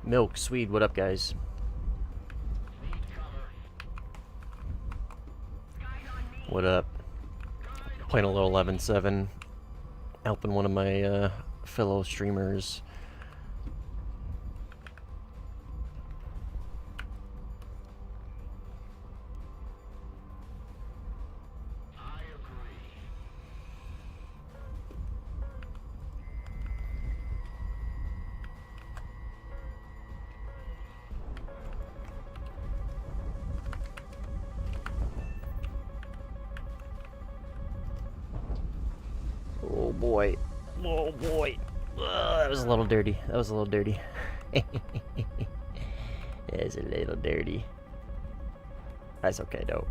Milk, Swede, what up, guys? What up? Playing a little 11-7. Helping one of my fellow streamers. Oh boy. Oh boy. That was a little dirty. That was a little dirty. It's a little dirty. That's okay, though.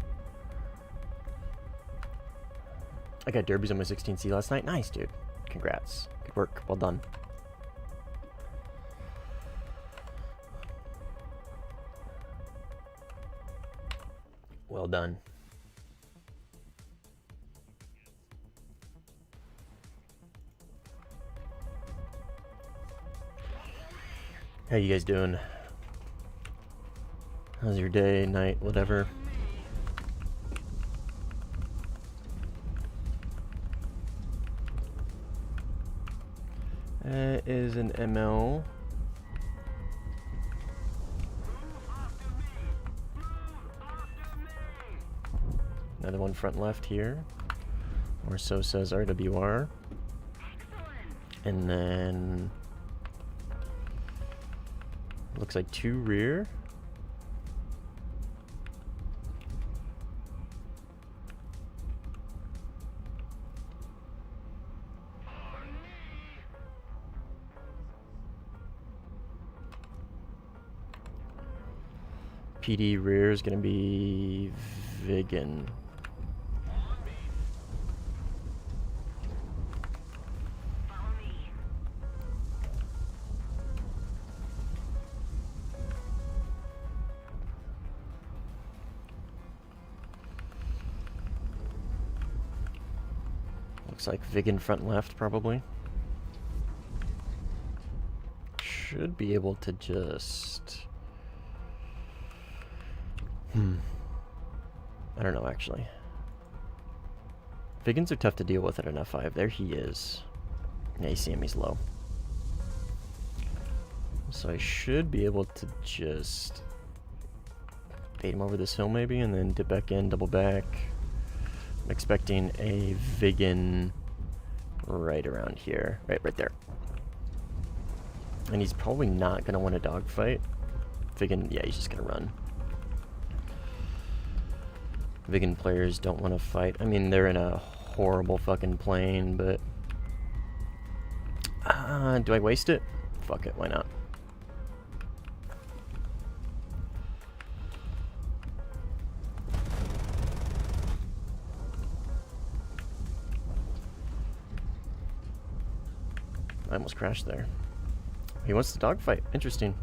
I got derbies on my 16C last night. Nice, dude. Congrats. Good work. Well done. Well done. How you guys doing? How's your day, night, whatever? That is an ML. Another one front left here. Or so says RWR. And then looks like 2 rear. PD rear is going to be Vigan. Looks like Vigan front left, probably. Should be able to just... I don't know, actually. Vigans are tough to deal with at an F5. There he is. Yeah, you see him, he's low. So I should be able to just fade him over this hill maybe, and then dip back in, double back. I'm expecting a Vigan right around here. Right there. And he's probably not going to want a dogfight. Vigan, yeah, he's just going to run. Vigan players don't want to fight. I mean, they're in a horrible fucking plane, but... do I waste it? Fuck it, why not? I almost crashed there. He wants to dogfight. Interesting.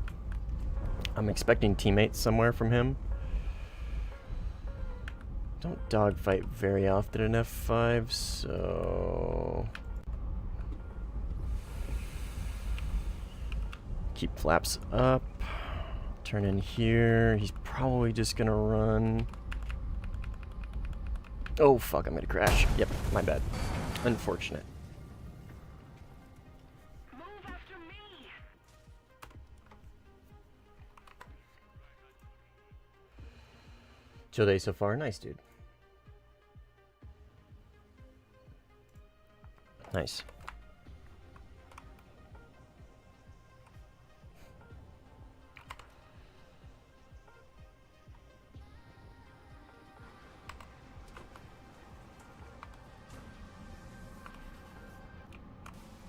I'm expecting teammates somewhere from him. Don't dogfight very often in F5, so... Keep flaps up. Turn in here. He's probably just gonna run. Oh, fuck, I'm gonna crash. Yep, my bad. Unfortunate. Chill day so far. Nice, dude. Nice.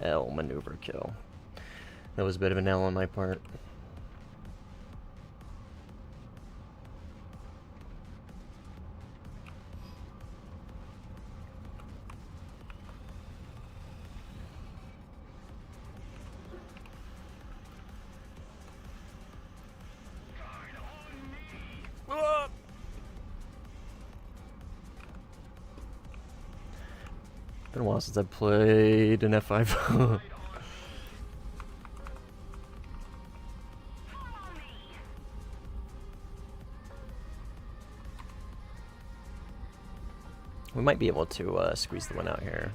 L maneuver kill. That was a bit of an L on my part. Been a while since I played an F5. We might be able to squeeze the one out here.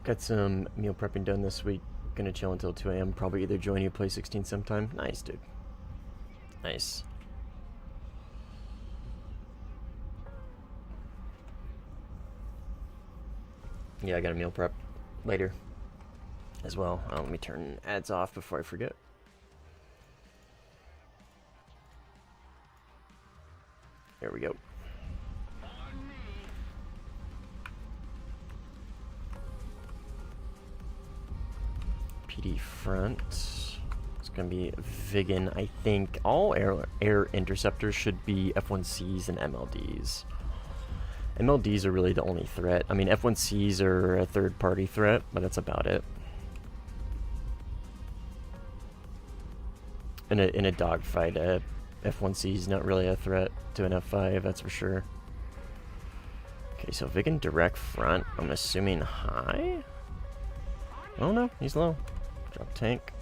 Got some meal prepping done this week. Gonna chill until 2 a.m. Probably either join you, play 16 sometime. Nice, dude. Nice. Yeah, I got a meal prep later as well. Let me turn ads off before I forget. There we go. PD front. It's going to be Vigan. I think all air interceptors should be F1Cs and MLDs. MLDs are really the only threat. I mean, F1Cs are a third-party threat, but that's about it. In a dogfight, F1C is not really a threat to an F5, that's for sure. Okay, so Vigan direct front. I'm assuming high? Oh no, he's low. Drop tank.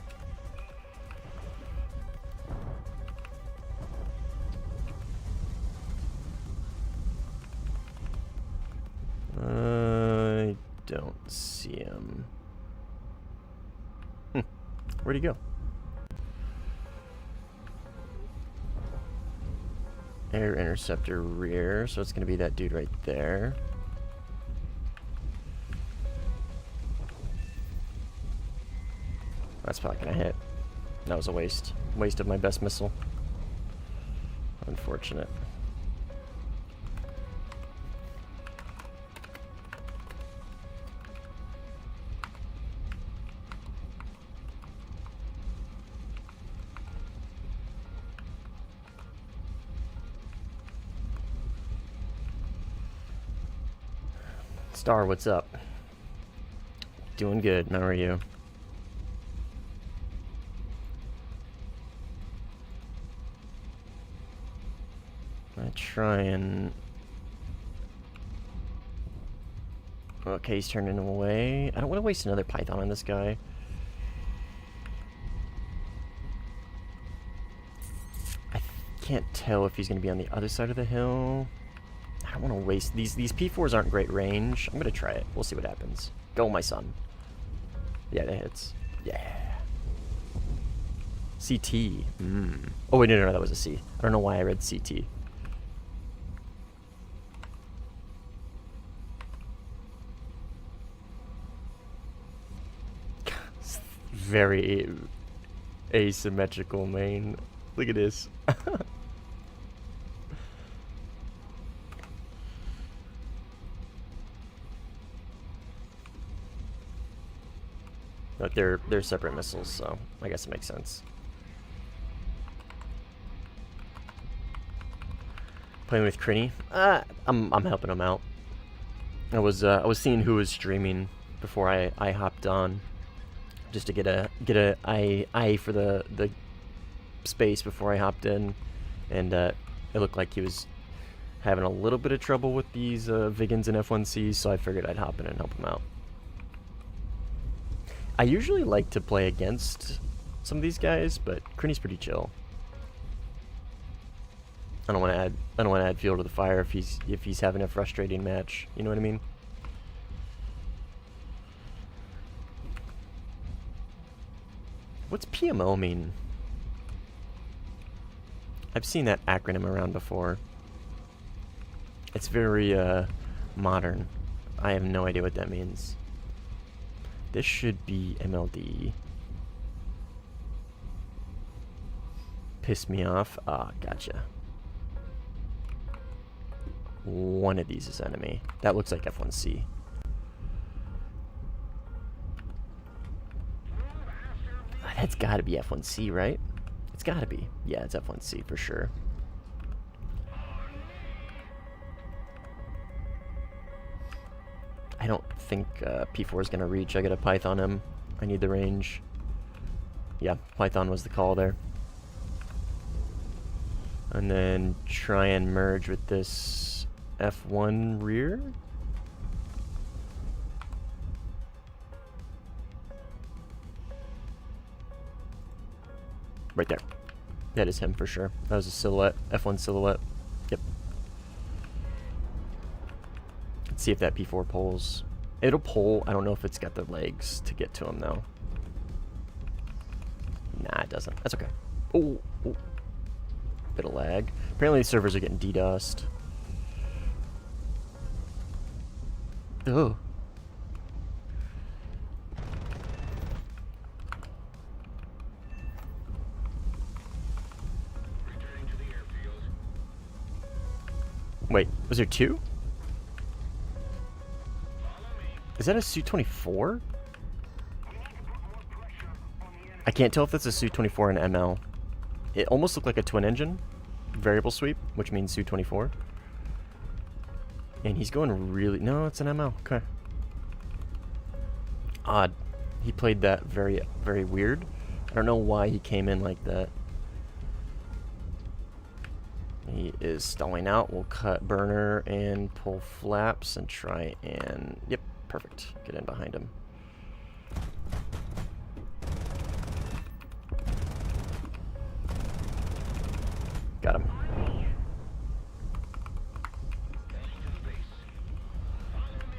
I don't see him. Where'd he go? Air interceptor rear, so it's gonna be that dude right there. That's probably gonna hit. That was a waste. Waste of my best missile. Unfortunate. Star, what's up? Doing good. How are you? I try and... Okay, he's turning away. I don't want to waste another Python on this guy. I can't tell if he's going to be on the other side of the hill. I don't want to waste... These P4s aren't great range. I'm going to try it. We'll see what happens. Go, my son. Yeah, that hits. Yeah. CT. Oh, wait, no, that was a C. I don't know why I read CT. Very asymmetrical main. Look at this. But they're separate missiles, so I guess it makes sense. Playing with Crinny. I'm helping him out. I was seeing who was streaming before I hopped on, just to get a eye for the space before I hopped in, and it looked like he was having a little bit of trouble with these Vigans and F1Cs, so I figured I'd hop in and help him out. I usually like to play against some of these guys, but Crinny's pretty chill. I don't want to add fuel to the fire if he's having a frustrating match. You know what I mean? What's PMO mean? I've seen that acronym around before. It's very modern. I have no idea what that means. This should be MLD. Piss me off. Ah, gotcha. One of these is enemy. That looks like F1C. That's gotta be F1C, right? It's gotta be. Yeah, it's F1C for sure. I don't think P4 is going to reach. I got a Python him. I need the range. Yeah, Python was the call there. And then try and merge with this F1 rear. Right there. That is him for sure. That was a silhouette. F1 silhouette. Yep. Let's see if that P4 pulls. It'll pull. I don't know if it's got the legs to get to him though. Nah, it doesn't. That's okay. Oh, bit of lag. Apparently the servers are getting DDoSed. Oh. Wait, was there two? Is that a Su-24? I can't tell if that's a Su-24 and ML. It almost looked like a twin engine variable sweep, which means Su-24. And he's going really... No, it's an ML. Okay. Odd. He played that very, very weird. I don't know why he came in like that. He is stalling out. We'll cut burner and pull flaps and try and... Yep, perfect. Get in behind him. Got him.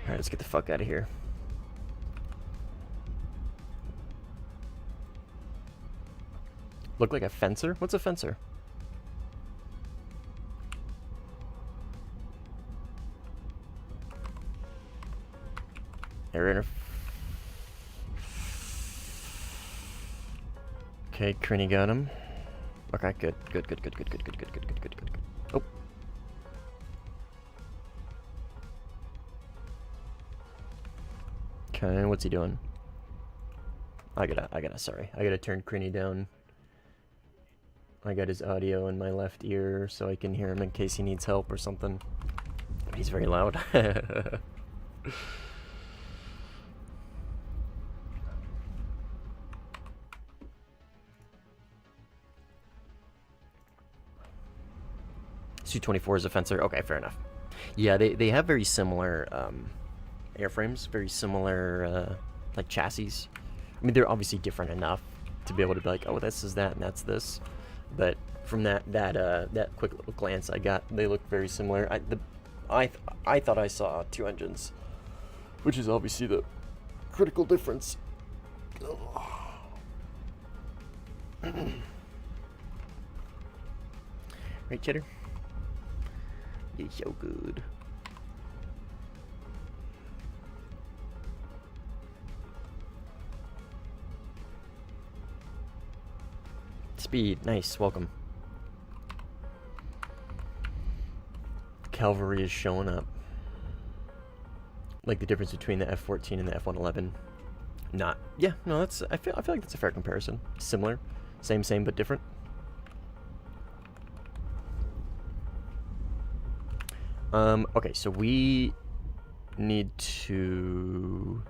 Alright, let's get the fuck out of here. Look like a fencer? What's a fencer? Air interf... Okay, Crinny got him. Okay, good. Oh. Okay, what's he doing? I gotta turn Crinny down. I got his audio in my left ear so I can hear him in case he needs help or something. But he's very loud. Su-24 is a fencer. Okay, fair enough. Yeah, they have very similar airframes, very similar like chassis. I mean, they're obviously different enough to be able to be like, oh, this is that and that's this. But from that quick little glance I got, they look very similar. I thought I saw two engines, which is obviously the critical difference. Right, Cheddar? You're so good. Speed, nice, welcome. Cavalry is showing up. Like the difference between the F-14 and the F-111. Not, yeah, no, that's, I feel like that's a fair comparison. Similar, same, but different. Okay, so we need to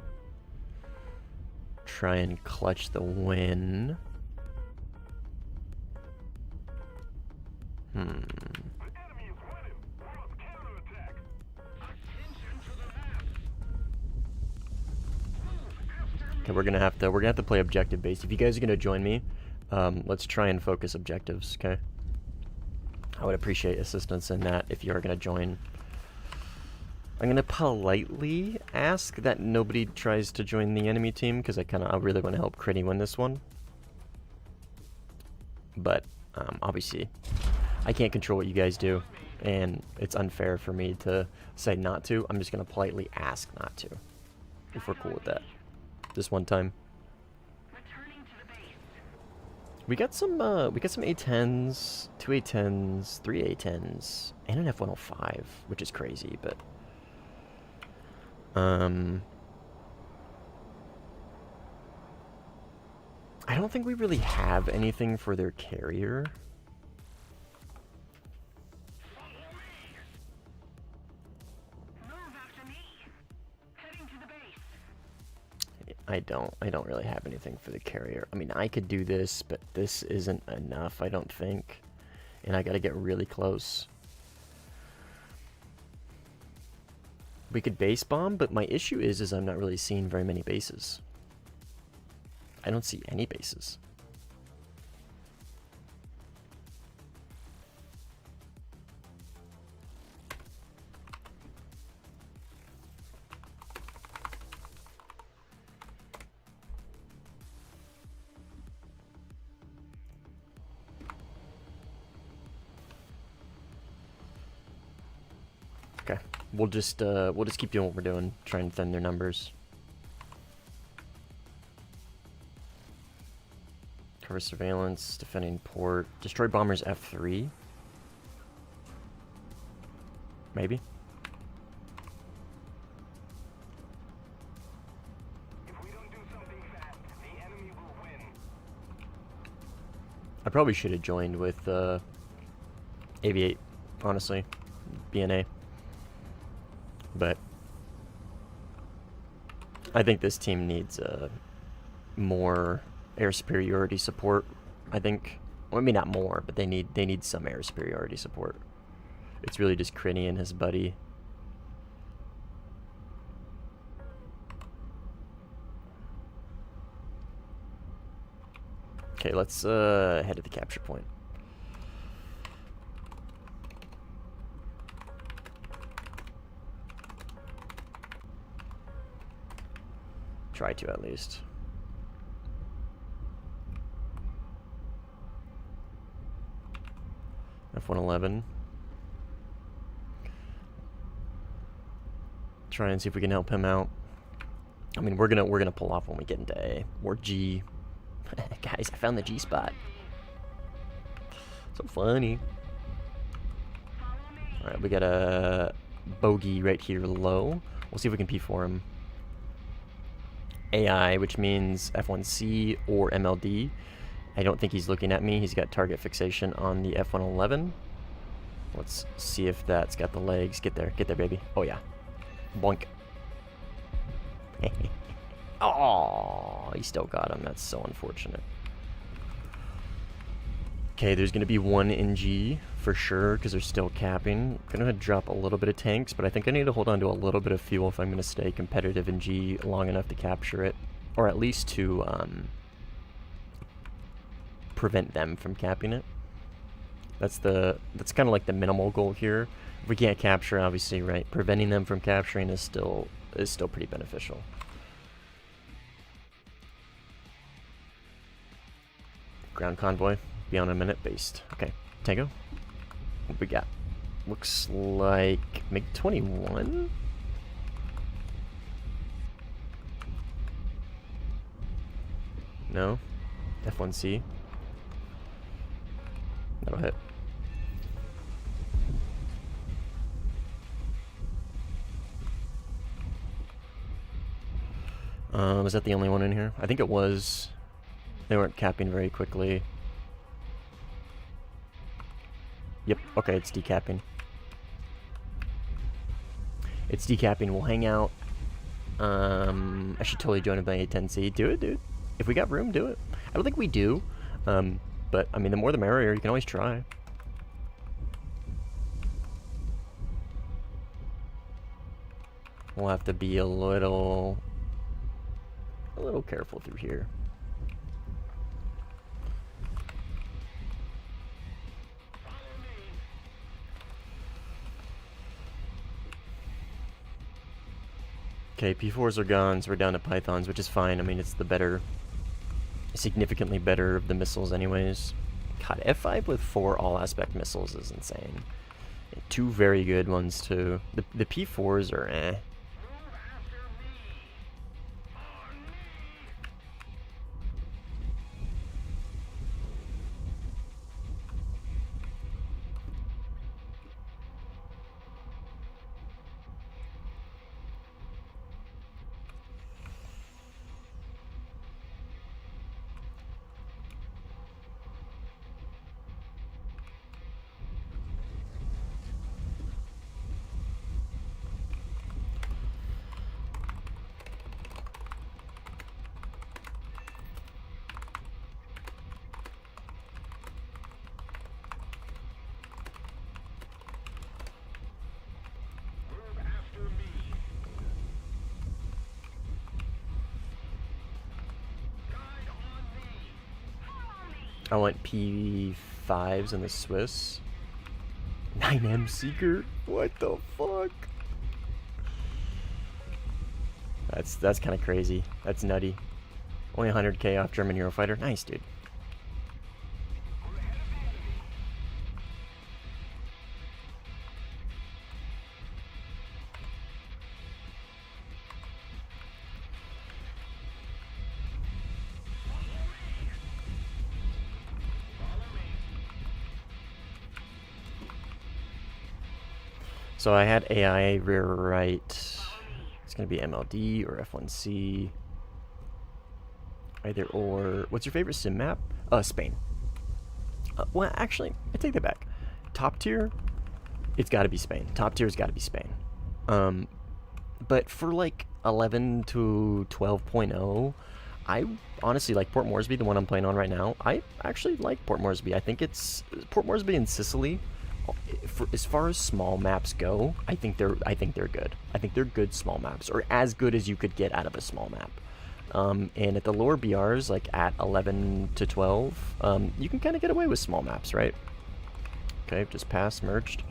try and clutch the win. Okay, we're gonna have to play objective based. If you guys are gonna join me, let's try and focus objectives, okay? I would appreciate assistance in that if you are gonna join. I'm gonna politely ask that nobody tries to join the enemy team because I really want to help Critty win this one. But obviously, I can't control what you guys do, and it's unfair for me to say not to. I'm just gonna politely ask not to, if we're cool with that. This one time. We got some A10s, 2 A10s, 3 A10s, and an F-105, which is crazy, but I don't think we really have anything for their carrier. I don't really have anything for the carrier. I mean, I could do this, but this isn't enough, I don't think. And I gotta get really close. We could base bomb, but my issue is I'm not really seeing very many bases. I don't see any bases. Okay, we'll just keep doing what we're doing, try and thin their numbers. Cover surveillance, defending port, destroy bombers F3. Maybe. If we don't do something fast, the enemy will win. I probably should have joined with Aviate, honestly, BNA. But I think this team needs more air superiority support. I think, well, maybe not more, but they need some air superiority support. It's really just Crinny and his buddy. Okay, let's head to the capture point. Try to, at least. F-111. Try and see if we can help him out. I mean, we're gonna pull off when we get into A or G. Guys, I found the G spot. So funny. All right, we got a bogey right here low. We'll see if we can P4 him. AI, which means F1C or MLD. I don't think he's looking at me. He's got target fixation on the F-111. Let's see if that's got the legs. Get there, baby. Oh yeah. Boink. Oh, he still got him. That's so unfortunate. Okay, there's going to be one in G for sure because they're still capping. I'm going to drop a little bit of tanks, but I think I need to hold on to a little bit of fuel if I'm going to stay competitive in G long enough to capture it, or at least to prevent them from capping it. That's kind of like the minimal goal here. If we can't capture, obviously, right? Preventing them from capturing is still pretty beneficial. Ground convoy, be on a minute based. Okay, Tango. What we got? Looks like MiG-21. No. F1C. That'll hit. Is that the only one in here? I think it was. They weren't capping very quickly. Yep, okay, it's decapping. It's decapping, we'll hang out. I should totally join with my A10C. Do it, dude. If we got room, do it. I don't think we do. But, I mean, the more the merrier. You can always try. We'll have to be a little careful through here. Okay, P4s are gone, so we're down to Pythons, which is fine. I mean, it's the better, significantly better of the missiles anyways. God, F5 with 4 all-aspect missiles is insane. And 2 very good ones, too. The P4s are eh. I want P5s in the Swiss. 9M Seeker? What the fuck? That's kind of crazy. That's nutty. Only 100k off German Eurofighter. Nice, dude. So I had AI rear right. It's going to be MLD or F1C. Either or. What's your favorite sim map? Spain. Well, actually, I take that back. Top tier, it's got to be Spain. Top tier's got to be Spain. But for like 11 to 12.0, I honestly like Port Moresby, the one I'm playing on right now. I actually like Port Moresby. I think it's Port Moresby and Sicily. For, as far as small maps go, I think they're good. I think they're good small maps, or as good as you could get out of a small map. And at the lower BRs, like at 11 to 12, you can kind of get away with small maps, right? Okay, just passed, merged.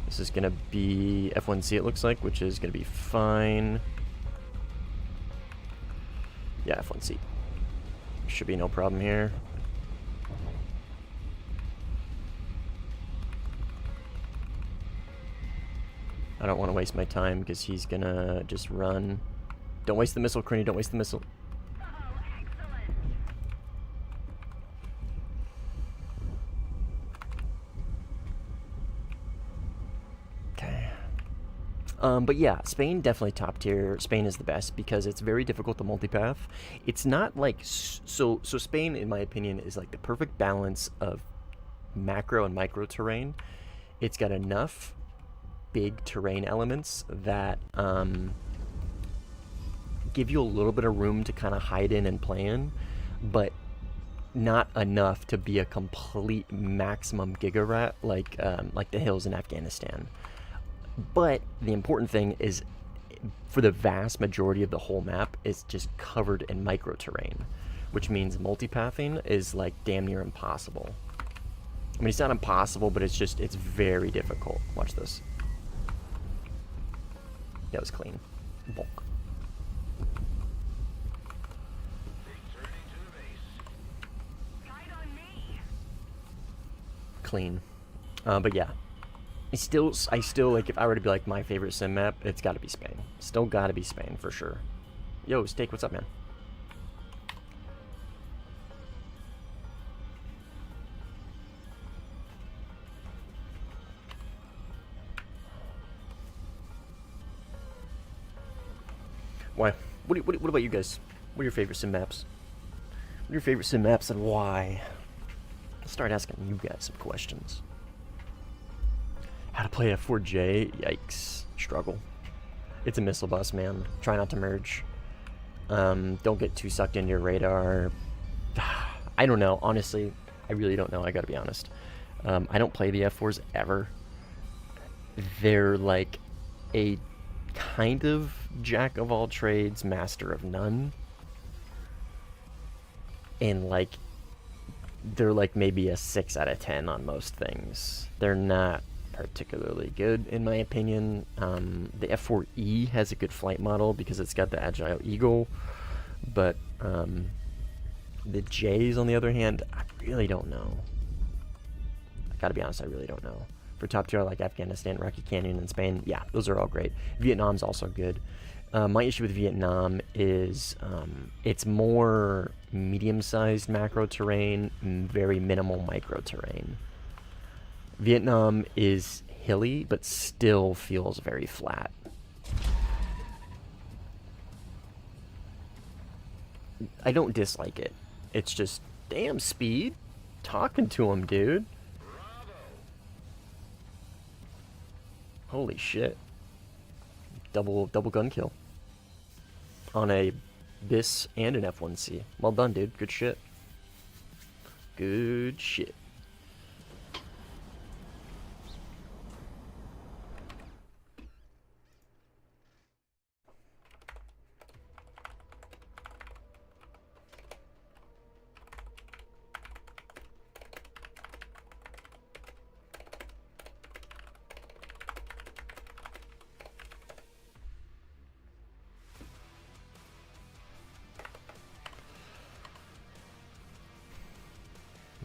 This is going to be F1C, it looks like, which is going to be fine. Yeah, F1C. Should be no problem here. I don't want to waste my time because he's going to just run. Don't waste the missile, Crinny. Don't waste the missile. But yeah, Spain definitely top tier. Spain is the best because it's very difficult to multipath. It's not like so Spain, in my opinion, is like the perfect balance of macro and micro terrain. It's got enough big terrain elements that give you a little bit of room to kind of hide in and play in, but not enough to be a complete maximum giga rat like the hills in Afghanistan. But the important thing is, for the vast majority of the whole map, it's just covered in micro terrain, which means multipathing is like damn near impossible. I mean, it's not impossible, but it's very difficult. Watch this. That was clean. Bonk. Clean. But yeah. I still like, if I were to be like my favorite sim map, it's got to be Spain. Still got to be Spain for sure. Yo, Steak, what's up, man? Why? What about you guys? What are your favorite sim maps? What are your favorite sim maps and why? Let's start asking you guys some questions. How to play F4J? Yikes. Struggle. It's a missile bus, man. Try not to merge. Don't get too sucked into your radar. I don't know. Honestly, I really don't know. I gotta be honest. I don't play the F4s ever. They're like a kind of jack of all trades, master of none. And like, they're like maybe a 6 out of 10 on most things. They're not particularly good, in my opinion. The F4E has a good flight model because it's got the Agile Eagle, but the J's, on the other hand, I really don't know. I gotta be honest, I really don't know. For top tier, like Afghanistan, Rocky Canyon, and Spain, yeah, those are all great. Vietnam's also good. My issue with Vietnam is it's more medium-sized macro terrain, very minimal micro terrain. Vietnam is hilly, but still feels very flat. I don't dislike it. It's just, damn, Speed. Talking to him, dude. Holy shit. Double gun kill. On a BIS and an F1C. Well done, dude. Good shit. Good shit.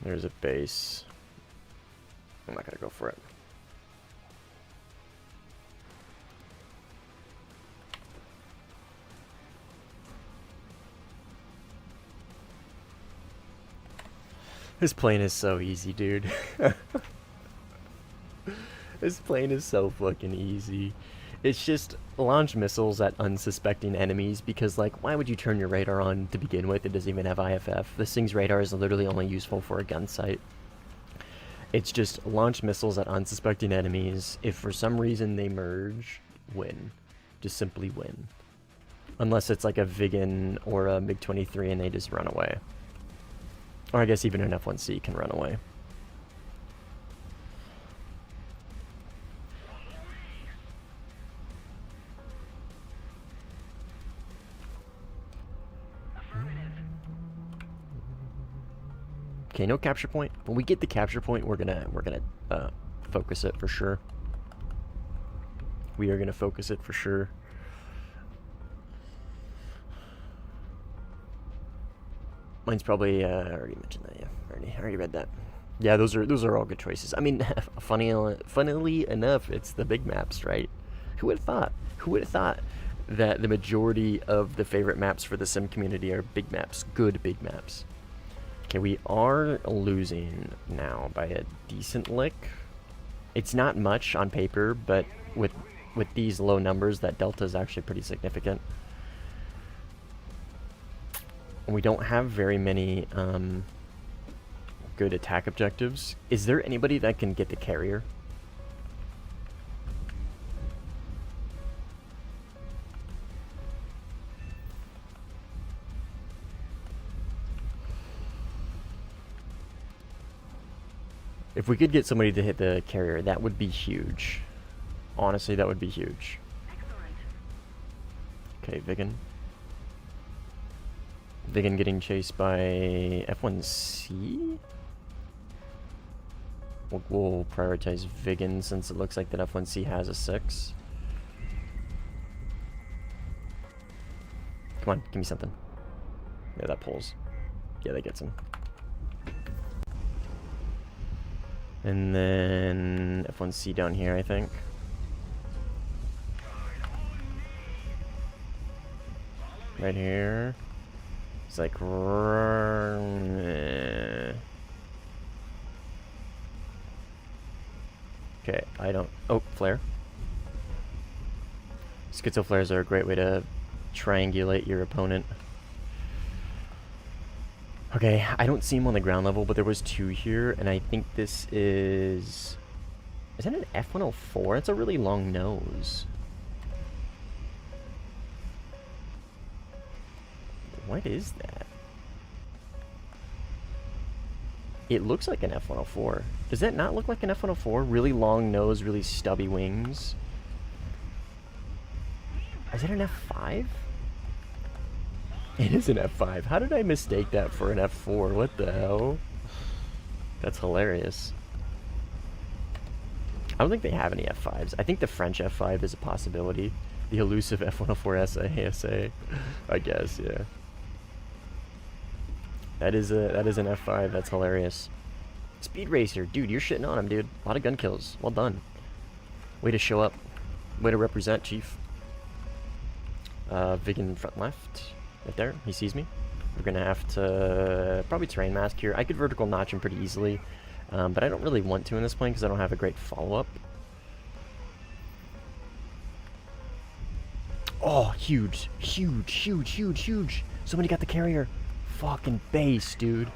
There's a base. I'm not gonna go for it. This plane is so easy, dude. This plane is so fucking easy. It's just launch missiles at unsuspecting enemies because, like, why would you turn your radar on to begin with? It doesn't even have IFF. This thing's radar is literally only useful for a gun sight. It's just launch missiles at unsuspecting enemies. If for some reason they merge, win. Just simply win. Unless it's like a Viggen or a MiG-23 and they just run away. Or I guess even an F-1C can run away. Okay, no capture point. When we get the capture point, we're gonna focus it for sure. We are gonna focus it for sure. Mine's probably I already mentioned that. Yeah, already read that. Yeah, those are all good choices. I mean, funnily enough, it's the big maps, right? Who would have thought? Who would have thought that the majority of the favorite maps for the sim community are big maps, good big maps? Okay, we are losing now by a decent lick. It's not much on paper, but with these low numbers, that delta is actually pretty significant. We don't have very many good attack objectives. Is there anybody that can get the carrier? If we could get somebody to hit the carrier, that would be huge. Honestly, that would be huge. Okay, Viggen. Viggen getting chased by F-1C? We'll prioritize Viggen since it looks like that F-1C has a 6. Come on, give me something. Yeah, that pulls. Yeah, that gets him. And then F-1C down here, I think. Right here. It's like... Okay, I don't... Oh, flare. Schizo flares are a great way to triangulate your opponent. Okay, I don't see him on the ground level, but there was 2 here, and I think this is... Is that an F-104? It's a really long nose. What is that? It looks like an F-104. Does that not look like an F-104? Really long nose, really stubby wings. Is it an F-5? It is an F5. How did I mistake that for an F4? What the hell? That's hilarious. I don't think they have any F5s. I think the French F5 is a possibility. The elusive F-104 SA, I guess, yeah. That is an F5. That's hilarious. Speed Racer. Dude, you're shitting on him, dude. A lot of gun kills. Well done. Way to show up. Way to represent, Chief. Viggen front left. Right there. He sees me. We're going to have to probably terrain mask here. I could vertical notch him pretty easily. But I don't really want to in this plane because I don't have a great follow-up. Oh, huge. Huge, huge, huge, huge. Somebody got the carrier. Fucking based, dude.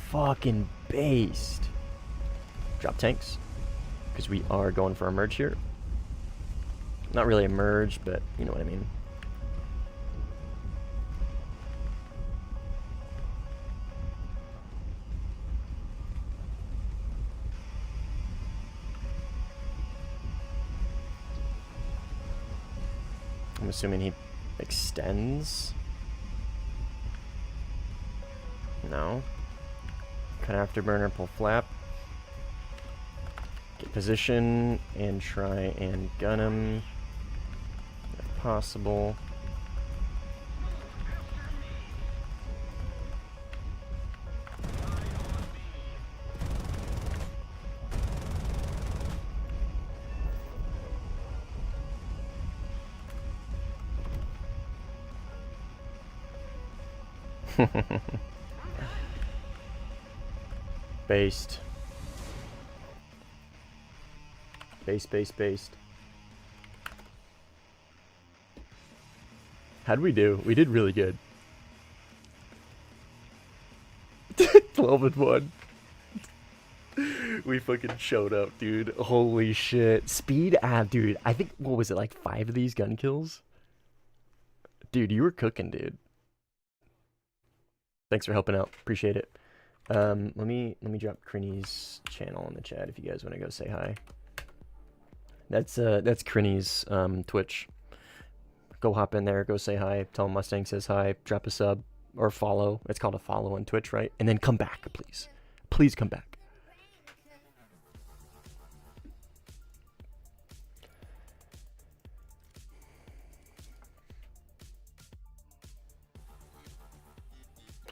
Fucking based. Drop tanks. Because we are going for a merge here. Not really a merge, but you know what I mean. I'm assuming he extends. No. Cut afterburner, pull flap. Get position and try and gun him if possible. Based. Based. How'd we do? We did really good. 12-1. We fucking showed up, dude. Holy shit. Speed, dude. I think, what was it, like 5 of these gun kills? Dude, you were cooking, dude. Thanks for helping out. Appreciate it. Let me drop Crinny's channel in the chat if you guys want to go say hi. That's Crinny's Twitch. Go hop in there, go say hi, tell him Mustang says hi, drop a sub or follow. It's called a follow on Twitch, right? And then come back, please. Please come back.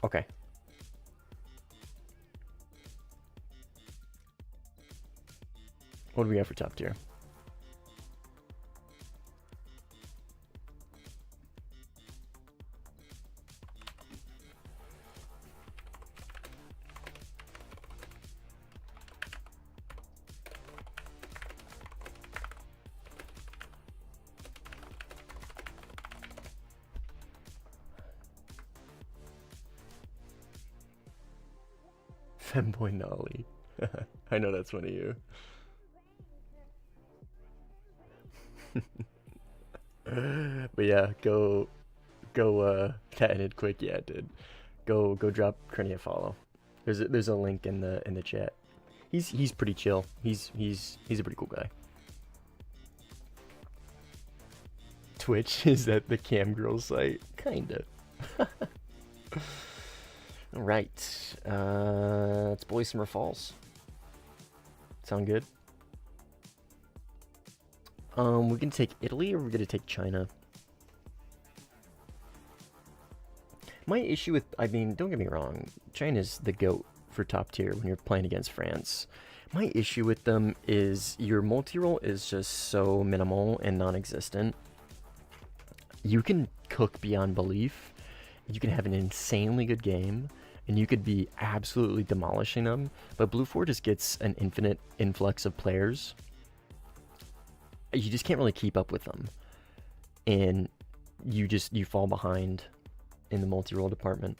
Okay. What do we have for top tier? Femboy Nolly. I know that's one of you. But yeah, go that ended quick. Yeah, it did. Go drop Crinny a follow. There's a link in the chat. He's pretty chill. He's a pretty cool guy. Twitch, is that the cam girl site? Kinda. Alright. Let's Boy Summer Falls. Sound good? We're gonna take Italy or we're gonna take China? My issue with, I mean, don't get me wrong, China's the GOAT for top tier when you're playing against France. My issue with them is your multi-roll is just so minimal and non-existent. You can cook beyond belief. You can have an insanely good game, and you could be absolutely demolishing them. But Blue 4 just gets an infinite influx of players. You just can't really keep up with them, and you fall behind in the multi-roll department.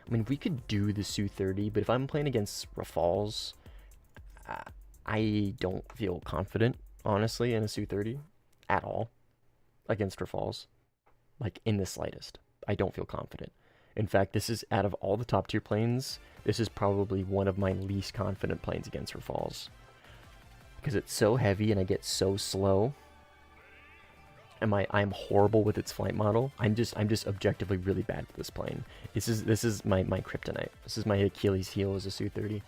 I mean, we could do the Su-30, but if I'm playing against Rafales, I don't feel confident, honestly, in a Su-30 at all against Rafales. Like, in the slightest. I don't feel confident. In fact, this is, out of all the top tier planes, this is probably one of my least confident planes against Rafales. Because it's so heavy and I get so slow. And I'm horrible with its flight model. I'm just objectively really bad with this plane. This is my kryptonite. This is my Achilles heel as a Su-30.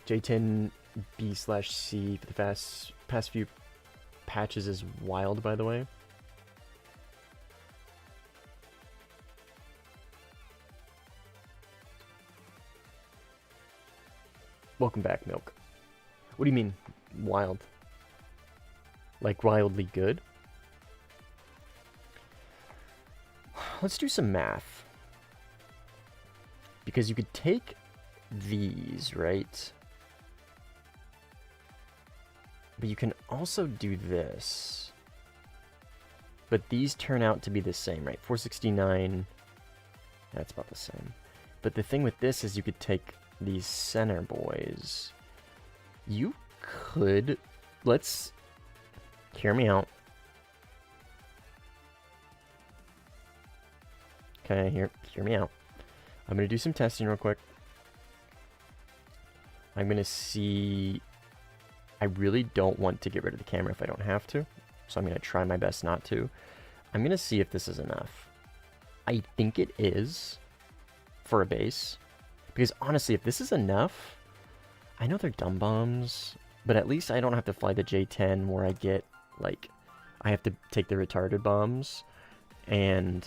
J10B/C for the past few patches is wild, by the way. Welcome back, Milk. What do you mean, wild? Like wildly good? Let's do some math. Because you could take these, right? But you can also do this. But these turn out to be the same, right? 469, that's about the same. But the thing with this is you could take these center boys. You could, let's, hear me out. Okay, hear me out. I'm gonna do some testing real quick. I'm gonna see. I really don't want to get rid of the camera if I don't have to, so I'm gonna try my best not to. I'm gonna see if this is enough. I think it is for a base, because honestly, if this is enough, I know they're dumb bombs, but at least I don't have to fly the J10 where I get like, I have to take the retarded bombs and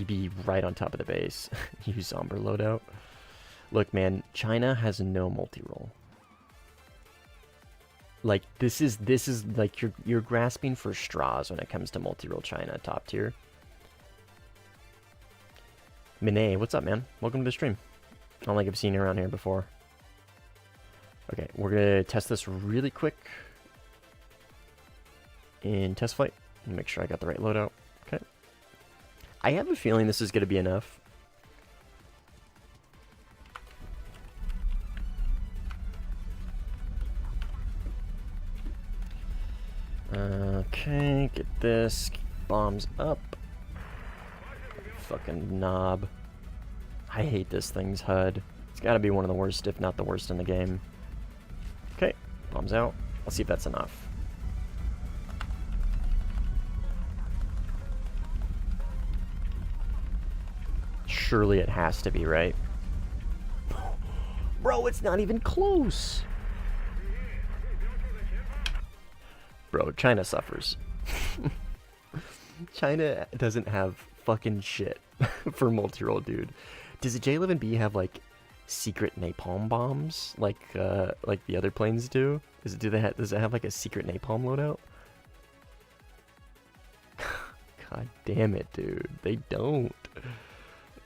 be right on top of the base. Use Zomber loadout. Look, man, China has no multi-roll. Like, this is like you're grasping for straws when it comes to multi-roll China top tier. Minay, what's up, man? Welcome to the stream. I don't think I've seen you around here before. Okay, we're gonna test this really quick. in test flight. Make sure I got the right loadout. Okay. I have a feeling this is going to be enough. Okay, get this. Bombs up. Fucking knob. I hate this thing's HUD. It's gotta be one of the worst, if not the worst in the game. Okay, bombs out. Let's see if that's enough. Surely it has to be, right? Bro, it's not even close! Bro, China suffers. China doesn't have fucking shit for multi-role, dude. Does the J-11B have, like, secret napalm bombs like the other planes do? Does it have like a secret napalm loadout? God damn it, dude. They don't.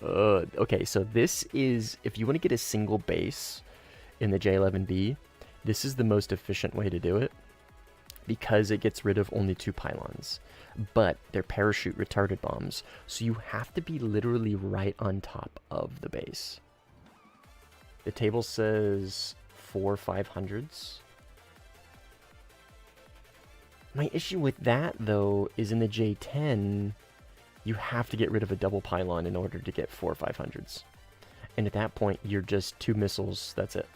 Okay, so this is, if you want to get a single base in the J-11B, this is the most efficient way to do it, because it gets rid of only 2 pylons. But they're parachute retarded bombs, so you have to be literally right on top of the base. The table says 4 500s. My issue with that, though, is in the J10, you have to get rid of a double pylon in order to get 4 500s. And at that point, you're just 2 missiles, that's it.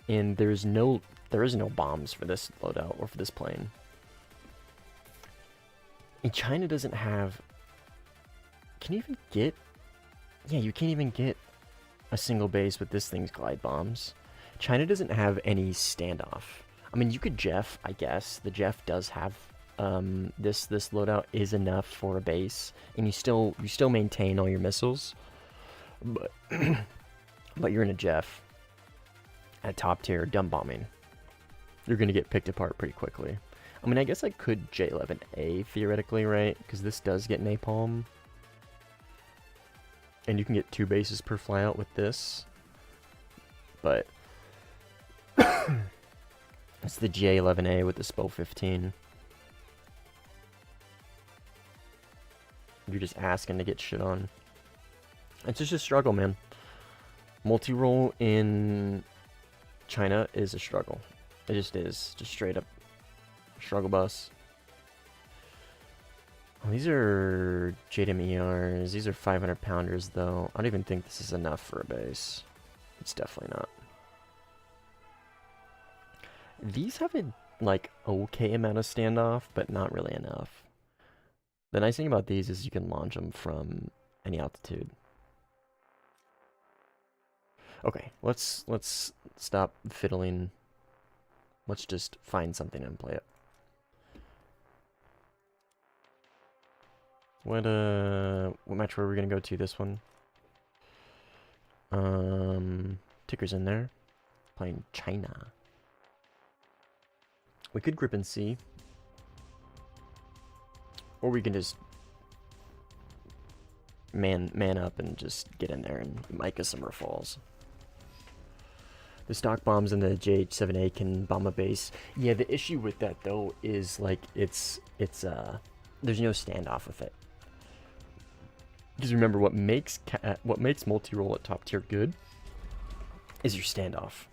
And there is no bombs for this loadout or for this plane. And China doesn't have... Can you even get... Yeah, you can't even get a single base with this thing's glide bombs. China doesn't have any standoff. I mean, you could Jeff, I guess. The Jeff does have... this loadout is enough for a base. And you still maintain all your missiles. But, but you're in a Jeff. At top tier, dumb bombing. You're going to get picked apart pretty quickly. I mean, I guess I could J11A theoretically, right? Because this does get napalm. And you can get 2 bases per flyout with this. But it's the J11A with the SPO 15. You're just asking to get shit on. It's just a struggle, man. Multi-role in China is a struggle. It just is. Just straight up struggle bus. Oh, these are JDM-ERs. These are 500 pounders, though. I don't even think this is enough for a base. It's definitely not. These have a, like, okay amount of standoff, but not really enough. The nice thing about these is you can launch them from any altitude. Okay, let's stop fiddling. Let's just find something and play it. What match were we gonna go to this one? Ticker's in there. Playing China. We could grip and see. Or we can just man up and just get in there and mic us some rafals. The stock bombs in the JH-7A can bomb a base. Yeah, the issue with that though is like it's there's no standoff with it. Because remember, what makes multi-role at top tier good is your standoff,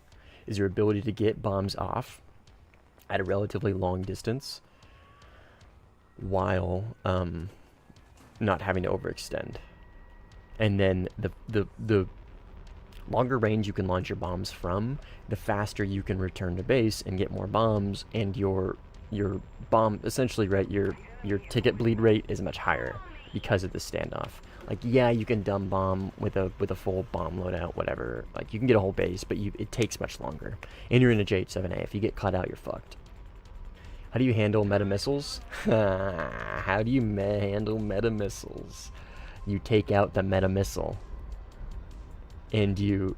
is your ability to get bombs off at a relatively long distance while not having to overextend. And then the longer range you can launch your bombs from, the faster you can return to base and get more bombs, and your bomb, essentially, right, your ticket bleed rate is much higher because of the standoff. Like, yeah, you can dumb bomb with a full bomb loadout, whatever. Like, you can get a whole base, but it takes much longer. And you're in a JH-7A. If you get caught out, you're fucked. How do you handle meta missiles? How do you handle meta missiles? You take out the meta missile, and you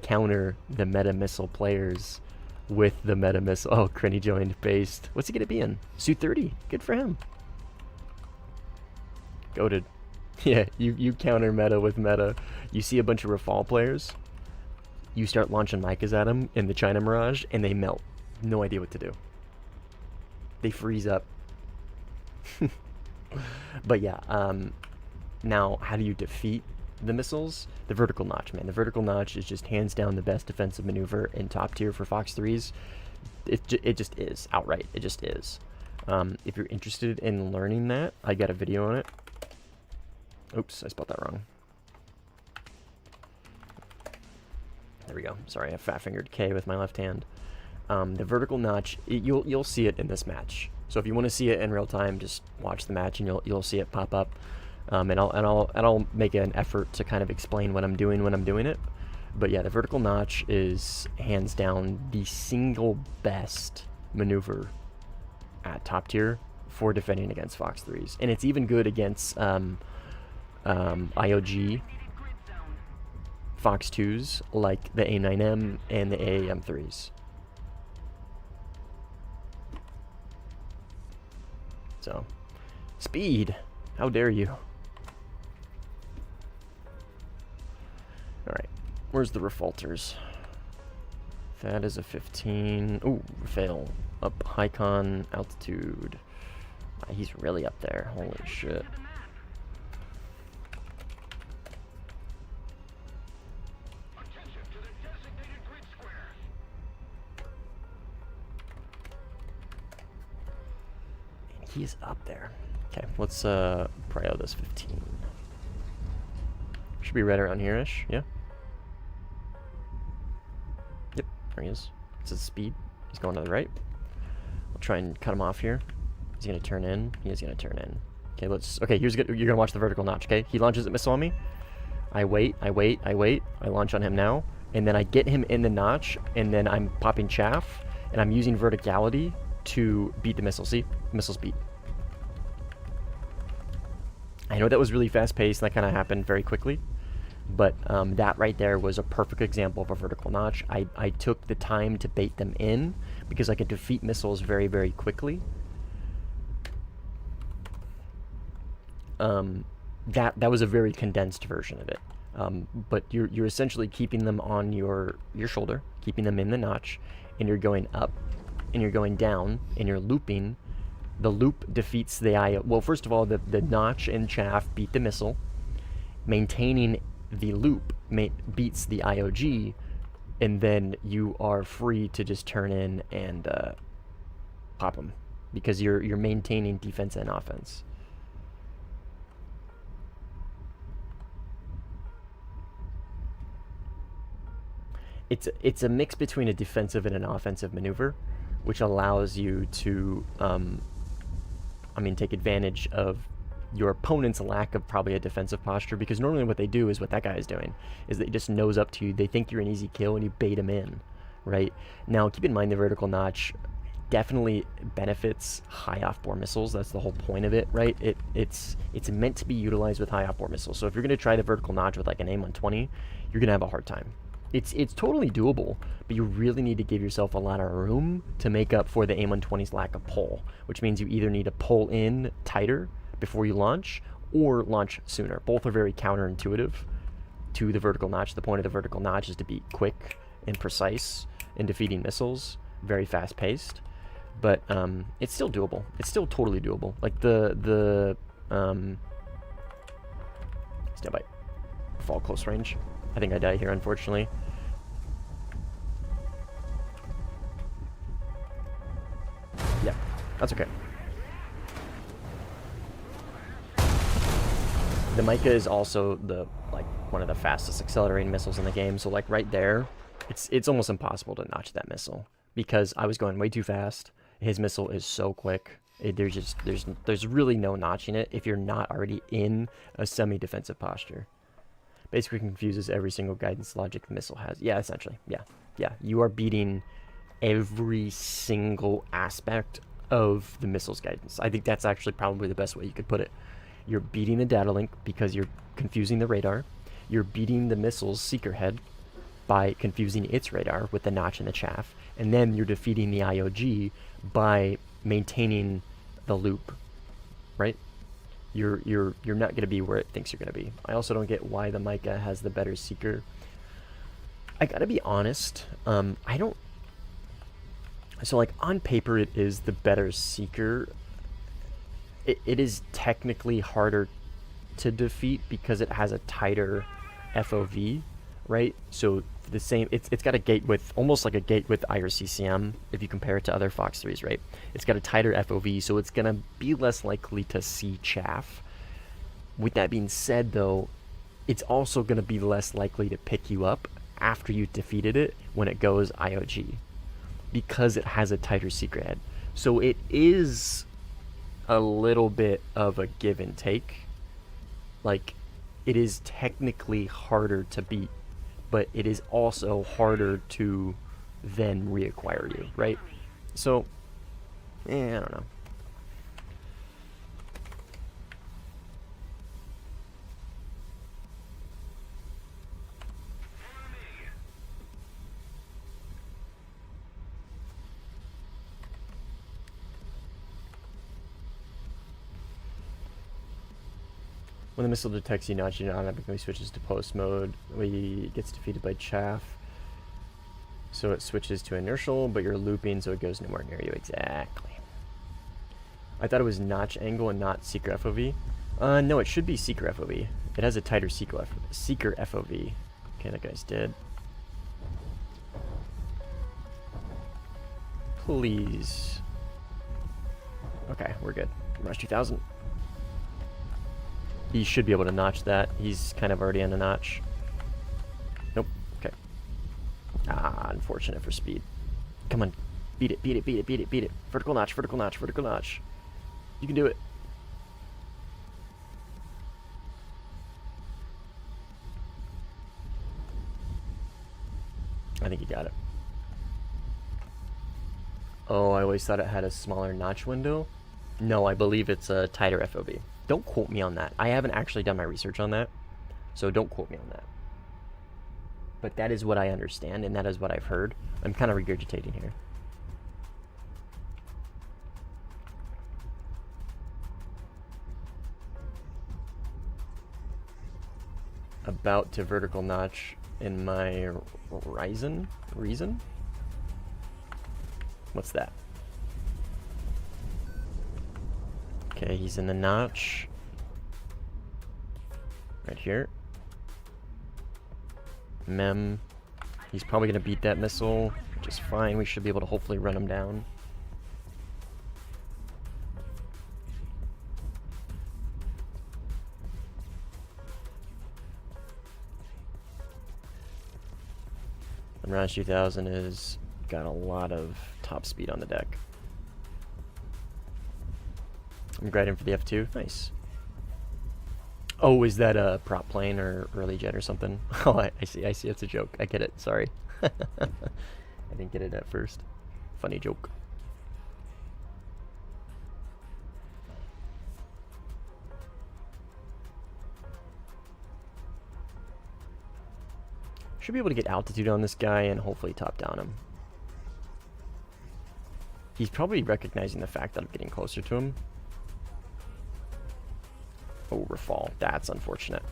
counter the meta missile players with the meta missile. Oh, Crenny joined based. What's he gonna be in? Su-30. Good for him. Goated. Yeah, you counter meta with meta. You see a bunch of Rafale players, you start launching Micahs at them in the China Mirage, and they melt. No idea what to do. they freeze up. But yeah, now how do you defeat the missiles? The vertical notch, man. The vertical notch is just hands down the best defensive maneuver in top tier for Fox 3s. It just is, outright. It just is. If you're interested in learning that, I got a video on it. Oops, I spelled that wrong. There we go. Sorry, I fat-fingered K with my left hand. The vertical notch, you'll see it in this match. So if you want to see it in real time, just watch the match and you'll see it pop up. And I'll make an effort to kind of explain what I'm doing when I'm doing it. But yeah, the vertical notch is hands down the single best maneuver at top tier for defending against Fox 3s, and it's even good against IOG Fox 2s like the A9M and the AAM 3s. So, speed! How dare you? Alright, where's the refalters? That is a 15. Ooh, fail. Up high con altitude. He's really up there. Holy shit. He is up there. Okay, let's prio this 15. Should be right around here-ish, yeah? Yep, there he is. It's his speed. He's going to the right. We'll try and cut him off here. He's gonna turn in. He is gonna turn in. Okay, let's. Okay, here's good. You're gonna watch the vertical notch. Okay, he launches a missile on me. I wait. I launch on him now, and then I get him in the notch, and then I'm popping chaff, and I'm using verticality to beat the missile. See, missiles beat. I know that was really fast-paced, and that kind of happened very quickly, but that right there was a perfect example of a vertical notch. I took the time to bait them in because I could defeat missiles very, very quickly. That was a very condensed version of it. But you're essentially keeping them on your shoulder, keeping them in the notch, and you're going up, and you're going down, and you're looping. The loop defeats the IO. Well, first of all, the notch and chaff beat the missile. Maintaining the loop beats the IOG, and then you are free to just turn in and pop them because you're maintaining defense and offense. It's a mix between a defensive and an offensive maneuver, which allows you to take advantage of your opponent's lack of probably a defensive posture, because normally what they do is what that guy is doing, is they just nose up to you, they think you're an easy kill, and you bait them in, right? Now, keep in mind the vertical notch definitely benefits high off-bore missiles. That's the whole point of it, right? It's meant to be utilized with high off-bore missiles. So if you're going to try the vertical notch with like an AIM-120, you're going to have a hard time. It's totally doable, but you really need to give yourself a lot of room to make up for the AIM-120's lack of pull, which means you either need to pull in tighter before you launch or launch sooner. Both are very counterintuitive to the vertical notch. The point of the vertical notch is to be quick and precise in defeating missiles, very fast-paced, but it's still doable. It's still totally doable. Like stand by, fall close range. I think I die here, unfortunately. Yeah, that's okay. The Micah is also one of the fastest accelerating missiles in the game. So like right there, it's almost impossible to notch that missile because I was going way too fast. His missile is so quick. There's really no notching it if you're not already in a semi-defensive posture. Basically confuses every single guidance logic the missile has. Yeah, essentially. Yeah. You are beating every single aspect of the missile's guidance. I think that's actually probably the best way you could put it. You're beating the data link because you're confusing the radar. You're beating the missile's seeker head by confusing its radar with the notch and the chaff. And then you're defeating the IOG by maintaining the loop, right? You're not going to be where it thinks you're going to be. I also don't get why the Micah has the better seeker. I gotta be honest, I So, like, on paper, it is the better Seeker. It is technically harder to defeat because it has a tighter FOV, right? So the same, it's got a gate width, almost like a gate width IRCCM if you compare it to other Fox 3s, right? It's got a tighter FOV, so it's gonna be less likely to see chaff. With that being said, though, it's also gonna be less likely to pick you up after you defeated it when it goes IOG, because it has a tighter secret head. So it is a little bit of a give and take. Like, it is technically harder to beat, but it is also harder to then reacquire you, right? So, I don't know. When the missile detects you notch, it automatically switches to post mode. It gets defeated by chaff. So it switches to inertial, but you're looping, so it goes nowhere near you. Exactly. I thought it was notch angle and not seeker FOV. No, it should be seeker FOV. It has a tighter seeker FOV. Okay, that guy's dead. Please. Okay, we're good. Rush 2000. He should be able to notch that. He's kind of already on a notch. Nope. Okay. Ah, unfortunate for speed. Come on. Beat it, beat it, beat it, beat it, beat it. Vertical notch, vertical notch, vertical notch. You can do it. I think you got it. Oh, I always thought it had a smaller notch window. No, I believe it's a tighter FOV. Don't quote me on that. I haven't actually done my research on that, so don't quote me on that. But that is what I understand, and that is what I've heard. I'm kind of regurgitating here. About to vertical notch in my reason? What's that? Okay, he's in the notch. Right here. Mem. He's probably going to beat that missile, which is fine. We should be able to hopefully run him down. The Mirage 2000 is got a lot of top speed on the deck. I'm grinding for the F2. Nice. Oh, is that a prop plane or early jet or something? Oh, I see. I see. It's a joke. I get it. Sorry. I didn't get it at first. Funny joke. Should be able to get altitude on this guy and hopefully top down him. He's probably recognizing the fact that I'm getting closer to him. Oh, Rafal. That's unfortunate.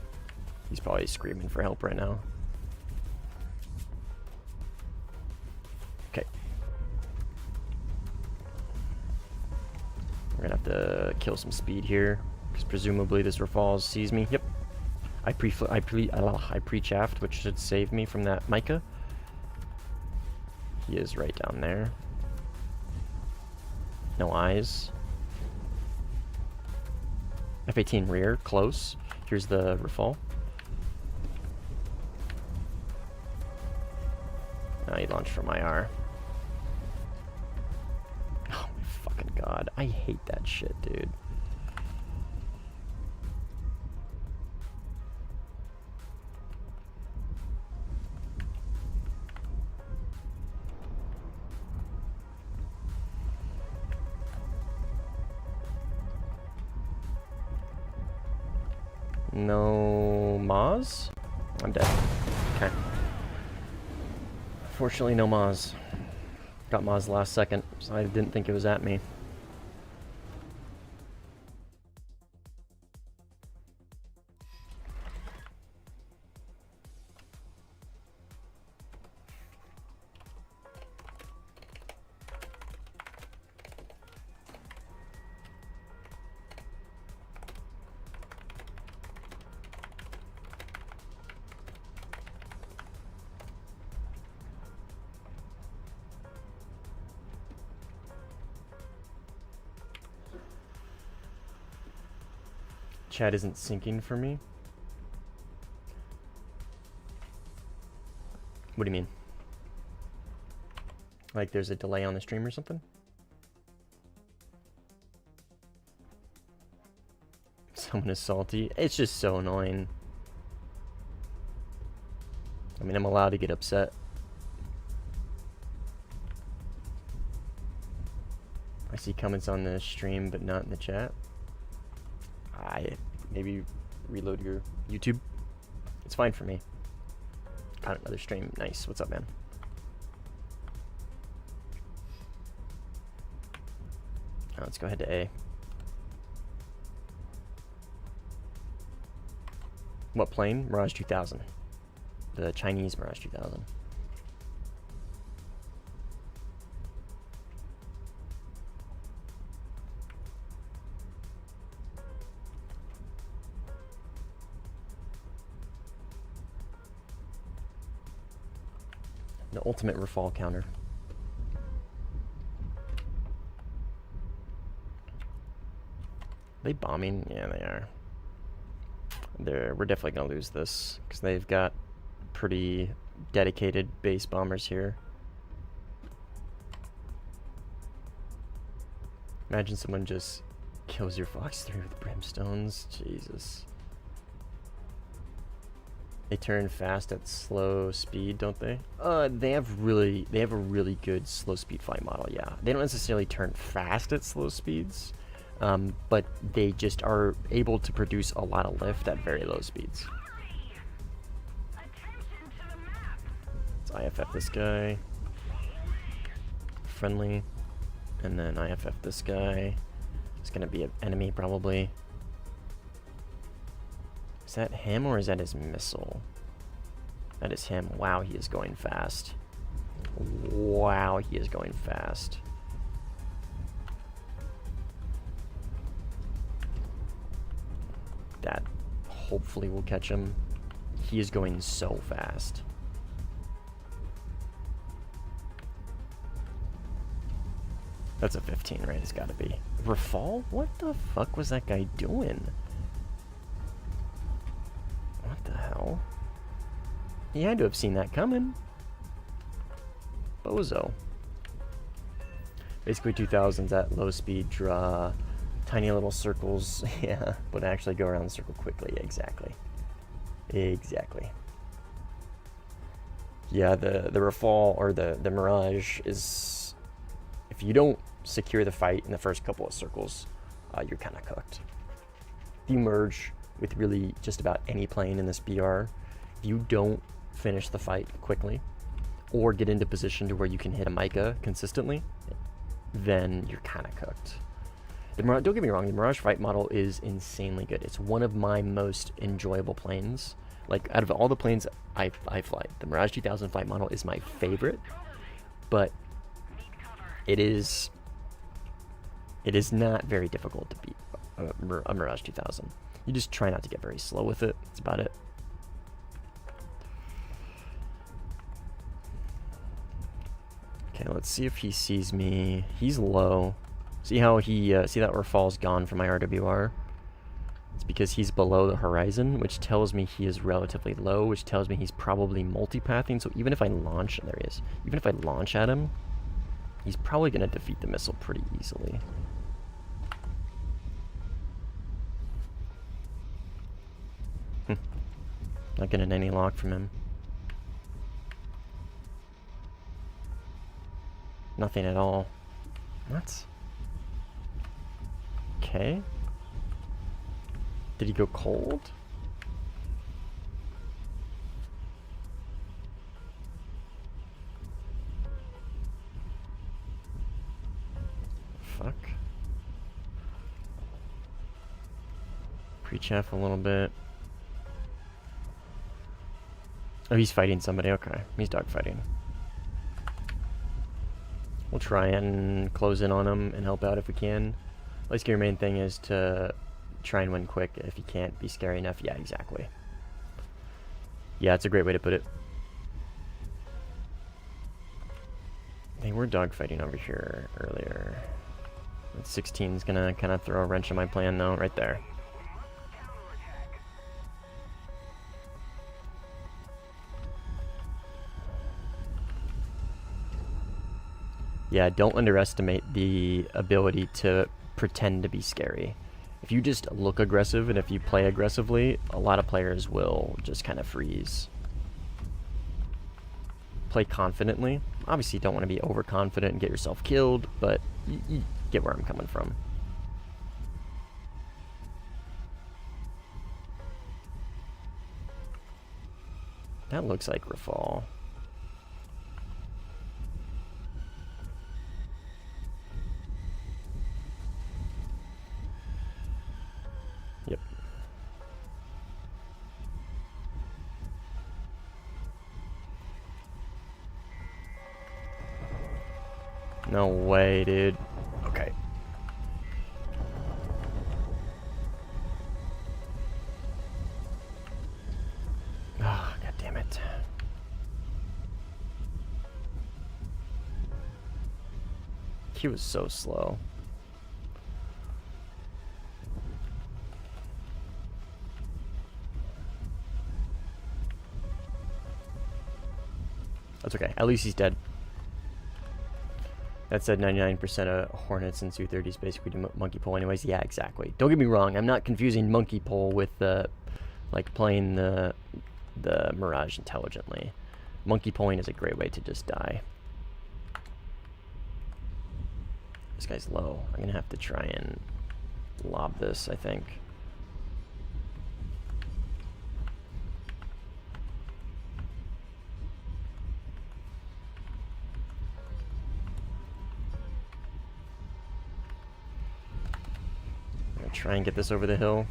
He's probably screaming for help right now. Okay. We're gonna have to kill some speed here, because presumably this Rafal sees me. Yep. I pre-chaffed, which should save me from that Micah. He is right down there. No eyes. F-18 rear, close. Here's the Rafal. Now he launched from IR. Oh my fucking god. I hate that shit, dude. No Maz? I'm dead. Okay. Fortunately, no Maz. Got Maz last second, so I didn't think it was at me. chat isn't syncing for me. What do you mean? Like there's a delay on the stream or something? Someone is salty. It's just so annoying. I mean, I'm allowed to get upset. I see comments on the stream, but not in the chat. Maybe reload your YouTube. It's fine for me. Got another stream. Nice. What's up, man? Let's go ahead to A. What plane? Mirage 2000. The Chinese Mirage 2000. The ultimate refall counter. They bombing? Yeah, they are. We're definitely gonna lose this because they've got pretty dedicated base bombers here. Imagine someone just kills your Fox 3 with brimstones. Jesus. They turn fast at slow speed, don't they? They have a really good slow speed flight model. Yeah, they don't necessarily turn fast at slow speeds, but they just are able to produce a lot of lift at very low speeds. Let's IFF this guy. Friendly, and then IFF this guy. It's gonna be an enemy probably. Is that him or is that his missile? That is him. Wow, he is going fast. Wow, he is going fast. That hopefully will catch him. He is going so fast. That's a 15, right? It's gotta be. Rafal? What the fuck was that guy doing? What the hell? He had to have seen that coming. Bozo. Basically 2000s at low speed draw tiny little circles, yeah, but actually go around the circle quickly. Exactly. Exactly. Yeah, the Rafal or the Mirage is, if you don't secure the fight in the first couple of circles, you're kind of cooked. If you merge with really just about any plane in this BR, if you don't finish the fight quickly or get into position to where you can hit a Micah consistently, then you're kind of cooked. The Mirage, don't get me wrong, the Mirage fight model is insanely good. It's one of my most enjoyable planes. Like, out of all the planes I fly, the Mirage 2000 flight model is my favorite, but it is not very difficult to beat a Mirage 2000. You just try not to get very slow with it. That's about it. Okay, let's see if he sees me. He's low. See how he, see that Rafal's gone from my RWR? It's because he's below the horizon, which tells me he is relatively low, which tells me he's probably multipathing. So even if I launch, there he is. Even if I launch at him, he's probably going to defeat the missile pretty easily. Not getting any lock from him. Nothing at all. What? Okay. Did he go cold? Fuck. Pre-chaff a little bit. Oh, he's fighting somebody. Okay. He's dogfighting. We'll try and close in on him and help out if we can. At least your main thing is to try and win quick. If you can't be scary enough, yeah, exactly. Yeah, it's a great way to put it. They were dogfighting over here earlier. That 16 is gonna kind of throw a wrench in my plan, though, right there. Yeah, don't underestimate the ability to pretend to be scary. If you just look aggressive and if you play aggressively, a lot of players will just kind of freeze. Play confidently. Obviously, you don't want to be overconfident and get yourself killed, but you get where I'm coming from. That looks like Rafal. Yep. No way, dude. Okay. Oh, God damn it. He was so slow. That's okay. At least he's dead. That said, 99% of Hornets and Su-30s basically do monkey pole anyways. Yeah, exactly. Don't get me wrong. I'm not confusing monkey pole with like playing the Mirage intelligently. Monkey pulling is a great way to just die. This guy's low. I'm gonna have to try and lob this, I think. I'm gonna try and get this over the hill.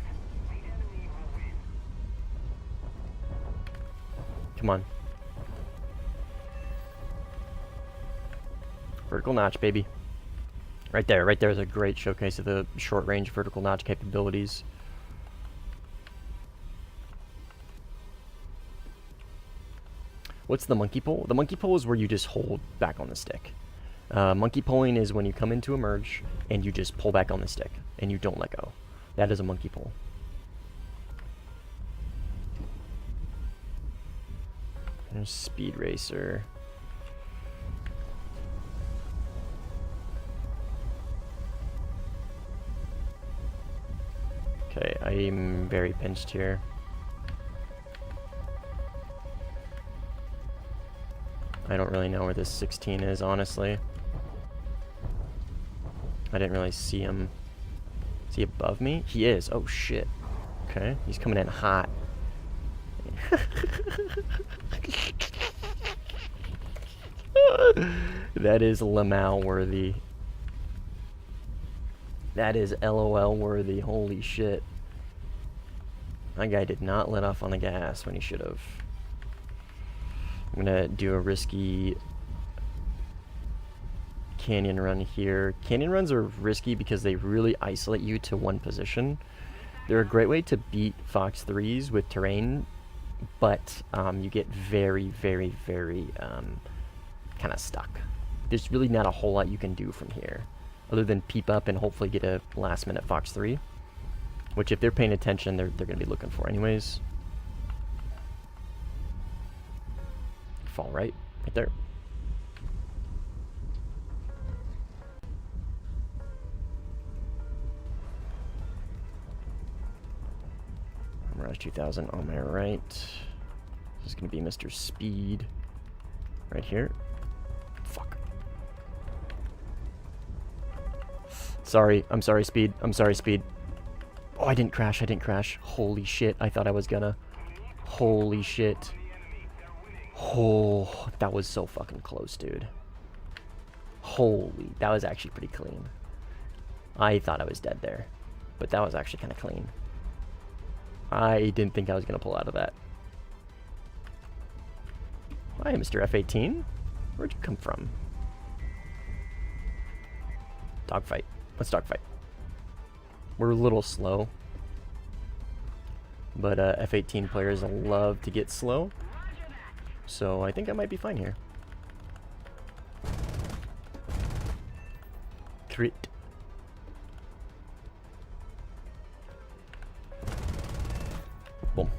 Come on. Vertical notch, baby. Right there is a great showcase of the short-range vertical notch capabilities. What's the monkey pull? The monkey pull is where you just hold back on the stick. Monkey pulling is when you come into a merge and you just pull back on the stick and you don't let go. That is a monkey pull. There's Speed Racer. Okay, I'm very pinched here. I don't really know where this 16 is, honestly. I didn't really see him. Is he above me? He is. Oh, shit. Okay, he's coming in hot. That is Lamau worthy. That is LOL worthy. Holy shit. That guy did not let off on the gas when he should have. I'm gonna do a risky canyon run here. Canyon runs are risky because they really isolate you to one position. They're a great way to beat Fox 3s with terrain, but you get very, very, very kind of stuck. There's really not a whole lot you can do from here, other than peep up and hopefully get a last minute Fox 3, which if they're paying attention, they're going to be looking for anyways. Fall right there. Mirage 2000 on my right. This is going to be Mr. Speed right here. Fuck. Sorry, I'm sorry, Speed. I'm sorry, Speed. Oh, I didn't crash. I didn't crash. Holy shit. I thought I was gonna. Holy shit. Oh, that was so fucking close, dude. Holy, that was actually pretty clean. I thought I was dead there, but that was actually kind of clean. I didn't think I was gonna pull out of that. Hi, Mr. F-18. Where'd you come from? Dogfight. Let's dogfight. We're a little slow, but F-18 players love to get slow, so I think I might be fine here. Crit. Boom.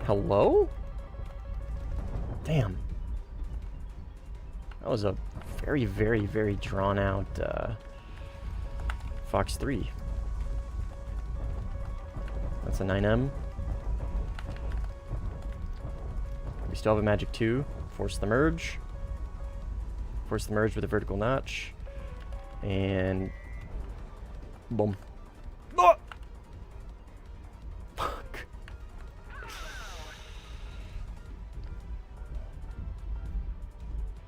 Hello? Damn. That was a very, very, very drawn out Fox 3. That's a 9M. We still have a Magic 2. Force the merge. Force the merge with a vertical notch. And boom. Oh! Fuck.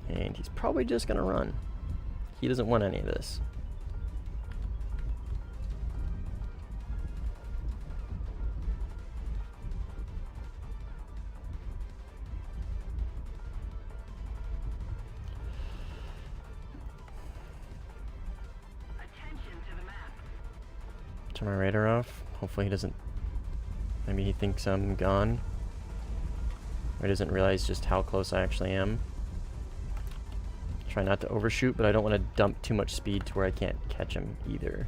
And he's probably just gonna run. He doesn't want any of this. Turn my radar off. Hopefully he doesn't... Maybe he thinks I'm gone. Or he doesn't realize just how close I actually am. Try not to overshoot, but I don't want to dump too much speed to where I can't catch him either.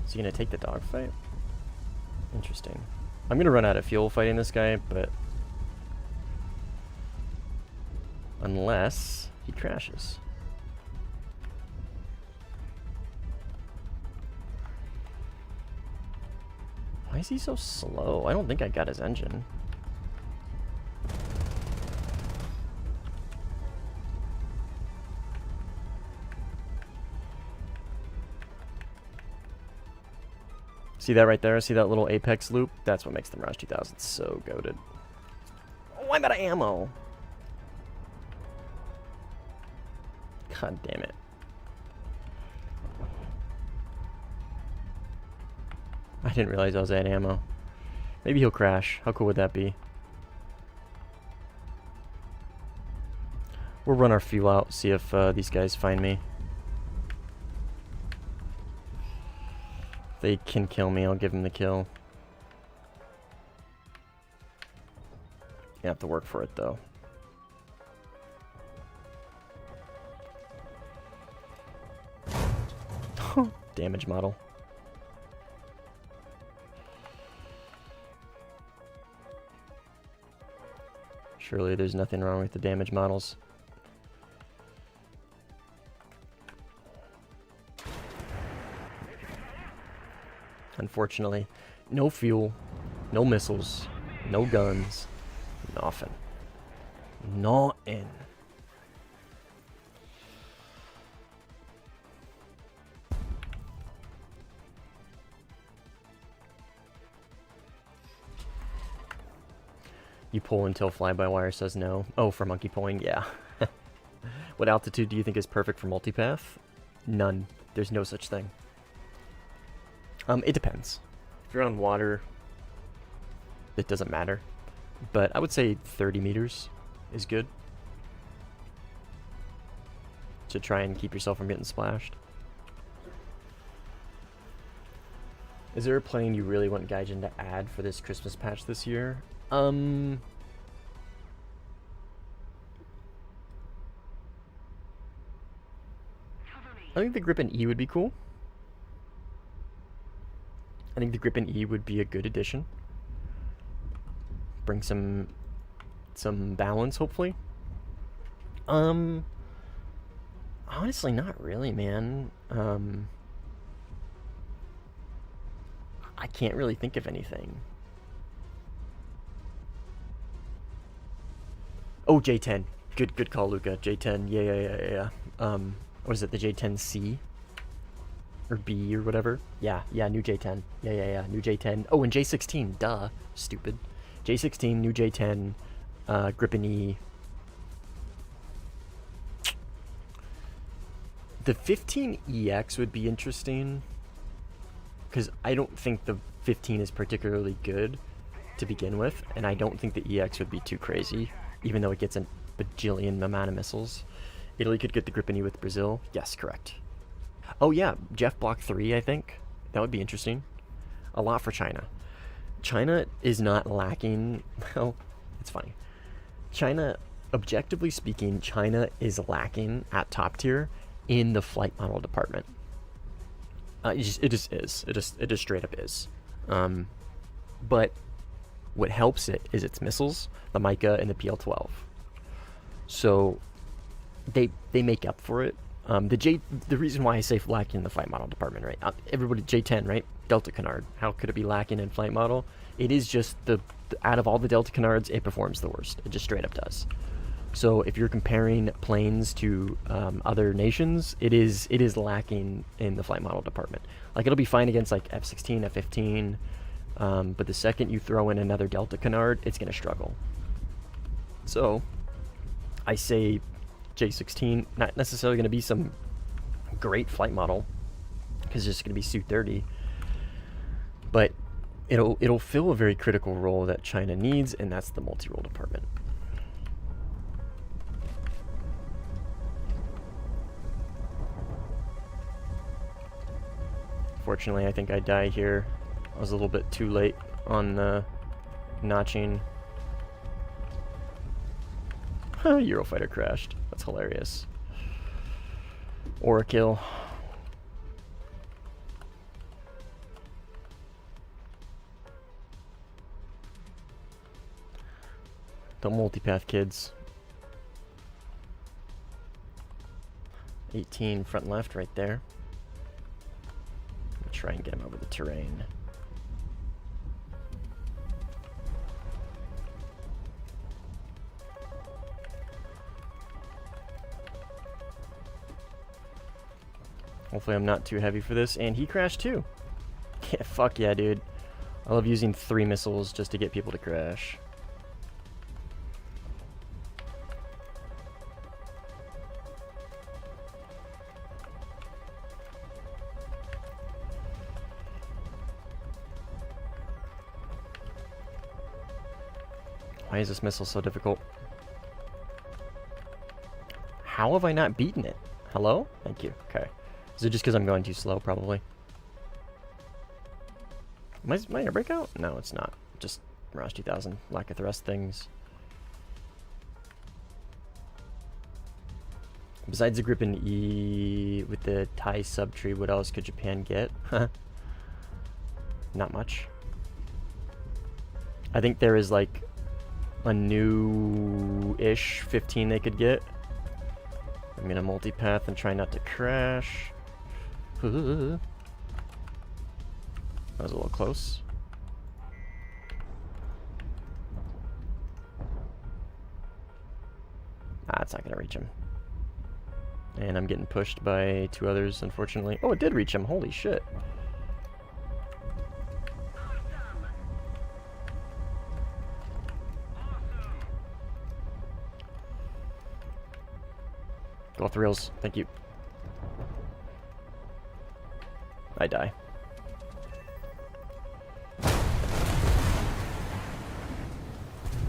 Is he gonna take the dogfight? Interesting. I'm gonna run out of fuel fighting this guy, but unless he crashes. Why is he so slow? I don't think I got his engine. See that right there? See that little apex loop? That's what makes the Mirage 2000 so goated. Oh, I'm out of ammo! God damn it. I didn't realize I was out of ammo. Maybe he'll crash. How cool would that be? We'll run our fuel out, see if these guys find me. They can kill me, I'll give them the kill. You have to work for it though. Damage model. Surely there's nothing wrong with the damage models. Unfortunately, no fuel, no missiles, no guns, nothing. Nothing. You pull until fly-by-wire says no. Oh, for monkey pulling, yeah. What altitude do you think is perfect for multipath? None. There's no such thing. It depends. If you're on water, it doesn't matter. But I would say 30 meters is good to try and keep yourself from getting splashed. Is there a plane you really want Gaijin to add for this Christmas patch this year? I think the Gripen E would be cool. I think the Gripen E would be a good addition. Bring some balance, hopefully. Honestly, not really, man. I can't really think of anything. Oh, J10. Good call, Luca. J10. Yeah. What is it? The J10C? Or B or whatever. Yeah, new J10. Yeah, new J10. Oh, and J16. Duh. Stupid. J16, new J10, Gripen E. The 15EX would be interesting, because I don't think the 15 is particularly good to begin with, and I don't think the EX would be too crazy, even though it gets a bajillion amount of missiles. Italy could get the Gripen E with Brazil. Yes, correct. Oh yeah, Jeff Block 3, I think. That would be interesting. A lot for China. China is not lacking. Well, it's funny. China, objectively speaking, China is lacking at top tier in the flight model department. It just is. It just straight up is. But what helps it is its missiles, the Mica and the PL-12. So they make up for it. The reason why I say lacking in the flight model department, right? Everybody, J10, right? Delta Canard. How could it be lacking in flight model? It is just out of all the Delta Canards, it performs the worst. It just straight up does. So if you're comparing planes to other nations, it is lacking in the flight model department. Like, it'll be fine against like F-16, F-15, but the second you throw in another Delta Canard, it's going to struggle. So I say J-16, not necessarily going to be some great flight model, because it's just going to be Su-30, but it'll fill a very critical role that China needs, and that's the multi-role department. Fortunately, I think I die here. I was a little bit too late on the notching. Eurofighter crashed. That's hilarious. Or a kill. Don't multipath, kids. 18 front left right there. Try and get him over the terrain. Hopefully I'm not too heavy for this, and he crashed too. Yeah, fuck yeah, dude. I love using 3 missiles just to get people to crash. Why is this missile so difficult? How have I not beaten it? Hello? Thank you. Okay. Is it just because I'm going too slow, probably? Is my air brake out? No, it's not. Just Mirage 2000. Lack of thrust things. Besides the grip in E with the Thai subtree, what else could Japan get? Not much. I think there is like a new-ish 15 they could get. I'm gonna multipath and try not to crash. That was a little close. Ah, it's not gonna reach him. And I'm getting pushed by 2 others, unfortunately. Oh, it did reach him. Holy shit. Go off the rails. Thank you. I die.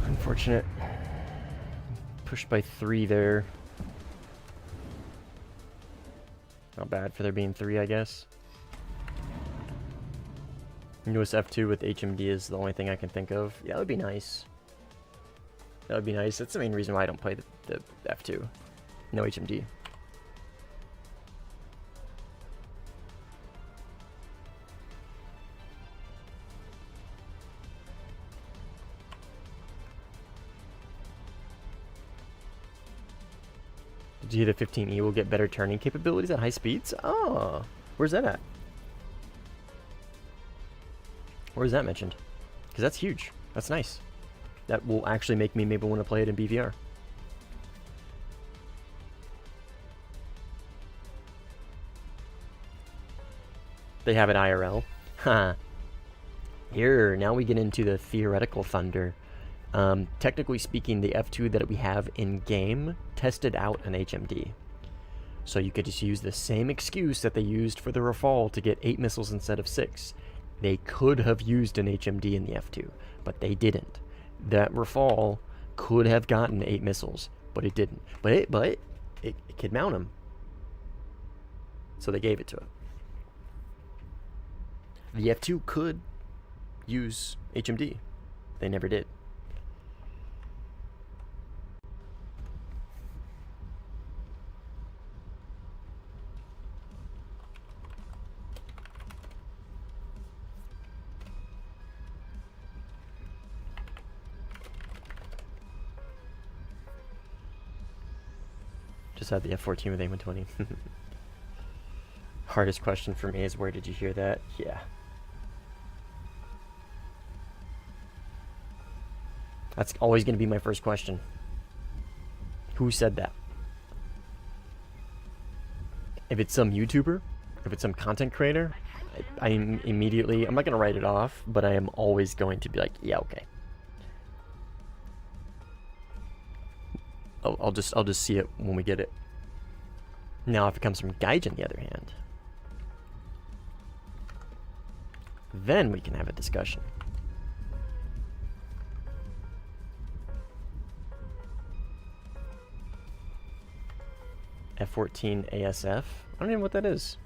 Unfortunate. Pushed by 3 there. Not bad for there being 3, I guess. Newest F2 with HMD is the only thing I can think of. Yeah, that would be nice. That would be nice. That's the main reason why I don't play the F2. No HMD. Did you hear the 15E will get better turning capabilities at high speeds? Oh, where's that at? Where is that mentioned? Because that's huge. That's nice. That will actually make me maybe want to play it in BVR. They have it IRL. Here, now we get into the theoretical thunder. Technically speaking, the F2 that we have in-game tested out an HMD. So you could just use the same excuse that they used for the Rafale to get 8 missiles instead of 6. They could have used an HMD in the F2, but they didn't. That Rafale could have gotten 8 missiles, but it didn't. But it could mount them. So they gave it to it. The F2 could use HMD. They never did. Just had the F-14 with A-120. Hardest question for me is, where did you hear that? Yeah. That's always going to be my first question. Who said that? If it's some YouTuber, if it's some content creator, I'm immediately, I'm not going to write it off, but I am always going to be like, yeah, okay. I'll just see it when we get it. Now, if it comes from Gaijin, on the other hand, then we can have a discussion. F-14 ASF? I don't even know what that is.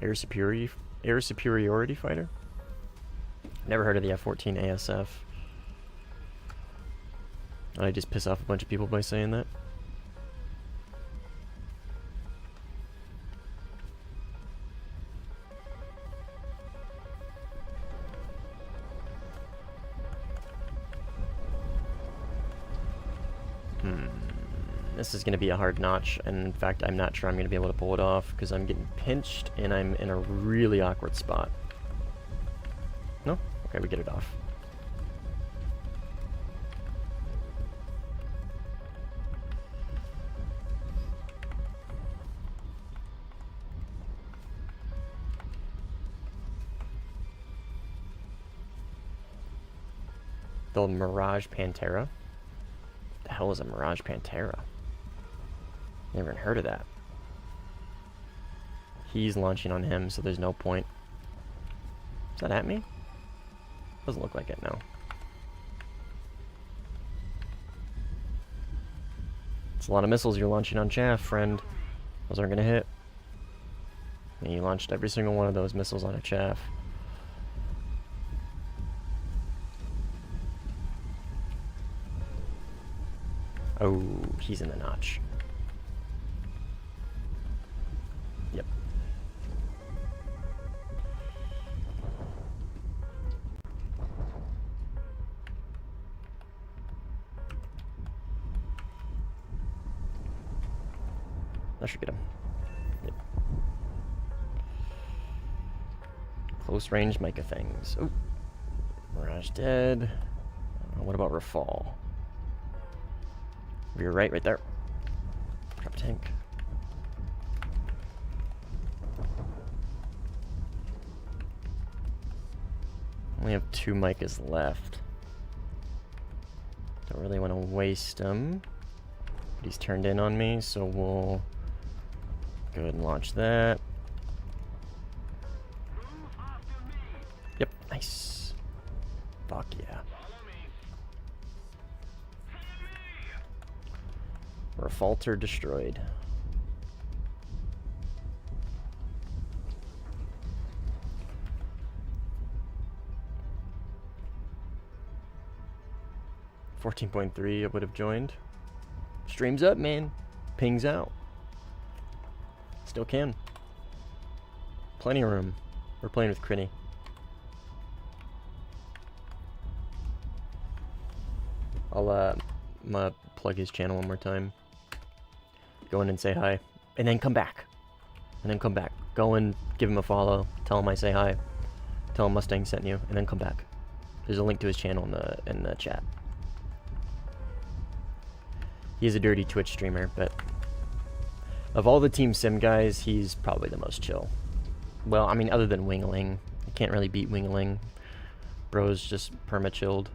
Air superiority fighter? Never heard of the F-14 ASF. Did I just piss off a bunch of people by saying that? This is going to be a hard notch, and in fact, I'm not sure I'm going to be able to pull it off because I'm getting pinched and I'm in a really awkward spot. No? Okay, we get it off. The Mirage Pantera? The hell is a Mirage Pantera? Never even heard of that. He's launching on him, so there's no point. Is that at me? Doesn't look like it, no. It's a lot of missiles you're launching on chaff, friend. Those aren't gonna hit. And you launched every single one of those missiles on a chaff. Oh, he's in the notch. Yep. That should get him. Yep. Close range Micah things. Oh, Mirage dead. What about Rafale? You're right there. Drop tank. Only have 2 Micahs left. Don't really want to waste them. But he's turned in on me, so we'll go ahead and launch that. Yep, nice. Fuck yeah. Warthunder destroyed. .3 I would have joined. Streams up, man. Pings out. Still can. Plenty of room. We're playing with Crinny. I'm gonna plug his channel one more time. Go in and say hi. And then come back. And then come back. Go and give him a follow. Tell him I say hi. Tell him Mustang sent you. And then come back. There's a link to his channel in the chat. He's a dirty Twitch streamer, but of all the Team Sim guys, he's probably the most chill. Well, I mean, other than Wingling. You can't really beat Wingling. Bro's just perma-chilled.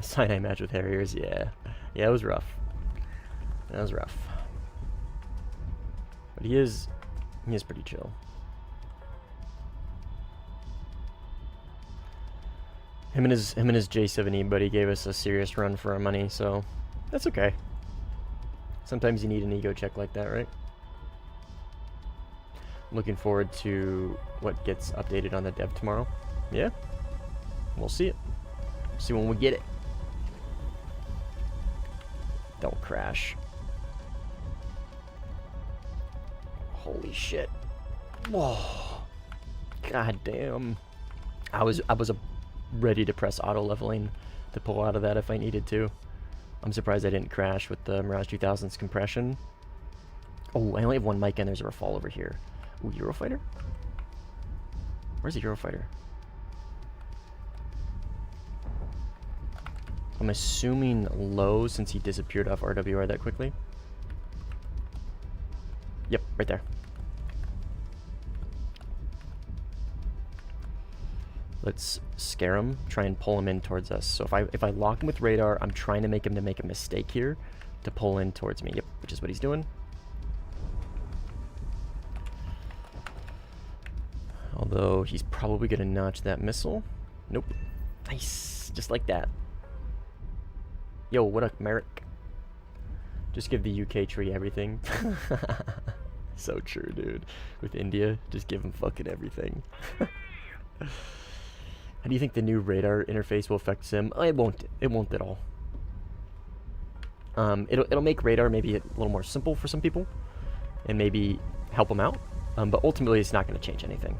Sinai match with Harriers, yeah. Yeah, it was rough. That was rough. But he is pretty chill. Him and his J7E buddy gave us a serious run for our money, so that's okay. Sometimes you need an ego check like that, right? Looking forward to what gets updated on the dev tomorrow. Yeah, we'll see it. See when we get it. Don't crash. Holy shit. Whoa. God damn. I was ready to press auto leveling to pull out of that if I needed to. I'm surprised I didn't crash with the Mirage 2000's compression. Oh, I only have one mic and there's a Rafale over here. Ooh, Eurofighter? Where's the Eurofighter? I'm assuming low since he disappeared off RWR that quickly. Yep, right there. Let's scare him, try and pull him in towards us. So if I lock him with radar, I'm trying to make him make a mistake here to pull in towards me. Yep, which is what he's doing. Although he's probably gonna notch that missile. Nope. Nice, just like that. Yo, what up, Merrick? Just give the UK tree everything. So true, dude. With India, just give them fucking everything. How do you think the new radar interface will affect Sim? Oh, it won't. It won't at all. It'll make radar maybe a little more simple for some people, and maybe help them out. But ultimately, it's not going to change anything.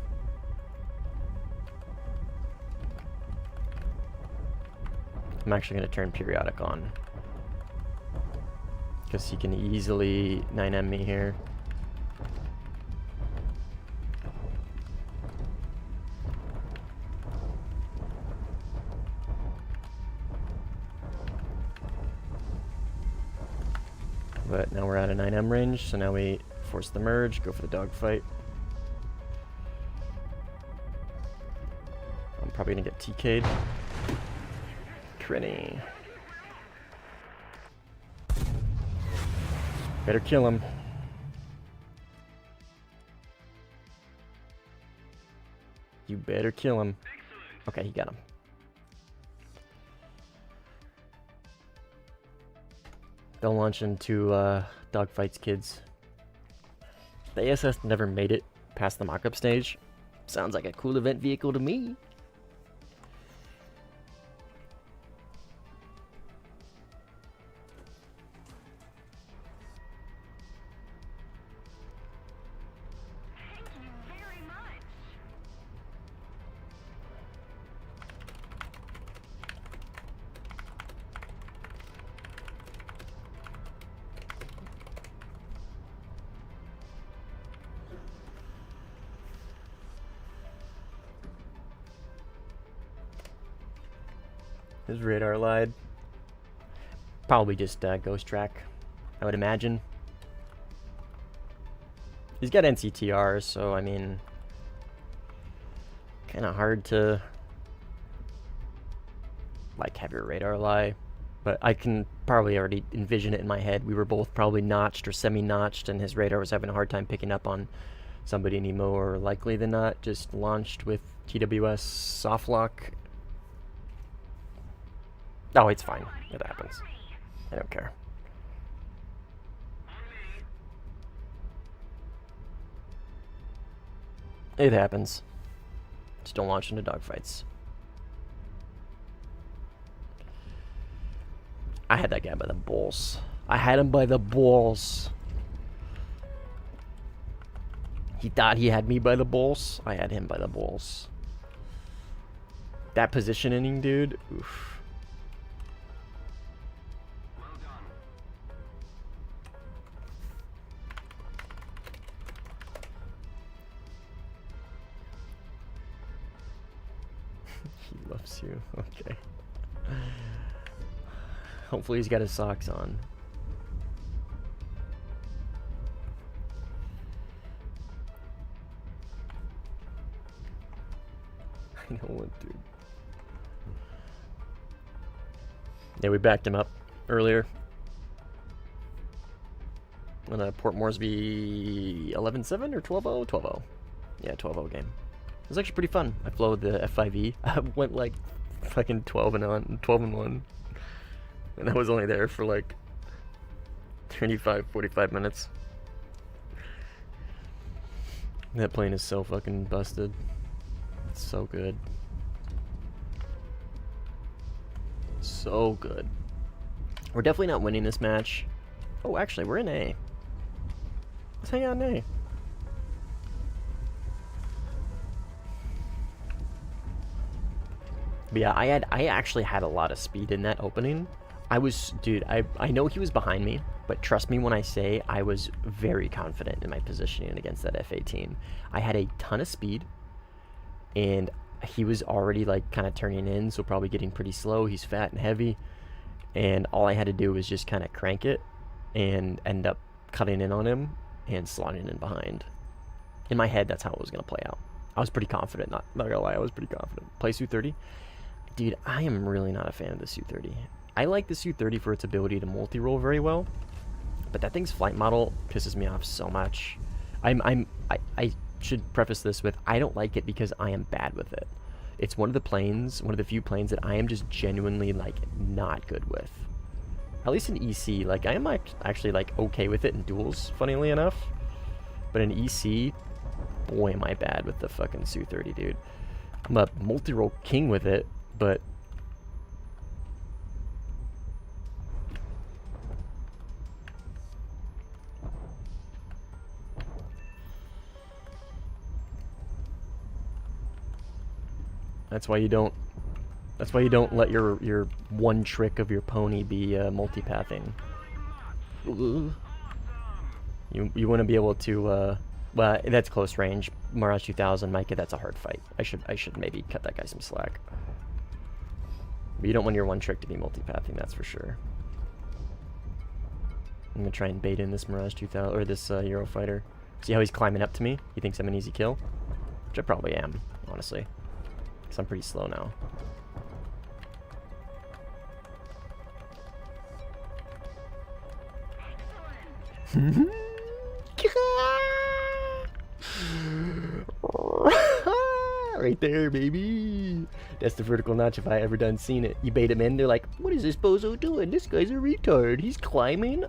I'm actually going to turn periodic on, because he can easily 9M me here. But now we're at a 9M range, so now we force the merge, go for the dogfight. I'm probably gonna get TK'd. Crinny. Better kill him. You better kill him. Okay, he got him. Don't launch into dogfights, kids. The ASS never made it past the mock-up stage. Sounds like a cool event vehicle to me. His radar lied. Probably just ghost track, I would imagine. He's got NCTR, so I mean, kind of hard to like have your radar lie. But I can probably already envision it in my head. We were both probably notched or semi-notched, and his radar was having a hard time picking up on somebody any more likely than not. Just launched with TWS soft lock. Oh, it's fine. It happens. I don't care. It happens. Just don't launch into dogfights. I had that guy by the balls. I had him by the balls. He thought he had me by the balls. I had him by the balls. That positioning, dude. Oof. He loves you. Okay. Hopefully he's got his socks on. I know what, dude. Yeah, we backed him up earlier. On a Port Moresby 11-7 or 12-0? 12-0. Yeah, 12-0 game. It was actually pretty fun. I flowed the F5E. I went like fucking 12 and 1. And I was only there for like 45 minutes. That plane is so fucking busted. It's so good. So good. We're definitely not winning this match. Oh, actually, we're in A. Let's hang out in A. But yeah, I actually had a lot of speed in that opening. Dude, I know he was behind me, but trust me when I say I was very confident in my positioning against that F-18. I had a ton of speed, and he was already like kind of turning in, so probably getting pretty slow. He's fat and heavy, and all I had to do was just kind of crank it and end up cutting in on him and slotting in behind. In my head, that's how it was going to play out. I was pretty confident, not gonna lie, I was pretty confident. Play Su-30? Dude, I am really not a fan of the Su-30. I like the Su-30 for its ability to multi-roll very well, but that thing's flight model pisses me off so much. I should preface this with, I don't like it because I am bad with it. It's one of the few planes that I am just genuinely, like, not good with. At least in EC, like, I am actually, like, okay with it in duels, funnily enough. But in EC, boy, am I bad with the fucking Su-30, dude. I'm a multi-roll king with it, but that's why you don't let your one trick of your pony be multipathing. You want to be able to well, that's close range. Mirage 2000, Micah, that's a hard fight. I should maybe cut that guy some slack. But you don't want your one trick to be multipathing, that's for sure. I'm gonna try and bait in this Mirage 2000 or this Eurofighter. See how he's climbing up to me? He thinks I'm an easy kill, which I probably am, honestly, because I'm pretty slow now. Right there, baby. That's the vertical notch if I ever done seen it. You bait him in, they're like, what is this bozo doing? This guy's a retard. He's climbing.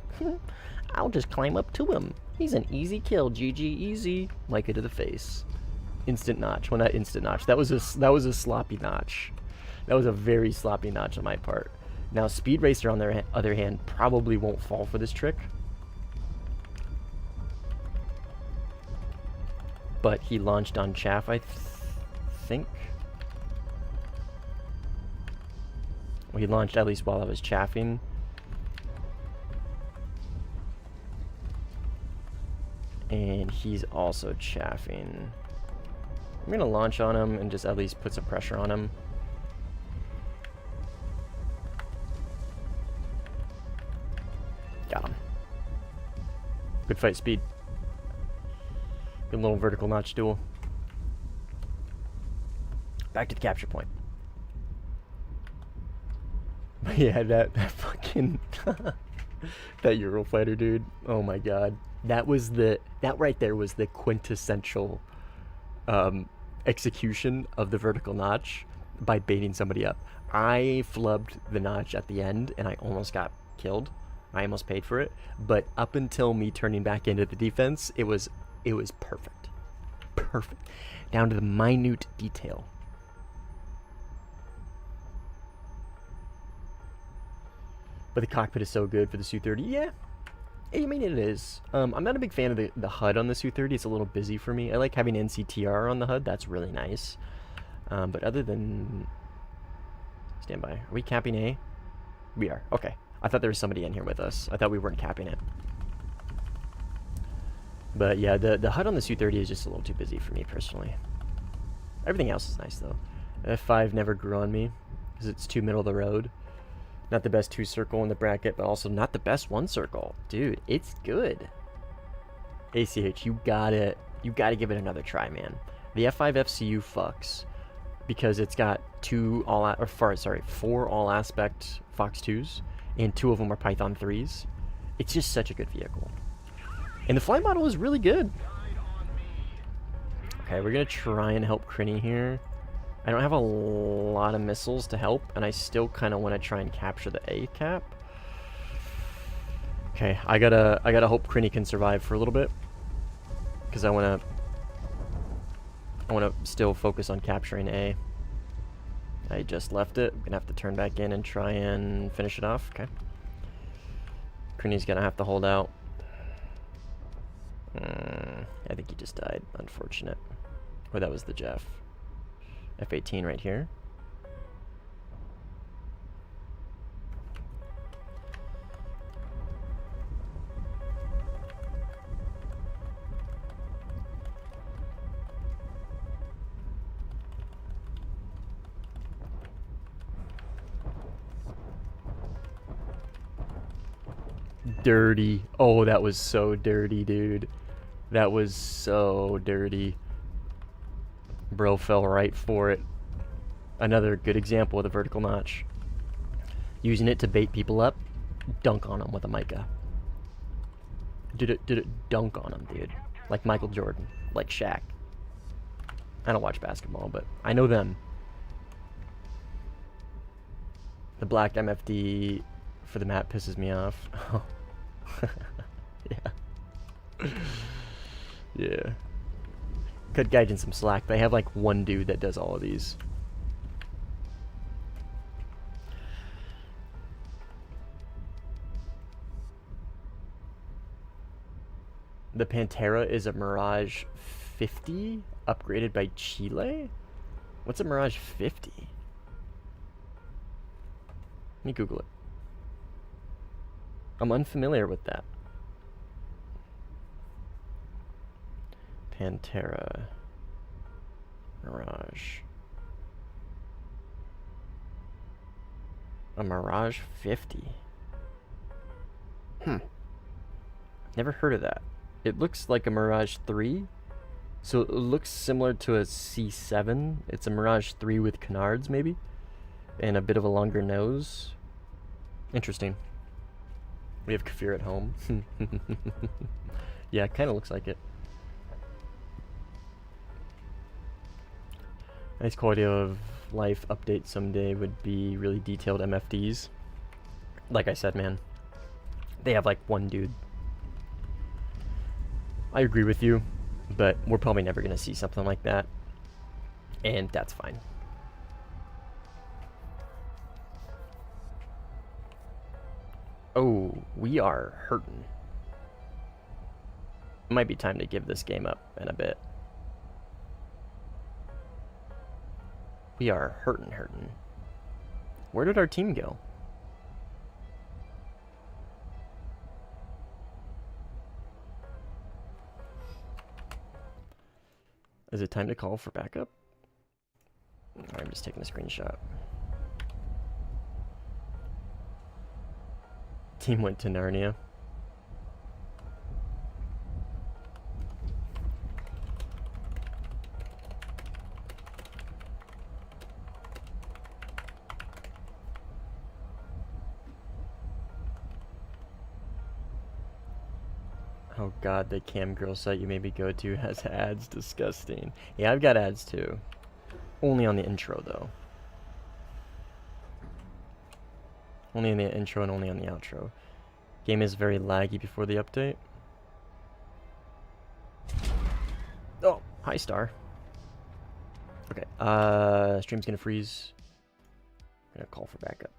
I'll just climb up to him. He's an easy kill. GG easy. Micah to the face. Instant notch. Well, not instant notch. That was a sloppy notch. That was a very sloppy notch on my part. Now, Speed Racer, on the other hand, probably won't fall for this trick. But he launched on chaff, I think. Well, he launched at least while I was chaffing. And he's also chaffing. I'm gonna launch on him and just at least put some pressure on him. Got him. Good fight speed. Good little vertical notch duel. Back to the capture point. Yeah, that fucking that Eurofighter, dude. Oh my god. That right there was the quintessential execution of the vertical notch by baiting somebody up. I flubbed the notch at the end and I almost got killed. I almost paid for it, but up until me turning back into the defense, it was perfect. Perfect. Down to the minute detail. But the cockpit is so good for the Su-30. Yeah, I mean, it is. I'm not a big fan of the HUD on the Su-30. It's a little busy for me. I like having NCTR on the HUD. That's really nice. But other than... Stand by. Are we capping A? We are. Okay. I thought there was somebody in here with us. I thought we weren't capping it. But yeah, the HUD on the Su-30 is just a little too busy for me personally. Everything else is nice though. F5 never grew on me because it's too middle of the road. Not the best 2-circle in the bracket, but also not the best 1-circle. Dude, it's good. ACH, you gotta give it another try, man. The F5 FCU fucks because it's got 4 all-aspect Fox 2s, and 2 of them are Python 3s. It's just such a good vehicle. And the flight model is really good. Okay, we're gonna try and help Crinny here. I don't have a lot of missiles to help, and I still kind of want to try and capture the A cap. Okay, I gotta hope Crinny can survive for a little bit, because I wanna still focus on capturing A. I just left it. I'm gonna have to turn back in and try and finish it off. Okay. Crinny's gonna have to hold out. I think he just died. Unfortunate. Oh, that was the Jeff. F-18 right here. Dirty. Oh, that was so dirty, dude. That was so dirty. Bro fell right for it. Another good example of the vertical notch. Using it to bait people up. Dunk on them with a mica. Did it dunk on them, dude. Like Michael Jordan. Like Shaq. I don't watch basketball, but I know them. The black MFD for the map pisses me off. Yeah. Yeah. Cut Gaijin some slack. They have like one dude that does all of these. The Pantera is a Mirage 50 upgraded by Chile? What's a Mirage 50? Let me Google it. I'm unfamiliar with that. Pantera Mirage. A Mirage 50. Never heard of that. It looks like a Mirage 3. So it looks similar to a C7. It's a Mirage 3 with canards, maybe? And a bit of a longer nose. Interesting. We have Kafir at home. Yeah, it kind of looks like it. Nice quality of life update someday would be really detailed MFDs. Like I said, man, they have like one dude. I agree with you, but we're probably never going to see something like that. And that's fine. Oh, we are hurting. It might be time to give this game up in a bit. We are hurting. Where did our team go? Is it time to call for backup? I'm just taking a screenshot. Team went to Narnia. Oh god, the cam girl site you maybe go to has ads. Disgusting. Yeah, I've got ads too. Only on the intro though. Only in the intro and only on the outro. Game is very laggy before the update. Oh, hi Star. Okay, stream's gonna freeze. I'm gonna call for backup.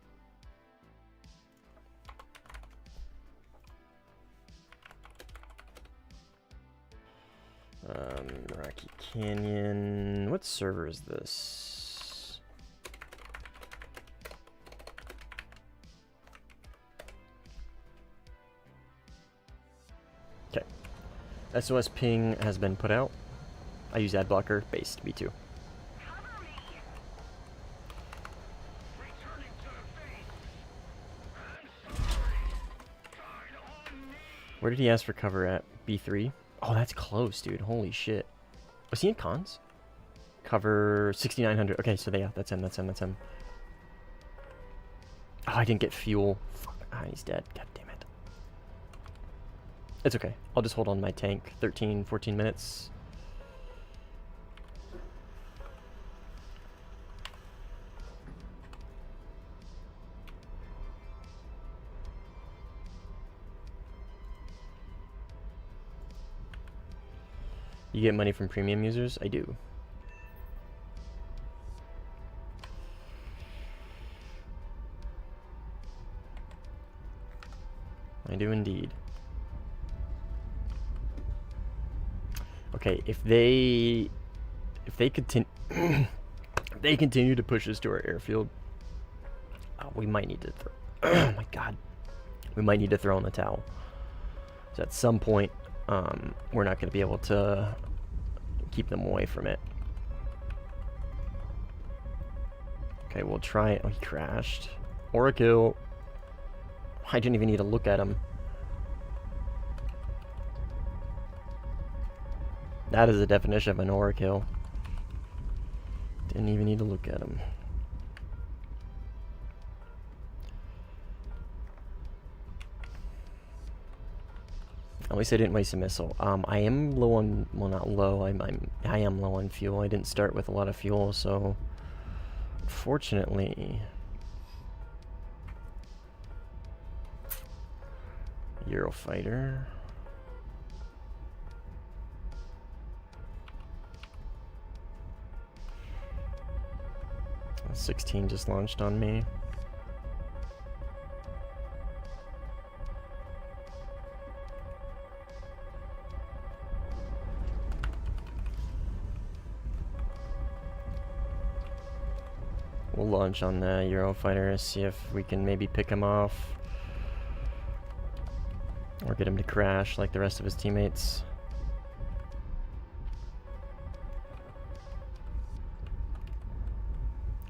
Rocky Canyon. What server is this? Okay. SOS ping has been put out. I use ad blocker based. Me too. Where did he ask for cover at? B3? Oh, that's close, dude. Holy shit. Was he in cons? Cover 6900. Okay, so yeah, that's him. Oh, I didn't get fuel. Fuck. Ah, he's dead. God damn it. It's okay. I'll just hold on to my tank. 13, 14 minutes. You get money from premium users? I do. I do indeed. Okay, if they continue they continue to push us to our airfield, we might need to throw. Oh my god, we might need to throw in the towel. So at some point, we're not going to be able to keep them away from it. Okay, we'll try it. Oh, he crashed. Or a kill. I didn't even need to look at him. That is the definition of an aura kill. Didn't even need to look at him. At least I didn't waste a missile. I am low on, well, not low. I am low on fuel. I didn't start with a lot of fuel, so fortunately, Eurofighter. 16 just launched on me. We'll launch on the Eurofighter, see if we can maybe pick him off. Or get him to crash like the rest of his teammates.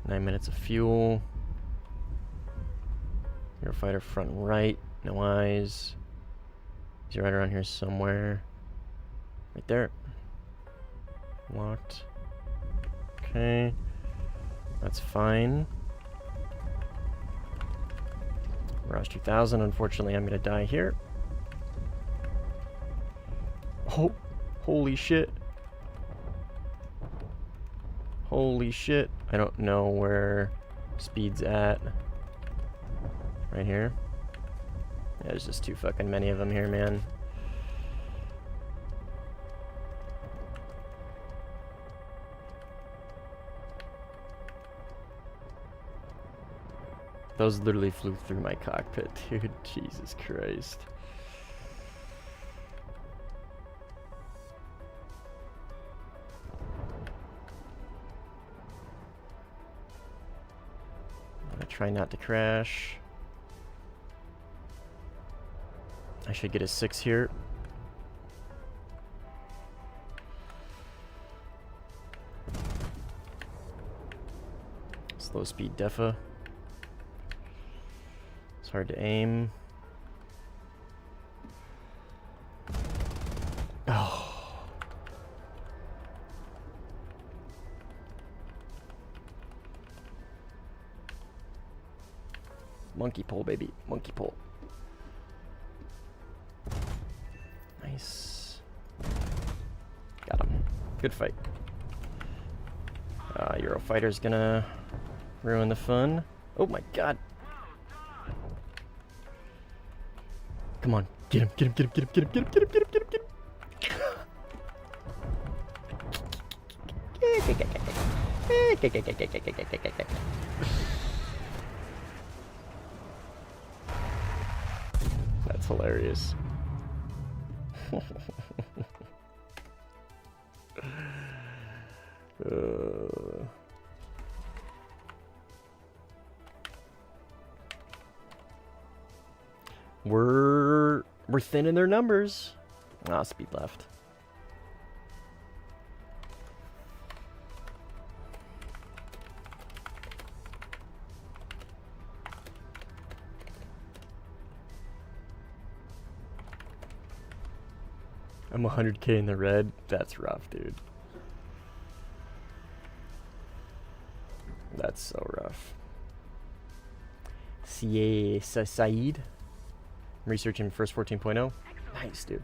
Nine minutes of fuel. Eurofighter front right, no eyes. He's right around here somewhere. Right there. Locked. Okay. That's fine. Mirage 2000, unfortunately I'm gonna die here. Oh, holy shit. Holy shit. I don't know where speed's at. Right here. Yeah, there's just too fucking many of them here, man. Those literally flew through my cockpit, dude. Jesus Christ. I'm gonna try not to crash. I should get a 6 here. Slow speed defa. It's hard to aim. Oh. Monkey pole, baby. Monkey pole. Nice. Got him. Good fight. Eurofighter's gonna ruin the fun. Oh my god. Come on. Get him, get him, get him, get him, get him, get him, get him, get him, get him, get him. That's hilarious. We're thinning their numbers. Ah, speed left. I'm 100k in the red. That's rough, dude. That's so rough. Saeed. Researching first 14.0. Nice, dude.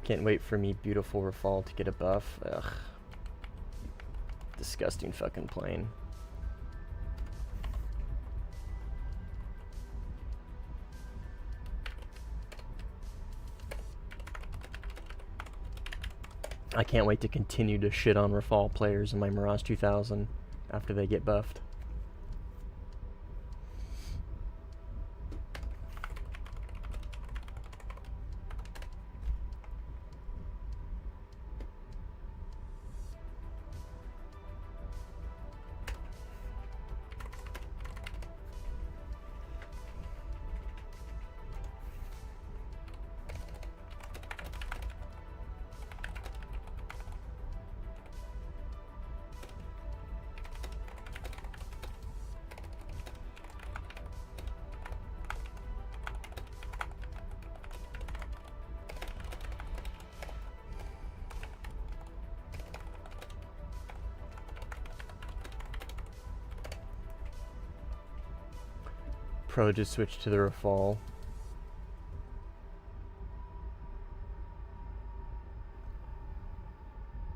Can't wait for me, beautiful Rafal, to get a buff. Ugh. Disgusting fucking plane. I can't wait to continue to shit on Rafale players in my Mirage 2000 after they get buffed. Pro just switched to the Rafale.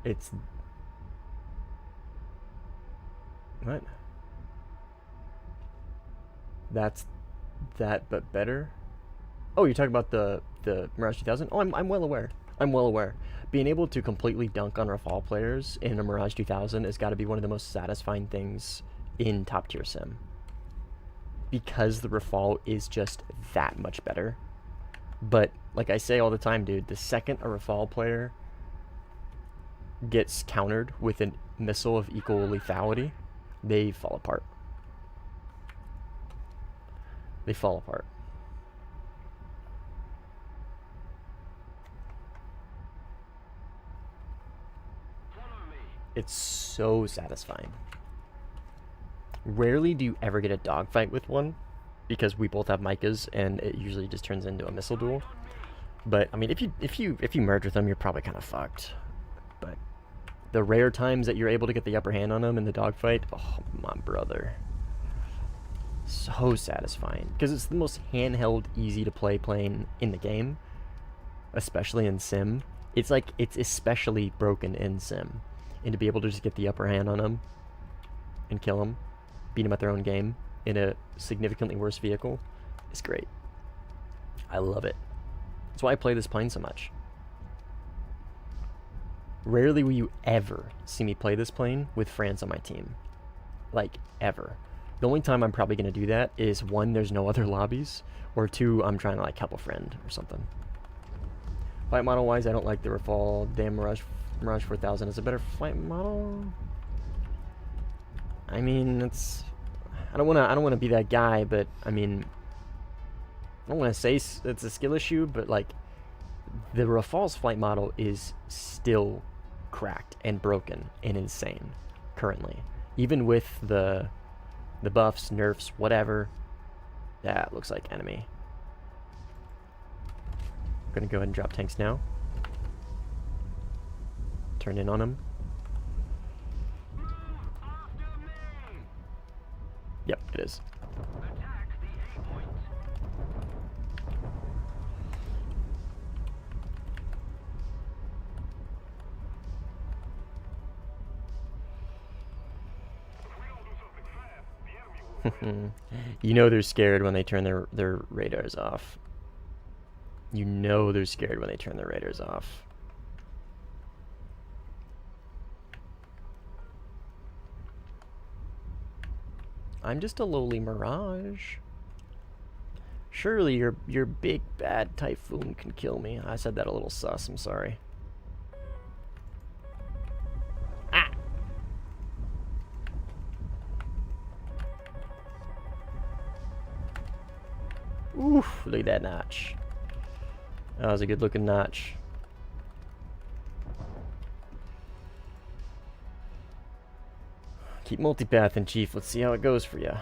It's... What? That's that, but better? Oh, you're talking about the Mirage 2000? Oh, I'm well aware. I'm well aware. Being able to completely dunk on Rafale players in a Mirage 2000 has got to be one of the most satisfying things in top tier sim. Because the Rafale is just that much better. But, like I say all the time, dude, the second a Rafale player gets countered with a missile of equal lethality, they fall apart. They fall apart. It's so satisfying. Rarely do you ever get a dogfight with one, because we both have Micahs, and it usually just turns into a missile duel. But I mean, if you merge with them, you're probably kind of fucked. But the rare times that you're able to get the upper hand on them in the dogfight, oh my brother, so satisfying, because it's the most handheld, easy to play plane in the game, especially in sim. It's like it's especially broken in sim, and to be able to just get the upper hand on them and kill them, beat them at their own game in a significantly worse vehicle is great. I love it. That's why I play this plane so much. Rarely will you ever see me play this plane with France on my team. Like, ever. The only time I'm probably going to do that is, one, there's no other lobbies, or two, I'm trying to like help a friend or something. Flight model wise, I don't like the Rafale. Damn, Mirage 4000 is a better flight model. I mean, it's... I don't want to be that guy, but I mean, I don't want to say it's a skill issue, but like, the Rafale's flight model is still cracked and broken and insane currently, even with the buffs, nerfs, whatever. That looks like enemy. I'm gonna go ahead and drop tanks now. Turn in on him. Yep, it is. You know they're scared when they turn their radars off. You know they're scared when they turn their radars off. I'm just a lowly Mirage. Surely your big bad Typhoon can kill me. I said that a little sus, I'm sorry. Ah! Oof, look at that notch. That was a good looking notch. Keep multipath in, Chief. Let's see how it goes for you.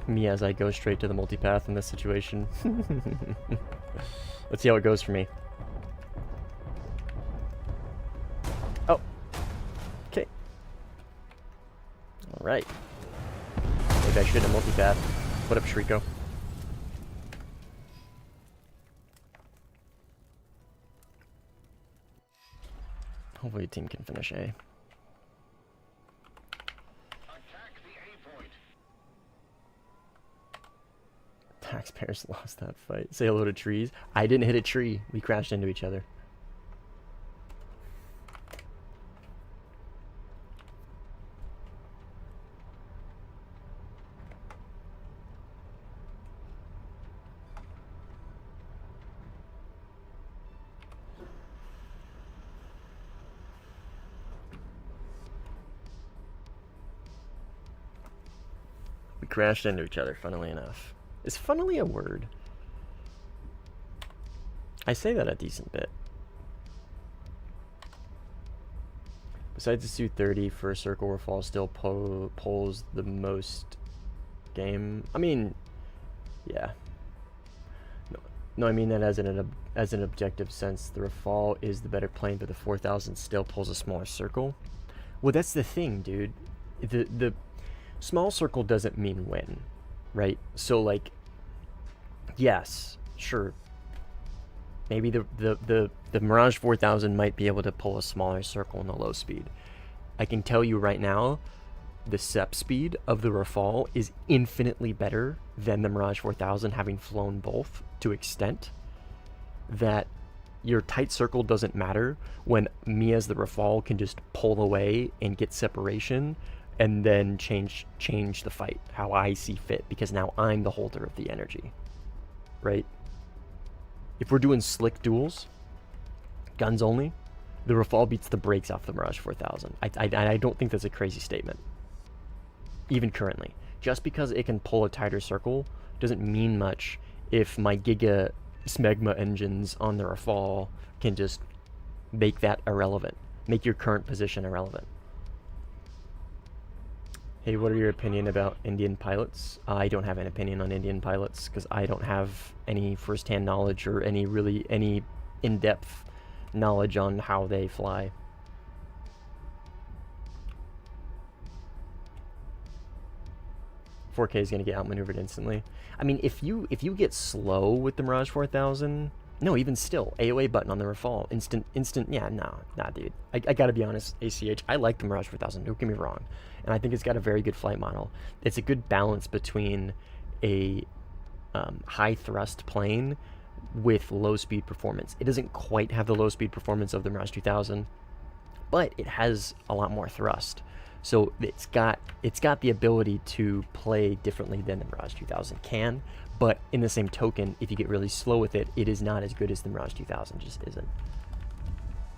Me as I go straight to the multipath in this situation. Let's see how it goes for me. Oh. Okay. Alright. Maybe I should have multipath. What up, Shriko? Hopefully the team can finish A. Taxpayers lost that fight. Say hello to trees. I didn't hit a tree. We crashed into each other. crashed into each other, funnily enough. Is funnily a word? I say that a decent bit. Besides the Su-30, for a circle where fall still pulls the most game. I mean, yeah. No, I mean that as an objective sense. The Rafale is the better plane, but the 4000 still pulls a smaller circle. Well, that's the thing, dude. The small circle doesn't mean win, right? So, like, yes, sure. Maybe the Mirage 4000 might be able to pull a smaller circle in the low speed. I can tell you right now, the SEP speed of the Rafale is infinitely better than the Mirage 4000, having flown both to extent that your tight circle doesn't matter when me as the Rafale can just pull away and get separation and then change the fight how I see fit, because now I'm the holder of the energy, right? If we're doing slick duels, guns only, the Rafale beats the brakes off the Mirage 4000. I don't think that's a crazy statement. Even currently. Just because it can pull a tighter circle doesn't mean much if my Giga Smegma engines on the Rafale can just make that irrelevant. Make your current position irrelevant. Hey, what are your opinion about Indian pilots? I don't have an opinion on Indian pilots because I don't have any first-hand knowledge or any in-depth knowledge on how they fly. .4K is going to get outmaneuvered instantly. I mean, if you get slow with the Mirage 4000, no, even still, AOA button on the Rafale, instant, yeah, nah, dude. I gotta be honest, ACH, I like the Mirage 4000, don't get me wrong. And I think it's got a very good flight model. It's a good balance between a high thrust plane with low speed performance. It doesn't quite have the low speed performance of the Mirage 2000, but it has a lot more thrust. So it's got the ability to play differently than the Mirage 2000 can, but in the same token, if you get really slow with it, it is not as good as the Mirage 2000, just isn't.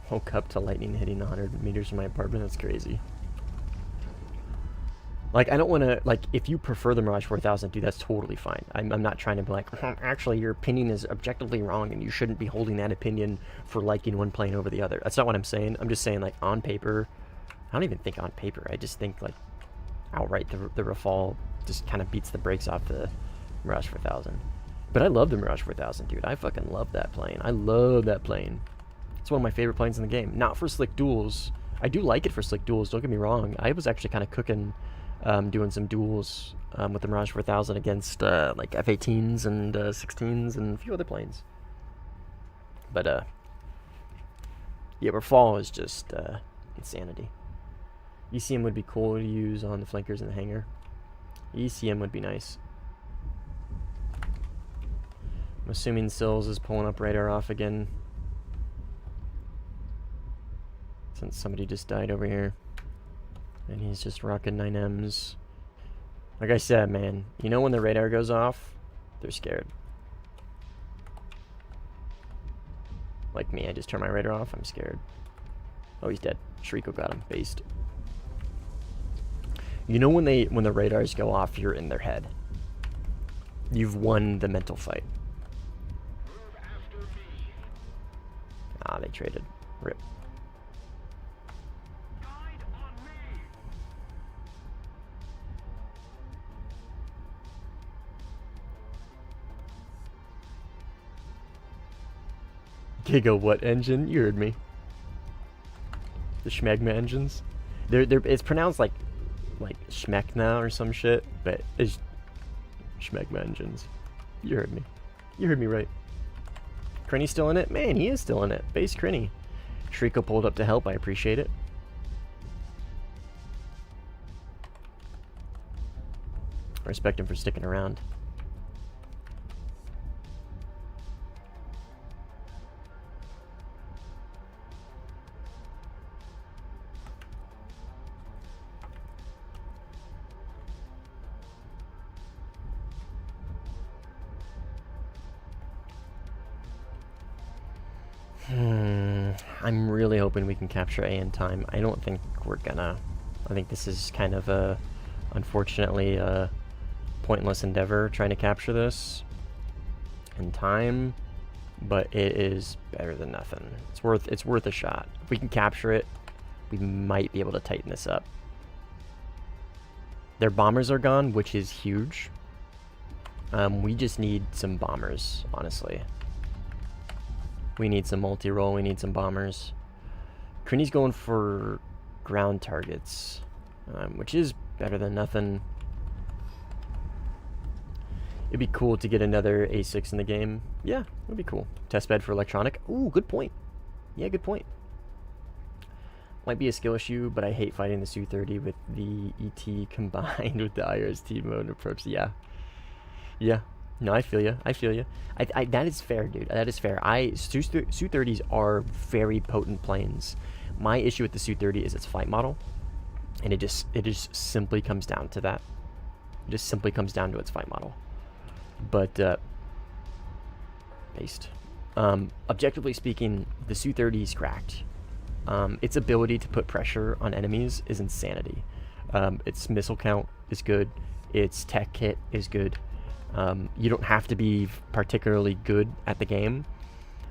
Woke up to lightning hitting 100 meters from my apartment, that's crazy. Like, I don't want to, like, if you prefer the Mirage 4000, dude, that's totally fine. I'm not trying to be like, actually, your opinion is objectively wrong, and you shouldn't be holding that opinion for liking one plane over the other. That's not what I'm saying. I'm just saying, like, on paper, I don't even think on paper. I just think, like, outright, the Rafale just kind of beats the brakes off the Mirage 4000. But I love the Mirage 4000, dude. I fucking love that plane. I love that plane. It's one of my favorite planes in the game. Not for slick duels. I do like it for slick duels, don't get me wrong. I was actually kind of cooking, doing some duels with the Mirage 4000 against, like, F-18s and 16s and a few other planes. But, yeah, Rafale is just insanity. ECM would be cool to use on the flankers in the hangar. ECM would be nice. I'm assuming Sills is pulling up radar off again, since somebody just died over here. And he's just rocking 9Ms. Like I said, man, you know when the radar goes off, they're scared. Like me, I just turn my radar off, I'm scared. Oh, he's dead. Shriko got him, based. You know when the radars go off, you're in their head. You've won the mental fight. Ah, they traded. Rip. Giga what engine? You heard me. The Schmegma engines. It's pronounced like Schmekna or some shit, but it's Schmegma engines. You heard me. You heard me right. Crinny's still in it? Man, he is still in it. Base Crinny. Shriko pulled up to help. I appreciate it. I respect him for sticking around. I'm really hoping we can capture A in time. I don't think we're gonna. I think this is kind of a, unfortunately, pointless endeavor trying to capture this in time, but it is better than nothing. It's worth a shot. If we can capture it, we might be able to tighten this up. Their bombers are gone, which is huge. We just need some bombers, honestly. We need some multi-roll, we need some bombers. Crinny's going for ground targets, which is better than nothing. It'd be cool to get another A6 in the game. Yeah, it'd be cool. Testbed for electronic. Ooh, good point. Yeah, good point. Might be a skill issue, but I hate fighting the Su-30 with the ET combined with the IRST mode approach. Yeah. Yeah. No, I feel you. I feel you. That is fair, dude. That is fair. Su-30s are very potent planes. My issue with the Su-30 is its flight model, and it just simply comes down to that. It just simply comes down to its flight model. But based. Objectively speaking, the Su-30 is cracked. Its ability to put pressure on enemies is insanity. Its missile count is good. Its tech kit is good. You don't have to be particularly good at the game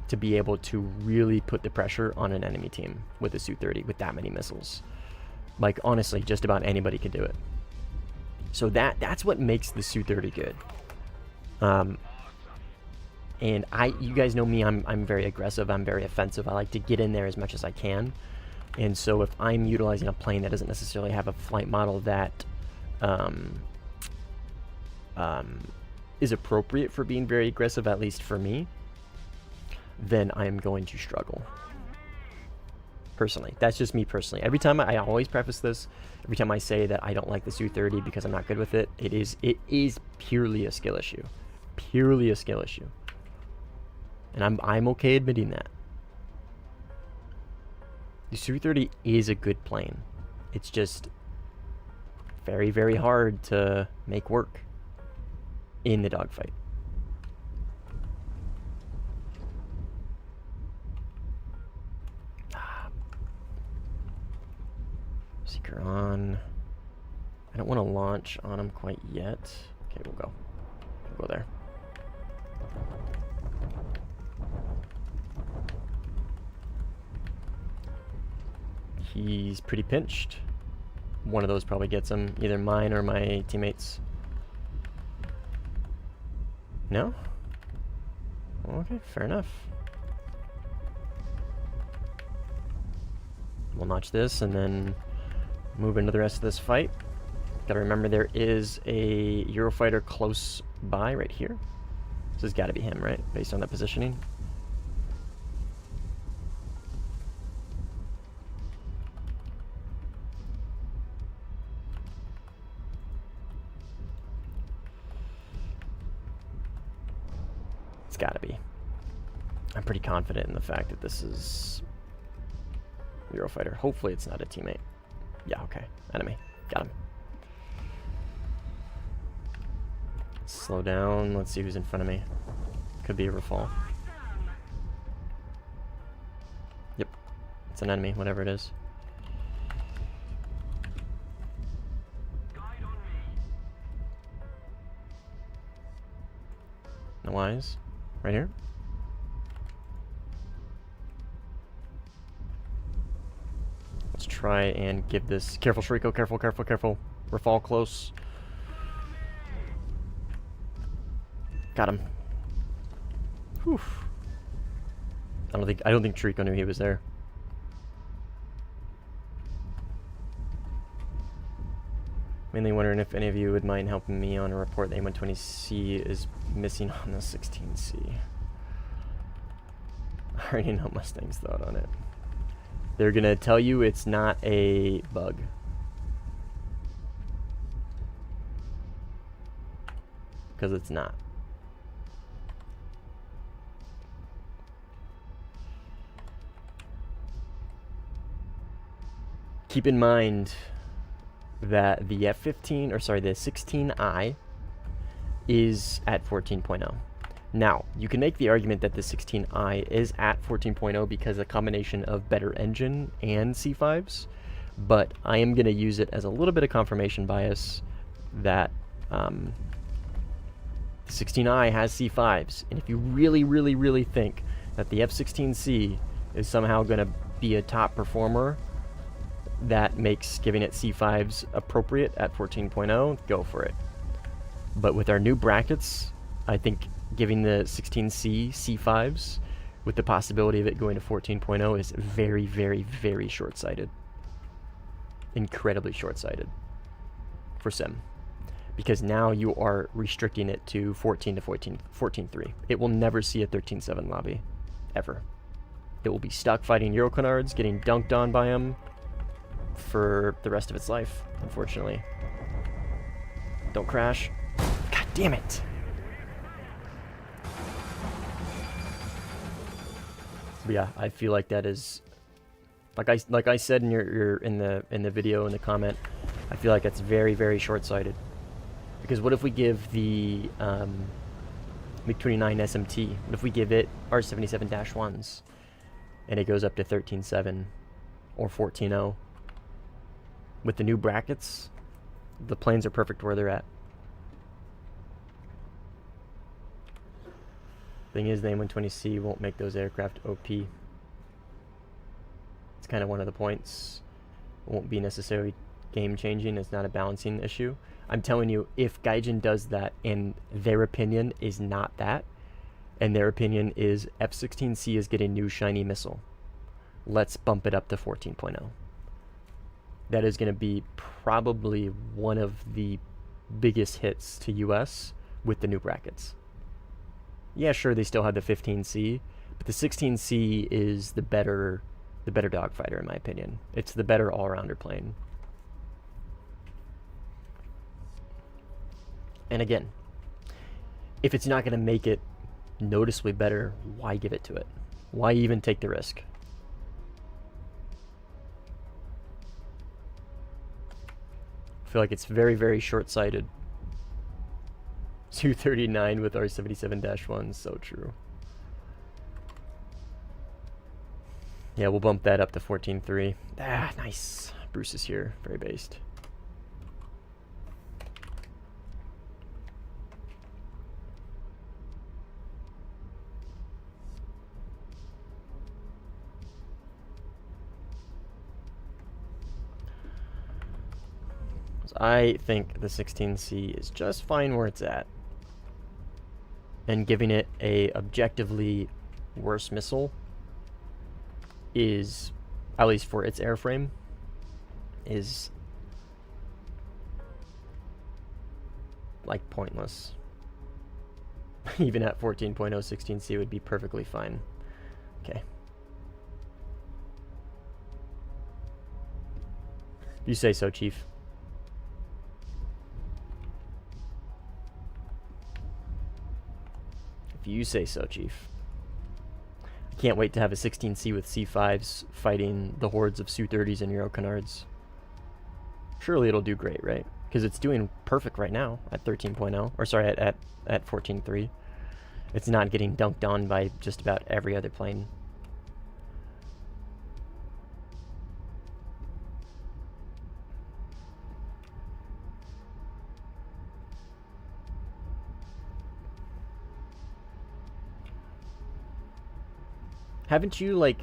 to be able to really put the pressure on an enemy team with a Su-30 with that many missiles. Like, honestly, just about anybody can do it. So that's what makes the Su-30 good. And you guys know me, I'm very aggressive, I'm very offensive. I like to get in there as much as I can. And so if I'm utilizing a plane that doesn't necessarily have a flight model that is appropriate for being very aggressive, at least for me, then I'm going to struggle. Personally, that's just me personally. Every time I always preface this, every time I say that I don't like the Su-30 because I'm not good with it, it is purely a skill issue. Purely a skill issue. And I'm okay admitting that. The Su-30 is a good plane. It's just very, very hard to make work in the dogfight. Seeker on. I don't want to launch on him quite yet. Okay, we'll go. We'll go there. He's pretty pinched. One of those probably gets him, either mine or my teammates. No? Okay, fair enough. We'll notch this and then move into the rest of this fight. Gotta remember there is a Eurofighter close by right here. This has gotta be him, right? Based on that positioning. It's gotta be. I'm pretty confident in the fact that this is Eurofighter. Hopefully it's not a teammate. Yeah, okay. Enemy. Got him. Slow down. Let's see who's in front of me. Could be a Rafale. Yep. It's an enemy, whatever it is. No eyes. Right here. Let's try and give this... Careful, Shriko. Careful, careful, careful. Rafale close. Got him. Whew. I don't think Shriko knew he was there. Mainly wondering if any of you would mind helping me on a report that A120C is missing on the 16C. I already know Mustang's thought on it. They're gonna tell you it's not a bug. Because it's not. Keep in mind that the F-15, or sorry, the 16I is at 14.0. Now, you can make the argument that the 16I is at 14.0 because of a combination of better engine and C5s, but I am going to use it as a little bit of confirmation bias that The 16I has C5s, and if you really, really, really think that the F-16C is somehow going to be a top performer, that makes giving it C5s appropriate at 14.0, go for it. But with our new brackets, I think giving the 16C C5s with the possibility of it going to 14.0 is very, very, very short-sighted. Incredibly short-sighted for Sim. Because now you are restricting it to 14 to 14.3. It will never see a 13.7 lobby. Ever. It will be stuck fighting Eurocanards, getting dunked on by him for the rest of its life, unfortunately. Don't crash. God damn it! But yeah, I feel like that is, like I said in your in the video, in the comment, I feel like that's very, very short-sighted. Because what if we give the MiG-29 SMT? What if we give it R77-1s and it goes up to 13.7 or 14.0? With the new brackets, the planes are perfect where they're at. Thing is, the M120C won't make those aircraft OP. It's kind of one of the points. It won't be necessarily game-changing. It's not a balancing issue. I'm telling you, if Gaijin does that and their opinion is not that, and their opinion is F-16C is getting new shiny missile, let's bump it up to 14.0. That is going to be probably one of the biggest hits to US with the new brackets. Yeah, sure, they still have the 15C, but the 16C is the better dogfighter in my opinion. It's the better all-rounder plane. And again, if it's not going to make it noticeably better, why give it to it? Why even take the risk? I feel like it's very, very short-sighted. Su-39 with R77-1, so true. Yeah, we'll bump that up to 14.3. Ah, nice. Bruce is here, very based. I think the 16C is just fine where it's at. And giving it a objectively worse missile is, at least for its airframe, is like pointless. Even at 14.0, 16C would be perfectly fine. Okay. You say so, Chief. You say so, Chief. I can't wait to have a 16C with C5s fighting the hordes of Su-30s and Eurocanards. Surely it'll do great, right? Because it's doing perfect right now at 13.0. Or sorry, at 14.3. It's not getting dunked on by just about every other plane. Haven't you, like,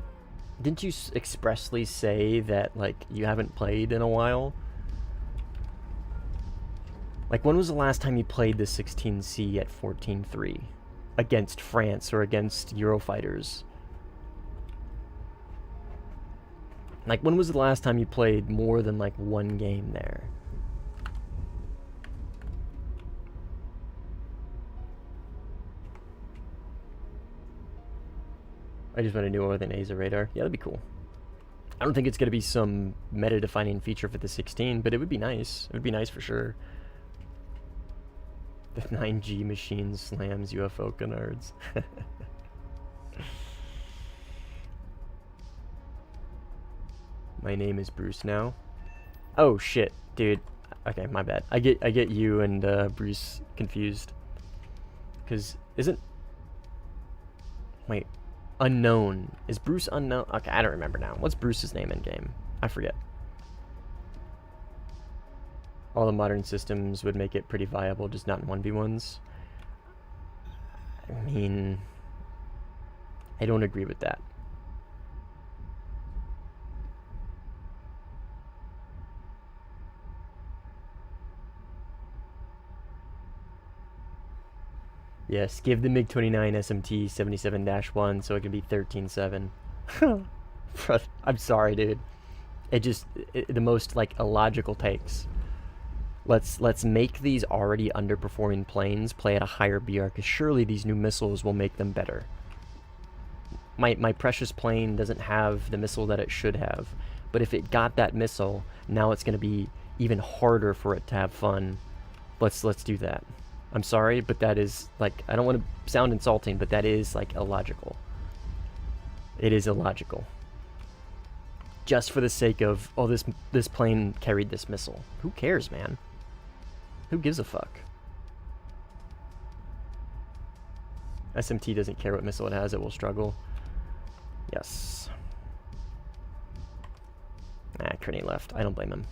didn't you expressly say that, like, you haven't played in a while? Like, when was the last time you played the 16C at 14.3? Against France or against Eurofighters? Like, when was the last time you played more than, like, one game there? I just want to know with an ASA radar. Yeah, that'd be cool. I don't think it's going to be some meta-defining feature for the 16, but it would be nice. It would be nice for sure. The 9G machine slams UFO canards. My name is Bruce now. Oh shit, dude. Okay, my bad. I get you and Bruce confused. Cause isn't wait. Unknown. Is Bruce unknown? Okay, I don't remember now. What's Bruce's name in game? I forget. All the modern systems would make it pretty viable, just not in 1v1s. I mean, I don't agree with that. Yes, give the MiG-29 SMT 77-1 so it can be 13-7. I'm sorry, dude. The most like illogical takes. Let's make these already underperforming planes play at a higher BR, because surely these new missiles will make them better. My precious plane doesn't have the missile that it should have, but if it got that missile, now it's going to be even harder for it to have fun. Let's do that. I'm sorry, but that is, like, I don't want to sound insulting, but that is, like, illogical. It is illogical. Just for the sake of, oh, this plane carried this missile. Who cares, man? Who gives a fuck? SMT doesn't care what missile it has, it will struggle. Yes. Nah, Kearney left. I don't blame him.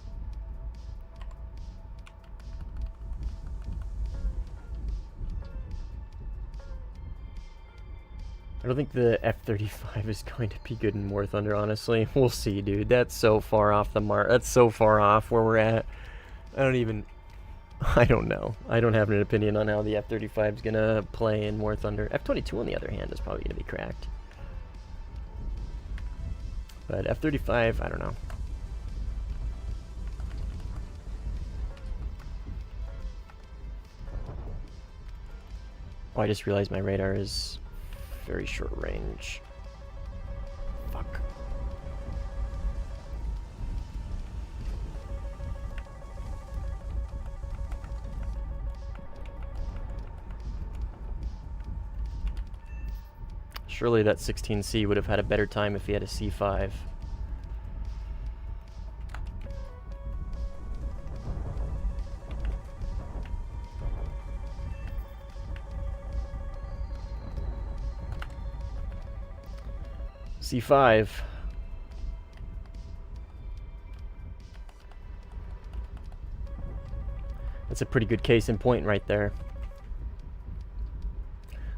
I don't think the F-35 is going to be good in Warthunder, honestly. We'll see, dude. That's so far off the mark. That's so far off where we're at. I don't know. I don't have an opinion on how the F-35 is going to play in Warthunder. F-22, on the other hand, is probably going to be cracked. But F-35, I don't know. Oh, I just realized my radar is very short range. Fuck. Surely that 16C would have had a better time if he had a C5. C5. That's a pretty good case in point right there.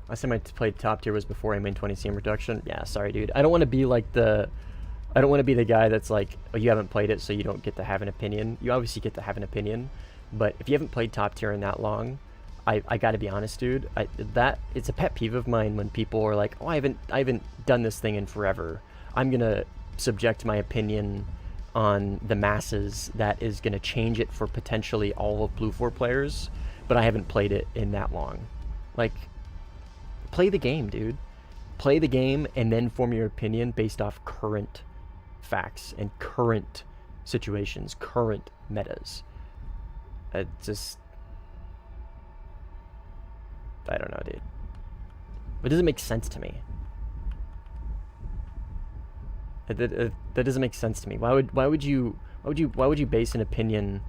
Last time I played top tier was before I made 20 CM reduction. Yeah, sorry, dude. I don't want to be like the... I don't want to be the guy that's like, oh, you haven't played it, so you don't get to have an opinion. You obviously get to have an opinion, but if you haven't played top tier in that long, I gotta be honest, dude. It's a pet peeve of mine when people are like, oh, I haven't done this thing in forever. I'm gonna subject my opinion on the masses that is gonna change it for potentially all of Blue 4 players, but I haven't played it in that long. Like, play the game, dude. Play the game and then form your opinion based off current facts and current situations, current metas. It just... I don't know, dude. It doesn't make sense to me. That doesn't make sense to me. Why would you base an opinion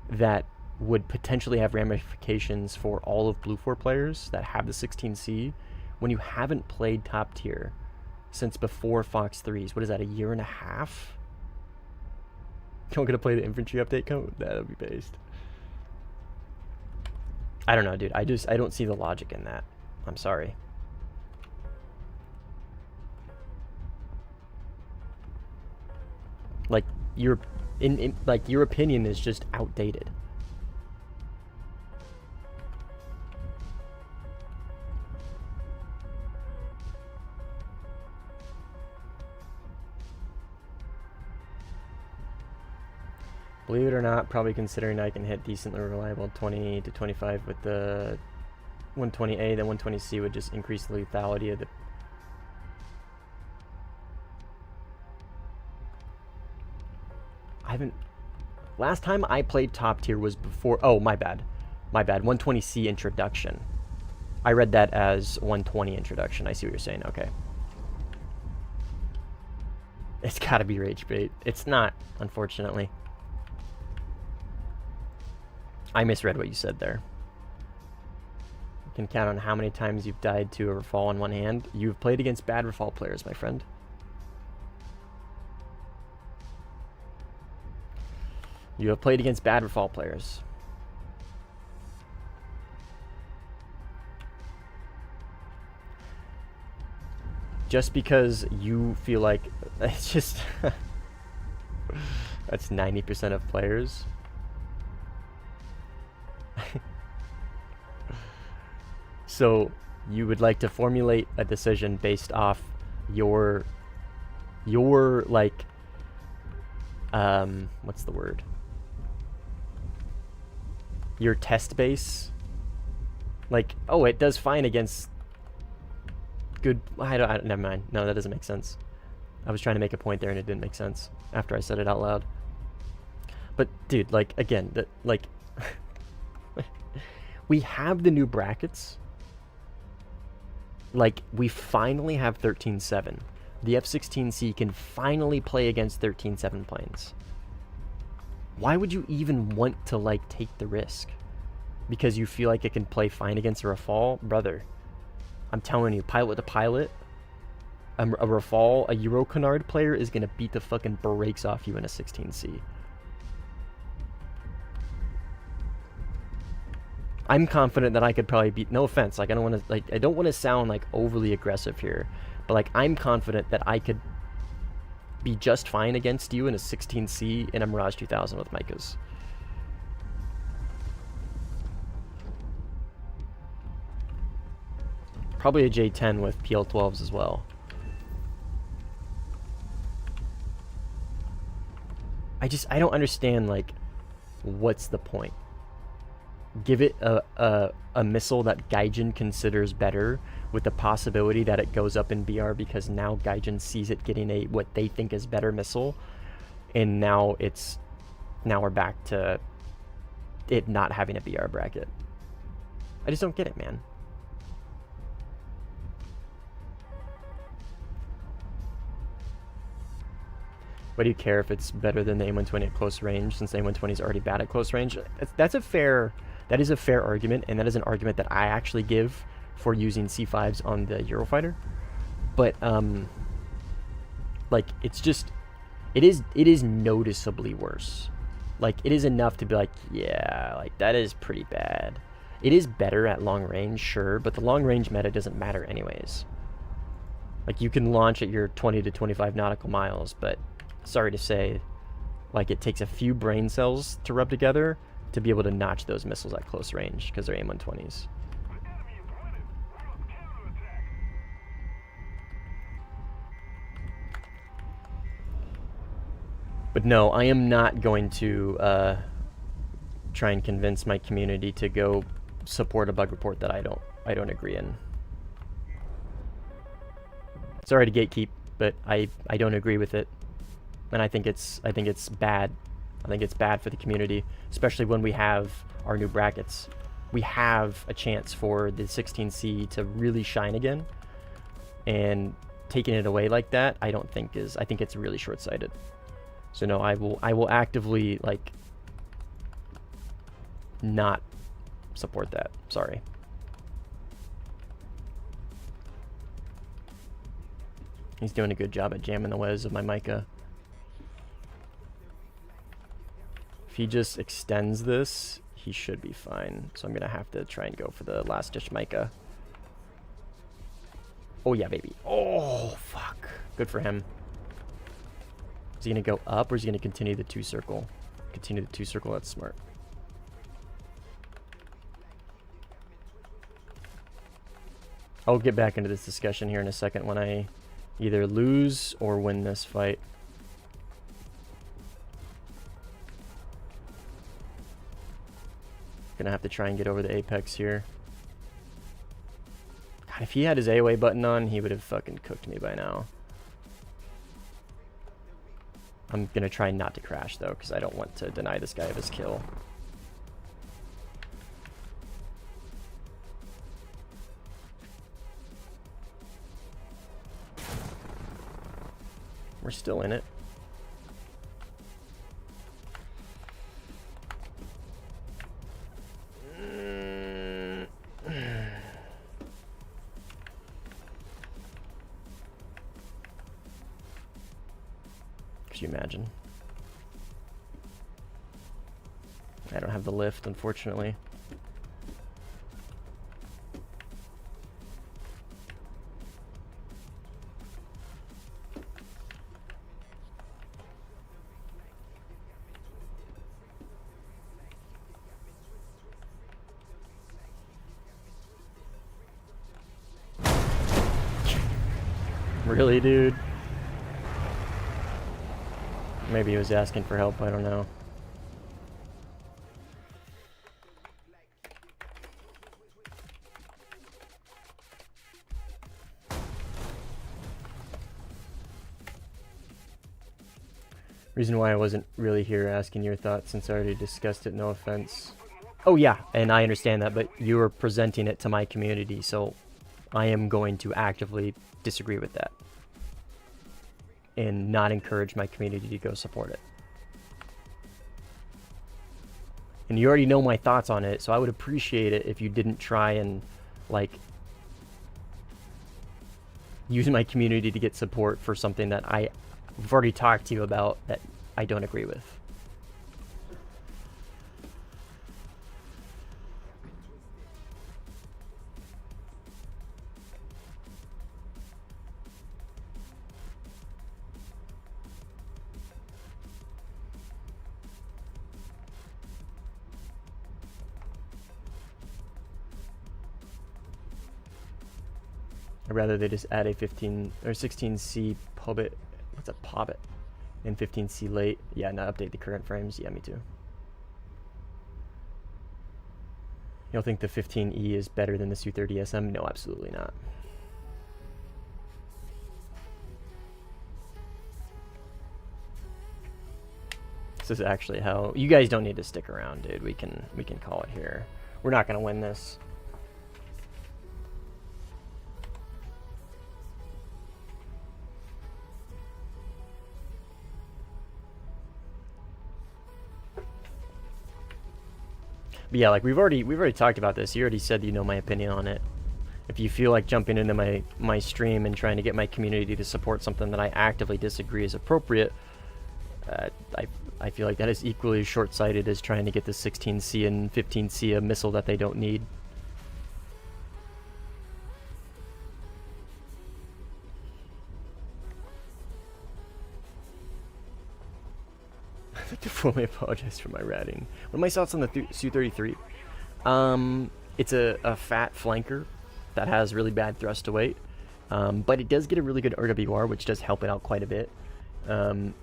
that would potentially have ramifications for all of Blue 4 players that have the 16C when you haven't played top tier since before Fox 3s? What is that, a year and a half? You're gonna play the infantry update code? That'll be based. I don't know, dude. I don't see the logic in that. I'm sorry. Like, your opinion is just outdated. Believe it or not, probably considering I can hit decently reliable 20 to 25 with the 120A, then 120C would just increase the lethality of the... Last time I played top tier was before... Oh, my bad. 120C introduction. I read that as 120 introduction. I see what you're saying. Okay. It's gotta be rage bait. It's not, unfortunately. I misread what you said there. You can count on how many times you've died to a Rafale in one hand. You've played against bad Rafale players, my friend. You have played against bad Rafale players. just because you feel like it's just that's 90% of players. So you would like to formulate a decision based off your like what's the word? Your test base. Like, oh, it does fine against good. I don't. Never mind. No, that doesn't make sense. I was trying to make a point there, and it didn't make sense after I said it out loud. But dude, like again, that like we have the new brackets. Like we finally have 13-7. The F-16C can finally play against 13-7 planes. Why would you even want to like take the risk? Because you feel like it can play fine against a Rafale? Brother, I'm telling you, pilot to pilot, a Rafale, a Euro Canard player is going to beat the fucking brakes off you in a 16C. I'm confident that I could probably beat, no offense, like I don't want to sound like overly aggressive here, but like I'm confident that I could be just fine against you in a 16C in a Mirage 2000 with Micahs. Probably a J10 with PL12s as well. I don't understand, like, what's the point? Give it a missile that Gaijin considers better with the possibility that it goes up in BR because now Gaijin sees it getting a what they think is better missile, and now we're back to it not having a BR bracket. I just don't get it, man. Why do you care if it's better than the A120 at close range, since the A120 is already bad at close range? That is a fair argument, and that is an argument that I actually give for using C5s on the Eurofighter. But like it is noticeably worse. Like it is enough to be like, yeah, like that is pretty bad. It is better at long range, sure, but the long range meta doesn't matter anyways. Like you can launch at your 20 to 25 nautical miles, but sorry to say, like it takes a few brain cells to rub together to be able to notch those missiles at close range because they're AIM-120s. But no, I am not going to try and convince my community to go support a bug report that I don't agree in. Sorry to gatekeep, but I don't agree with it. And I think it's bad. I think it's bad for the community, especially when we have our new brackets. We have a chance for the 16C to really shine again, and taking it away like that, I think it's really short-sighted. So no, I will actively like not support that. Sorry. He's doing a good job at jamming the whiz of my Micah. If he just extends this, he should be fine. So I'm going to have to try and go for the last ditch Micah. Oh yeah, baby. Oh, fuck. Good for him. Is he going to go up or is he going to continue the 2-circle? Continue the 2-circle, that's smart. I'll get back into this discussion here in a second when I either lose or win this fight. Gonna have to try and get over the apex here. God, if he had his AOA button on, he would have fucking cooked me by now. I'm gonna try not to crash though, because I don't want to deny this guy of his kill. We're still in it. Could you imagine? I don't have the lift, unfortunately. Really, dude? Maybe he was asking for help, I don't know. Reason why I wasn't really here asking your thoughts, since I already discussed it, no offense. Oh yeah, and I understand that, but you are presenting it to my community, so I am going to actively disagree with that. And not encourage my community to go support it. And you already know my thoughts on it, so I would appreciate it if you didn't try and, like, use my community to get support for something that I've already talked to you about that I don't agree with. I'd rather they just add a 15 or 16C pubit. What's a pobbit? And 15C late. Yeah, not update the current frames. Yeah, me too. You don't think the 15E is better than the Su-30SM? No, absolutely not. This is actually how you guys don't need to stick around, dude. We can call it here. We're not gonna win this. But yeah, like we've already talked about this. You already said you know my opinion on it. If you feel like jumping into my stream and trying to get my community to support something that I actively disagree is appropriate, I feel like that is equally as short-sighted as trying to get the 16C and 15C a missile that they don't need. I'd like to formally apologize for my ratting. What are my thoughts on the Su-33? It's a fat flanker that has really bad thrust to weight, but it does get a really good RWR, which does help it out quite a bit. And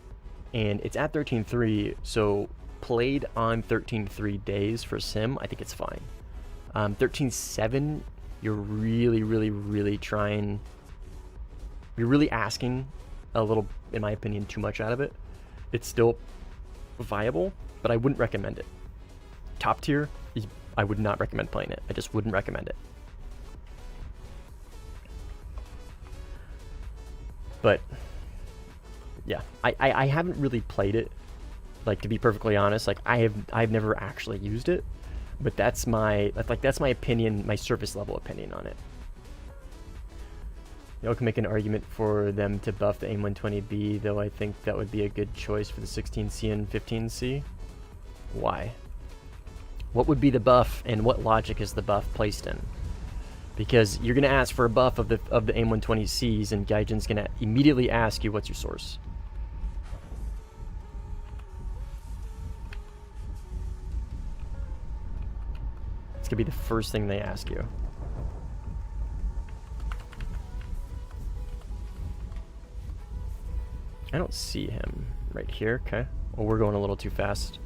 it's at 13.3, so played on 13.3 days for sim, I think it's fine. 13.7, you're really trying. You're really asking a little, in my opinion, too much out of it. It's still viable, but I wouldn't recommend it. Top tier, I would not recommend playing it. I just wouldn't recommend it. But yeah, I haven't really played it, like, to be perfectly honest. Like, I've never actually used it, but that's my opinion, my surface level opinion on it. You can make an argument for them to buff the AIM-120B, though I think that would be a good choice for the 16C and 15C. Why? What would be the buff, and what logic is the buff placed in? Because you're gonna ask for a buff of the AIM-120Cs, and Gaijin's gonna immediately ask you what's your source. It's gonna be the first thing they ask you. I don't see him right here. Okay. Well, we're going a little too fast.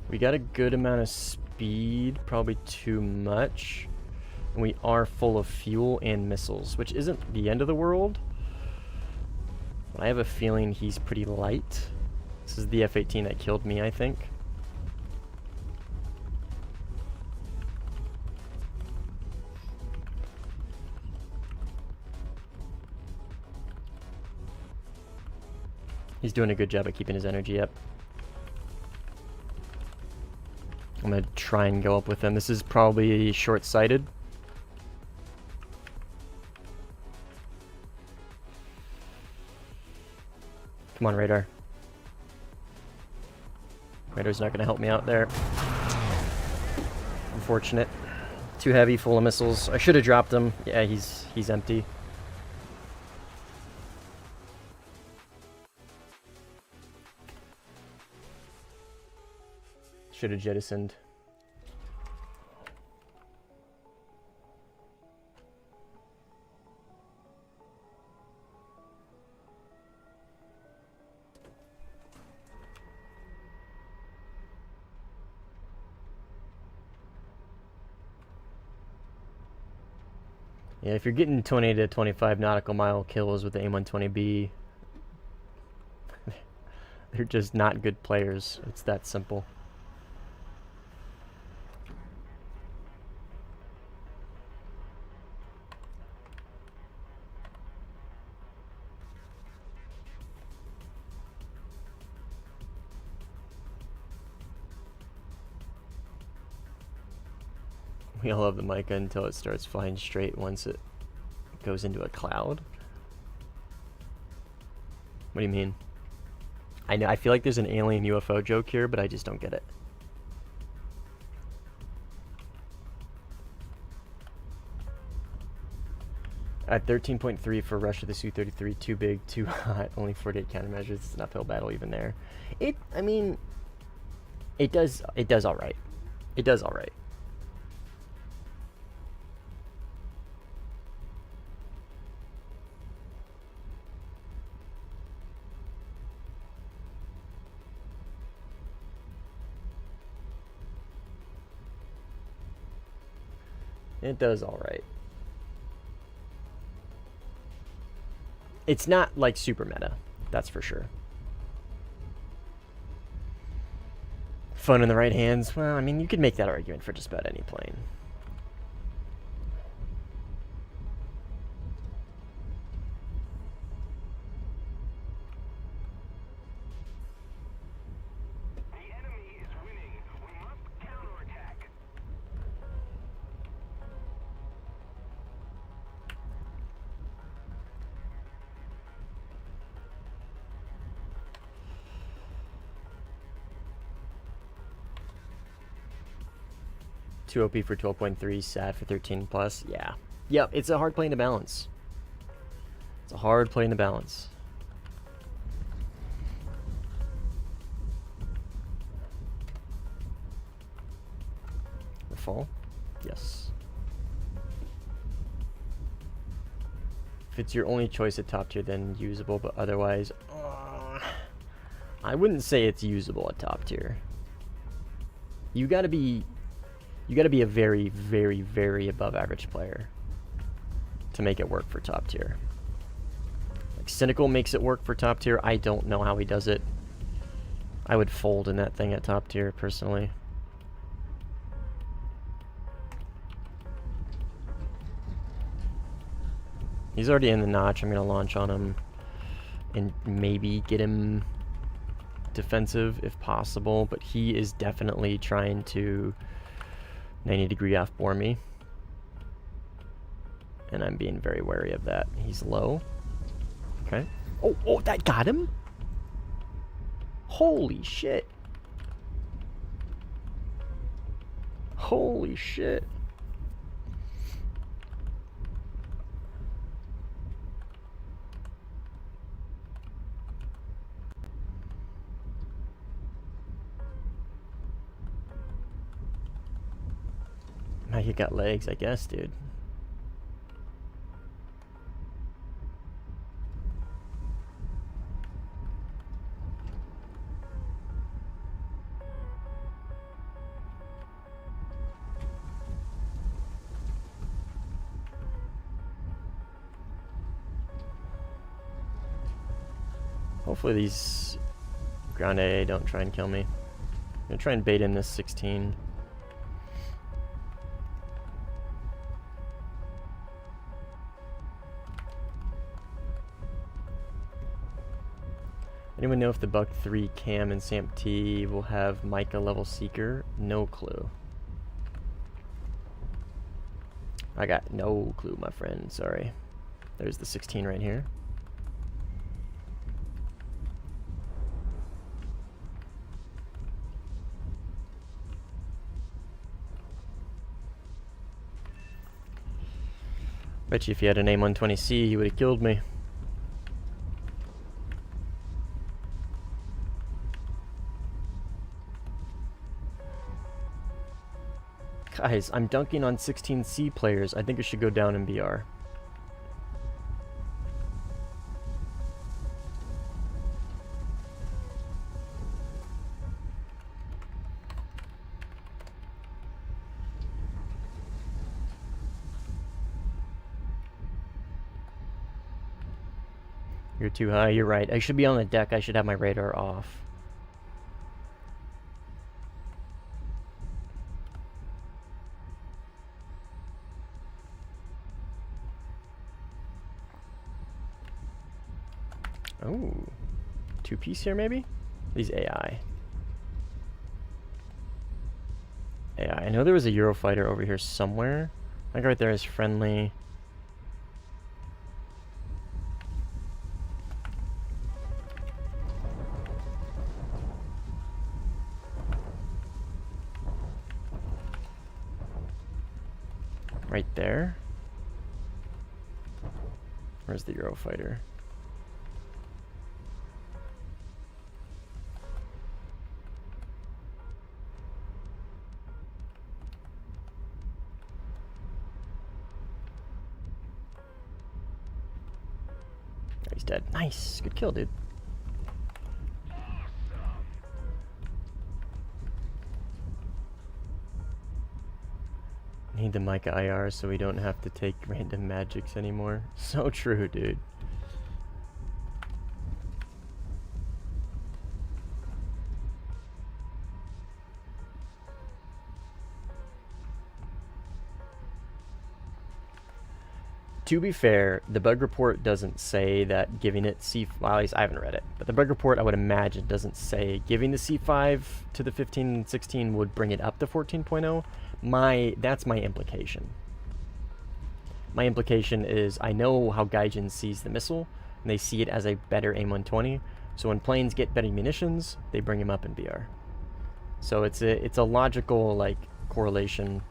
We got a good amount of speed, probably too much. And we are full of fuel and missiles, which isn't the end of the world. But I have a feeling he's pretty light. This is the F-18 that killed me, I think. He's doing a good job at keeping his energy up. I'm gonna try and go up with him. This is probably short-sighted. Come on, radar. Radar's not gonna help me out there. Unfortunate. Too heavy, full of missiles. I should have dropped him. Yeah, he's empty. Should have jettisoned. Yeah, if you're getting 20 to 25 nautical mile kills with the AIM-120B, they're just not good players. It's that simple. We all love the Micah until it starts flying straight once it goes into a cloud. What do you mean? I know, I feel like there's an alien UFO joke here, but I just don't get it. At 13.3 for Russia, the Su-33, too big, too hot, only 48 countermeasures. It's an uphill battle even there. I mean, it does all right. It does all right. It does all right. It's not like super meta, that's for sure. Fun in the right hands. Well, I mean, you could make that argument for just about any plane. The enemy is winning. We must counterattack. Too OP for 12.3, sad for 13 plus. Yeah. Yep, it's a hard plane to balance. It's a hard plane to balance. The fall? Yes. If it's your only choice at top tier, then usable, but otherwise, I wouldn't say it's usable at top tier. You gotta be a very, very, very above average player to make it work for top tier. Like Cynical makes it work for top tier. I don't know how he does it. I would fold in that thing at top tier personally. He's already in the notch. I'm gonna launch on him and maybe get him defensive if possible, but he is definitely trying to 90-degree off-bore me, and I'm being very wary of that. He's low. Okay. Oh, that got him? Holy shit. Holy shit. Now you got legs, I guess, dude. Hopefully these ground AA don't try and kill me. I'm gonna try and bait in this 16. Anyone know if the Buck 3 Cam and Samp T will have Micah level Seeker? No clue. I got no clue, my friend. Sorry. There's the 16 right here. Bet you if you had an AIM-120C, he would have killed me. Guys, I'm dunking on 16C players. I think it should go down in BR. You're too high, you're right. I should be on the deck, I should have my radar off. Oh, two-piece here maybe? These AI. I know there was a Eurofighter over here somewhere. I think right there is friendly. Right there. Where's the Eurofighter? He's dead. Nice. Good kill, dude. Need the Micah IR so we don't have to take random magics anymore. So true, dude. To be fair, the bug report doesn't say that giving it C... Well, at least I haven't read it. But the bug report, I would imagine, doesn't say giving the C5 to the 15 and 16 would bring it up to 14.0. That's my implication. My implication is I know how Gaijin sees the missile, and they see it as a better AIM-120. So when planes get better munitions, they bring him up in BR. So it's a logical, like, correlation.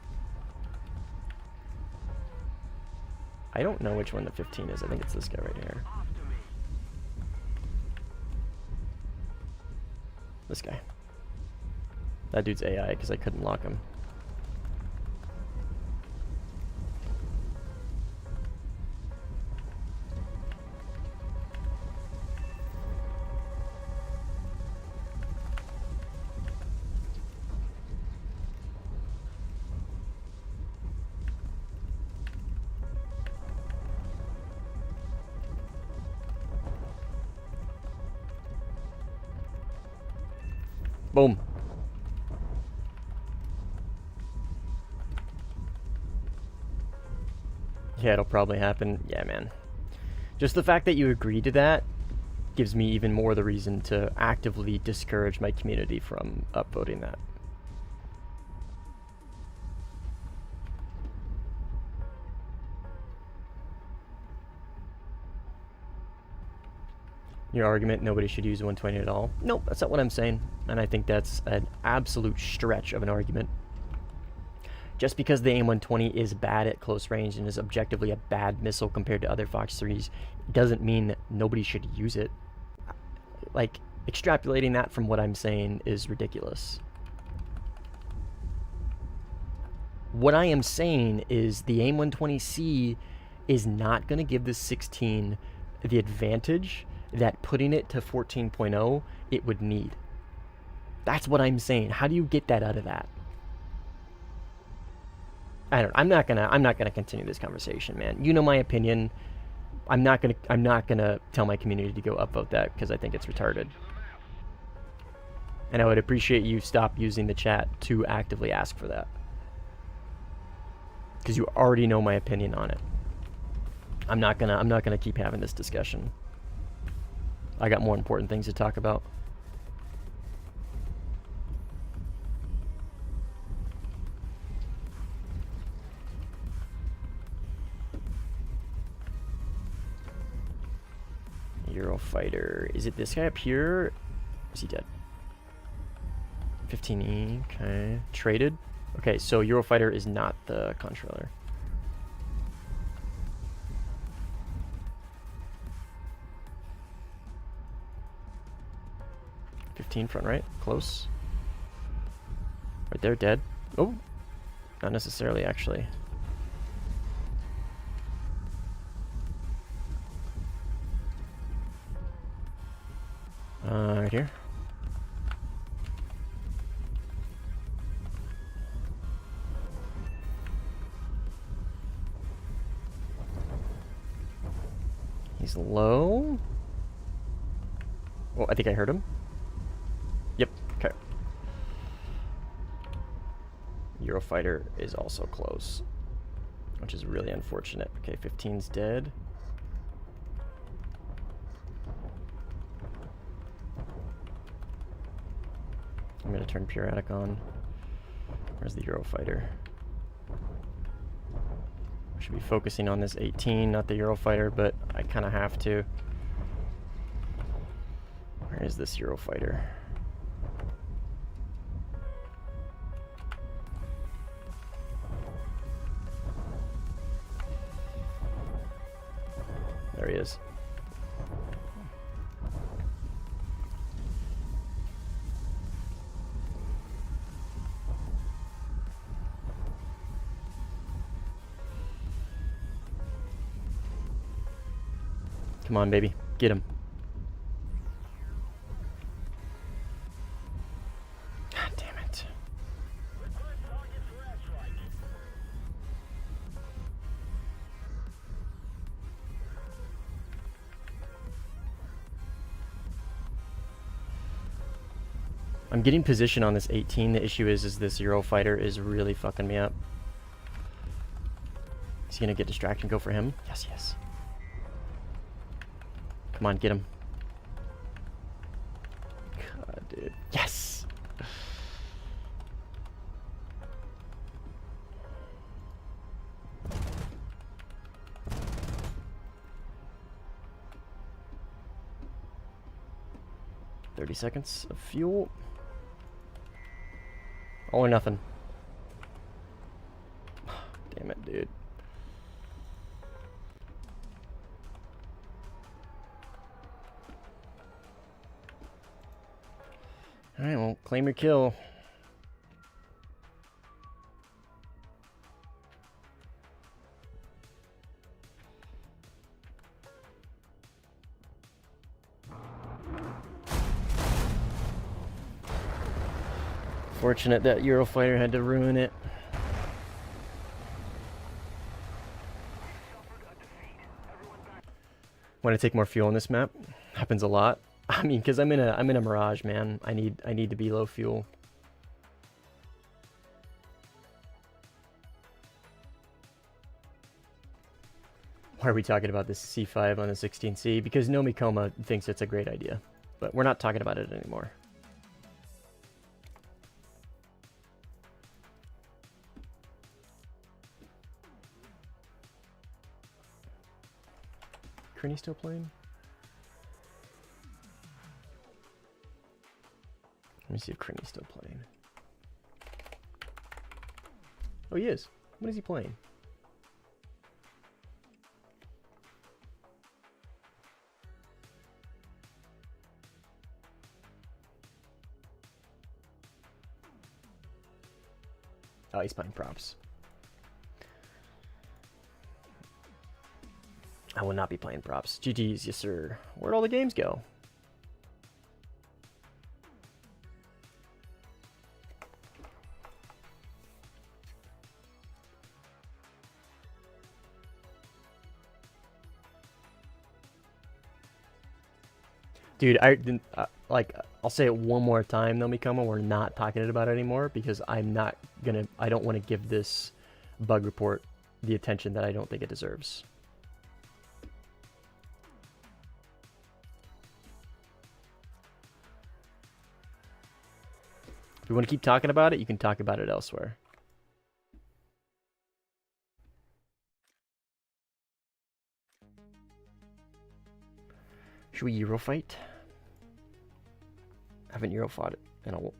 I don't know which one the 15 is. I think it's this guy right here. This guy. That dude's AI because I couldn't lock him. Boom. Yeah, it'll probably happen. Yeah, man. Just the fact that you agreed to that gives me even more the reason to actively discourage my community from upvoting that. Your argument, nobody should use 120 at all. Nope, that's not what I'm saying. And I think that's an absolute stretch of an argument. Just because the AIM-120 is bad at close range and is objectively a bad missile compared to other Fox 3s doesn't mean that nobody should use it. Like, extrapolating that from what I'm saying is ridiculous. What I am saying is the AIM-120C is not going to give the 16 the advantage that putting it to 14.0 it would need. That's what I'm saying. How do you get that out of that? I don't. I'm not gonna continue this conversation, man. You know my opinion. I'm not gonna tell my community to go upvote that because I think it's retarded. And I would appreciate you stop using the chat to actively ask for that, because you already know my opinion on it. I'm not gonna keep having this discussion. I got more important things to talk about. Eurofighter. Is it this guy up here? Is he dead? 15E. Okay. Traded. Okay, so Eurofighter is not the controller. Front right, close. Right there, dead. Oh, not necessarily actually. Right here. He's low. Oh, I think I heard him. Yep, okay. Eurofighter is also close, which is really unfortunate. Okay, 15's dead. I'm gonna turn Puratic on. Where's the Eurofighter? I should be focusing on this 18, not the Eurofighter, but I kind of have to. Where is this Eurofighter? There he is. Come on, baby. Get him. God damn it. I'm getting position on this 18. The issue is this Eurofighter is really fucking me up. Is he gonna get distracted and go for him? Yes, yes. Come on, get him. God, dude. Yes! "30 seconds of fuel. All or nothing." Damn it, dude. Alright, well, claim your kill. Fortunate that Eurofighter had to ruin it. Want to take more fuel on this map? Happens a lot. I mean, because I'm in a Mirage, man. I need to be low fuel. Why are we talking about this C5 on the 16C? Because Nomikoma thinks it's a great idea, but we're not talking about it anymore. Crinny still playing? Let me see if Crinny's still playing. Oh, he is. What is he playing? Oh, he's playing props. I will not be playing props. GG's, yes sir. Where'd all the games go? Dude, I'll say it one more time, though, Mikoma. We're not talking about it anymore because I don't want to give this bug report the attention that I don't think it deserves. If you want to keep talking about it, you can talk about it elsewhere. Should we Euro fight? I haven't Euro fought it in a while.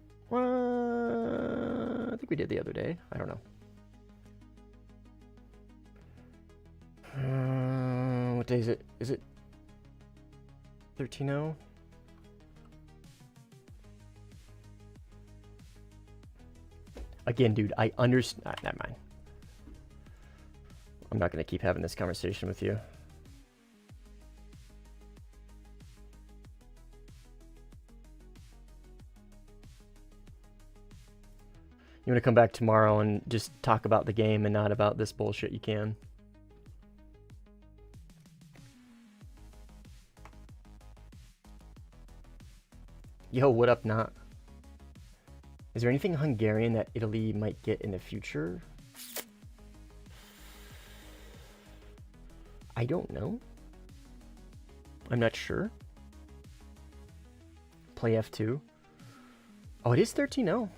I think we did the other day. I don't know. What day is it? Is it 13-0? Again, dude, I understand. Never mind. I'm not going to keep having this conversation with you. You want to come back tomorrow and just talk about the game and not about this bullshit, you can. Yo, what up, not? Is there anything Hungarian that Italy might get in the future? I don't know. I'm not sure. Play F2. Oh, it is 13-0.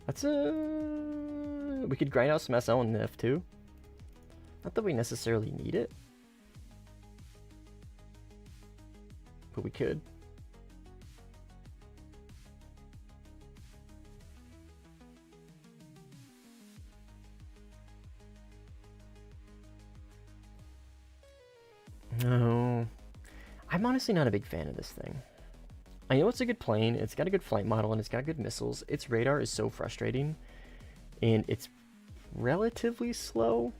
That's a... We could grind out some SL in the F2. Not that we necessarily need it. But we could. No. I'm honestly not a big fan of this thing. I know it's a good plane, it's got a good flight model, and it's got good missiles. Its radar is so frustrating, and it's relatively slow.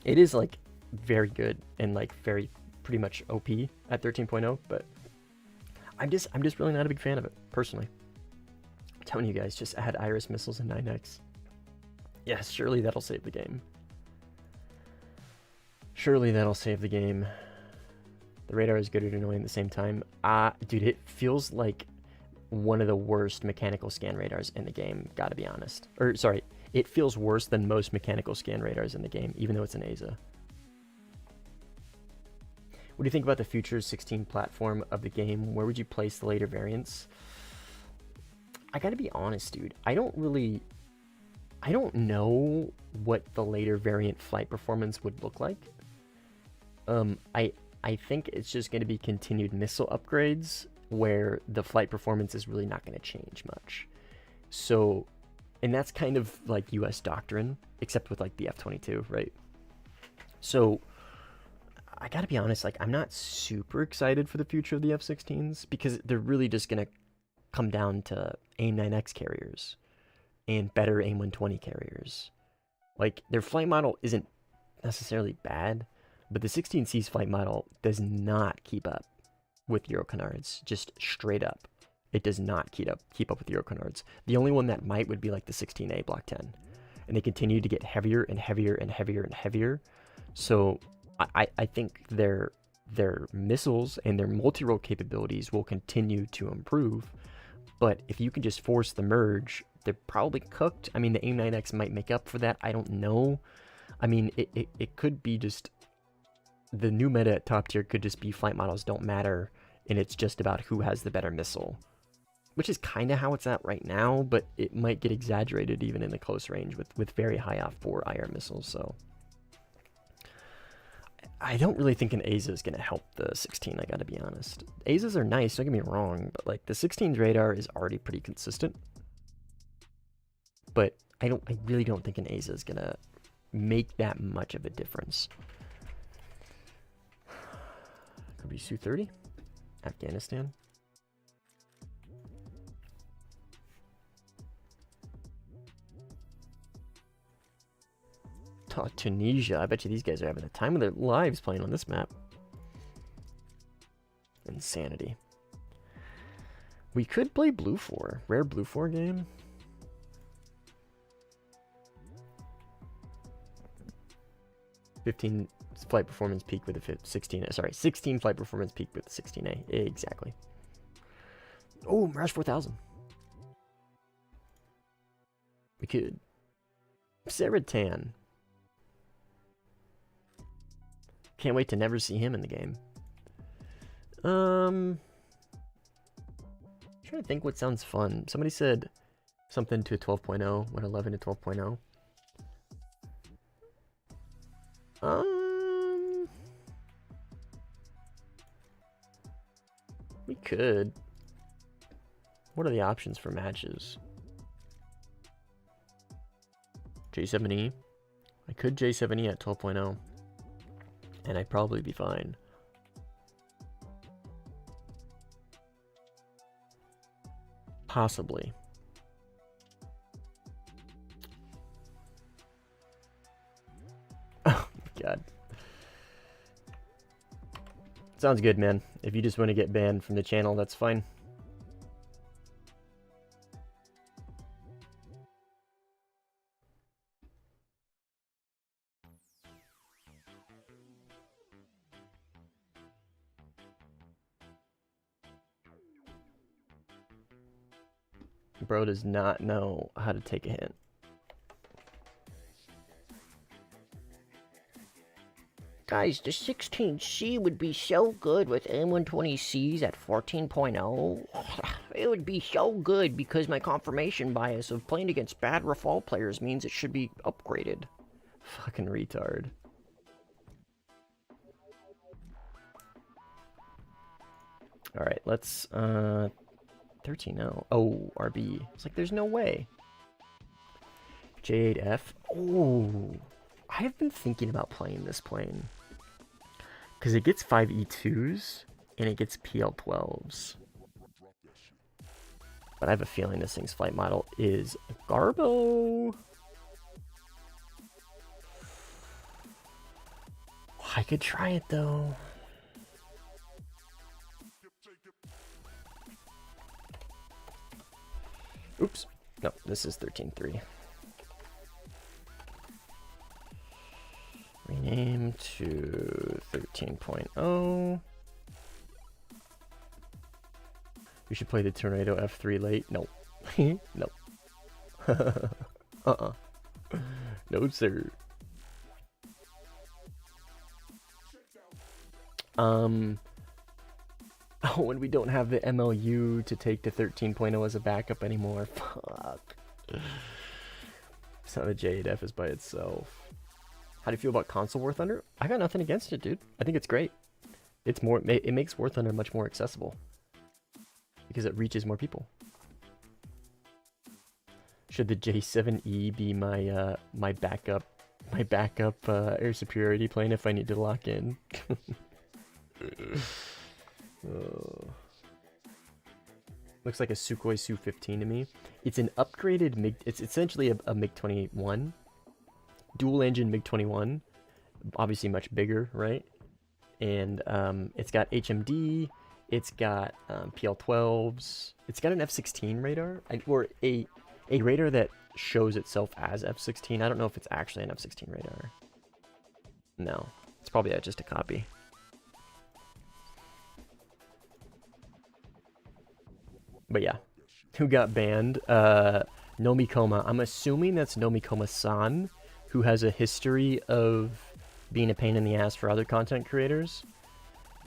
It is like very good and like very pretty much OP at 13.0, but I'm just really not a big fan of it personally. I'm telling you guys, just add Iris missiles and 9X. Yes, surely that'll save the game. Surely that'll save the game. The radar is good and annoying at the same time. Dude, it feels like one of the worst mechanical scan radars in the game, gotta be honest. Or, sorry, it feels worse than most mechanical scan radars in the game, even though it's an ASA. What do you think about the future 16 platform of the game? Where would you place the later variants? I gotta be honest, dude. I don't know what the later variant flight performance would look like. I think it's just going to be continued missile upgrades where the flight performance is really not going to change much. So, and that's kind of like US doctrine, except with like the F-22, right? So, I gotta be honest, like I'm not super excited for the future of the F-16s because they're really just going to come down to AIM-9X carriers and better AIM-120 carriers. Like, their flight model isn't necessarily bad, but the 16C's flight model does not keep up with Euro Canards, just straight up. It does not keep up with Euro Canards. The only one that might would be like the 16A Block 10. And they continue to get heavier and heavier and heavier and heavier. So I think their missiles and their multi-role capabilities will continue to improve. But if you can just force the merge, they're probably cooked. I mean, the AIM-9X might make up for that. I don't know. I mean, it could be just... The new meta at top tier could just be flight models don't matter, and it's just about who has the better missile. Which is kind of how it's at right now, but it might get exaggerated even in the close range with very high off-4 IR missiles, so... I don't really think an ASA is going to help the 16, I gotta be honest. ASAs are nice, don't get me wrong, but like the 16's radar is already pretty consistent. But I really don't think an ASA is going to make that much of a difference. Could be Su-30, Afghanistan. Oh, Tunisia. I bet you these guys are having the time of their lives playing on this map. Insanity. We could play Blue 4. Rare Blue 4 game. $15 flight performance peak with a 16. Sorry, 16 flight performance peak with the 16A. Exactly. Oh, Mirage 4000. We could. Seratan. Can't wait to never see him in the game. I'm trying to think what sounds fun. Somebody said something to 12.0, what 11 to 12.0. We could. What are the options for matches? J7E. I could J7E at 12.0. And I'd probably be fine. Possibly. Oh my god. Sounds good, man. If you just want to get banned from the channel, that's fine. Bro does not know how to take a hint. Guys, the 16C would be so good with M120Cs at 14.0. It would be so good because my confirmation bias of playing against bad Rafale players means it should be upgraded. Fucking retard. Alright, let's, 13-0. Oh, RB. It's like, there's no way. J8F. Oh, I have been thinking about playing this plane. Because it gets 5 E2s, and it gets PL12s. But I have a feeling this thing's flight model is Garbo. I could try it, though. Oops. No, this is 13.3. Rename to 13.0. We should play the Tornado F3 late. No. No. No, sir. Oh, and we don't have the MLU to take to 13.0 as a backup anymore. Fuck. So the J8F is by itself. How do you feel about console Warthunder? I got nothing against it, dude. I think it's great. It's more. It makes Warthunder much more accessible because it reaches more people. Should the J7E be my my backup air superiority plane if I need to lock in? Looks like a Sukhoi Su-15 to me. It's an upgraded MiG. It's essentially a MiG-21. Dual engine MiG-21, obviously much bigger, right? And it's got HMD, it's got PL-12s, it's got an F-16 radar, or a radar that shows itself as F-16. I don't know if it's actually an F-16 radar. No, it's probably just a copy. But yeah, who got banned? Nomikoma. I'm assuming that's Nomikoma-san, who has a history of being a pain in the ass for other content creators,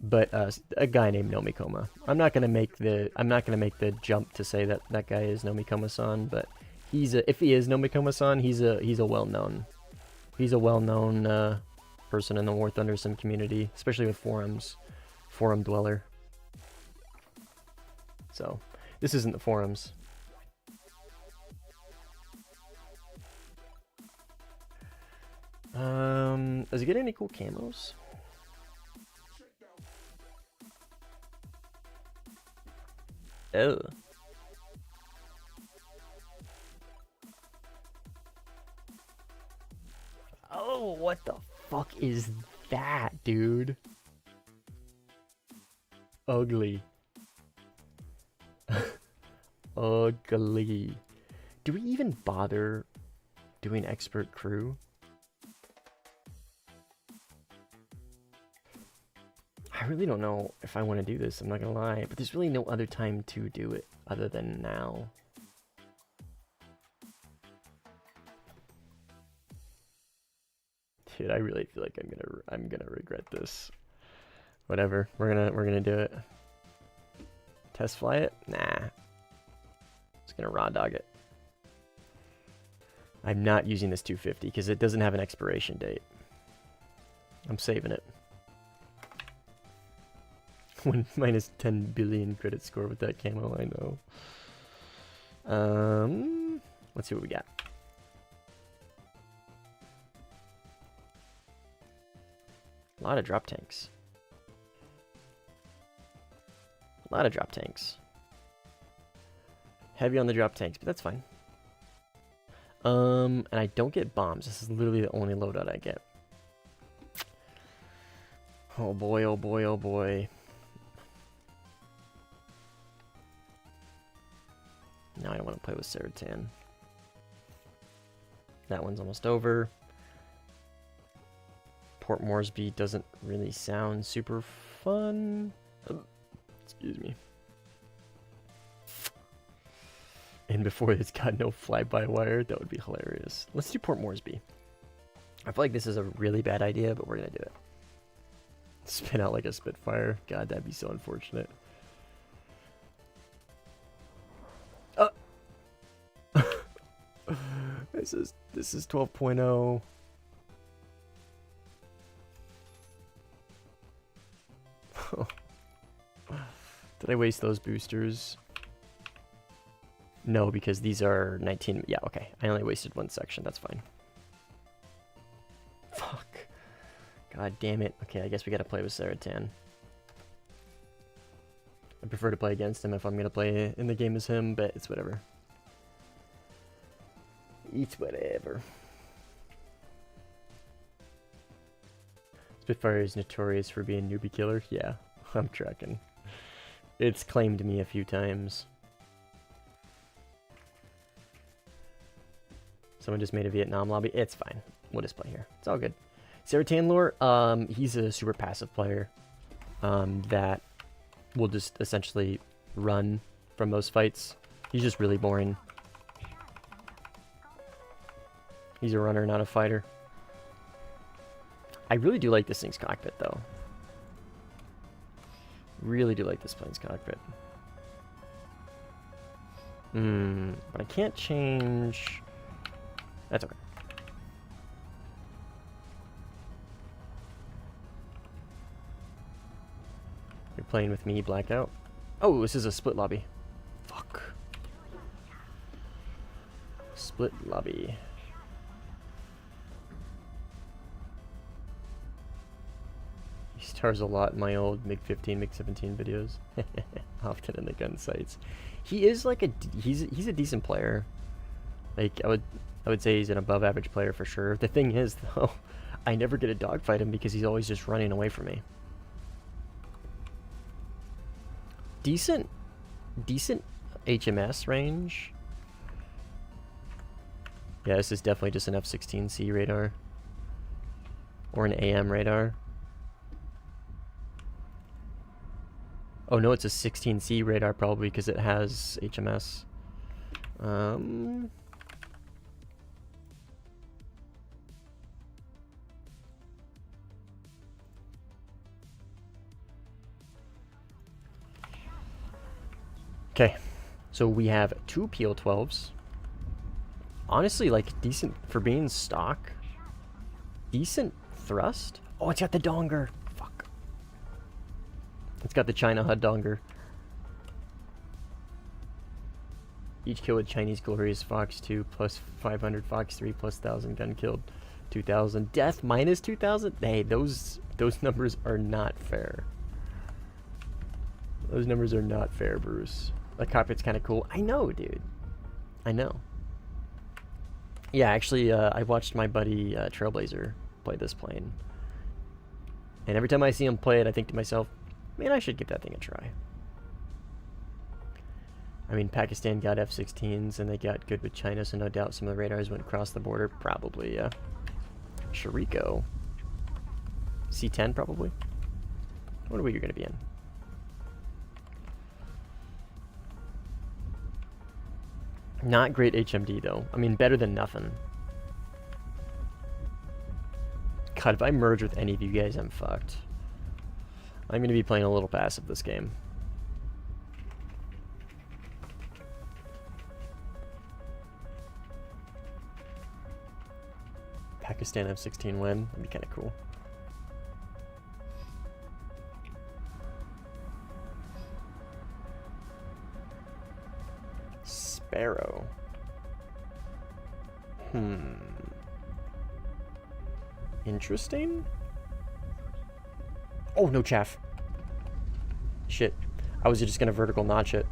but a guy named Nomikoma. I'm not gonna make the jump to say that that guy is Nomikoma-san, but if he is Nomikoma-san, he's a well-known person in the Warthunder sim community, especially with forum dweller. So this isn't the forums. Does it get any cool camos? Oh. Oh, what the fuck is that, dude? Ugly. Ugly. Do we even bother doing expert crew? I really don't know if I want to do this, I'm not gonna lie, but there's really no other time to do it other than now. Dude, I really feel like I'm gonna regret this. Whatever, we're gonna do it. Test fly it? Nah. Just gonna raw dog it. I'm not using this 250 because it doesn't have an expiration date. I'm saving it. Minus 10 billion credit score with that camo, I know. Let's see what we got. A lot of drop tanks. A lot of drop tanks. Heavy on the drop tanks, but that's fine. And I don't get bombs. This is literally the only loadout I get. Oh boy, oh boy, oh boy. Now I don't want to play with Saratan. That one's almost over. Port Moresby doesn't really sound super fun. Excuse me. And before it's got no fly-by-wire, that would be hilarious. Let's do Port Moresby. I feel like this is a really bad idea, but we're gonna do it. Spin out like a Spitfire. God, that'd be so unfortunate. This is 12.0. Did I waste those boosters? No, because these are 19. Yeah, okay. I only wasted one section. That's fine. Fuck. God damn it. Okay, I guess we gotta play with Zaratan. I prefer to play against him if I'm gonna play in the game as him, but it's whatever. It's whatever. Spitfire is notorious for being newbie killer. Yeah, I'm tracking. It's claimed me a few times. Someone just made a Vietnam lobby. It's fine. We'll just play here. It's all good. Zaratan lore, he's a super passive player that will just essentially run from most fights. He's just really boring. He's a runner, not a fighter. I really do like this thing's cockpit, though. Really do like this plane's cockpit. But I can't change... That's okay. You're playing with me, Blackout. Oh, this is a split lobby. Fuck. Split lobby. He stars a lot in my old MiG-15, MiG-17 videos. Often in the gun sites. He is like a... He's a decent player. Like, I would say he's an above average player for sure. The thing is, though, I never get a dogfight him because he's always just running away from me. Decent HMS range. Yeah, this is definitely just an F-16C radar. Or an AM radar. Oh no, it's a 16C radar probably because it has HMS. Okay, so we have two PL-12s. Honestly, like, decent for being stock. Decent thrust. Oh, it's got the donger. Fuck. It's got the China HUD donger. Each kill with Chinese glorious Fox 2 plus 500 Fox 3 plus 1,000 gun killed 2,000. Death minus 2,000? Hey, those numbers are not fair. Those numbers are not fair, Bruce. The cockpit's kind of cool. I know, dude. I know. Yeah, actually, I watched my buddy Trailblazer play this plane. And every time I see him play it, I think to myself, man, I should give that thing a try. I mean, Pakistan got F-16s, and they got good with China, so no doubt some of the radars went across the border. Probably, yeah. Shiriko. C-10, probably. What are we going to be in? Not great HMD, though. I mean, better than nothing. God, if I merge with any of you guys, I'm fucked. I'm going to be playing a little passive this game. Pakistan F-16 win. That'd be kind of cool. Sparrow. Interesting. Oh, no chaff. Shit. I was just gonna vertical notch it.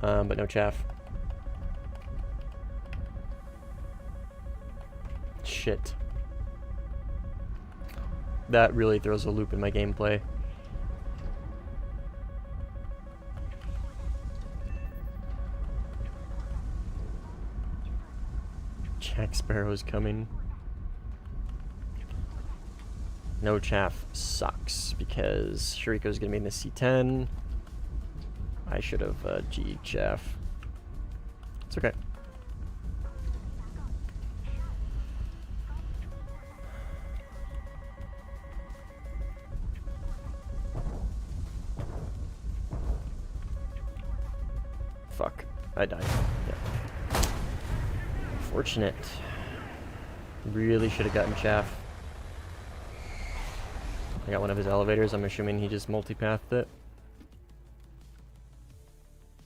But no chaff. Shit. That really throws a loop in my gameplay. Jack Sparrow's coming. No chaff sucks because Shiriko's gonna be in the C-10. I should have G chaff. It's okay. Fuck. I died. Yeah. Fortunate. Really should have gotten chaff. I got one of his elevators. I'm assuming he just multipathed it.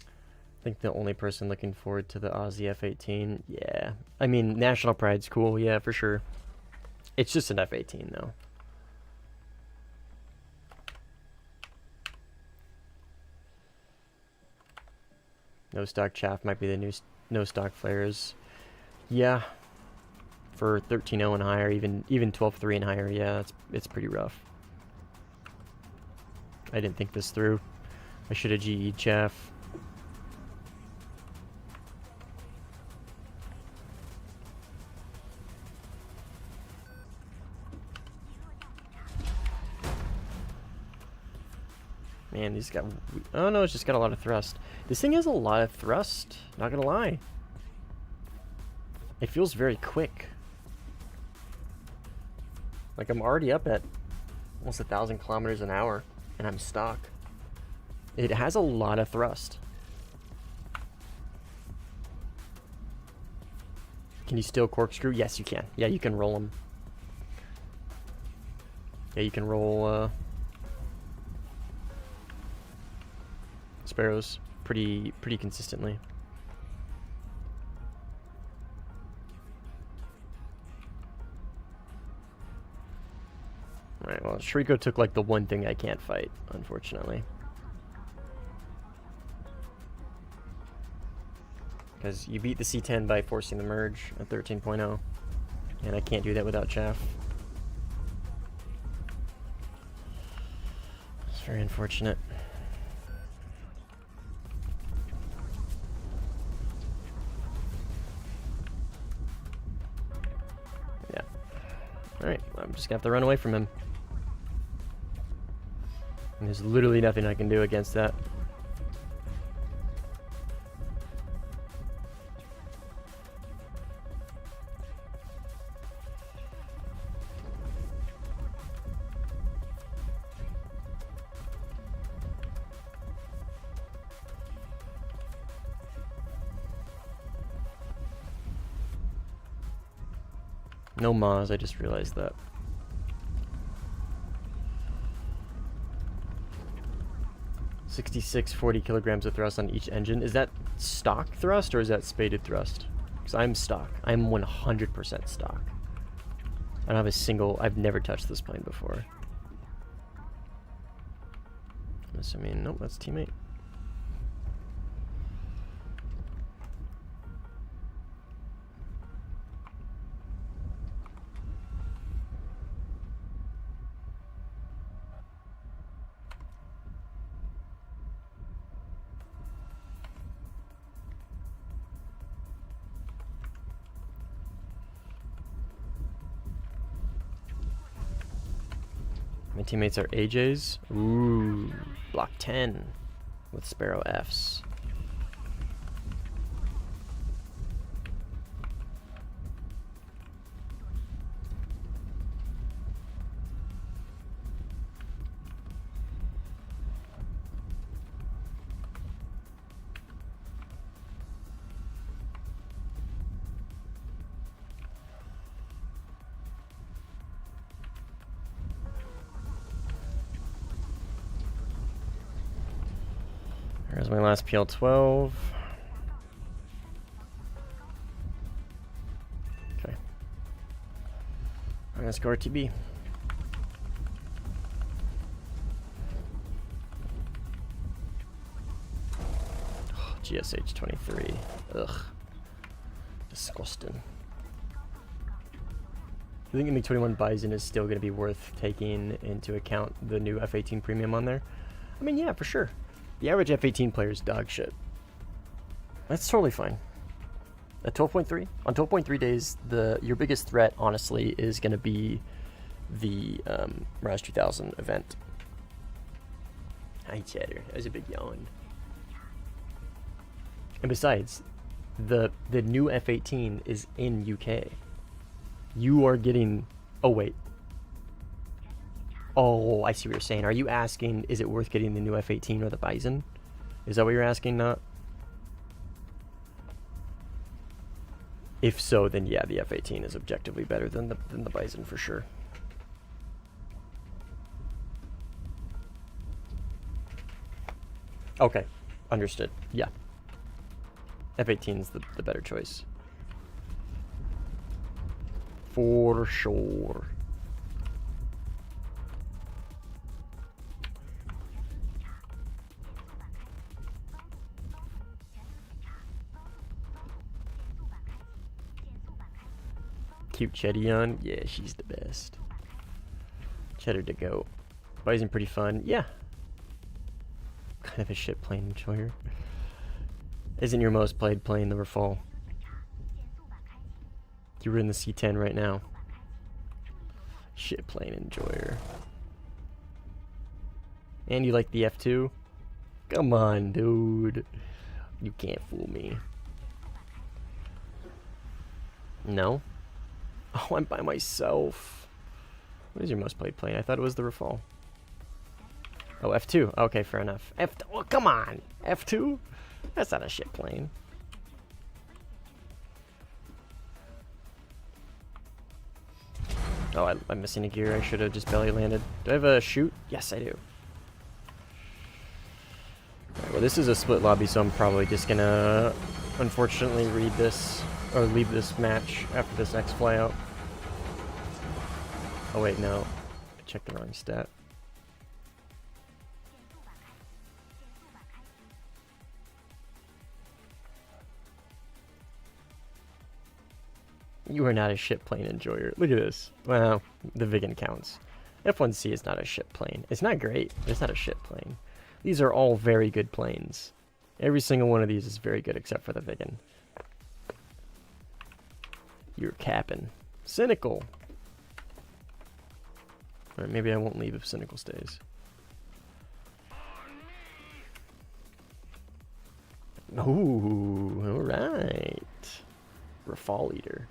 I think the only person looking forward to the Aussie F-18. Yeah. I mean, National Pride's cool. Yeah, for sure. It's just an F-18, though. No stock chaff might be the new no stock flares. Yeah. For 13.0 and higher, even 12.3 and higher, yeah, it's pretty rough. I didn't think this through. I should have GE'd chaff. Man, these got... Oh no, it's just got a lot of thrust. This thing has a lot of thrust, not gonna lie. It feels very quick. Like, I'm already up at almost 1,000 kilometers an hour, and I'm stock. It has a lot of thrust. Can you still corkscrew? Yes, you can. Yeah, you can roll them. Yeah, you can roll sparrows pretty consistently. Right, well, Shriko took like the one thing I can't fight, unfortunately. Because you beat the C-10 by forcing the merge at 13.0, and I can't do that without chaff. It's very unfortunate. Yeah. Alright, I'm just gonna have to run away from him. And there's literally nothing I can do against that. No Maz, I just realized that. $66.40 kilograms of thrust on each engine. Is that stock thrust or is that spaded thrust? Because I'm stock. I'm 100% stock. I don't have a single... I've never touched this plane before. I'm assuming... Nope, that's teammate. My teammates are AJs. Ooh, block 10 with Sparrow Fs. There's my last PL-12. Okay. I'm gonna score TB. Oh, GSH 23. Ugh. Disgusting. I think the MiG-21 Bison is still going to be worth taking into account the new F-18 premium on there. I mean, yeah, for sure. The average F-18 player is dog shit. That's totally fine. At 12.3, on 12.3 days, your biggest threat, honestly, is going to be the Rise 2000 event. Hi, Cheddar. That was a big yawn. And besides, the new F-18 is in UK. You are getting... Oh, wait. Oh, I see what you're saying. Are you asking, is it worth getting the new F-18 or the Bison? Is that what you're asking, not? If so, then yeah, the F-18 is objectively better than the Bison for sure. Okay, understood. Yeah. F-18 is the better choice. For sure. Cute Chetty on? Yeah, she's the best. Cheddar to go. Bison pretty fun. Yeah. Kind of a shit plane enjoyer. Isn't your most played plane the Rafale? You were in the C-10 right now. Shit plane enjoyer. And you like the F2? Come on, dude. You can't fool me. No? Oh, I'm by myself. What is your most played plane? I thought it was the Rafale. Oh, F2. Okay, fair enough. F2. Oh, come on. F2? That's not a shit plane. Oh, I'm missing a gear. I should have just belly landed. Do I have a shoot? Yes, I do. Right, well, this is a split lobby, so I'm probably just gonna, unfortunately, read this, or leave this match after this next flyout. Oh, wait, no. I checked the wrong stat. You are not a ship plane enjoyer. Look at this. Well, the Vigan counts. F1C is not a ship plane. It's not great. It's not a ship plane. These are all very good planes. Every single one of these is very good except for the Vigan. You're capping. Cynical. Alright, maybe I won't leave if Cynical stays. Ooh, alright. Rafale Eater.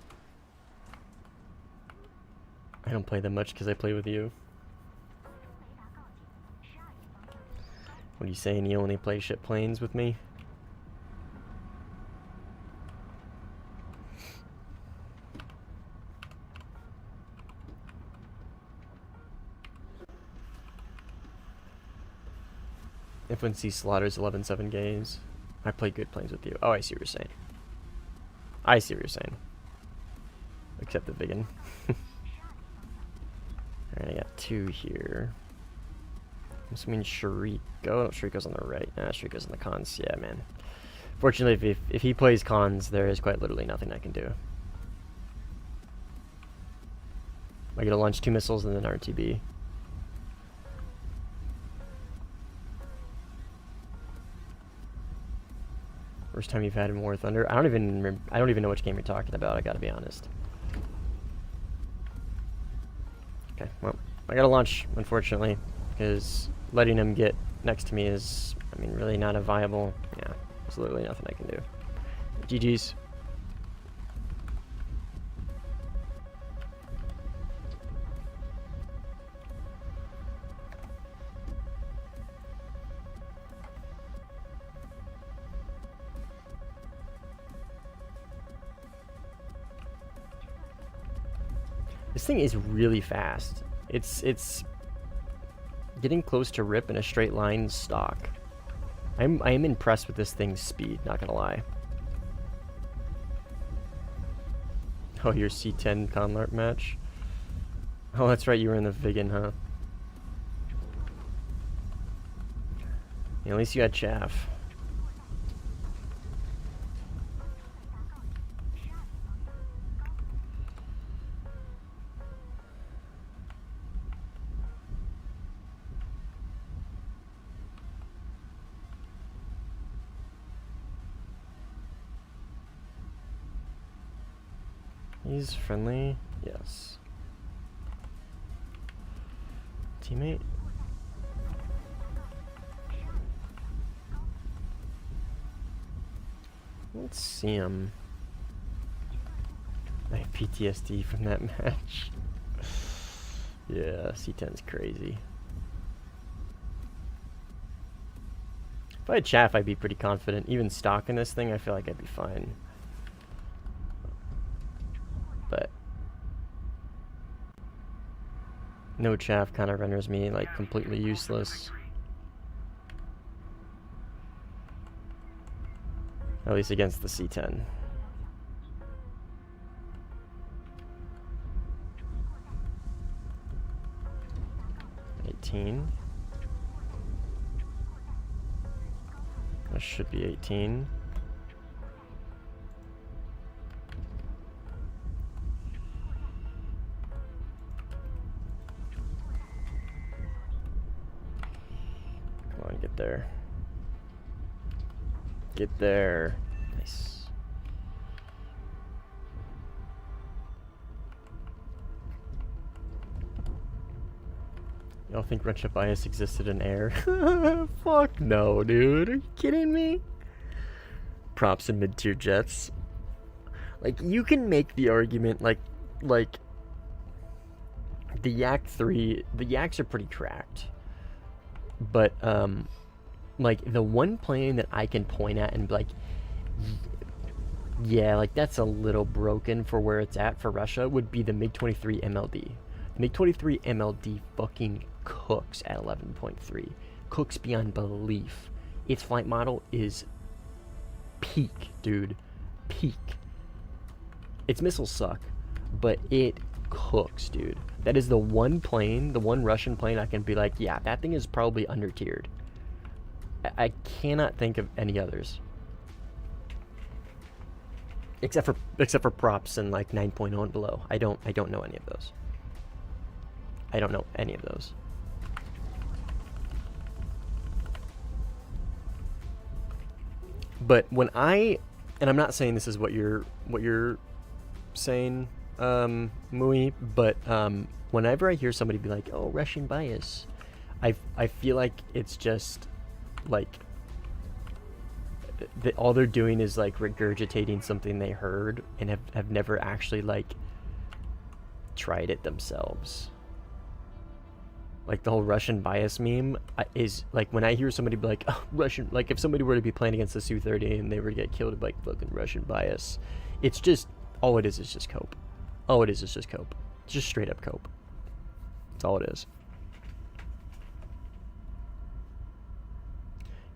I don't play them much because I play with you. What are you saying? You only play ship planes with me? F1C slaughters 11-7 games. I play good planes with you. Oh, I see what you're saying. I see what you're saying. Except the Vigan. Alright, I got two here. I'm assuming Shariko. Oh, Shariko's on the right. Nah, Shariko's on the cons. Yeah, man. Fortunately, if he plays cons, there is quite literally nothing I can do. I get to launch 2 missiles and then RTB. First time you've had in Warthunder? I don't even know which game you're talking about. I gotta be honest. Okay, well, I gotta launch, unfortunately, because letting him get next to me is, I mean, really not a viable. Yeah, there's literally nothing I can do. GG's. This thing is really fast. It's getting close to rip in a straight line stock. I am impressed with this thing's speed, not gonna lie. Oh, your C10 Conlarp match? Oh, that's right, you were in the Vigan, huh? Yeah, at least you had chaff. He's friendly, yes. Teammate? Let's see him. I have PTSD from that match. Yeah, C10's crazy. If I had chaff, I'd be pretty confident. Even stocking this thing, I feel like I'd be fine. But no chaff kind of renders me like completely useless. At least against the C10. That should be 18. Come on, get there. Get there. Nice. Y'all think Russian bias existed in air? Fuck no, dude. Are you kidding me? Props in mid-tier jets. Like, you can make the argument, like the Yak 3, the Yaks are pretty cracked. But, like, the one plane that I can point at and be like, yeah, like, that's a little broken for where it's at for Russia would be the MiG-23 MLD. MiG-23 MLD fucking cooks at 11.3. Cooks beyond belief. Its flight model is peak, dude. Peak. Its missiles suck, but it cooks, dude. That is the one plane, the one Russian plane I can be like, yeah, that thing is probably under-tiered. I cannot think of any others. Except for props and like 9.0 and below. I don't know any of those. I don't know any of those. But when and I'm not saying this is what you're saying, Mui, but whenever I hear somebody be like, "Oh, Russian bias," I feel like it's just like all they're doing is like regurgitating something they heard and have never actually like tried it themselves. Like the whole Russian bias meme is like when I hear somebody be like, oh, Russian, like if somebody were to be playing against the Su-30 and they were to get killed by like fucking Russian bias, it's just, all it is just cope. All it is just cope. It's just straight up cope. That's all it is.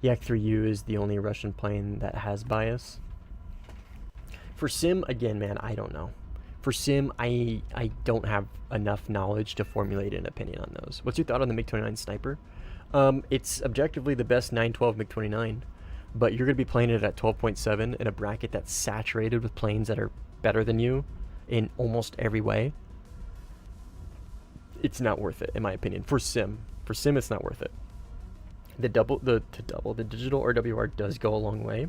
Yak 3U is the only Russian plane that has bias. For Sim, again, man, I don't know. For Sim, I don't have enough knowledge to formulate an opinion on those. What's your thought on the MiG-29 Sniper? It's objectively the best 912 MiG-29, but you're going to be playing it at 12.7 in a bracket that's saturated with planes that are better than you in almost every way. It's not worth it, in my opinion. For Sim, it's not worth it. The digital RWR does go a long way,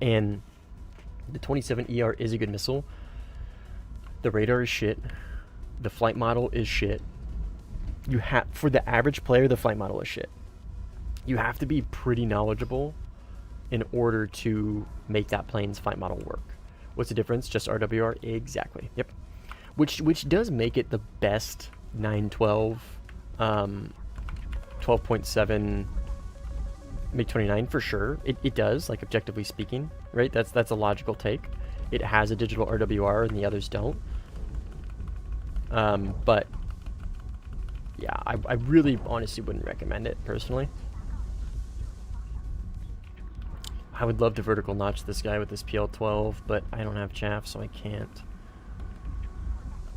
and the 27ER is a good missile. The radar is shit. The flight model is shit. For the average player, the flight model is shit. You have to be pretty knowledgeable in order to make that plane's flight model work. What's the difference? Just RWR? Exactly. Yep. Which does make it the best 912, 12.7 MiG-29 for sure. It does, like objectively speaking, right? That's a logical take. It has a digital RWR and the others don't. But yeah, I really honestly wouldn't recommend it personally. I would love to vertical notch this guy with this PL-12, but I don't have chaff, so I can't.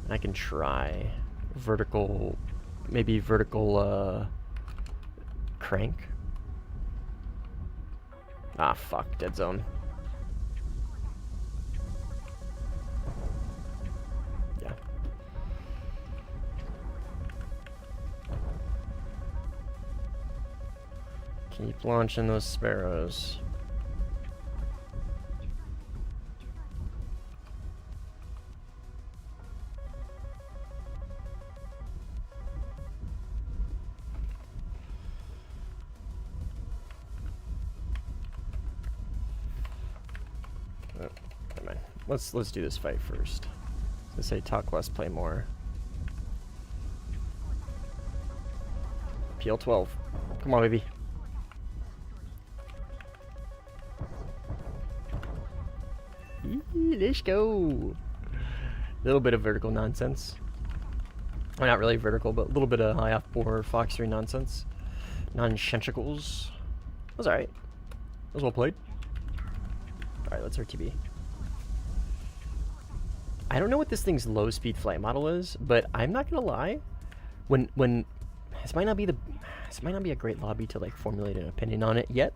I can try vertical, maybe vertical crank. Ah, fuck, dead zone. Yeah. Keep launching those sparrows. let's do this fight first. So say talk less, play more. PL12. Come on, baby. Let's go. A little bit of vertical nonsense. Well, not really vertical, but a little bit of high off bore Fox 3 nonsense. Nonsenticals. That was alright. That was well played. Alright, let's RTB. I don't know what this thing's low speed flight model is, but I'm not gonna lie. When this might not be a great lobby to like formulate an opinion on it yet,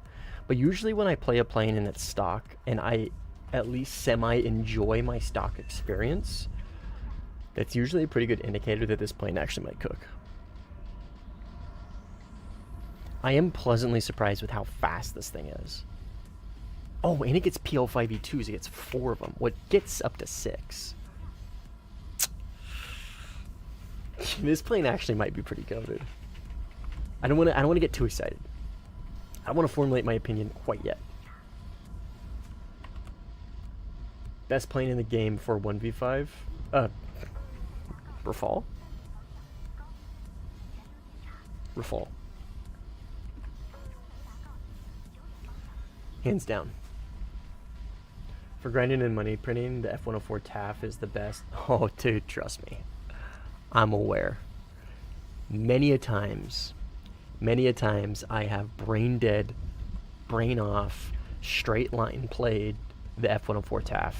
but usually when I play a plane in its stock and I at least semi enjoy my stock experience, that's usually a pretty good indicator that this plane actually might cook. I am pleasantly surprised with how fast this thing is. Oh, and it gets PL5E2s. It gets 4 of them. What gets up to 6? This plane actually might be pretty goated. I don't want to get too excited. I don't want to formulate my opinion quite yet. Best plane in the game for 1v5? Rafale? Rafale. Hands down. For grinding and money printing, the F104 TAF is the best. Oh, dude, trust me. I'm aware. Many a times I have brain dead, brain off, straight line played the F104 TAF.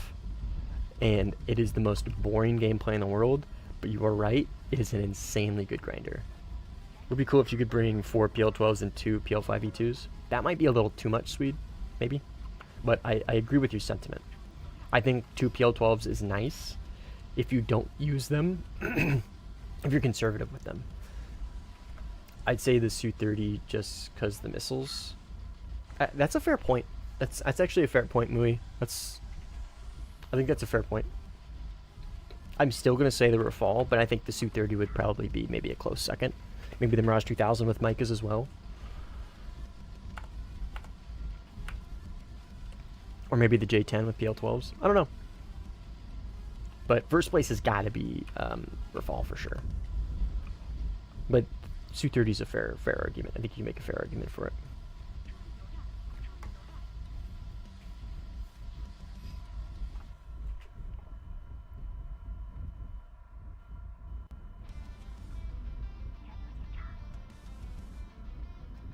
And it is the most boring gameplay in the world, but you are right, it is an insanely good grinder. It would be cool if you could bring 4 PL12s and 2 PL5E2s. That might be a little too much, Swede, maybe. But I agree with your sentiment. I think 2 PL12s is nice if you don't use them, if you're conservative with them. I'd say the Su-30 just because the missiles. That's a fair point. That's actually a fair point, Mui. I think that's a fair point. I'm still going to say the Rafale, but I think the Su-30 would probably be maybe a close second. Maybe the Mirage 2000 with Micahs as well. Or maybe the J10 with PL12s. I don't know. But first place has got to be Rafale for sure. But Su-30 is a fair argument. I think you can make a fair argument for it.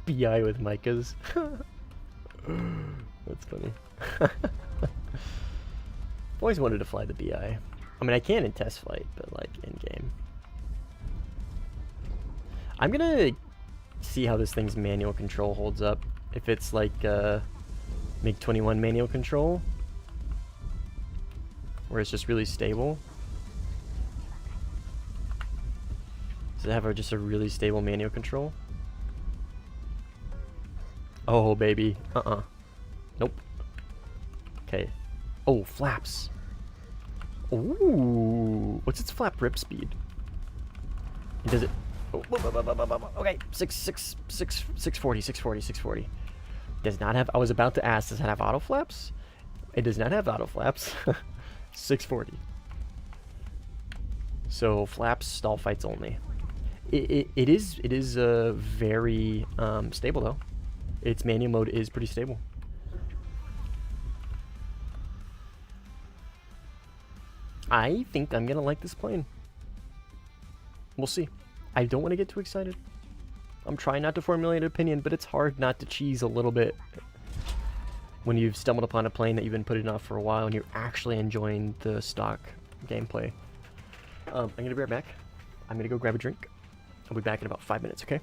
BI with Micahs. That's funny. Always wanted to fly the BI. I mean, I can in test flight, but like in game. I'm gonna see how this thing's manual control holds up. If it's like MiG-21 manual control, where it's just really stable. Does it have just a really stable manual control? Oh, baby. Nope. Okay. Oh, flaps. Ooh. What's its flap rip speed? Does it... Oh, okay. 640. Does not have... I was about to ask, does it have auto flaps? It does not have auto flaps. 640. So, flaps, stall fights only. It is very stable, though. Its manual mode is pretty stable. I think I'm gonna like this plane. We'll see. I don't want to get too excited. I'm trying not to formulate an opinion, but it's hard not to cheese a little bit when you've stumbled upon a plane that you've been putting off for a while and you're actually enjoying the stock gameplay. I'm gonna be right back. I'm gonna go grab a drink. I'll be back in about 5 minutes, okay?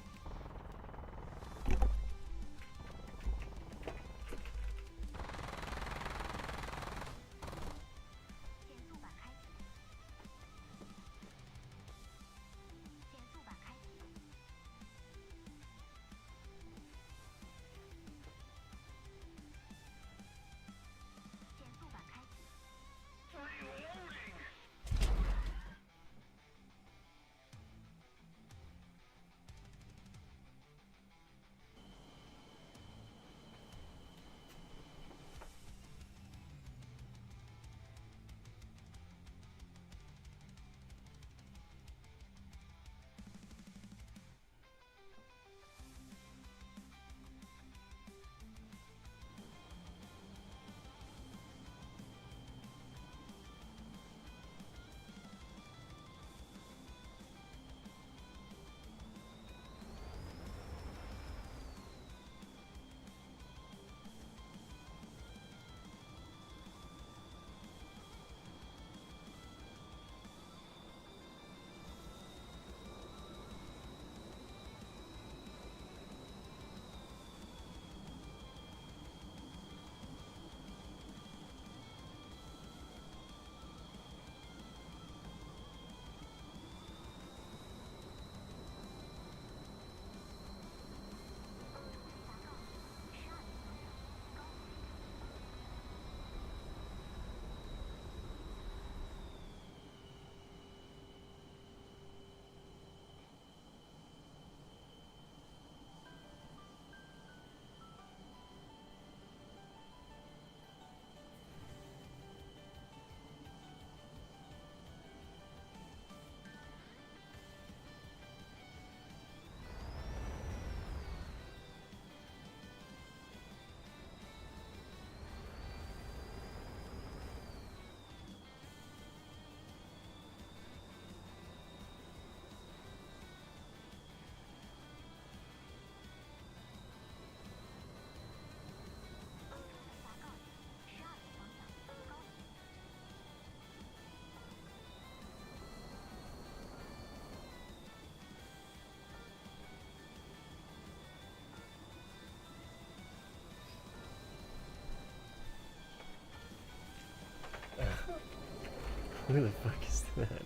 Who the fuck is that?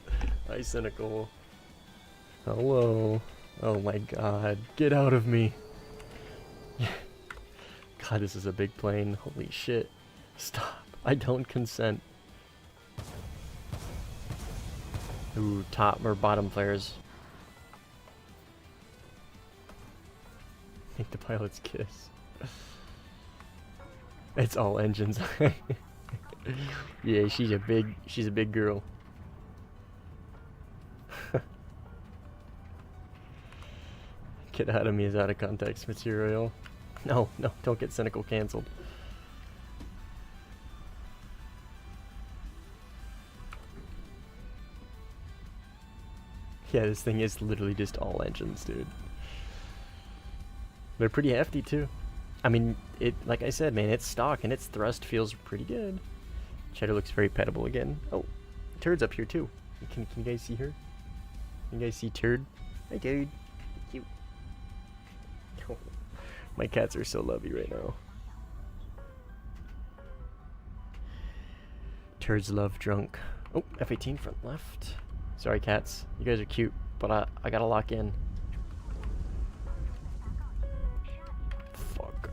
Hi, Cynical. Hello. Oh my god. Get out of me. God, this is a big plane. Holy shit. Stop. I don't consent. Ooh, top or bottom flares. Make the pilots kiss. It's all engines. Yeah, she's a big girl. Get out of me is out of context material. No, don't get Cynical canceled. Yeah, this thing is literally just all engines, dude. They're pretty hefty too. I mean, like I said, man, it's stock and its thrust feels pretty good. Cheddar looks very pettable again. Oh, Turd's up here too. Can you guys see her? Can you guys see Turd? Hi, Turd. Cute. Oh, my cats are so lovey right now. Turd's love drunk. Oh, F-18 front left. Sorry, cats. You guys are cute, but I gotta lock in. Fuck.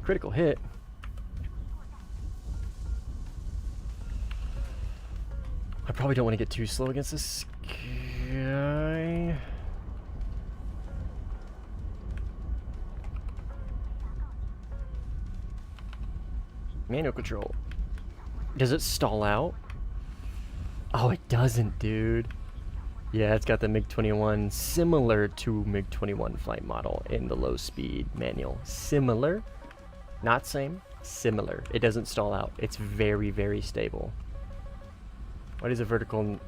Critical hit. I probably don't want to get too slow against this guy. Manual control. Does it stall out? Oh, it doesn't, dude. Yeah, it's got the MiG-21, similar to MiG-21 flight model in the low speed manual. Similar, not same, similar. It doesn't stall out. It's very, very stable. Why does a vertical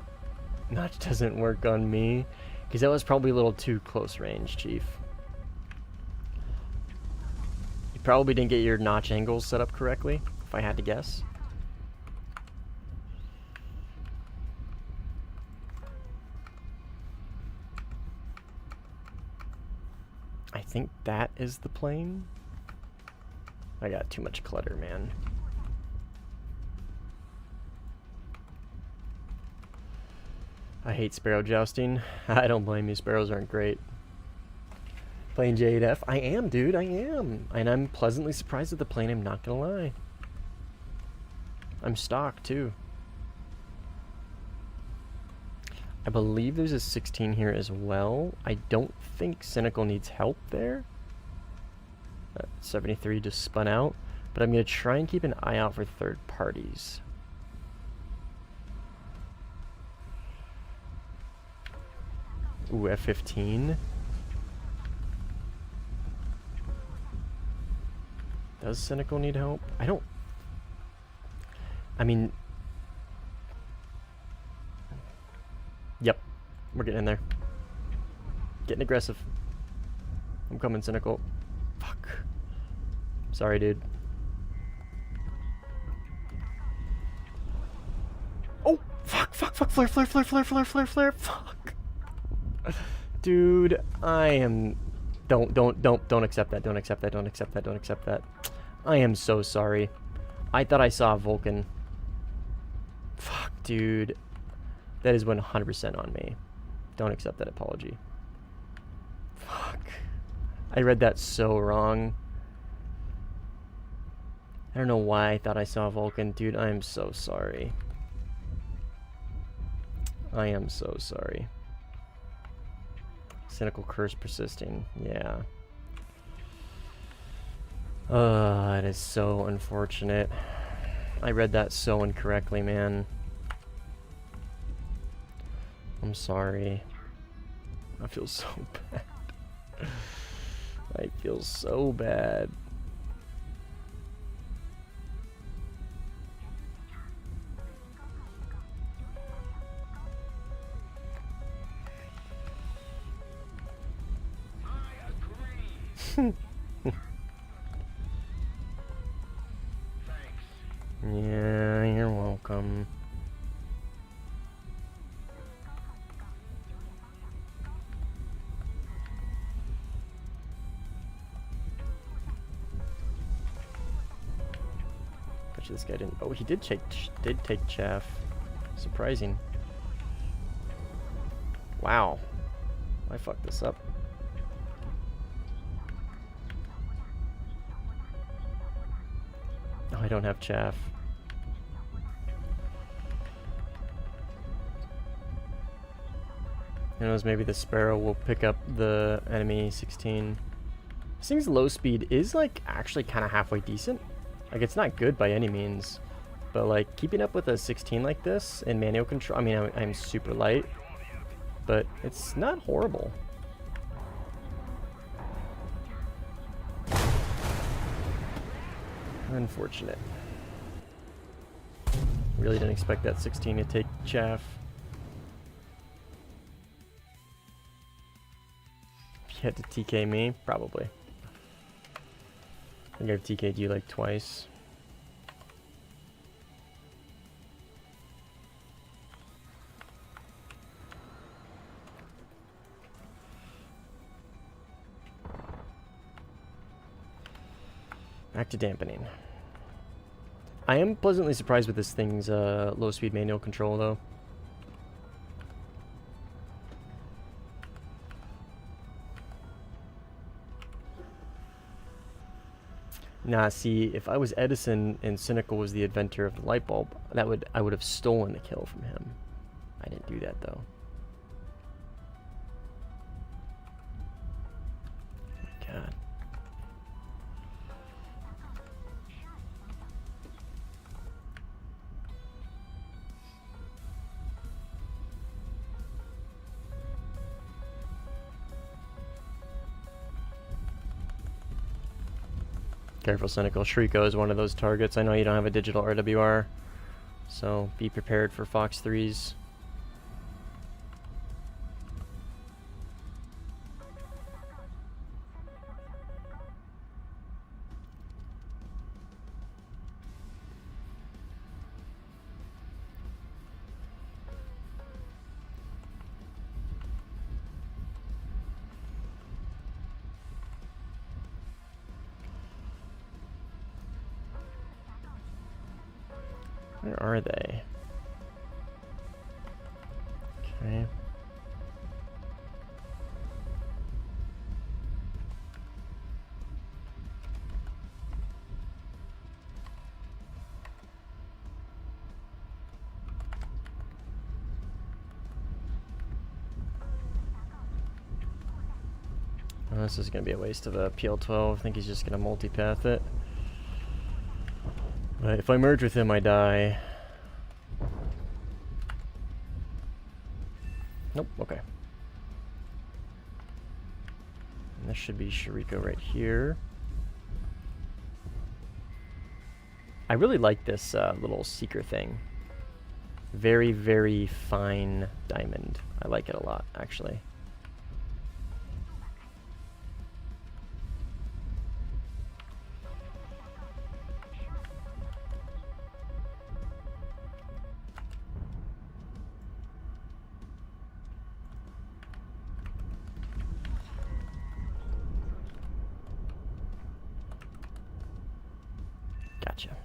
notch doesn't work on me? Because that was probably a little too close range, Chief. You probably didn't get your notch angles set up correctly, if I had to guess. I think that is the plane. I got too much clutter, man. I hate sparrow jousting. I don't blame you, sparrows aren't great. Playing J8F? I am, dude, I am. And I'm pleasantly surprised at the plane, I'm not gonna lie. I'm stock, too. I believe there's a 16 here as well. I don't think Cynical needs help there. 73 just spun out. But I'm going to try and keep an eye out for third parties. Ooh, F-15. Does Cynical need help? I mean... Yep, we're getting in there. Getting aggressive. I'm coming, Cynical. Fuck. Sorry, dude. Oh, fuck, flare, fuck. Dude, I am... Don't accept that. I am so sorry. I thought I saw a Vulcan. Fuck, dude. That is 100% on me. Don't accept that apology. Fuck. I read that so wrong. I don't know why I thought I saw a Vulcan. Dude, I am so sorry. I am so sorry. Cynical curse persisting. Yeah. It is so unfortunate. I read that so incorrectly, man. I'm sorry. I feel so bad. I feel so bad. Yeah, you're welcome. Actually, this guy didn't. Oh, he did take chaff. Surprising. Wow. I fucked this up. Oh, I don't have chaff. Who knows, maybe the Sparrow will pick up the enemy 16. This thing's low speed is, like, actually kind of halfway decent. Like, it's not good by any means. But, like, keeping up with a 16 like this in manual control, I mean, I'm super light. But it's not horrible. Unfortunate. Really didn't expect that 16 to take chaff. If you had to TK me, probably. I think I've TK'd you like twice. Back to dampening. I am pleasantly surprised with this thing's low speed manual control though. Nah, see, if I was Edison and Cynical was the inventor of the light bulb, I would have stolen the kill from him. I didn't do that though. God. Careful, Cynical. Shriko is one of those targets. I know you don't have a digital RWR, so be prepared for Fox 3s. Where are they? Okay. Oh, this is going to be a waste of a PL12. I think he's just going to multipath it. But if I merge with him, I die. Nope, okay. And this should be Shriko right here. I really like this little seeker thing. Very, very fine diamond. I like it a lot, actually. Gotcha.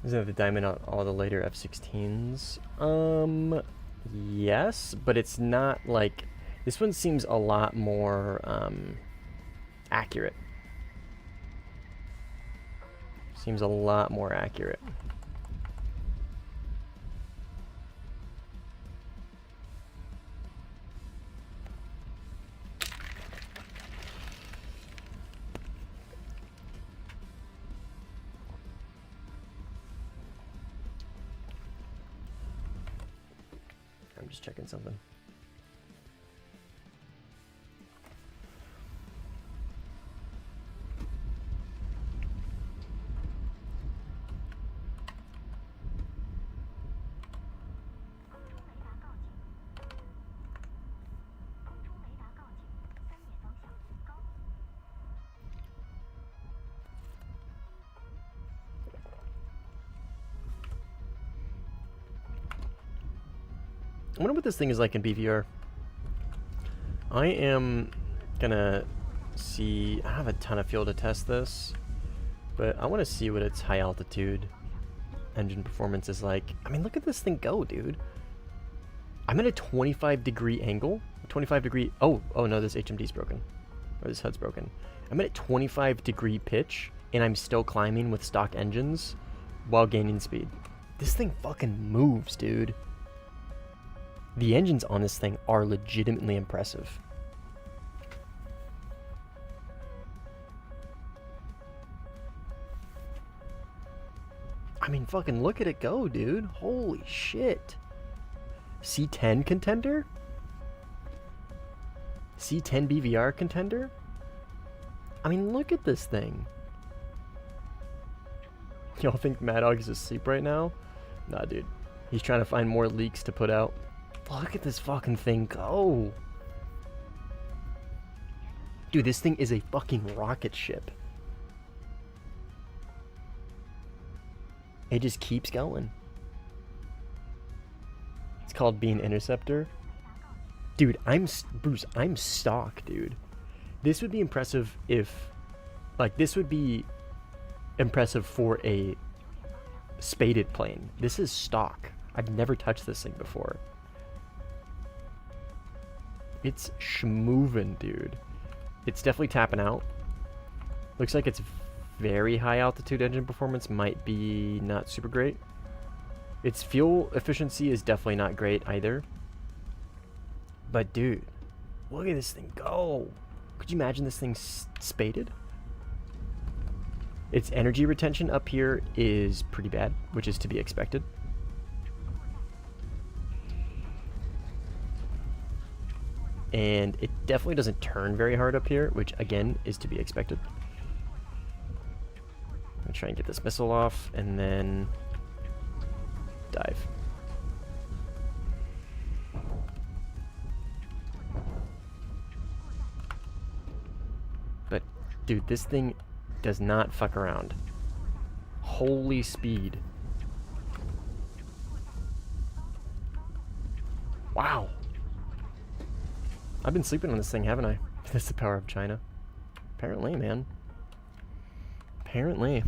Isn't it the diamond on all the later F-16s? Yes, but it's not like... This one seems a lot more, accurate. Seems a lot more accurate. I'm just checking something. I wonder what this thing is like in BVR. I am gonna see. I have a ton of fuel to test this, but I want to see what its high altitude engine performance is like. I mean, look at this thing go, dude. I'm at a 25-degree angle. 25-degree. Oh no, this HMD's broken, or this HUD's broken. I'm at a 25-degree pitch, and I'm still climbing with stock engines while gaining speed. This thing fucking moves, dude. The engines on this thing are legitimately impressive. I mean, fucking look at it go, dude. Holy shit. C10 contender? C10 BVR contender? I mean, look at this thing. Y'all think Mad Dog is asleep right now? Nah, dude. He's trying to find more leaks to put out. Look at this fucking thing go. Dude, this thing is a fucking rocket ship. It just keeps going. It's called being Interceptor. Dude, Bruce, I'm stock, dude. This would be impressive if, like, this would be impressive for a spaded plane. This is stock. I've never touched this thing before. It's schmovin', dude. It's definitely tapping out. Looks like its very high altitude engine performance might be not super great. Its fuel efficiency is definitely not great either. But dude, look at this thing go. Could you imagine this thing spaded? Its energy retention up here is pretty bad, which is to be expected. And it definitely doesn't turn very hard up here, which again is to be expected. I'm gonna try and get this missile off and then dive. But dude, this thing does not fuck around. Holy speed. Wow. I've been sleeping on this thing, haven't I? That's the power of China. Apparently, man. Apparently.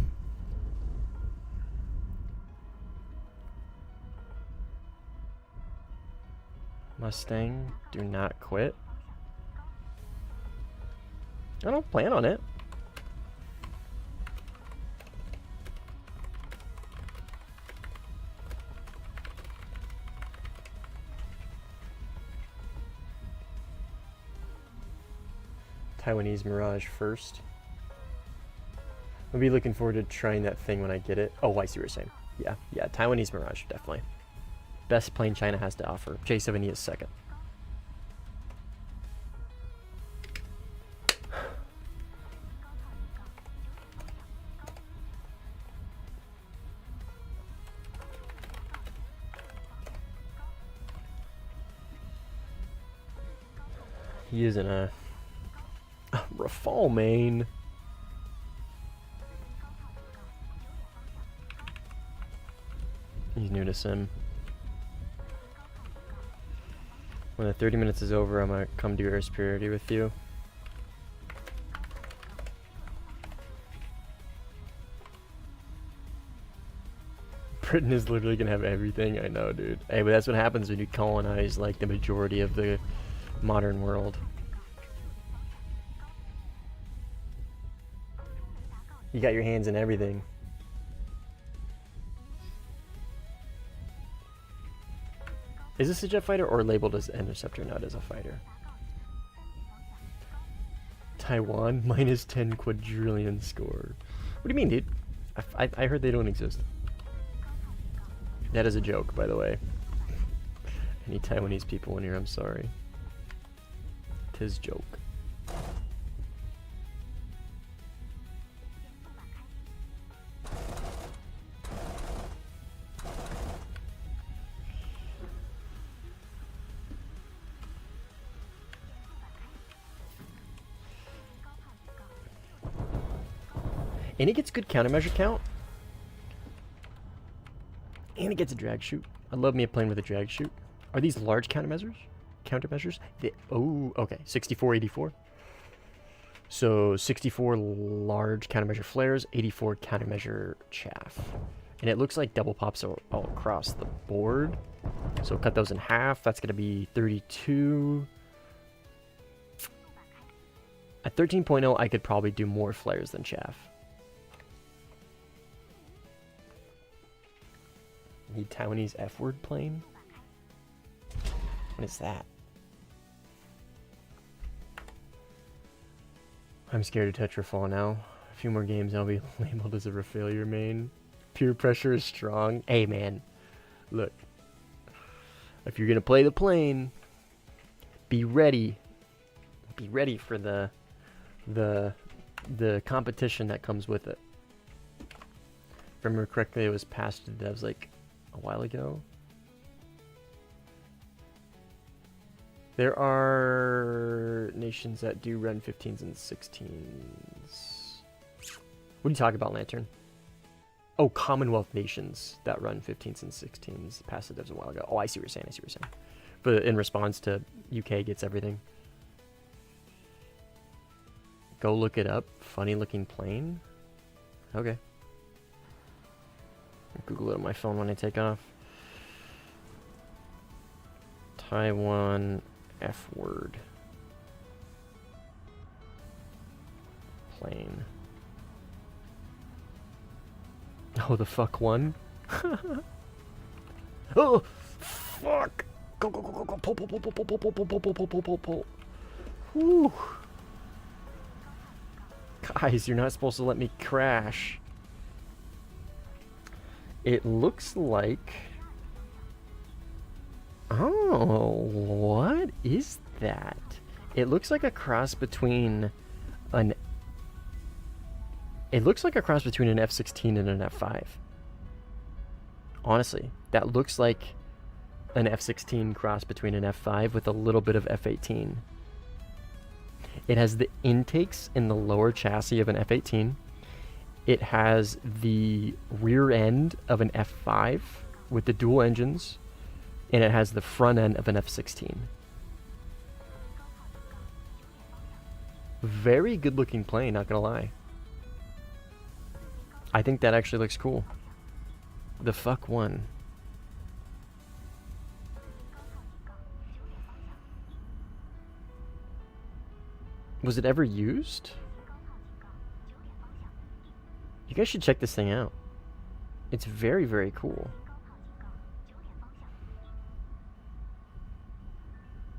Mustang, do not quit. I don't plan on it. Taiwanese Mirage first. I'll be looking forward to trying that thing when I get it. Oh, I see what you're saying. Yeah, Taiwanese Mirage, definitely. Best plane China has to offer. J-70 is second. He is in a Rafale main. He's new to sim. When the 30 minutes is over, I'm gonna come do air superiority with you. Britain is literally gonna have everything. I know, dude. Hey, but that's what happens when you colonize like the majority of the modern world. You got your hands in everything. Is this a jet fighter or labeled as interceptor? Not as a fighter. Taiwan minus 10 quadrillion score. What do you mean, dude? I heard they don't exist. That is a joke, by the way. Any Taiwanese people in here, I'm sorry. 'Tis joke. And it gets good countermeasure count. And it gets a drag chute. I love me a plane with a drag chute. Are these large countermeasures? countermeasures. Oh, okay, 64-84. So 64 large countermeasure flares, 84 countermeasure chaff. And it looks like double pops are all across the board. So cut those in half. That's going to be 32. At 13.0, I could probably do more flares than chaff. Need Taiwanese F-word plane? What is that? I'm scared of Tetrafall now. A few more games, I'll be labeled as a failure main. Peer pressure is strong. Hey, man. Look. If you're going to play the plane, be ready. Be ready for the competition that comes with it. If I remember correctly, it was passed to devs like a while ago. There are nations that do run 15s and 16s. What are you talking about, Lantern? Oh, Commonwealth nations that run 15s and 16s. Passed the devs a while ago. Oh, I see what you're saying. I see what you're saying. But in response to UK gets everything. Go look it up. Funny looking plane. Okay. I'll Google it on my phone when I take off. Taiwan F-word. Plane. Oh, the fuck one? Oh, fuck! Go, go, go, go, go, pull, pull, pull, pull, pull, pull, pull, pull, pull, pull, pull, pull, pull. Whew. Guys, you're not supposed to let me crash. It looks like... Oh, what is that? It looks like a cross between an... It looks like a cross between an F-16 and an F-5. Honestly, that looks like an F-16 cross between an F-5 with a little bit of F-18. It has the intakes in the lower chassis of an F-18. It has the rear end of an F-5 with the dual engines. And it has the front end of an F-16. Very good looking plane, not gonna lie. I think that actually looks cool. The fuck one. Was it ever used? You guys should check this thing out. It's very, very cool.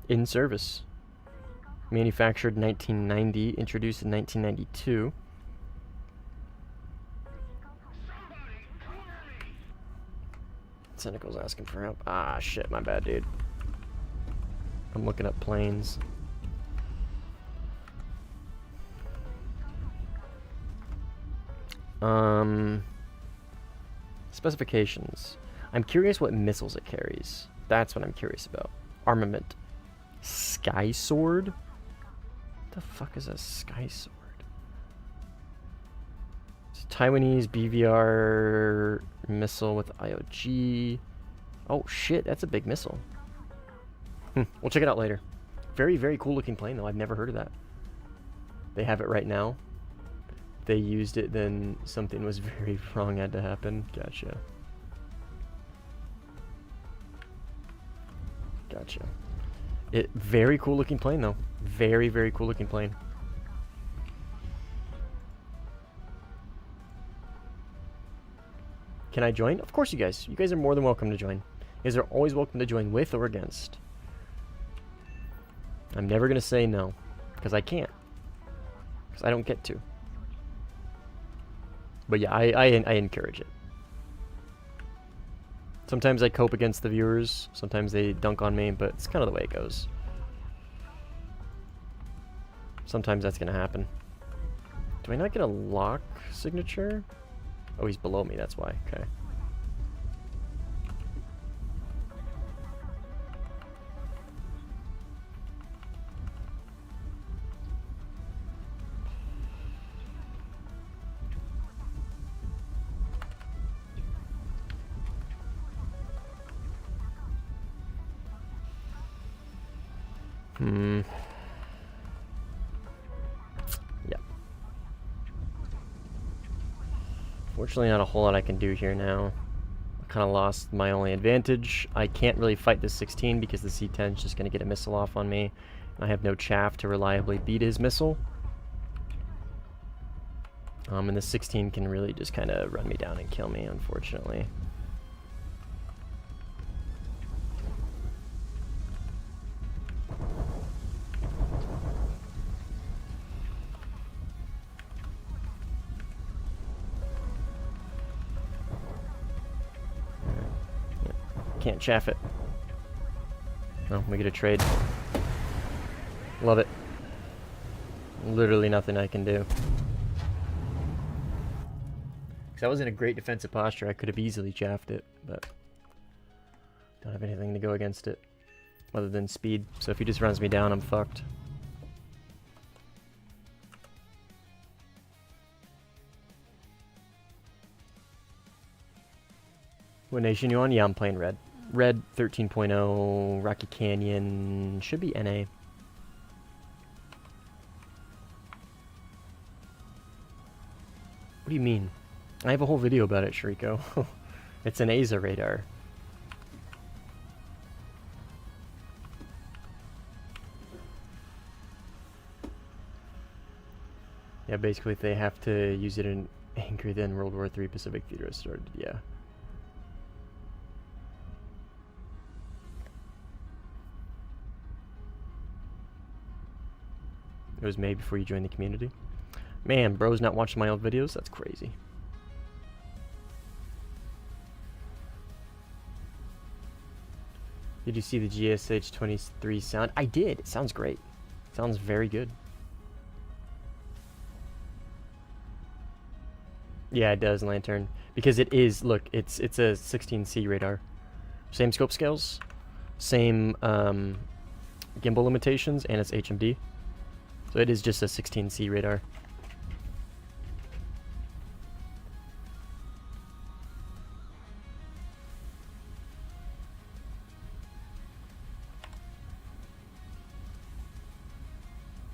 In service. Manufactured 1990, introduced in 1992. Cynical's asking for help. Ah, shit, my bad, dude. I'm looking up planes. Specifications. I'm curious what missiles it carries. That's what I'm curious about. Armament. Sky Sword? What the fuck is a Sky Sword? It's a Taiwanese BVR missile with IOG. Oh shit, that's a big missile. We'll check it out later. Very, very cool looking plane though. I've never heard of that. They have it right now. They used it, then something was very wrong had to happen. Gotcha. Gotcha. Very cool looking plane though. Very, very cool looking plane. Can I join? Of course you guys. You guys are more than welcome to join. You guys are always welcome to join with or against. I'm never going to say no. Because I can't. Because I don't get to. But yeah, I encourage it. Sometimes I cope against the viewers. Sometimes they dunk on me, but it's kind of the way it goes. Sometimes that's going to happen. Do I not get a lock signature? Oh, he's below me, that's why. Okay. Yep. Fortunately, not a whole lot I can do here now. I kind of lost my only advantage. I can't really fight the 16 because the C-10 is just going to get a missile off on me. And I have no chaff to reliably beat his missile. And the 16 can really just kind of run me down and kill me, unfortunately. Can't chaff it. Oh, we get a trade. Love it. Literally nothing I can do. Because I was in a great defensive posture. I could have easily chaffed it, but don't have anything to go against it other than speed. So if he just runs me down, I'm fucked. What nation you on? Yeah, I'm playing red. Red 13.0, Rocky Canyon, should be NA. What do you mean? I have a whole video about it, Shriko. It's an ASA radar. Yeah, basically if they have to use it in angry, then World War III Pacific Theater started, yeah. It was made before you joined the community. Man, bro's not watching my old videos? That's crazy. Did you see the GSH-23 sound? I did. It sounds great. It sounds very good. Yeah, it does, Lantern. Because it is, look, it's a 16C radar. Same scope scales, same gimbal limitations, and it's HMD. So it is just a 16C radar.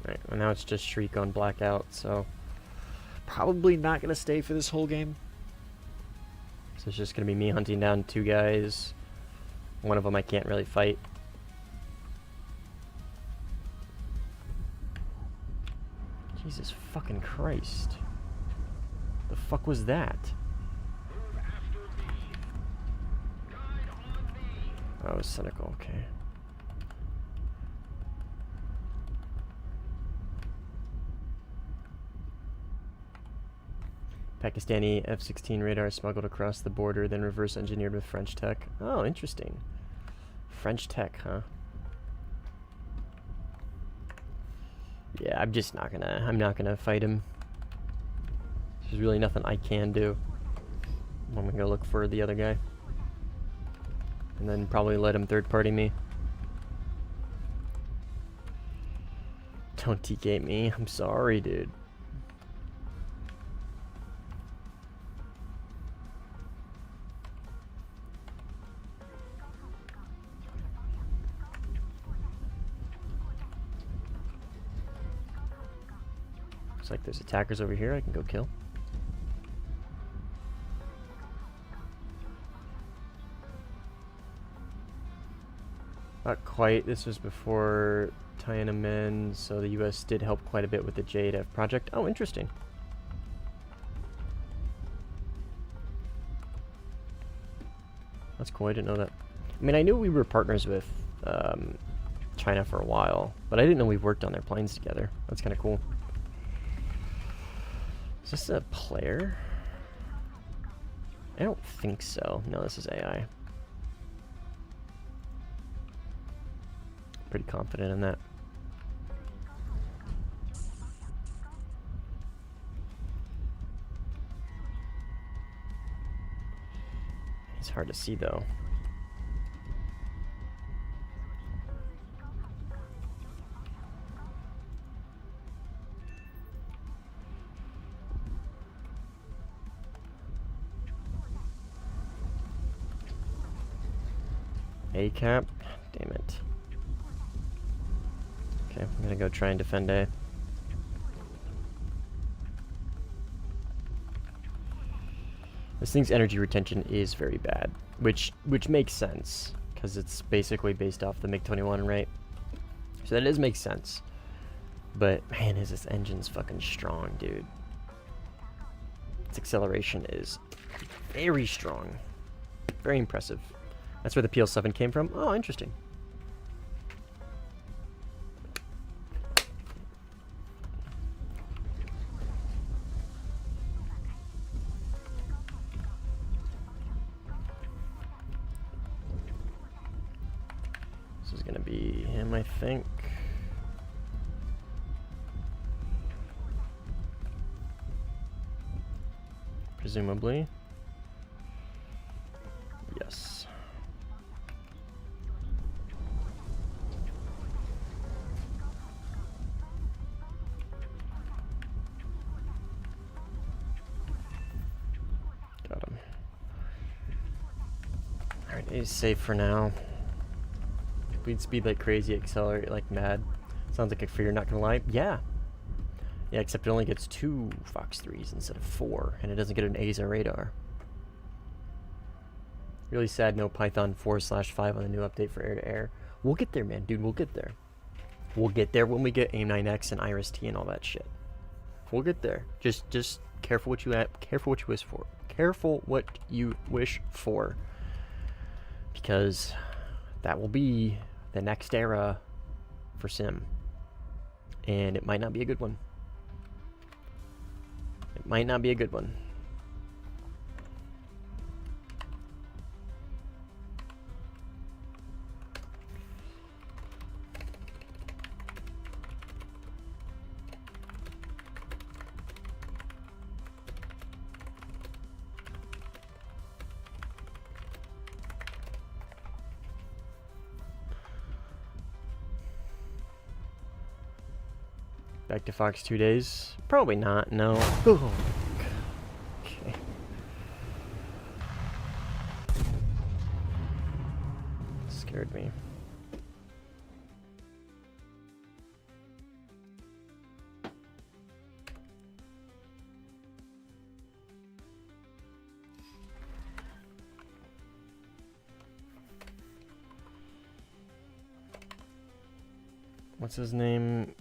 Right, well now it's just Shriek on Blackout, so probably not going to stay for this whole game. So it's just going to be me hunting down two guys. One of them I can't really fight. Jesus fucking Christ. The fuck was that? Oh, it was cynical, okay. Pakistani F-16 radar smuggled across the border, then reverse engineered with French tech. Oh, interesting. French tech, huh? Yeah, I'm not gonna fight him. There's really nothing I can do. I'm gonna go look for the other guy. And then probably let him third party me. Don't TK me, I'm sorry, dude. Looks like there's attackers over here I can go kill. Not quite. This was before Tiananmen, so the US did help quite a bit with the JDF project. Oh, interesting. That's cool, I didn't know that. I mean, I knew we were partners with China for a while, but I didn't know we worked on their planes together. That's kind of cool. Is this a player? I don't think so. No, this is AI. Pretty confident in that. It's hard to see though. A cap? Damn it. Okay, I'm gonna go try and defend A. This thing's energy retention is very bad, which makes sense, because it's basically based off the MiG-21, right? So that does make sense. But, man, is this engine's fucking strong, dude. Its acceleration is very strong. Very impressive. That's where the PL7 came from? Oh, interesting. This is gonna be him, I think. Presumably. Yes. Got him. Alright, he's safe for now. Bleed speed like crazy, accelerate like mad. Sounds like a fear, not gonna lie. Yeah. Yeah, except it only gets 2 Fox 3s instead of 4, and it doesn't get an ASA radar. Really sad no Python 4/5 on the new update for air-to-air. We'll get there, man, dude, we'll get there. We'll get there when we get AIM-9X and Iris-T and all that shit. We'll get there. Just careful what you wish for. Careful what you wish for. Because that will be the next era for Sim. And it might not be a good one. It might not be a good one. Back to Fox 2 days? Probably not, no. Oh, okay. Scared me. What's his name?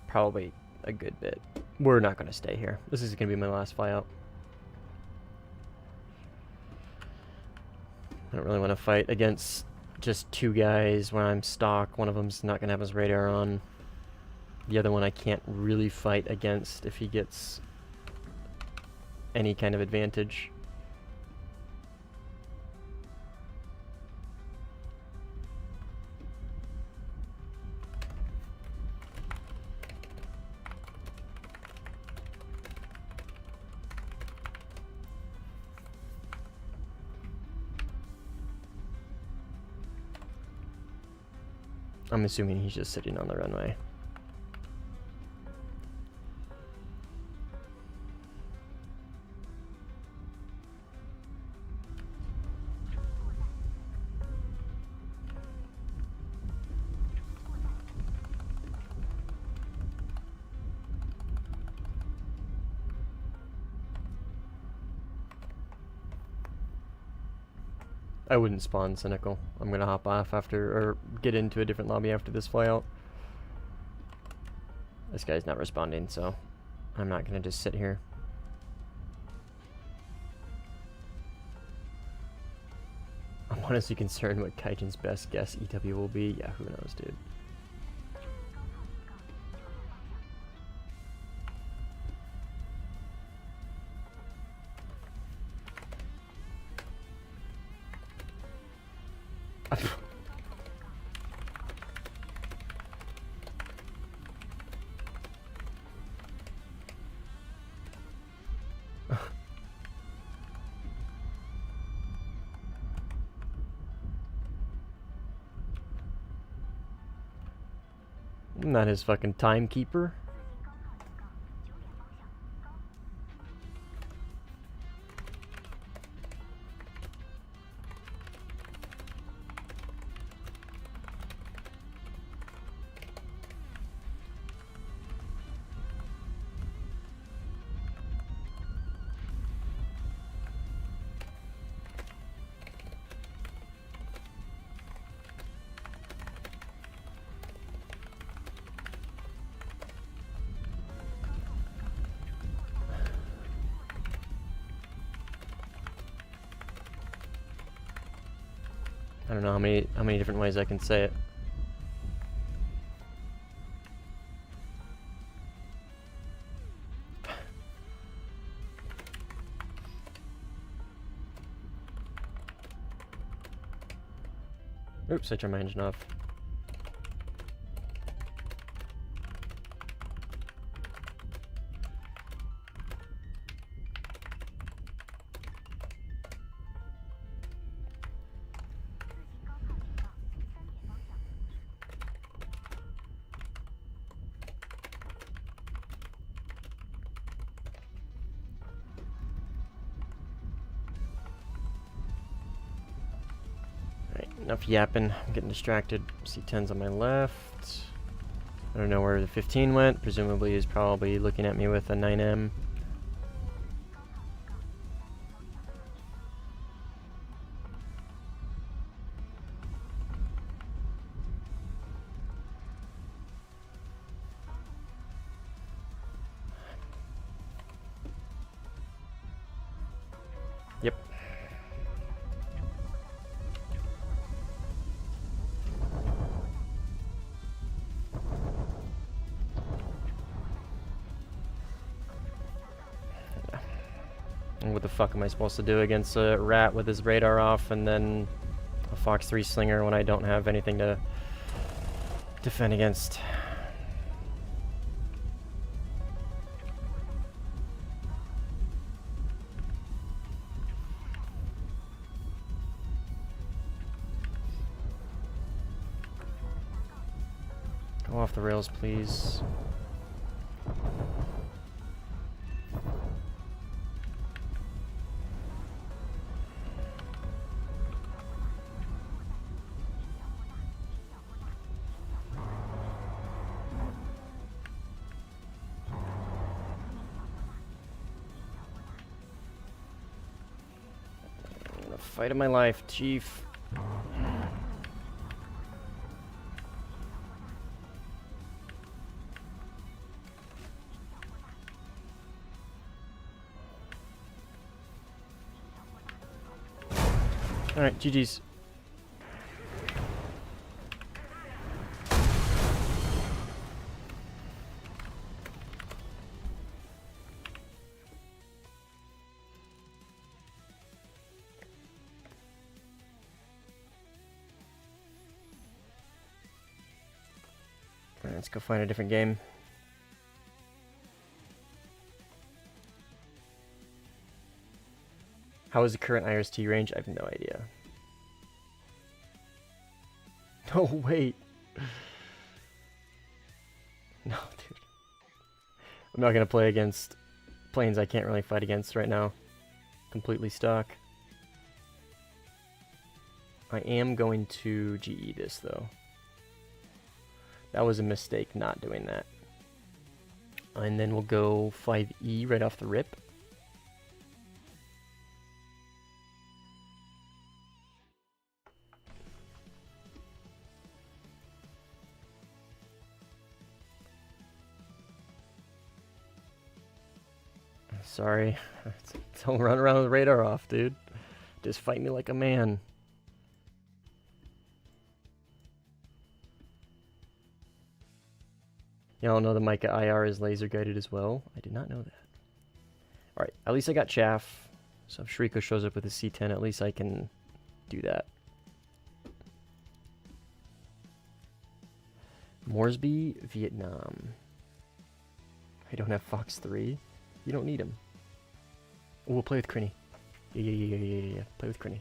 Probably a good bit. We're not going to stay here. This is going to be my last flyout. I don't really want to fight against just 2 guys when I'm stock. One of them's not going to have his radar on. The other one I can't really fight against if he gets any kind of advantage. I'm assuming he's just sitting on the runway. I wouldn't spawn Cynical. I'm gonna hop off after, or get into a different lobby after this flyout. This guy's not responding, so I'm not gonna just sit here. I'm honestly concerned what Kaijin's best guess EW will be. Yeah, who knows, dude. I'm not his fucking timekeeper. I don't know how many different ways I can say it. Oops, I turned my engine off. Enough yapping. I'm getting distracted. C10's on my left. I don't know where the 15 went. Presumably he's probably looking at me with a 9M. Yep. What the fuck am I supposed to do against a rat with his radar off and then a Fox 3 slinger when I don't have anything to defend against? Go off the rails, please. Fight of my life, Chief. Alright, GG's. Alright, let's go find a different game. How is the current IRST range? I have no idea. No, wait. No, dude. I'm not gonna play against planes I can't really fight against right now. Completely stuck. I am going to GE this, though. That was a mistake not doing that. And then we'll go 5E right off the rip. Sorry. Don't run around with the radar off, dude. Just fight me like a man. Y'all know the Micah IR is laser guided as well. I did not know that. Alright, at least I got chaff. So if Shriko shows up with a C10, at least I can do that. Moresby, Vietnam. I don't have Fox 3. You don't need him. Oh, we'll play with Crinny. Yeah. Play with Crinny.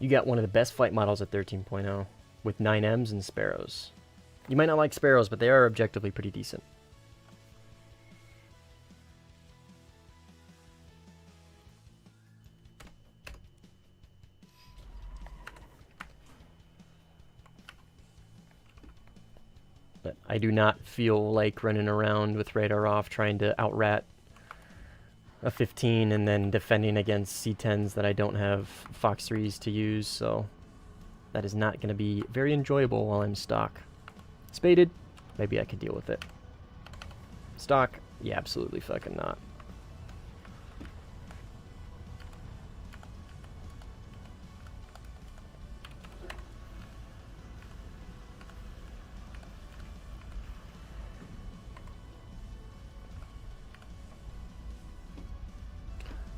You got one of the best flight models at 13.0 with 9Ms and Sparrows. You might not like Sparrows, but they are objectively pretty decent. But I do not feel like running around with radar off trying to outrat a 15 and then defending against C10s that I don't have Fox 3s to use, so that is not going to be very enjoyable while I'm stock. Spaded, maybe I could deal with it. Stock, yeah, absolutely fucking not.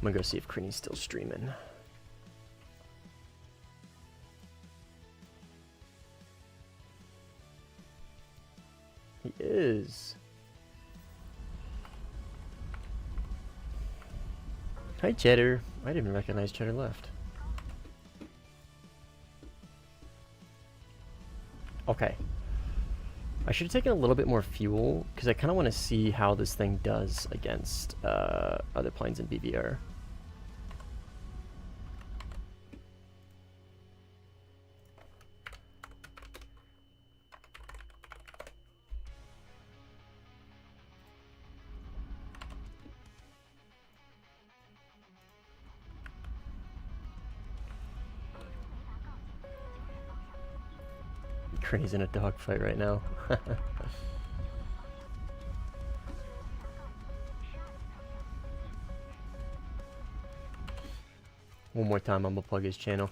I'm gonna go see if Crinny's still streaming. He is. Hi, Cheddar. I didn't even recognize Cheddar left. Okay. I should have taken a little bit more fuel, because I kind of want to see how this thing does against other planes in BVR. Crinny's in a dogfight right now. One more time, I'm gonna plug his channel.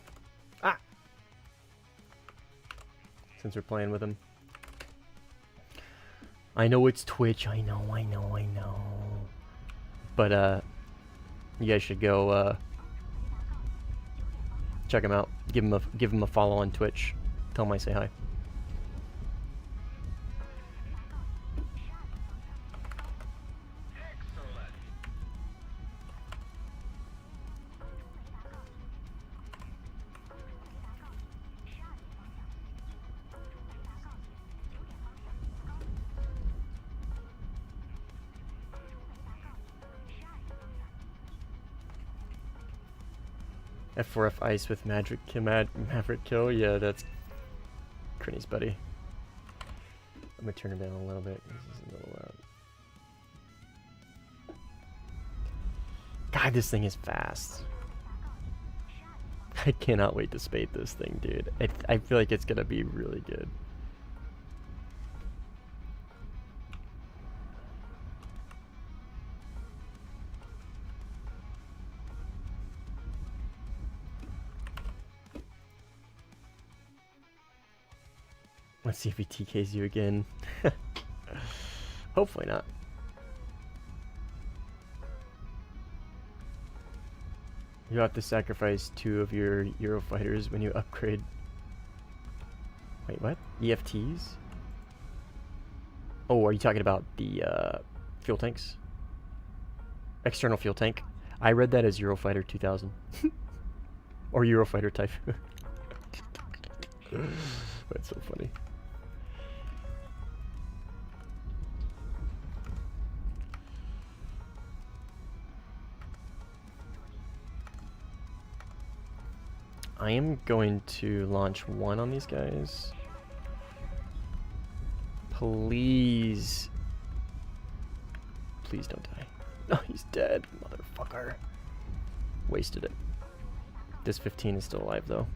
Ah! Since we're playing with him. I know it's Twitch, I know. But, you guys should go, check him out. Give him a follow on Twitch. Tell him I say hi. F4F ice with Maverick kill. Yeah, that's Crinny's buddy. I'm gonna turn it down a little bit. This is a little loud. God, this thing is fast. I cannot wait to spade this thing, dude. I feel like it's gonna be really good. Let's see if he TKs you again. Hopefully not. You have to sacrifice 2 of your Eurofighters when you upgrade. Wait, what? EFTs? Oh, are you talking about the fuel tanks? External fuel tank. I read that as Eurofighter 2000. Or Eurofighter type. That's so funny. I am going to launch 1 on these guys. Please. Please don't die. No, he's dead, motherfucker. Wasted it. This 15 is still alive, though.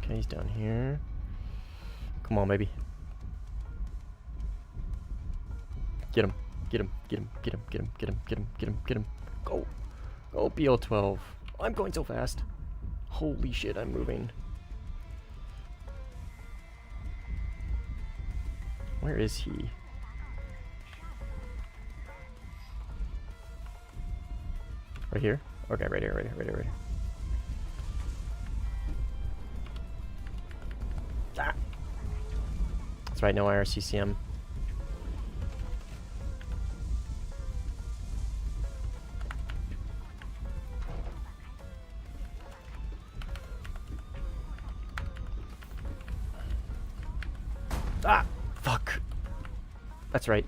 Okay, he's down here. Come on, baby. Get him. Get him. Get him. Get him. Get him. Get him. Get him. Get him. Get him. Go. Go, BL12. I'm going so fast. Holy shit, I'm moving. Where is he? Right here? Okay, right here, right here, right here, right here. Ah! right, no IRCCM. Ah! Fuck! That's right.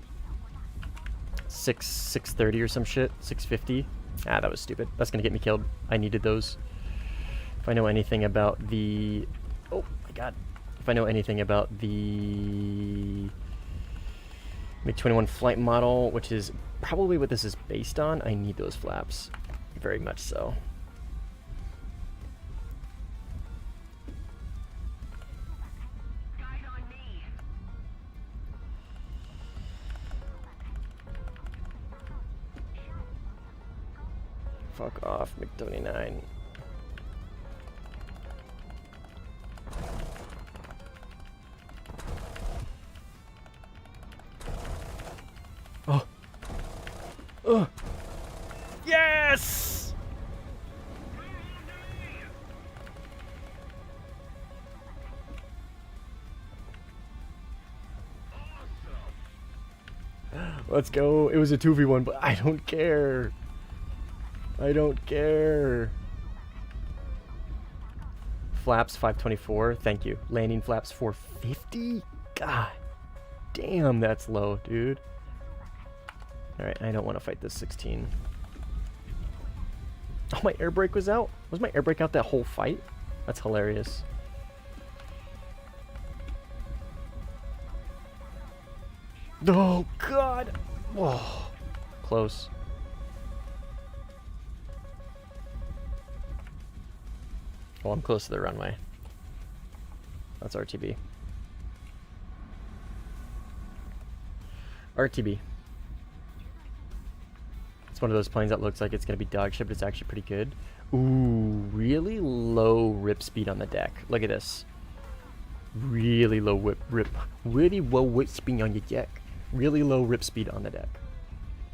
630 or some shit. 650. Ah, that was stupid. That's gonna get me killed. I needed those. If I know anything about the... Oh my god. If I know anything about the MiG-21 flight model, which is probably what this is based on, I need those flaps. Very much so. Guys on me. Fuck off, MiG-29. Oh. Oh. Yes! Let's go. It was a 2v1, but I don't care. I don't care. Flaps 524. Thank you. Landing flaps 450? God damn, that's low, dude. Alright, I don't want to fight this 16. Oh, my air brake was out? Was my air brake out that whole fight? That's hilarious. Oh, God! Whoa. Close. Well, I'm close to the runway. That's RTB. RTB. It's one of those planes that looks like it's going to be dog shit, but it's actually pretty good. Ooh, really low rip speed on the deck. Look at this. Really low really low whip speed on your deck. Really low rip speed on the deck.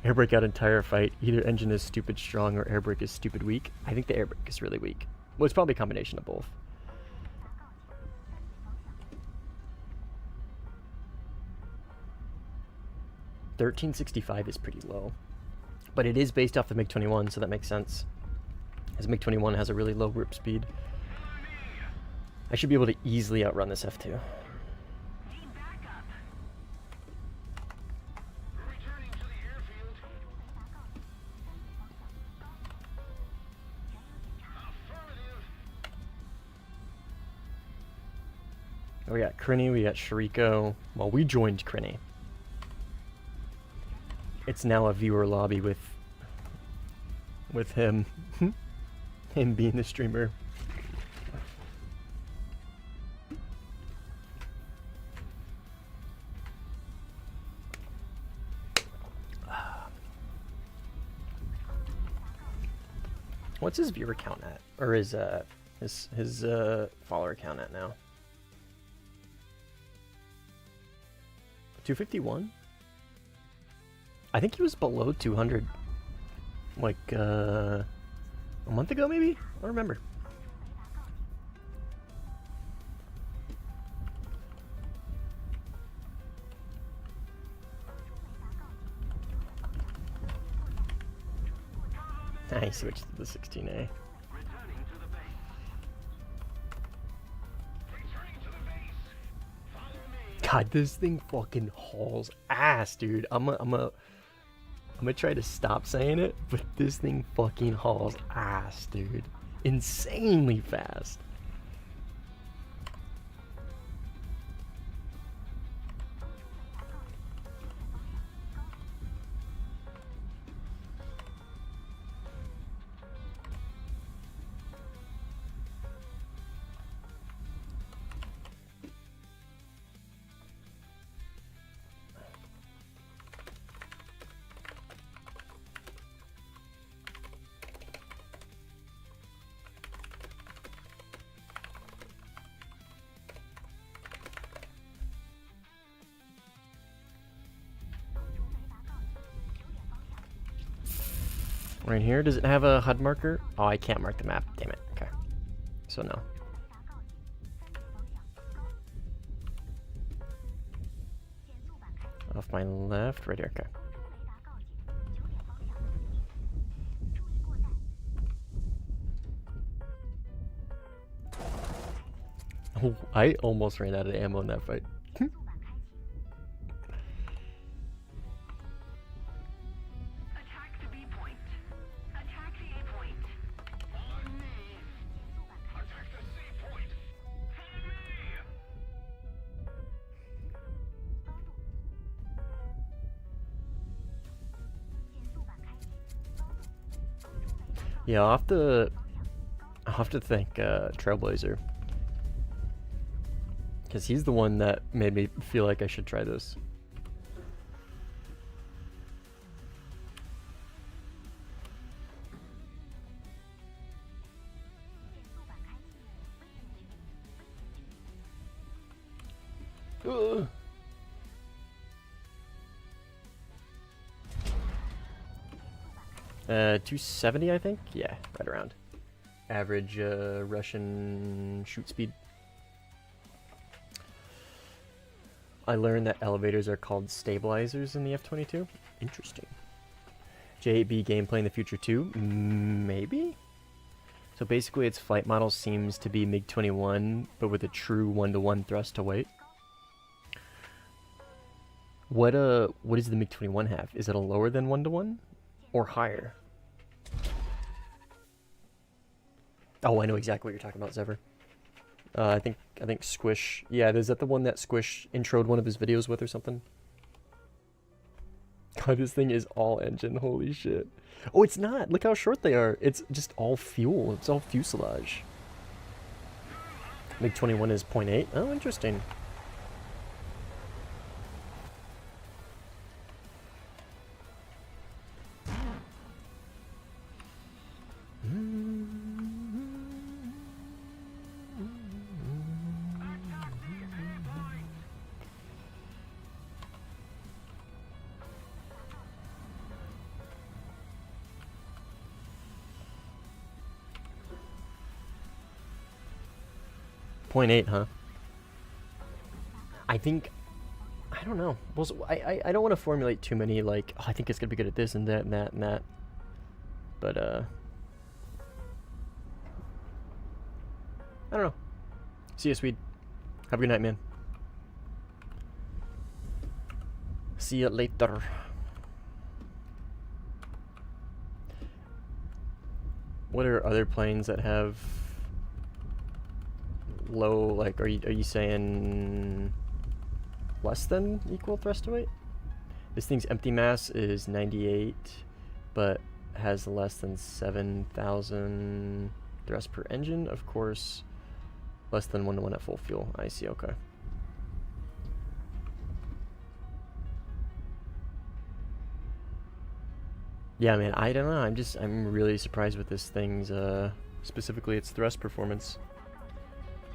Air brake out entire fight. Either engine is stupid strong or air brake is stupid weak. I think the air brake is really weak. Well, it's probably a combination of both. $1365 is pretty low. But it is based off the MiG-21, so that makes sense. As MiG-21 has a really low rip speed. I should be able to easily outrun this F2. Need backup. Returning to the airfield. Affirmative. We got Crinny, we got Shariko. Well, we joined Crinny. It's now a viewer lobby with him. Him being the streamer. What's his viewer count at? Or his follower count at now? 251? I think he was below 200 like a month ago maybe? I don't remember. I switched to the 16A. Returning to the base. Returning to the base. Follow me. God, this thing fucking hauls ass, dude. I'm gonna try to stop saying it, but this thing fucking hauls ass, dude. Insanely fast. Right here, does it have a HUD marker? Oh, I can't mark the map. Damn it. Okay. So no. my left? Right here, okay. Oh, I almost ran out of ammo in that fight. Attack the B point. Attack the A point. On me. Attack the C point. Follow me. Yeah, I'll have to thank Trailblazer. Because he's the one that made me feel like I should try this. Ugh. $270, I think? Yeah, right around. Average Russian shoot speed. I learned that elevators are called stabilizers in the F-22. Interesting. J8B gameplay in the future too? Maybe? So basically its flight model seems to be MiG-21, but with a true 1-to-1 thrust to weight. What does the MiG-21 have? Is it a lower than 1-to-1? Or higher? Oh, I know exactly what you're talking about, Zever. I think Squish. Yeah, is that the one that Squish introed one of his videos with or something? God, this thing is all engine. Holy shit. Oh, it's not. Look how short they are. It's just all fuel. It's all fuselage. MiG-21 is 0.8. Oh, interesting. Point 0.8, huh? I think, I don't know. Well, so I don't want to formulate too many, like, oh, I think it's going to be good at this and that and that and that. But, I don't know. See you, Swede. Have a good night, man. See you later. What are other planes that have low, like, are you saying less than equal thrust to weight? This thing's empty mass is 98, but has less than 7,000 thrust per engine. Of course, less than 1-to-1 at full fuel. I see, okay. Yeah, man, I don't know. I'm really surprised with this thing's, specifically its thrust performance.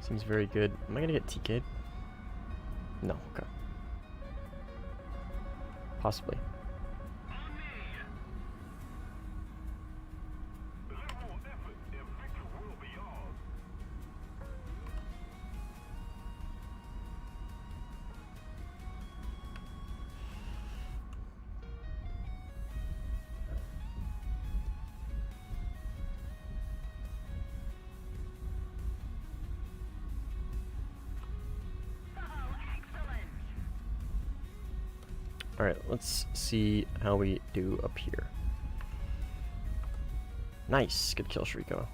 Seems very good. Am I gonna get TK'd? No, okay. Possibly. Alright, let's see how we do up here. Nice, good kill, Shriko.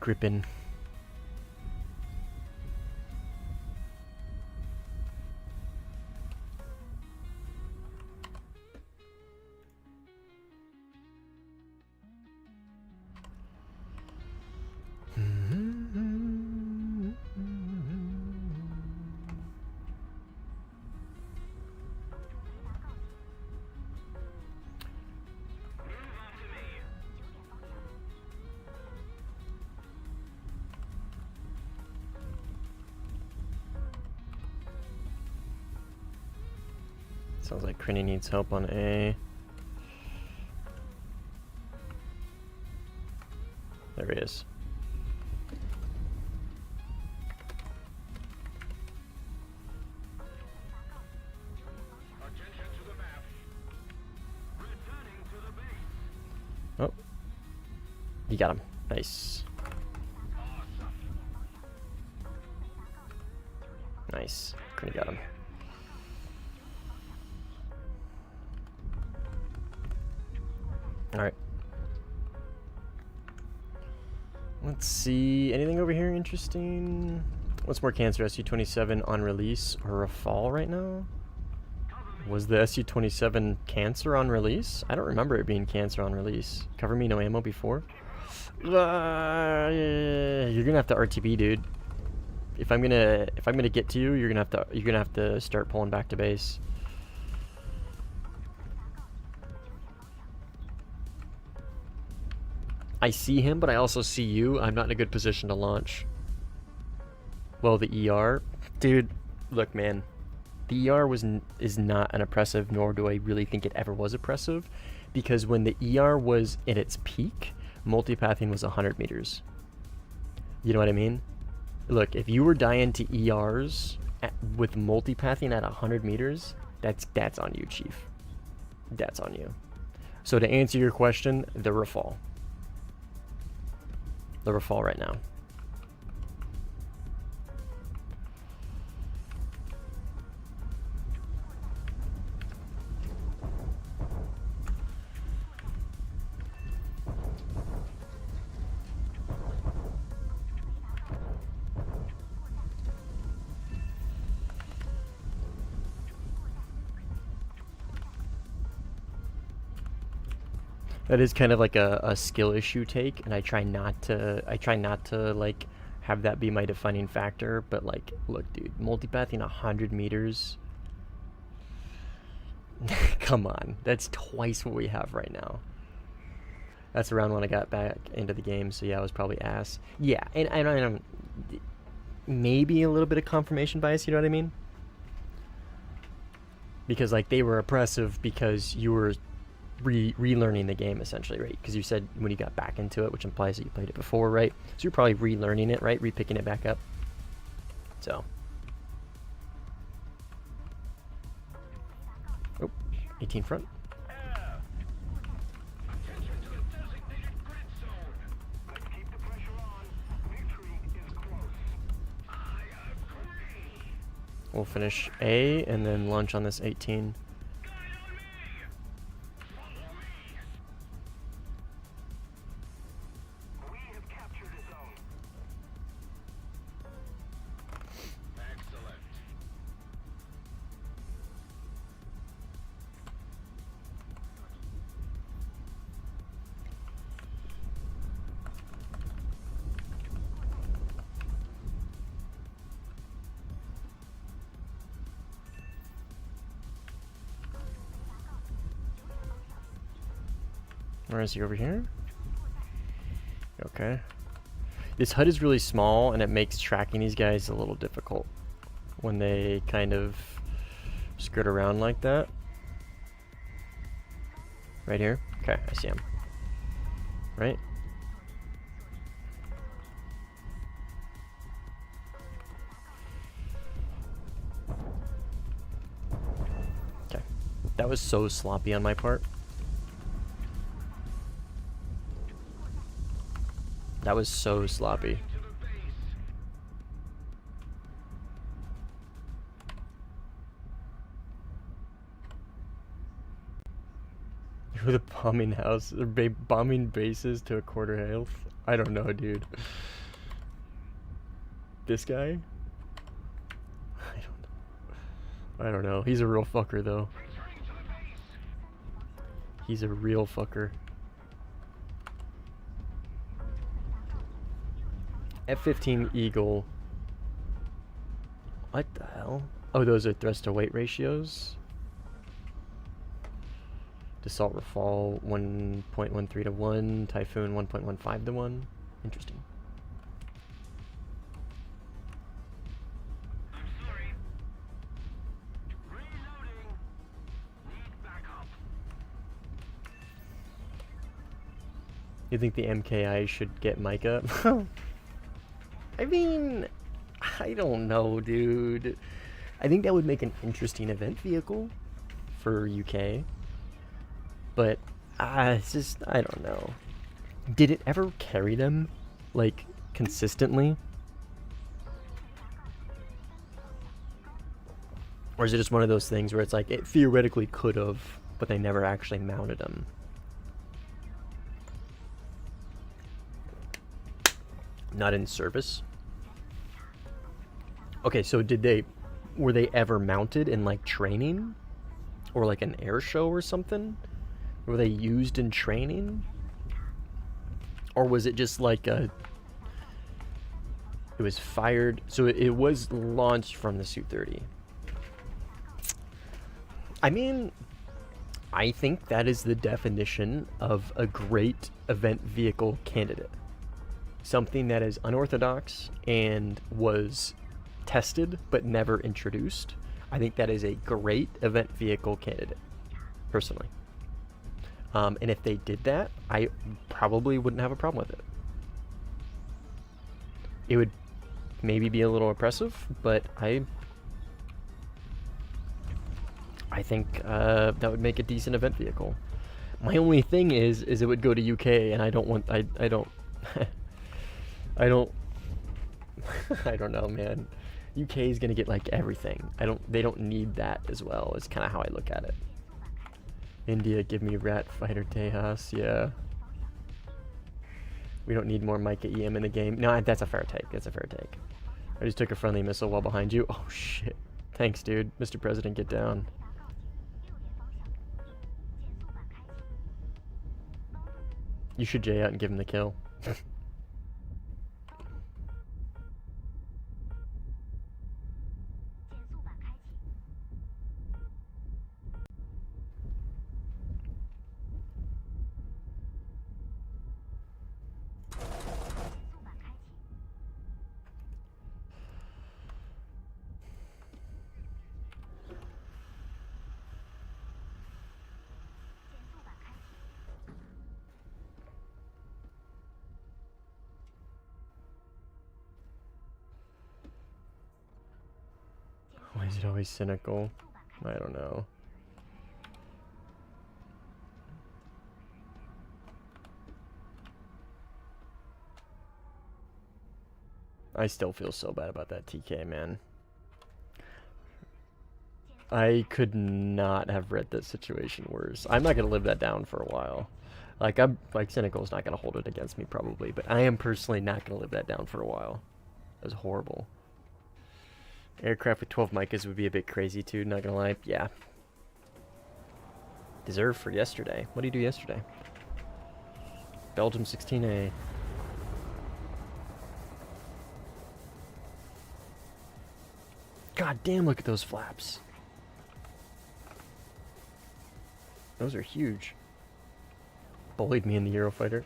Grippin'. Sounds like Crinny needs help on A. There he is. Attention Oh. You got him. Nice. Nice. Could've got him. Alright. Let's see. Anything over here interesting? What's more cancer? SU-27 on release or a fall right now? Was the SU-27 cancer on release? I don't remember it being cancer on release. Cover me, no ammo before? You're gonna have to RTB, dude. If I'm gonna get to you, you're gonna have to start pulling back to base. I see him, but I also see you. I'm not in a good position to launch. Well, the ER, dude. Look, man. The ER is not an oppressive, nor do I really think it ever was oppressive, because when the ER was at its peak, multipathing was 100 meters. You know what I mean? Look, if you were dying to ERs with multipathing at 100 meters, that's on you, Chief. That's on you. So to answer your question, the Rafale. The Rafale right now. That is kind of like a skill issue take, and I try not to like have that be my defining factor, but like, look, dude, multipathing 100 meters. Come on, that's twice what we have right now. That's around when I got back into the game, so yeah, I was probably ass. Yeah, and I'm maybe a little bit of confirmation bias, you know what I mean? Because like they were oppressive because you were relearning the game essentially, right? Because you said when you got back into it, which implies that you played it before, right? So you're probably relearning it, right? Repicking it back up. So. Oh, 18 front. We'll finish A and then launch on this 18. Where is he? Over here? Okay. This HUD is really small, and it makes tracking these guys a little difficult when they kind of skirt around like that. Right here? Okay, I see him. Right? Okay. That was so sloppy on my part. That was so sloppy. With a bombing house or bombing bases to a quarter health? I don't know, dude. This guy? I don't know. He's a real fucker, though. He's a real fucker. F-15 Eagle. What the hell? Oh, those are thrust to weight ratios. Dassault Rafale 1.13 to 1. Typhoon 1.15 to 1. Interesting. I'm sorry. Reloading. Need backup. You think the MKI should get Micah? I mean, I don't know, dude. I think that would make an interesting event vehicle for UK. But It's just, I don't know. Did it ever carry them, like, consistently? Or is it just one of those things where it's like, it theoretically could have, but they never actually mounted them? Not in service? Okay, so were they ever mounted in, like, training? Or, like, an air show or something? Were they used in training? Or was it just like it was fired, so it was launched from the Su-30. I mean, I think that is the definition of a great event vehicle candidate. Something that is unorthodox and was tested but never introduced. I think that is a great event vehicle candidate, personally. And if they did that, I probably wouldn't have a problem with it. It would maybe be a little oppressive, but I think that would make a decent event vehicle. My only thing is it would go to UK, and I don't want, I don't, I don't, I don't know, man. UK is gonna get like everything. They don't need that as well. Is kind of how I look at it. India, give me Rat Fighter Tejas, yeah. We don't need more Micah EM in the game. No, that's a fair take. That's a fair take. I just took a friendly missile while behind you. Oh, shit. Thanks, dude. Mr. President, get down. You should J out and give him the kill. Why is it always cynical? I don't know. I still feel so bad about that TK, man. I could not have read this situation worse. I'm not gonna live that down for a while. Like, Cynical's not gonna hold it against me probably, but I am personally not gonna live that down for a while. It was horrible. Aircraft with 12 Micahs would be a bit crazy too, not gonna lie. Yeah. Deserve for yesterday. What did you do yesterday? Belgium 16A. God damn, look at those flaps. Those are huge. Bullied me in the Eurofighter.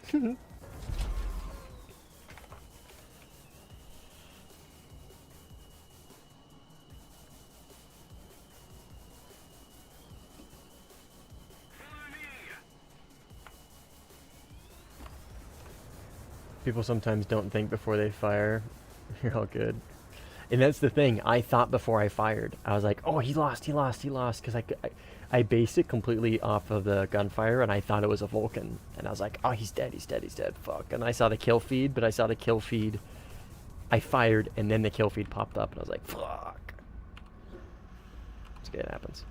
People sometimes don't think before they fire. You're all good. And that's the thing. I thought before I fired. I was like, oh, he lost. Because I based it completely off of the gunfire, and I thought it was a Vulcan. And I was like, oh, he's dead. Fuck. And I saw the kill feed, but I saw the kill feed. I fired, and then the kill feed popped up, and I was like, fuck. It's okay, it happens.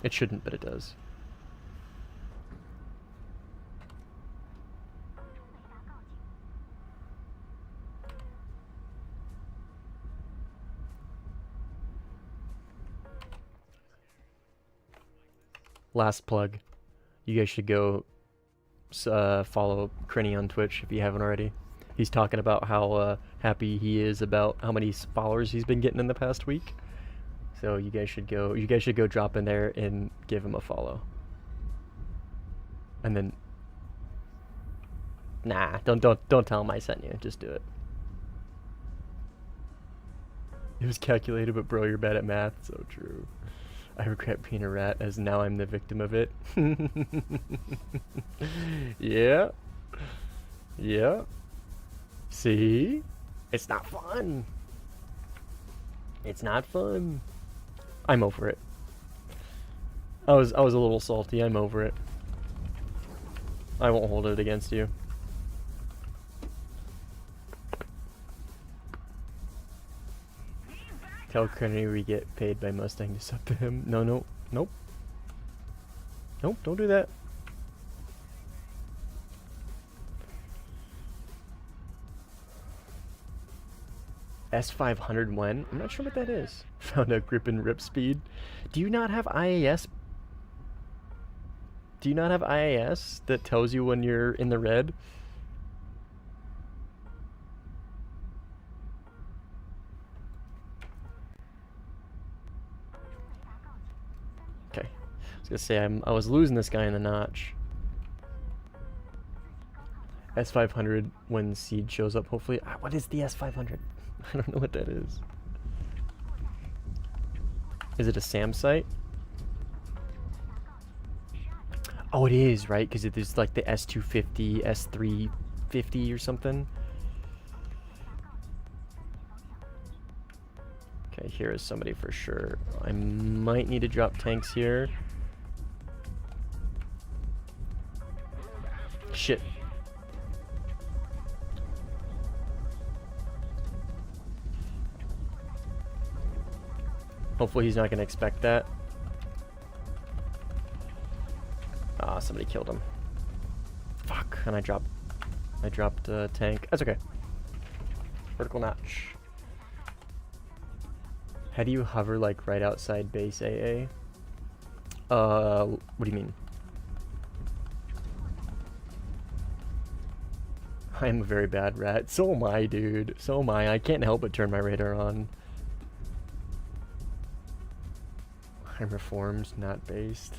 It shouldn't, but it does. Last plug. You guys should go follow Crinny on Twitch if you haven't already. He's talking about how happy he is about how many followers he's been getting in the past week. So you guys should go drop in there and give him a follow. And then nah, don't tell him I sent you. Just do it. It was calculated, but bro, you're bad at math. So true. I regret being a rat, as now I'm the victim of it. Yeah. Yeah. See? It's not fun. It's not fun. I'm over it. I was a little salty. I'm over it. I won't hold it against you. Tell Kennedy we get paid by Mustang to sub to him. No, no, nope. Nope, don't do that. S500 when? I'm not sure what that is. Found out grip and rip speed. Do you not have IAS? Do you not have IAS that tells you when you're in the red? Okay. I was gonna say I was losing this guy in the notch. S500 when seed shows up, hopefully. What is the S500? I don't know what that is. Is it a SAM site? Oh, it is, right? Because it is like the S250, S350 or something. Okay, here is somebody for sure. I might need to drop tanks here. Shit. Hopefully he's not going to expect that. Ah, somebody killed him. Fuck, and I dropped a tank. That's okay. Vertical notch. How do you hover like right outside base AA? What do you mean? I'm a very bad rat. So am I, dude. So am I. I can't help but turn my radar on. I'm reformed, not based.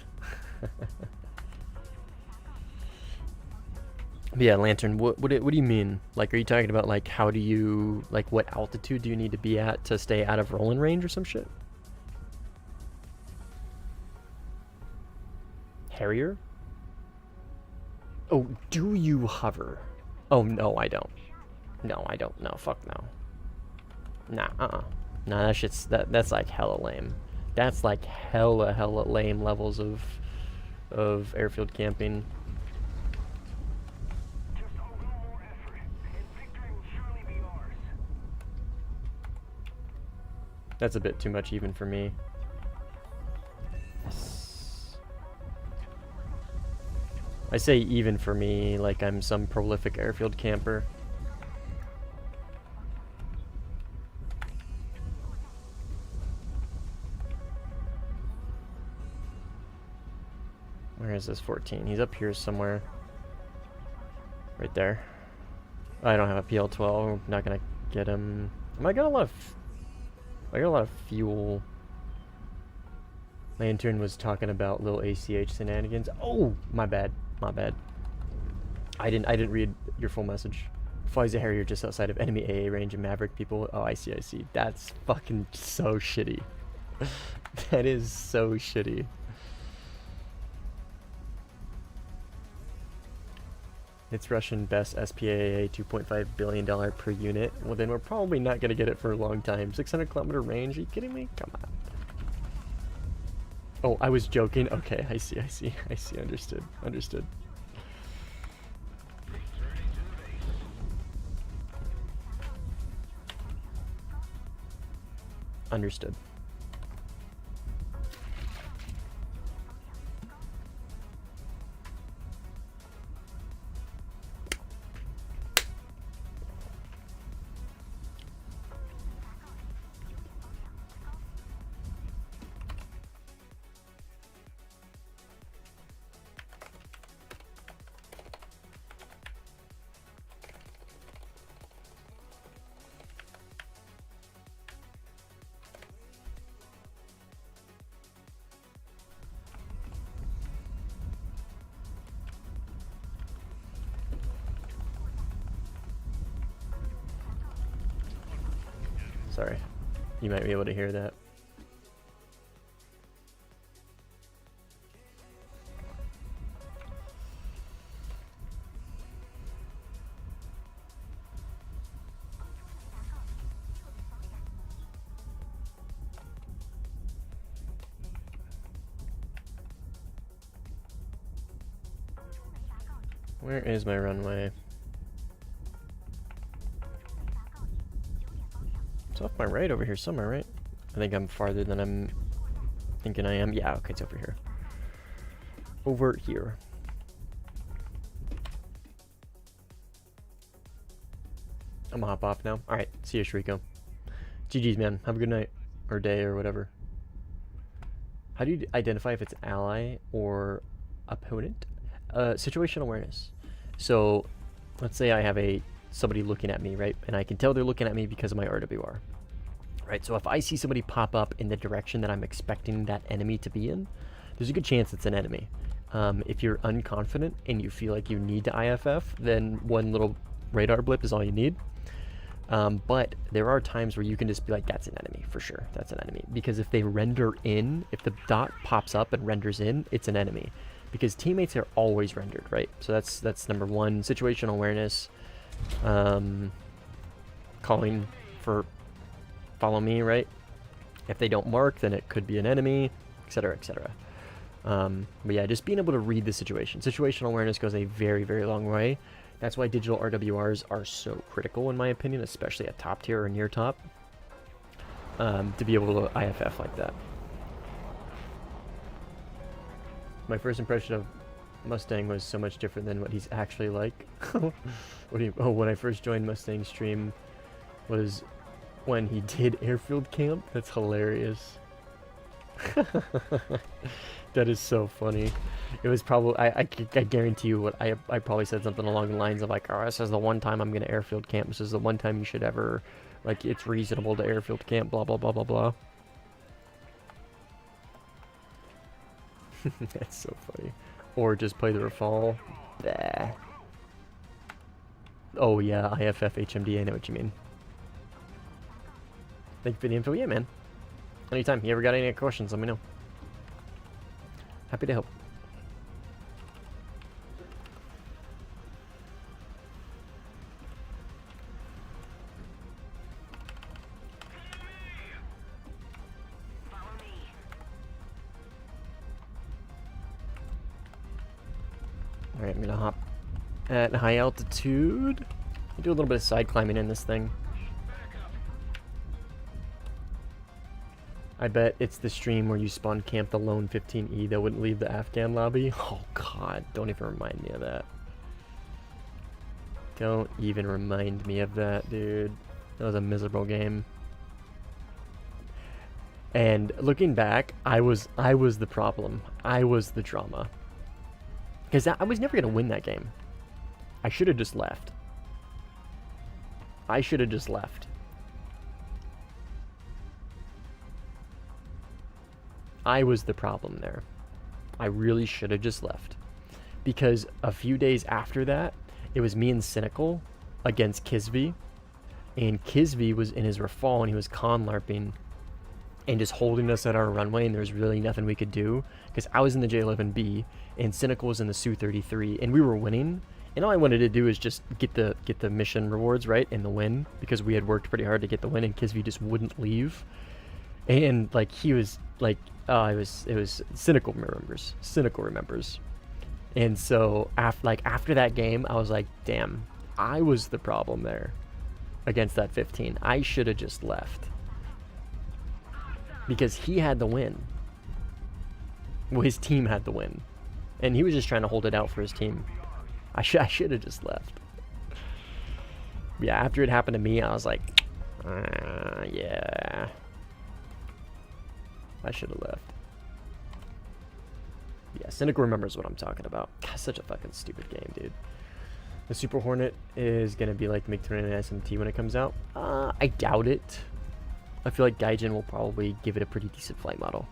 But yeah, Lantern, what do you mean? Like, are you talking about, like, how do you, like, what altitude do you need to be at to stay out of rolling range or some shit? Harrier? Oh, do you hover? Oh, no, I don't. No, I don't. No, fuck no. Nah, Nah, that shit's, that's like hella lame. That's like hella lame levels of airfield camping. Just a little more effort, and victory will surely be ours. That's a bit too much even for me. Yes. I say even for me, like I'm some prolific airfield camper. Where is this 14? He's up here somewhere. Right there. I don't have a PL-12. I'm not gonna get him. I got a lot of fuel. Lantern was talking about little ACH shenanigans. Oh, my bad. My bad. I didn't read your full message. Flies a Harrier just outside of enemy AA range and Maverick people. Oh, I see. That's fucking so shitty. That is so shitty. It's Russian best SPAA $2.5 billion per unit. Well, then we're probably not going to get it for a long time. 600 kilometer range? Are you kidding me? Come on. Oh, I was joking. Okay, I see. Understood. Understood. Sorry. You might be able to hear that. Where is my runway? It's off my right over here somewhere, right? I think I'm farther than I'm thinking I am. Yeah, okay, it's over here. Over here. I'm gonna hop off now. Alright, see you, Shriko. GG's, man. Have a good night. Or day, or whatever. How do you identify if it's ally or opponent? Situational awareness. So, let's say I have somebody looking at me, right? And I can tell they're looking at me because of my RWR. Right, so if I see somebody pop up in the direction that I'm expecting that enemy to be in, there's a good chance it's an enemy. If you're unconfident and you feel like you need to IFF, then one little radar blip is all you need. But there are times where you can just be like, that's an enemy, for sure, that's an enemy. Because if they render in, if the dot pops up and renders in, it's an enemy. Because teammates are always rendered, right? So that's number one, situational awareness. Calling for follow me, right? If they don't mark, then it could be an enemy, etc., etc. But yeah, just being able to read the situation. Situational awareness goes a very, very long way. That's why digital RWRs are so critical, in my opinion, especially at top tier or near top, to be able to IFF like that. My first impression of Mustang was so much different than what he's actually like. When I first joined Mustang stream was when he did airfield camp. That's hilarious. That is so funny. It was probably, I guarantee you what, I probably said something along the lines of like, oh, this is the one time I'm going to airfield camp. This is the one time you should ever, like, it's reasonable to airfield camp, blah, blah, blah, blah, blah. That's so funny. Or just play the Rafale. Bah. Oh yeah, IFF HMD, I know what you mean. Thank you for the info. Yeah, man. Anytime. You ever got any questions, let me know. Happy to help. Alright, I'm gonna hop at high altitude. Do a little bit of side climbing in this thing. I bet it's the stream where you spawn camp the lone 15E that wouldn't leave the Afghan lobby. Oh god, don't even remind me of that. Don't even remind me of that, dude. That was a miserable game. And looking back, I was the problem. I was the drama. Because I was never going to win that game. I should have just left. I should have just left. I was the problem there. I really should have just left. Because a few days after that, it was me and Cynical against Kisvy. And Kisvy was in his Rafale and he was con LARPing and just holding us at our runway, and there was really nothing we could do. Because I was in the J11B and Cynical was in the Su-33 and we were winning. And all I wanted to do is just get the mission rewards, right? And the win. Because we had worked pretty hard to get the win and Kisvy just wouldn't leave. And like he was like, it was Cynical remembers. And so after that game, I was like, damn, I was the problem there against that 15. I should have just left because he had the win. Well, his team had the win, and he was just trying to hold it out for his team. I should have just left. But yeah, after it happened to me, I was like, yeah. I should have left. Yeah, Cynical remembers what I'm talking about. God, such a fucking stupid game, dude. The Super Hornet is going to be like MiG-29 SMT when it comes out. I doubt it. I feel like Gaijin will probably give it a pretty decent flight model.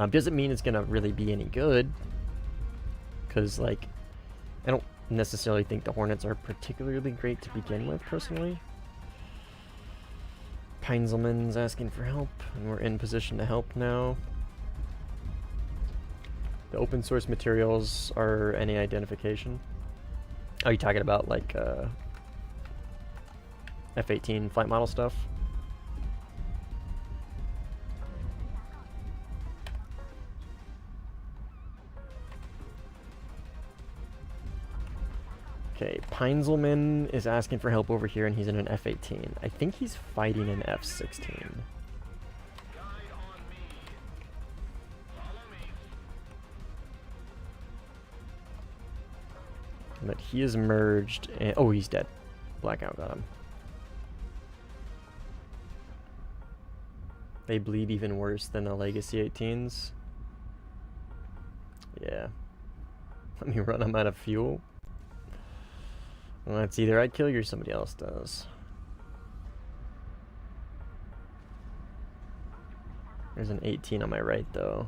Doesn't mean it's going to really be any good. Because, like, I don't necessarily think the Hornets are particularly great to begin with, personally. Peinzelman's asking for help, and we're in position to help now. The open source materials are any identification. Are you talking about like F-18 flight model stuff? Okay, Pineselman is asking for help over here, and he's in an F-18. I think he's fighting an F-16. Guide on me. Follow me. But he is merged, and oh, he's dead. Blackout got him. They bleed even worse than the Legacy 18s. Yeah. Let me run them out of fuel. Well, it's either I kill you or somebody else does. There's an 18 on my right, though.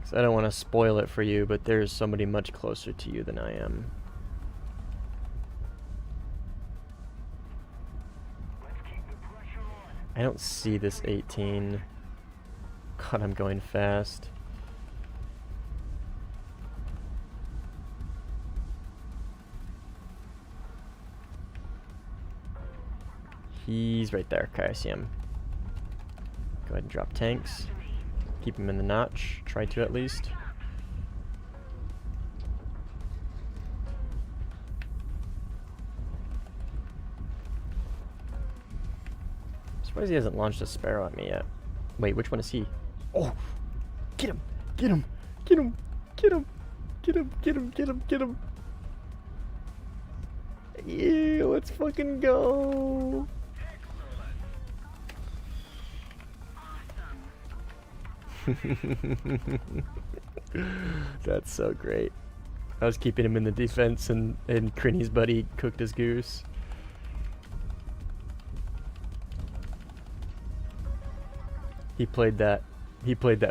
So I don't want to spoil it for you, but there's somebody much closer to you than I am. I don't see this 18. God, I'm going fast. He's right there. Okay, I see him. Go ahead and drop tanks. Keep him in the notch. Try to at least. Surprised he hasn't launched a Sparrow at me yet. Wait, which one is he? Oh! Get him! Get him! Get him! Get him! Get him! Get him! Get him! Get him! Yeah, let's fucking go! That's so great. I was keeping him in the defense, and Crinny's buddy cooked his goose. He played that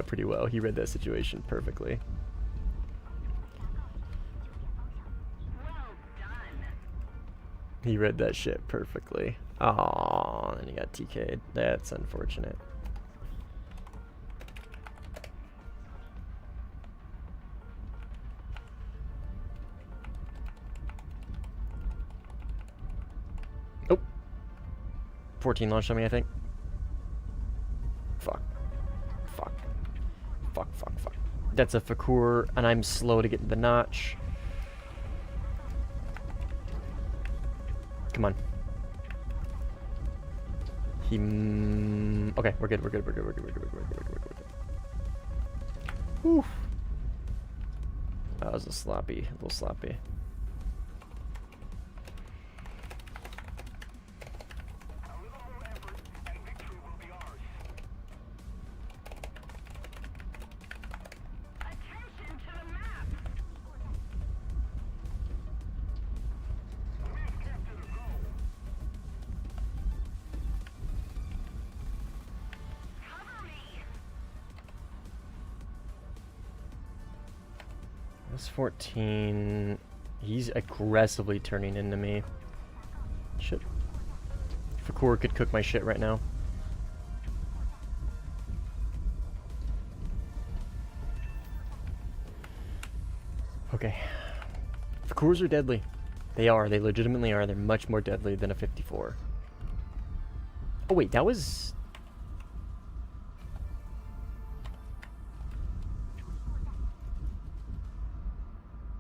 pretty well. He read that situation perfectly. Well done. He read that shit perfectly. Oh, and he got TK'd. That's unfortunate. Oh. 14 launched on me, I think. Fuck. Fuck. Fuck, fuck, fuck. That's a Fakur, and I'm slow to get to the notch. Come on. Okay, we're good, we're good, we're good, we're good, we're good, we're good, we're good, we're good, we're good. Whew. That was a little sloppy. Attention to the map. Cover me. This 14, he's aggressively turning into me. Shit. Fakur could cook my shit right now. Okay. Fakurs are deadly. They are. They legitimately are. They're much more deadly than a 54. Oh wait, that was...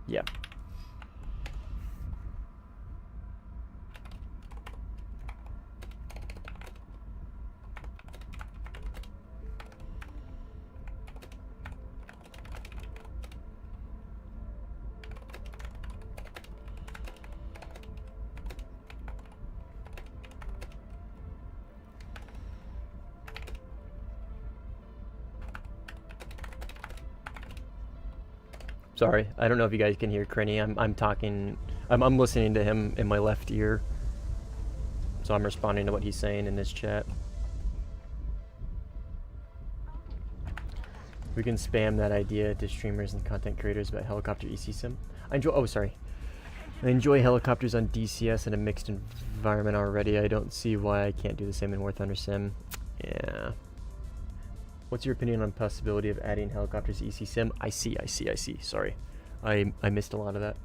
Yeah. Sorry, I don't know if you guys can hear Crinny. I'm talking, I'm listening to him in my left ear. So I'm responding to what he's saying in his chat. We can spam that idea to streamers and content creators about helicopter EC sim. I enjoy helicopters on DCS in a mixed environment already. I don't see why I can't do the same in Warthunder sim. Yeah. What's your opinion on possibility of adding helicopters to EC sim? I see. Sorry. I missed a lot of that.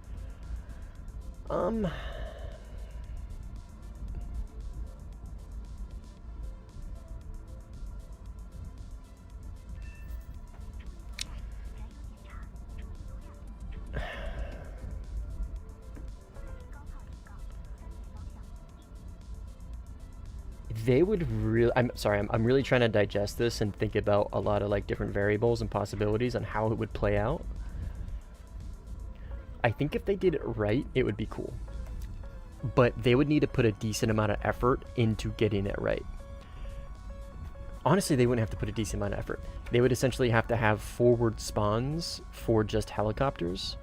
They would really, I'm sorry, I'm really trying to digest this and think about a lot of like different variables and possibilities on how it would play out. I think if they did it right, it would be cool. But they would need to put a decent amount of effort into getting it right. Honestly, they wouldn't have to put a decent amount of effort. They would essentially have to have forward spawns for just helicopters,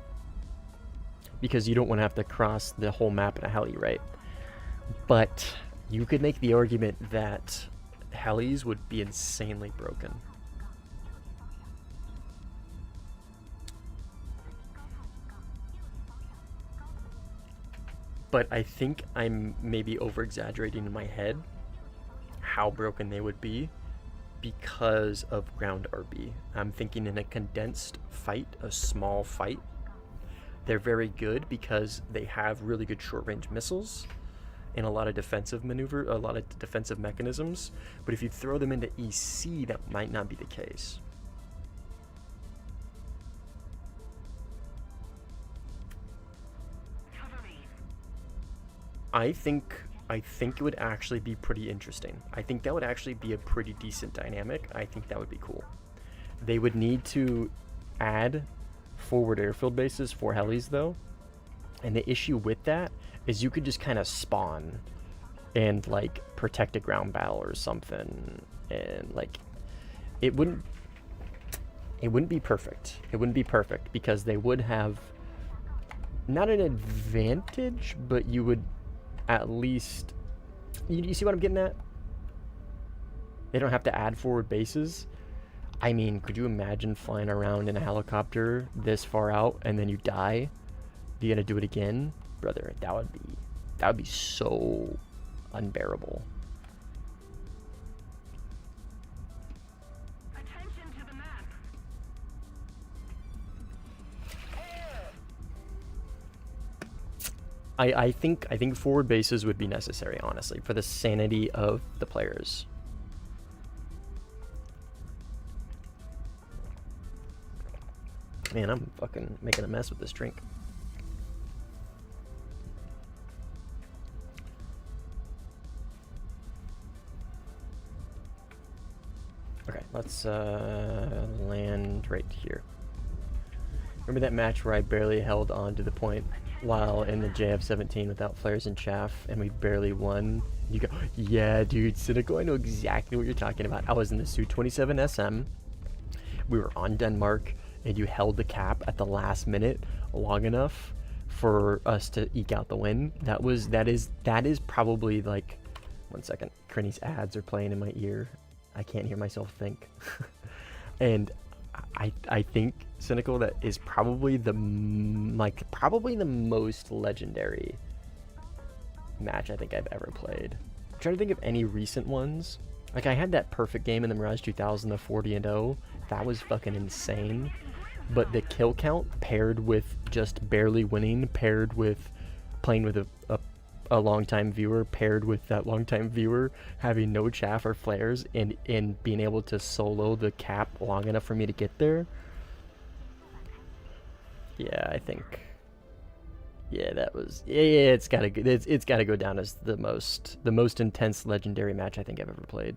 because you don't want to have to cross the whole map in a heli, right? But you could make the argument that helis would be insanely broken. But I think I'm maybe over-exaggerating in my head how broken they would be because of ground RB. I'm thinking in a condensed fight, a small fight, they're very good because they have really good short-range missiles and a lot of defensive maneuver, a lot of defensive mechanisms. But if you throw them into EC, that might not be the case. Cover me. I think it would actually be pretty interesting. I think that would actually be a pretty decent dynamic. I think that would be cool. They would need to add forward airfield bases for helis though. And the issue with that is you could just kind of spawn and like protect a ground battle or something, and like it wouldn't be perfect. It wouldn't be perfect because they would have not an advantage, but you would at least, you see what I'm getting at? They don't have to add forward bases. I mean, could you imagine flying around in a helicopter this far out and then you die? You gonna do it again? Brother, that would be so unbearable. Attention to the map. I think forward bases would be necessary, honestly, for the sanity of the players. Man, I'm fucking making a mess with this drink. Okay, let's land right here. Remember that match where I barely held on to the point while in the JF-17 without flares and chaff, and we barely won? You go, yeah, dude, Cynical, I know exactly what you're talking about. I was in the Su-27 SM. We were on Denmark, and you held the cap at the last minute long enough for us to eke out the win. That is probably like, one second, Crinny's ads are playing in my ear. I can't hear myself think. And I think, Cynical, that is probably the most legendary match I think I've ever played. I'm trying to think of any recent ones. Like, I had that perfect game in the Mirage 2000, the 40-0. That was fucking insane. But the kill count paired with just barely winning, paired with playing with a long-time viewer, paired with that long-time viewer having no chaff or flares, and being able to solo the cap long enough for me to get there. Yeah, I think. Yeah, that was. Yeah, it's gotta go down as the most intense legendary match I think I've ever played.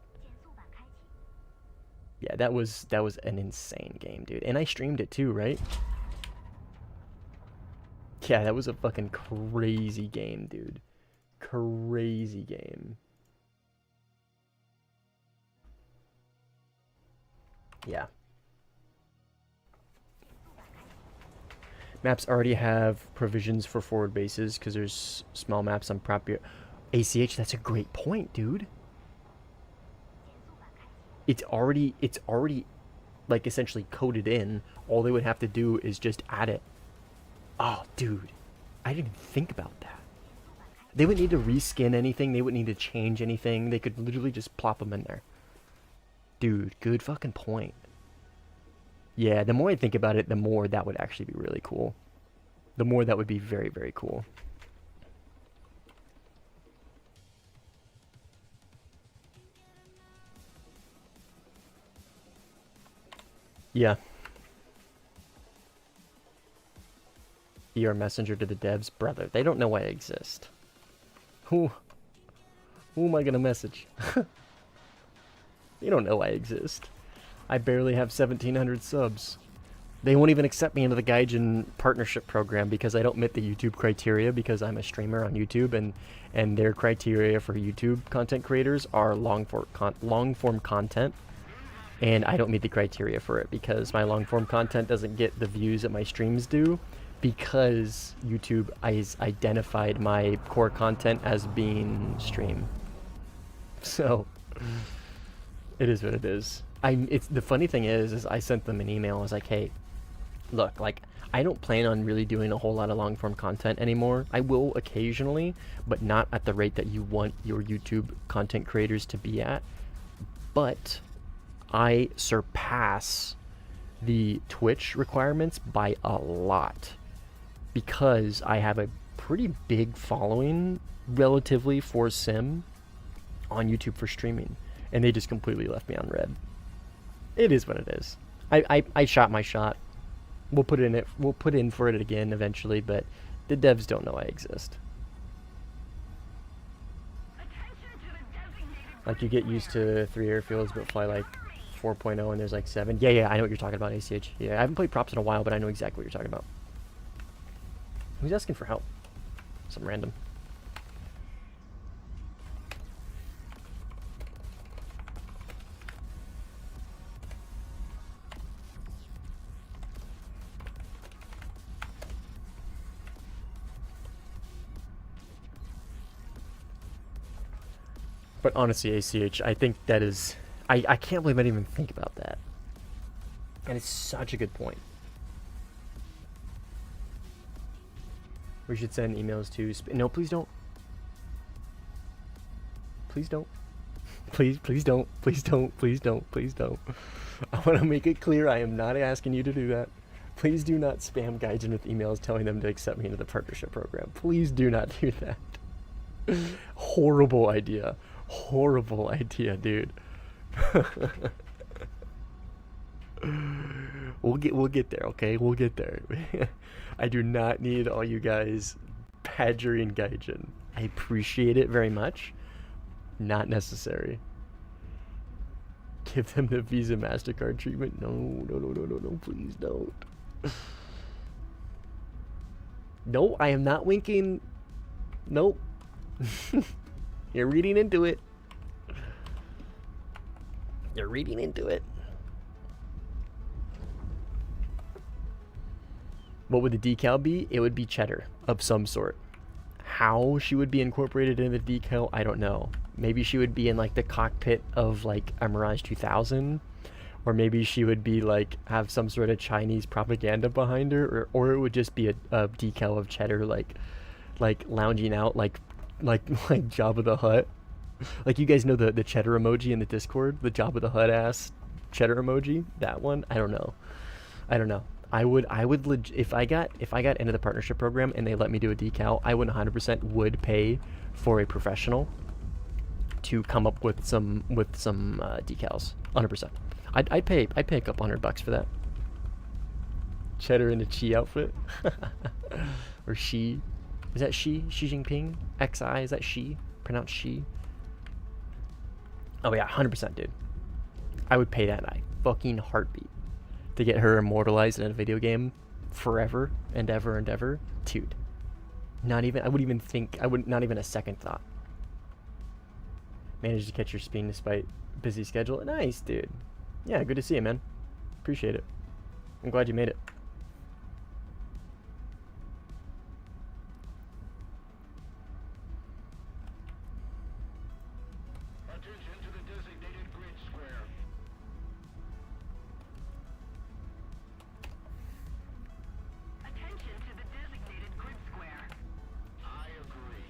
Yeah, that was an insane game, dude. And I streamed it too, right? Yeah, that was a fucking crazy game, dude. Crazy game. Yeah. Maps already have provisions for forward bases because there's small maps on proper ACH. That's a great point, dude. It's already like essentially coded in. All they would have to do is just add it. Oh, dude, I didn't even think about that. They wouldn't need to reskin anything. They wouldn't need to change anything. They could literally just plop them in there. Dude, good fucking point. Yeah, the more I think about it, the more that would actually be really cool. The more that would be very, very cool. Yeah. You're a messenger to the devs, brother. They don't know I exist. Who? Who am I gonna message? You don't know I exist. I barely have 1,700 subs. They won't even accept me into the Gaijin partnership program because I don't meet the YouTube criteria because I'm a streamer on YouTube, and their criteria for YouTube content creators are long form content, and I don't meet the criteria for it because my long form content doesn't get the views that my streams do because YouTube has identified my core content as being stream. So it is what it is. It's the funny thing is I sent them an email. I was like, hey, look, like, I don't plan on really doing a whole lot of long form content anymore. I will occasionally, but not at the rate that you want your YouTube content creators to be at. But I surpass the Twitch requirements by a lot because I have a pretty big following relatively for Sim on YouTube for streaming, and they just completely left me on red. It is what it is. I shot my shot. We'll put in for it again eventually, but the devs don't know I exist. Like, you get used to 3 airfields but fly like 4.0 and there's like 7. Yeah, I know what you're talking about, ACH. Yeah, I haven't played props in a while, but I know exactly what you're talking about. Who's asking for help? Some random. But honestly, ACH, I think that is... I can't believe I didn't even think about that. And it's such a good point. We should send emails to... No, please don't. Please don't. Please don't. Please don't. Please don't. Please don't. I want to make it clear I am not asking you to do that. Please do not spam Gaijin with emails telling them to accept me into the partnership program. Please do not do that. Horrible idea. Horrible idea, dude. We'll get there, okay? We'll get there. I do not need all you guys badgering Gaijin. I appreciate it very much. Not necessary. Give them the Visa MasterCard treatment. No, please don't. No, I am not winking. Nope. You're reading into it. You're reading into it. What would the decal be? It would be cheddar of some sort. How she would be incorporated into the decal, I don't know. Maybe she would be in like the cockpit of like a Mirage 2000, or maybe she would be like have some sort of Chinese propaganda behind her, or it would just be a decal of cheddar, like lounging out like Jabba the Hutt. Like, you guys know the cheddar emoji in the Discord, the Jabba the Hutt ass cheddar emoji. That one, I don't know. I would if I got into the partnership program and they let me do a decal, I would 100% would pay for a professional to come up with some decals. 100%. I'd pay a couple $100 for that. Cheddar in a Xi outfit, or Xi. Is that Xi? Xi Jinping? XI? Is that Xi? Pronounced Xi? Oh yeah, 100%, dude. I would pay that in a fucking heartbeat to get her immortalized in a video game forever and ever and ever. Dude. Not even a second thought. Managed to catch your spin despite busy schedule. Nice, dude. Yeah, good to see you, man. Appreciate it. I'm glad you made it. Attention to the designated grid square. Attention to the designated grid square. I agree.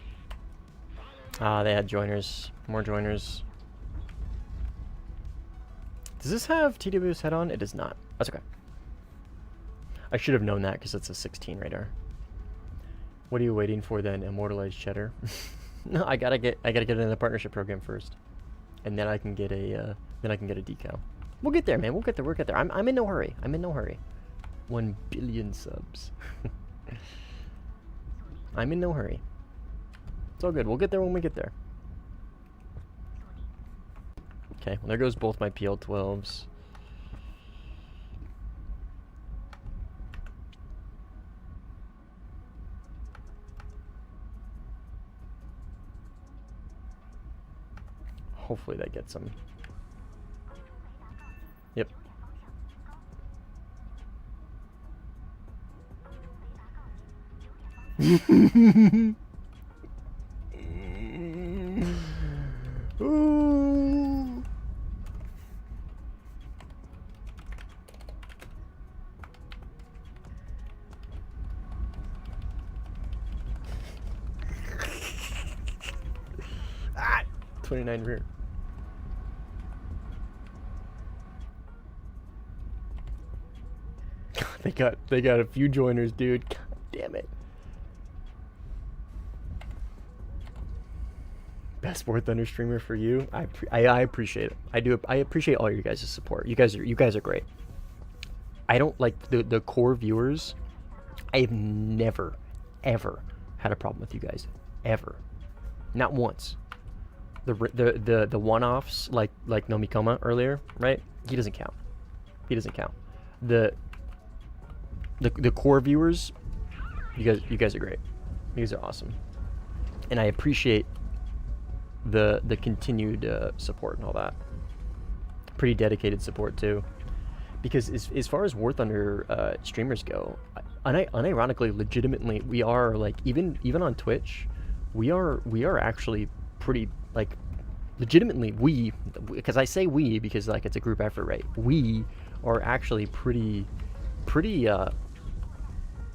Ah, they had joiners. More joiners. Does this have TWS head on? It does not. That's okay. I should have known that because it's a 16 radar. What are you waiting for then? Immortalized cheddar? No, I gotta get in the partnership program first, and then I can get a decal. We'll get there, man. We'll get there. I'm in no hurry. 1 billion subs. I'm in no hurry. It's all good. We'll get there when we get there. Okay, well there goes both my PL12s. Hopefully that gets them. Yep. Ooh. Ah, 29 rear. They got a few joiners, dude. God damn it. Best Warthunder streamer for you. I appreciate it. I appreciate all your guys' support. You guys are great. I don't like the core viewers. I have never ever had a problem with you guys, ever, not once. The one-offs like Nomikoma earlier, right? He doesn't count. He doesn't count. The core viewers, you guys are great. You guys are awesome, and I appreciate the continued support and all that. Pretty dedicated support too, because as far as Warthunder streamers go, unironically, legitimately, we are like even on Twitch, we are actually pretty like legitimately because I say we because like it's a group effort, right? We are actually pretty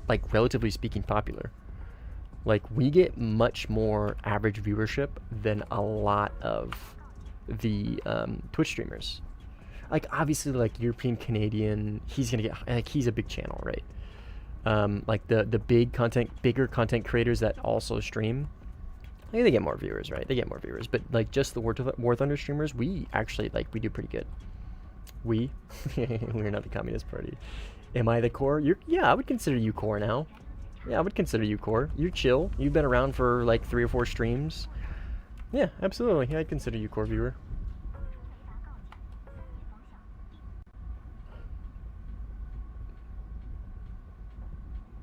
like relatively speaking popular. Like we get much more average viewership than a lot of the Twitch streamers. Like obviously like European Canadian, he's gonna get like he's a big channel, right? Like the bigger content creators that also stream, I think they get more viewers, right? They get more viewers, but like just the Warthunder streamers, we actually like we do pretty good. We're not the Communist Party. Am I the core? Yeah, I would consider you core now. Yeah, I would consider you core. You're chill. You've been around for like 3 or 4 streams. Yeah, absolutely. Yeah, I'd consider you core viewer.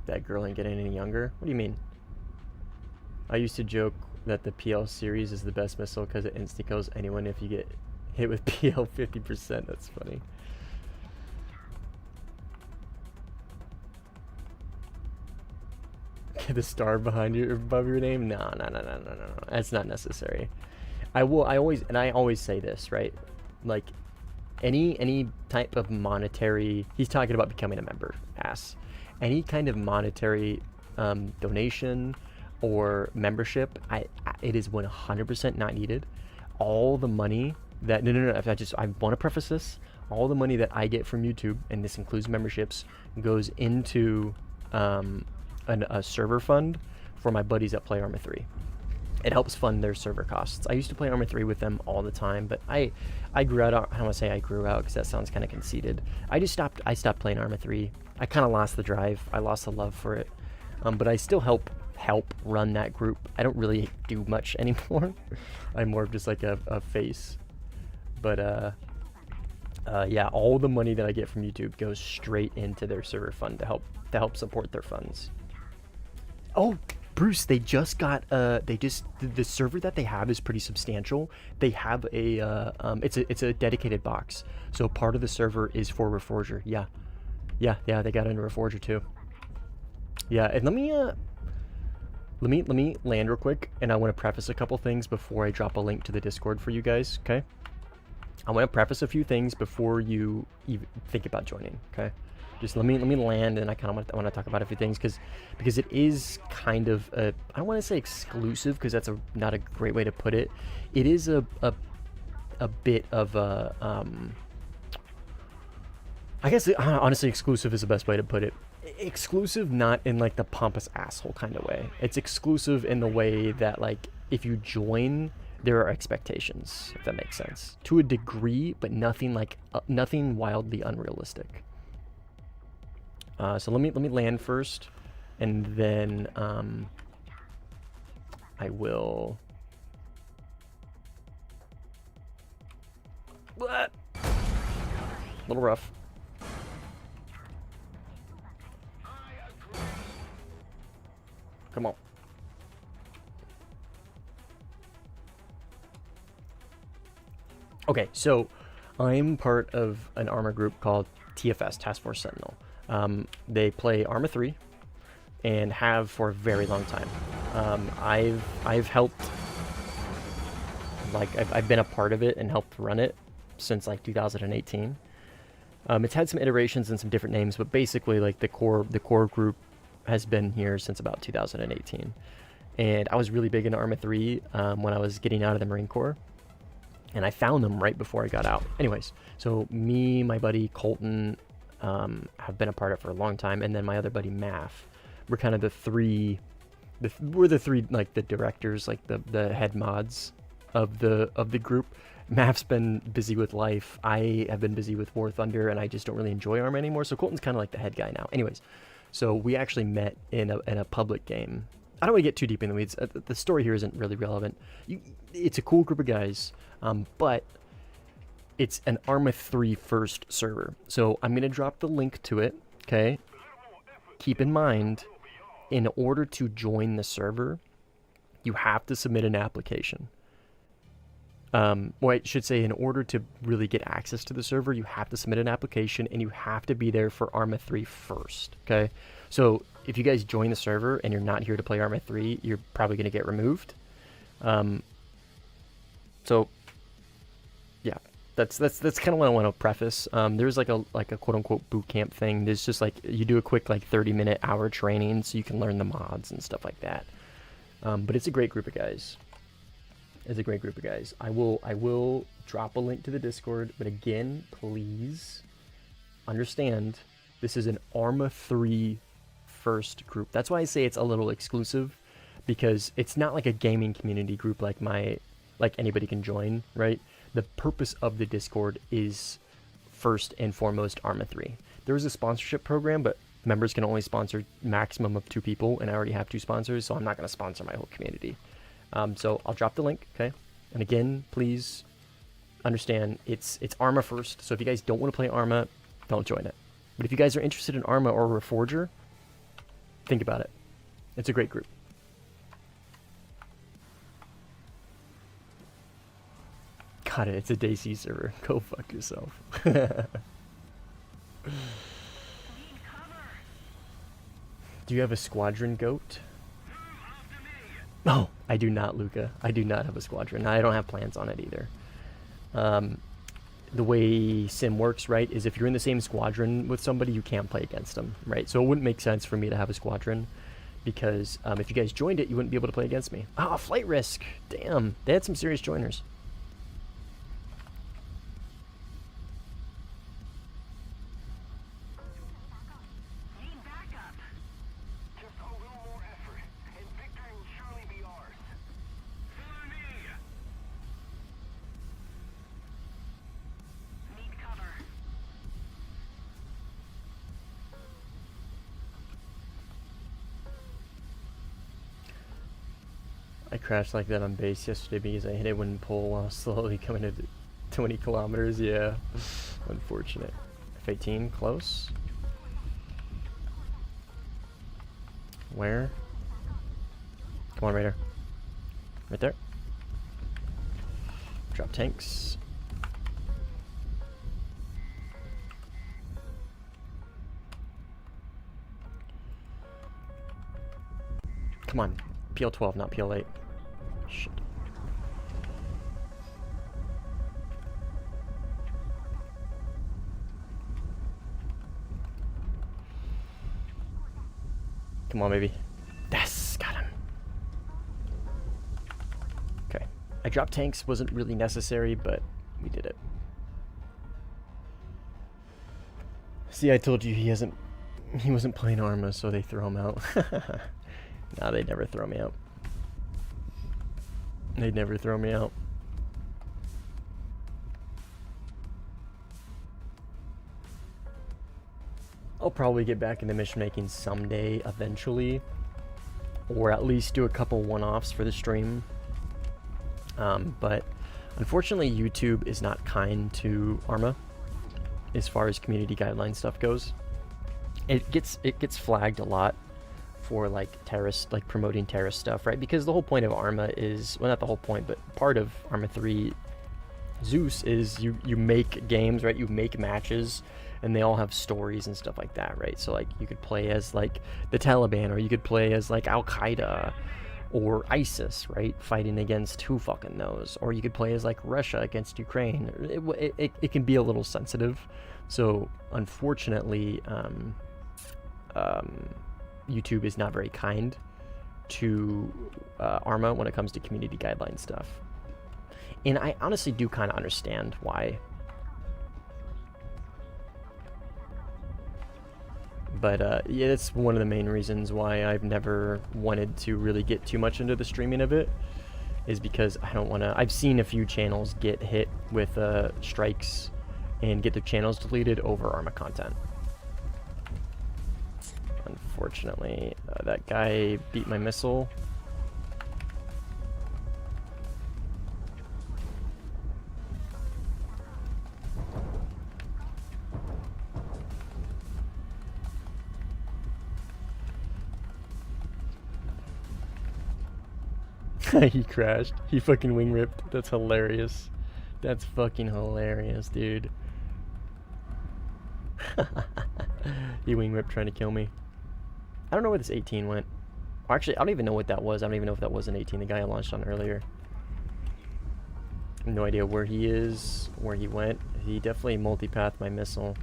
That girl ain't getting any younger? What do you mean? I used to joke that the PL series is the best missile because it insta-kills anyone if you get hit with PL 50%. That's funny. The star behind you above your name? No. That's not necessary. I always say this, right? Like any type of monetary, he's talking about becoming a member, ass. Any kind of monetary donation or membership, it is 100% not needed. All the money that no, I want to preface this. All the money that I get from YouTube, and this includes memberships, goes into a server fund for my buddies that play Arma 3. It helps fund their server costs. I used to play Arma 3 with them all the time, but I grew out. I don't want to say I grew out because that sounds kind of conceited. I stopped playing Arma 3. I kind of lost the drive. I lost the love for it. But I still help run that group. I don't really do much anymore. I'm more of just like a face. But yeah, all the money that I get from YouTube goes straight into their server fund to help support their funds. Oh, Bruce, they just got the server that they have is pretty substantial. They have a it's a dedicated box. So part of the server is for Reforger. Yeah, they got into Reforger too. Yeah, and let me land real quick, and I want to preface a couple things before I drop a link to the Discord for you guys, okay? I want to preface a few things before you even think about joining, okay? Just let me land, and I kind of want to talk about a few things because it is kind of I don't want to say exclusive because that's not a great way to put it. It is a bit of a I guess honestly exclusive is the best way to put it. Exclusive not in like the pompous asshole kind of way. It's exclusive in the way that like if you join, there are expectations, if that makes sense, to a degree, but nothing like nothing wildly unrealistic. So let me land first, and then I will What? Little rough. Come on. Okay, so I'm part of an armor group called TFS, Task Force Sentinel. They play Arma 3 and have for a very long time. I've helped, like, I've been a part of it and helped run it since like 2018. It's had some iterations and some different names, but basically, like, the core group has been here since about 2018. And I was really big into Arma 3 when I was getting out of the Marine Corps. And I found them right before I got out. Anyways, so me, my buddy Colton, have been a part of it for a long time, and then my other buddy Math. We're kind of we're the three, like, the directors, like the head mods of the group. Math's been busy with life. I have been busy with Warthunder, and I just don't really enjoy Arma anymore. So Colton's kind of like the head guy now. Anyways, so we actually met in a public game. I don't want to get too deep in the weeds. The story here isn't really relevant. It's a cool group of guys, but it's an Arma 3 first server. So I'm going to drop the link to it, okay? Keep in mind, in order to join the server, you have to submit an application. Well, I should say, in order to really get access to the server, you have to submit an application, and you have to be there for Arma 3 first, okay? So if you guys join the server and you're not here to play Arma 3, you're probably going to get removed. So yeah, that's kind of what I want to preface. There's like a quote unquote boot camp thing. There's just like, you do a quick like 30-minute hour training so you can learn the mods and stuff like that. But it's a great group of guys. It's a great group of guys. I will drop a link to the Discord, but again, please understand, this is an Arma 3 first group. That's why I say it's a little exclusive, because it's not like a gaming community group like anybody can join, right? The purpose of the Discord is first and foremost Arma 3. There is a sponsorship program, but members can only sponsor maximum of 2 people, and I already have 2 sponsors, so I'm not going to sponsor my whole community. So I'll drop the link, okay? And again, please understand, it's Arma first, so if you guys don't want to play Arma, don't join it. But if you guys are interested in Arma or Reforger, think about it. It's a great group. Got it, it's a Daisy server. Go fuck yourself. Do you have a squadron goat? Oh, I do not, Luca. I do not have a squadron. I don't have plans on it either. The way Sim works, right, is if you're in the same squadron with somebody, you can't play against them, right? So it wouldn't make sense for me to have a squadron, because if you guys joined it, you wouldn't be able to play against me. Ah, flight risk. Damn, they had some serious joiners. Need backup. Just a little more effort, and victory will surely be ours. Follow me. Need cover. I crashed like that on base yesterday because I hit a wind pole while slowly coming at 20 kilometers. Yeah, unfortunate. F-18, close. Where? Come on, Raider. Right there. Drop tanks. Come on. PL-12, not PL-8. Shit. Come on, baby. Yes, got him. Okay. I dropped tanks, wasn't really necessary, but we did it. See, I told you he wasn't playing Arma, so they throw him out. Nah, they'd never throw me out. They'd never throw me out. I'll probably get back into mission making someday, eventually. Or at least do a couple one-offs for the stream. But Unfortunately, YouTube is not kind to Arma as far as community guideline stuff goes. It gets flagged a lot for like terrorist, like promoting terrorist stuff, right? Because the whole point of Arma is, well, not the whole point, but part of Arma 3 Zeus is you make games, right? You make matches, and they all have stories and stuff like that, right? So like you could play as like the Taliban, or you could play as like Al Qaeda or ISIS, right? Fighting against who fucking knows? Or you could play as like Russia against Ukraine. It can be a little sensitive. So unfortunately, YouTube is not very kind to Arma when it comes to community guideline stuff. And I honestly do kind of understand why. But yeah, that's one of the main reasons why I've never wanted to really get too much into the streaming of it, is because I don't want to. I've seen a few channels get hit with strikes and get their channels deleted over Arma content. Unfortunately, that guy beat my missile. He crashed. He fucking wing ripped. That's hilarious. That's fucking hilarious, dude. He wing ripped trying to kill me. I don't know where this 18 went. Or actually, I don't even know what that was. I don't even know if that was an 18, the guy I launched on earlier. No idea where he is, where he went. He definitely multi-pathed my missile.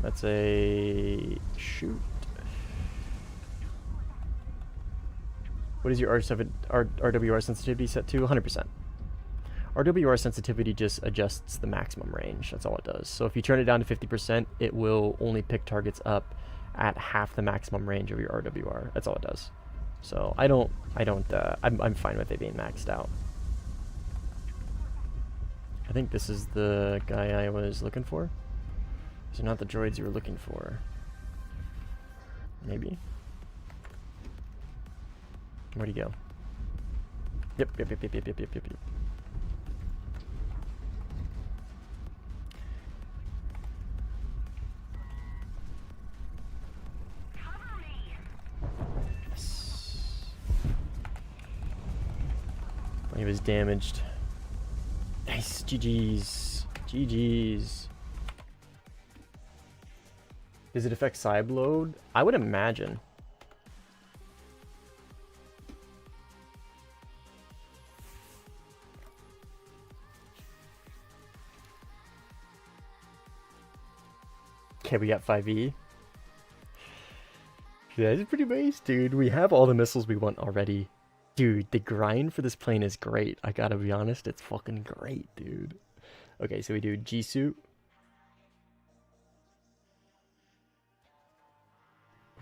That's a shoot. What is your RWR sensitivity set to? 100%. RWR sensitivity just adjusts the maximum range. That's all it does. So if you turn it down to 50%, it will only pick targets up at half the maximum range of your RWR. That's all it does. So I'm fine with it being maxed out. I think this is the guy I was looking for. These are not the droids you were looking for. Maybe. Where'd he go? Yep. Yes. He was damaged. Nice. GG's. GG's. Does it affect side load? I would imagine. Okay, we got 5E. That is pretty nice, dude. We have all the missiles we want already. Dude, the grind for this plane is great. I gotta be honest, it's fucking great, dude. Okay, so we do G-suit.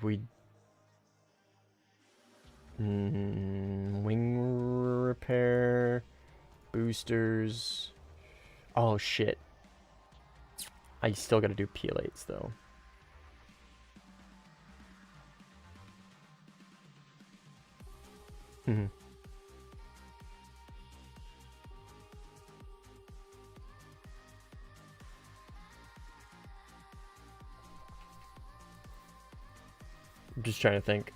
We... wing repair. Boosters. Oh, shit. I still gotta do PL8s, though. I'm just trying to think.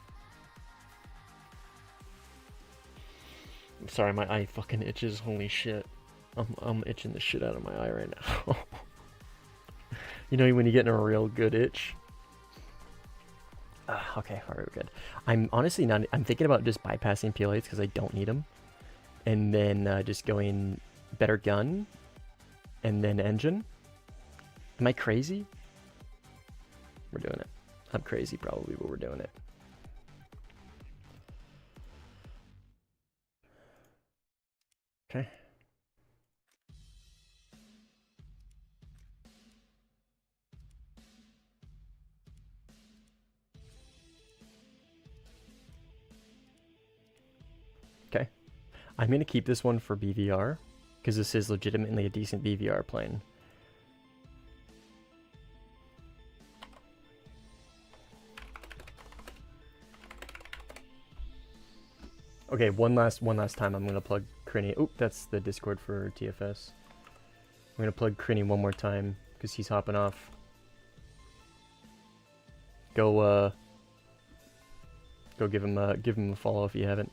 I'm sorry, my eye fucking itches. Holy shit. I'm itching the shit out of my eye right now. You know when you get in a real good itch? Okay, alright, we're good. I'm honestly not... I'm thinking about just bypassing PL8s because I don't need them. And then just going better gun. And then engine. Am I crazy? We're doing it. I'm crazy probably, but we're doing it. Okay. Okay. I'm going to keep this one for BVR, because this is legitimately a decent BVR plane. Okay, one last time I'm gonna plug Crinny. Oop, that's the Discord for TFS. I'm gonna plug Crinny one more time because he's hopping off. Go give him a follow if you haven't.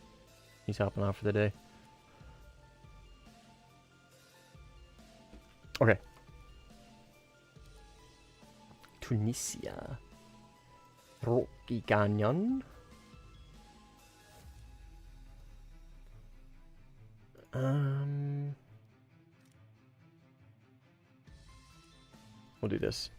He's hopping off for the day. Okay. Tunisia. Rocky Canyon. We'll do this.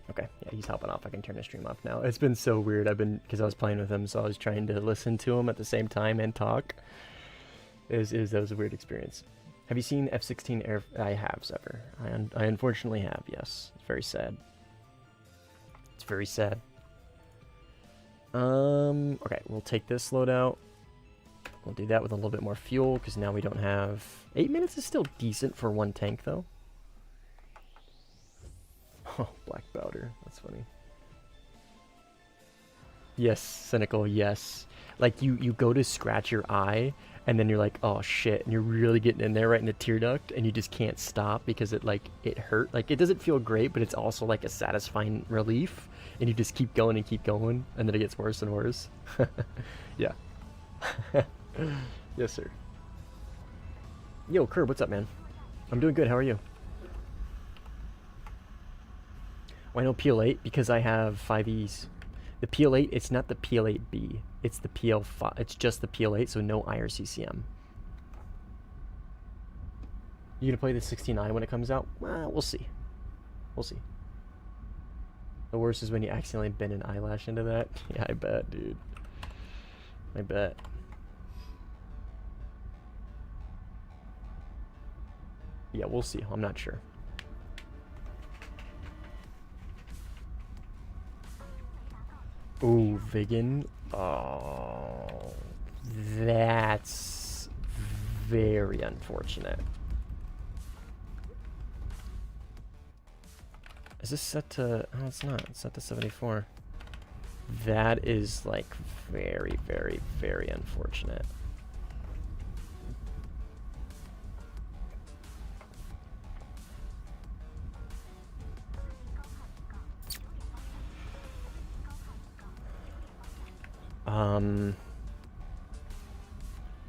Okay, yeah, he's hopping off. I can turn the stream off now. It's been so weird. Because I was playing with him, so I was trying to listen to him at the same time and talk. That was a weird experience. Have you seen F-16 Air? I have, Zephyr. I unfortunately have, yes. It's very sad. It's very sad. Okay, we'll take this loadout. We'll do that with a little bit more fuel, because now we don't have... 8 minutes is still decent for one tank, though. Oh, black powder. That's funny. Yes, cynical, yes. Like, you go to scratch your eye, and then you're like, oh shit, and you're really getting in there right in the tear duct, and you just can't stop because it hurt. Like, it doesn't feel great, but it's also like a satisfying relief, and you just keep going, and then it gets worse and worse. Yeah. Yes, sir. Yo, Curb, what's up, man? I'm doing good, how are you? Why no PL8? Because I have 5Es. The PL8, it's not the PL8B. It's the PL5. It's just the PL8, so no IRCCM. You gonna play the 69 when it comes out? Well, we'll see. We'll see. The worst is when you accidentally bend an eyelash into that. Yeah, I bet, dude. I bet. Yeah, we'll see. I'm not sure. Ooh, vegan. Oh, that's very unfortunate. Is this set to... Oh, it's not. It's set to 74. That is, like, very, very, very unfortunate.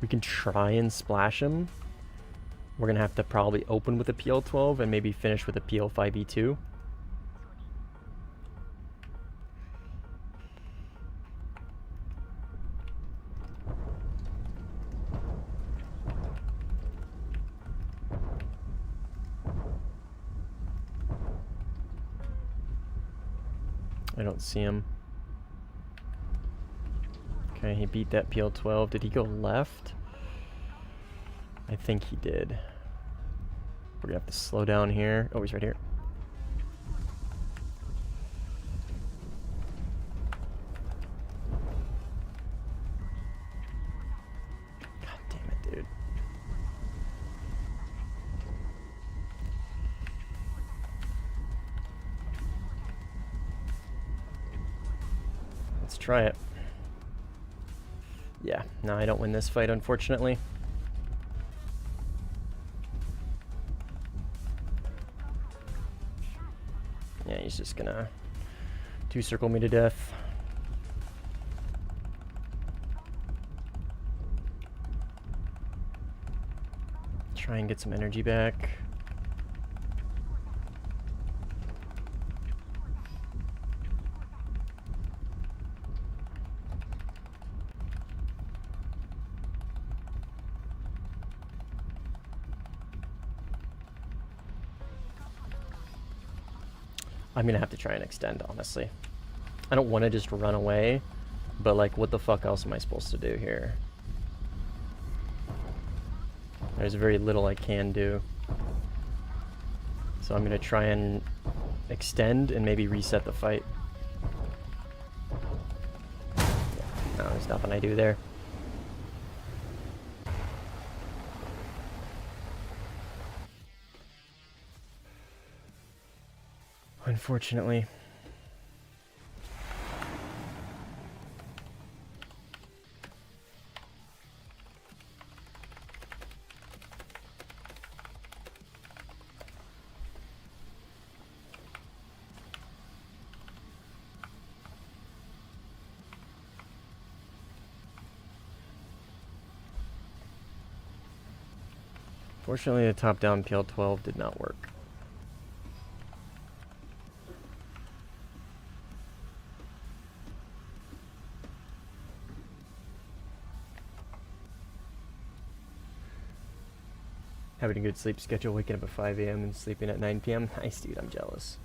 We can try and splash him. We're gonna have to probably open with a PL12 and maybe finish with a PL5E2. I don't see him. Okay, he beat that PL12. Did he go left? I think he did. We're gonna have to slow down here. Oh, he's right here. God damn it, dude. Let's try it. Yeah, no, I don't win this fight, unfortunately. Yeah, he's just gonna two-circle me to death. Try and get some energy back. I'm gonna have to try and extend, honestly. I don't want to just run away, but like, what the fuck else am I supposed to do here? There's very little I can do. So I'm gonna try and extend and maybe reset the fight. No, there's nothing I do there. Unfortunately. Fortunately, the top-down PL-12 did not work. Having a good sleep schedule, waking up at 5 a.m. and sleeping at 9 p.m. Nice, dude, I'm jealous.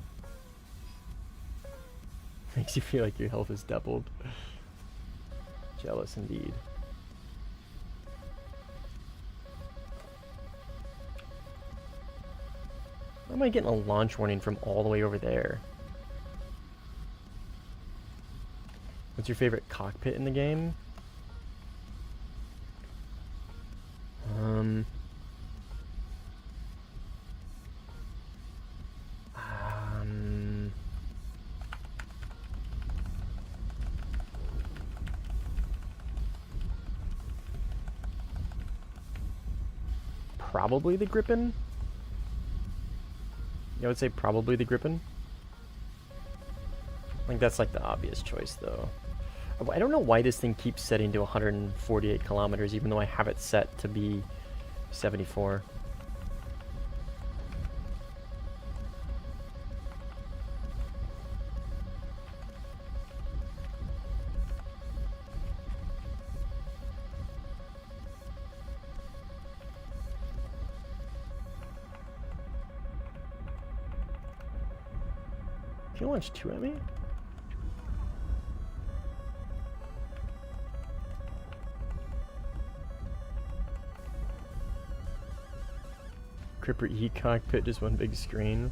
Makes you feel like your health is doubled. Jealous indeed. Why am I getting a launch warning from all the way over there? What's your favorite cockpit in the game? Probably the Gripen? I would say probably the Gripen. I think that's like the obvious choice though. I don't know why this thing keeps setting to 148 kilometers even though I have it set to be 74. Can you launch 2 at me? Cripper E cockpit, just one big screen.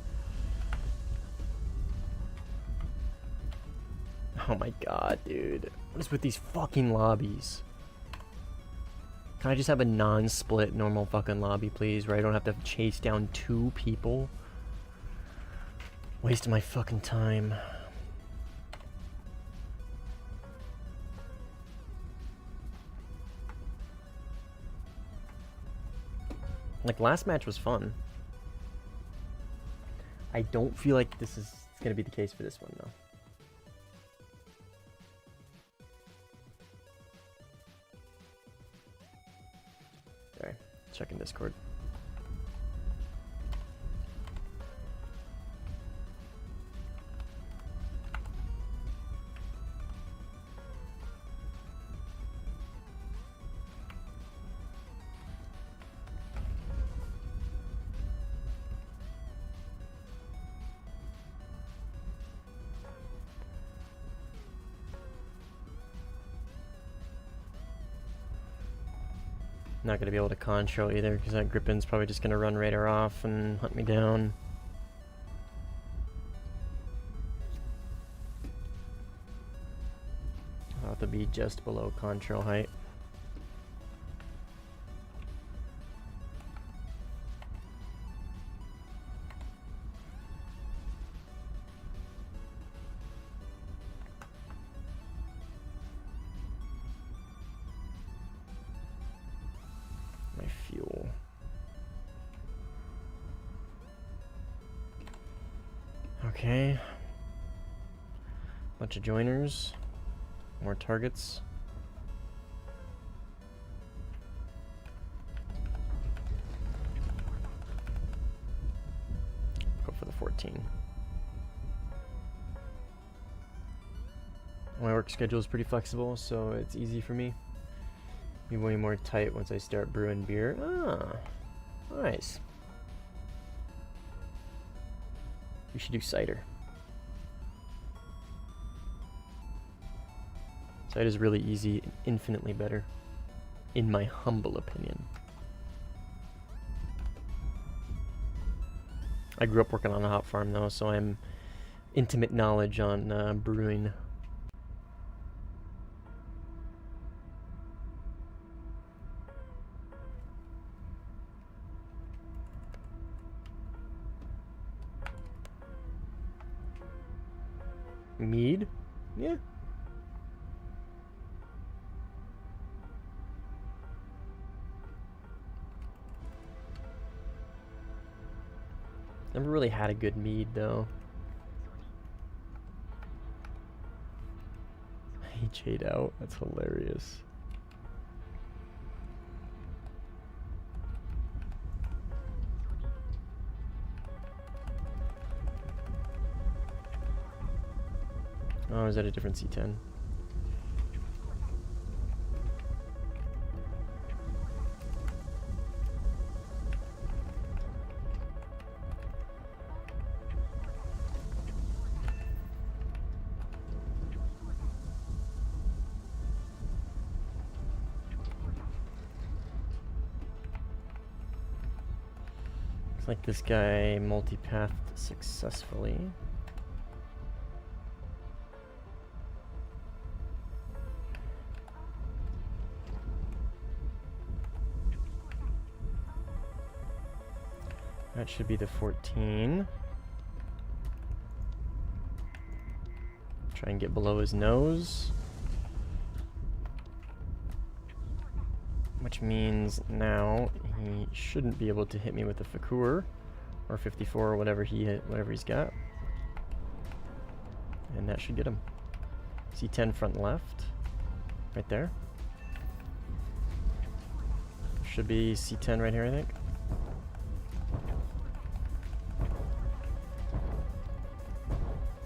Oh my god, dude. What is with these fucking lobbies? Can I just have a non-split normal fucking lobby, please, where I don't have to chase down 2 people? Wasting my fucking time. Like, last match was fun. I don't feel like this is gonna be the case for this one, though. Sorry, checking Discord. Not gonna be able to control either because that Gripen's probably just gonna run radar off and hunt me down. I'll have to be just below control height. Fuel. Okay. Bunch of joiners. More targets. Go for the 14. My work schedule is pretty flexible, so it's easy for me. Be way more tight once I start brewing beer. Ah, nice. We should do cider. Cider is really easy and infinitely better, in my humble opinion. I grew up working on a hop farm though, so I'm intimate knowledge on brewing. Mead? Yeah. Never really had a good mead though. He Jade out. That's hilarious. Oh, is that a different C10? Looks like this guy multipathed successfully. That should be the 14. Try and get below his nose. Which means now he shouldn't be able to hit me with the Fakur or 54 or whatever he's got. And that should get him. C10 front left. Right there. Should be C10 right here, I think.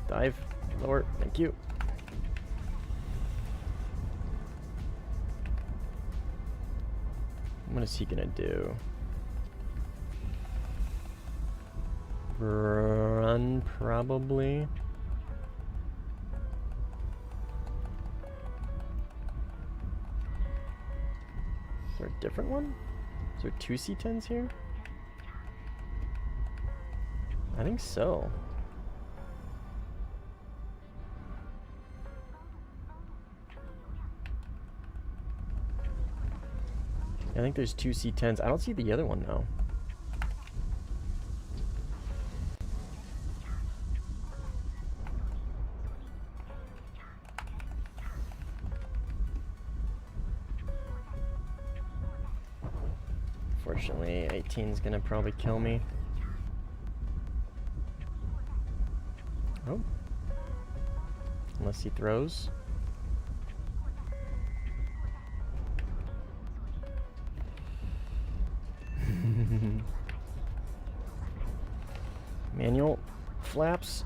Dive. Lower. Thank you. What is he gonna do? Run, probably. Is there a different one? Is there 2 C10s here? I think so. I think there's 2 C10s. I don't see the other one though. Fortunately, 18's gonna probably kill me. Oh. Unless he throws. Manual flaps.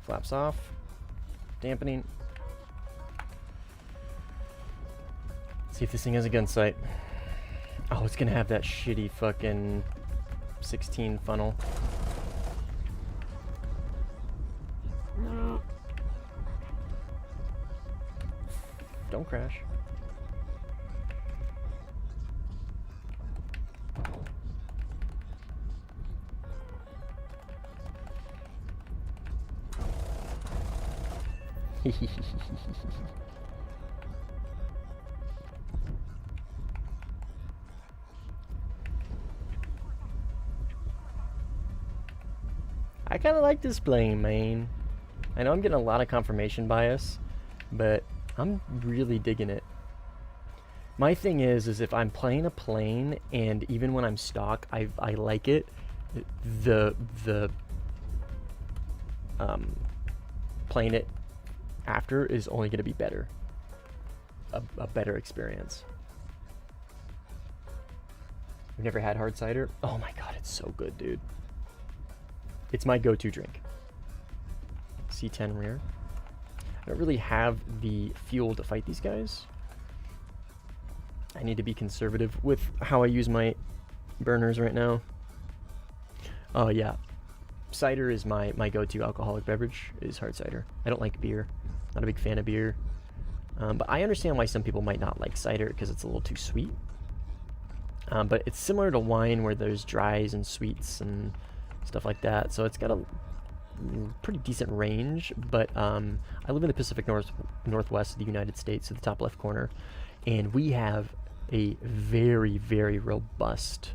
Flaps off. Dampening. Let's see if this thing has a gun sight. Oh, it's gonna have that shitty fucking 16 funnel. Don't crash. I kind of like this plane, man. I know I'm getting a lot of confirmation bias, but I'm really digging it. My thing is if I'm playing a plane and even when I'm stock, I like it, playing it after is only going to be better. A better experience. You've never had hard cider? Oh my god, it's so good, dude. It's my go-to drink. C10 rear. I don't really have the fuel to fight these guys. I need to be conservative with how I use my burners right now. Oh yeah. Cider is my go-to alcoholic beverage, is hard cider. I don't like beer. Not a big fan of beer. But I understand why some people might not like cider because it's a little too sweet. But it's similar to wine where there's dries and sweets and stuff like that. So it's got a pretty decent range. But I live in the Pacific Northwest of the United States, at the top left corner. And we have a very, very robust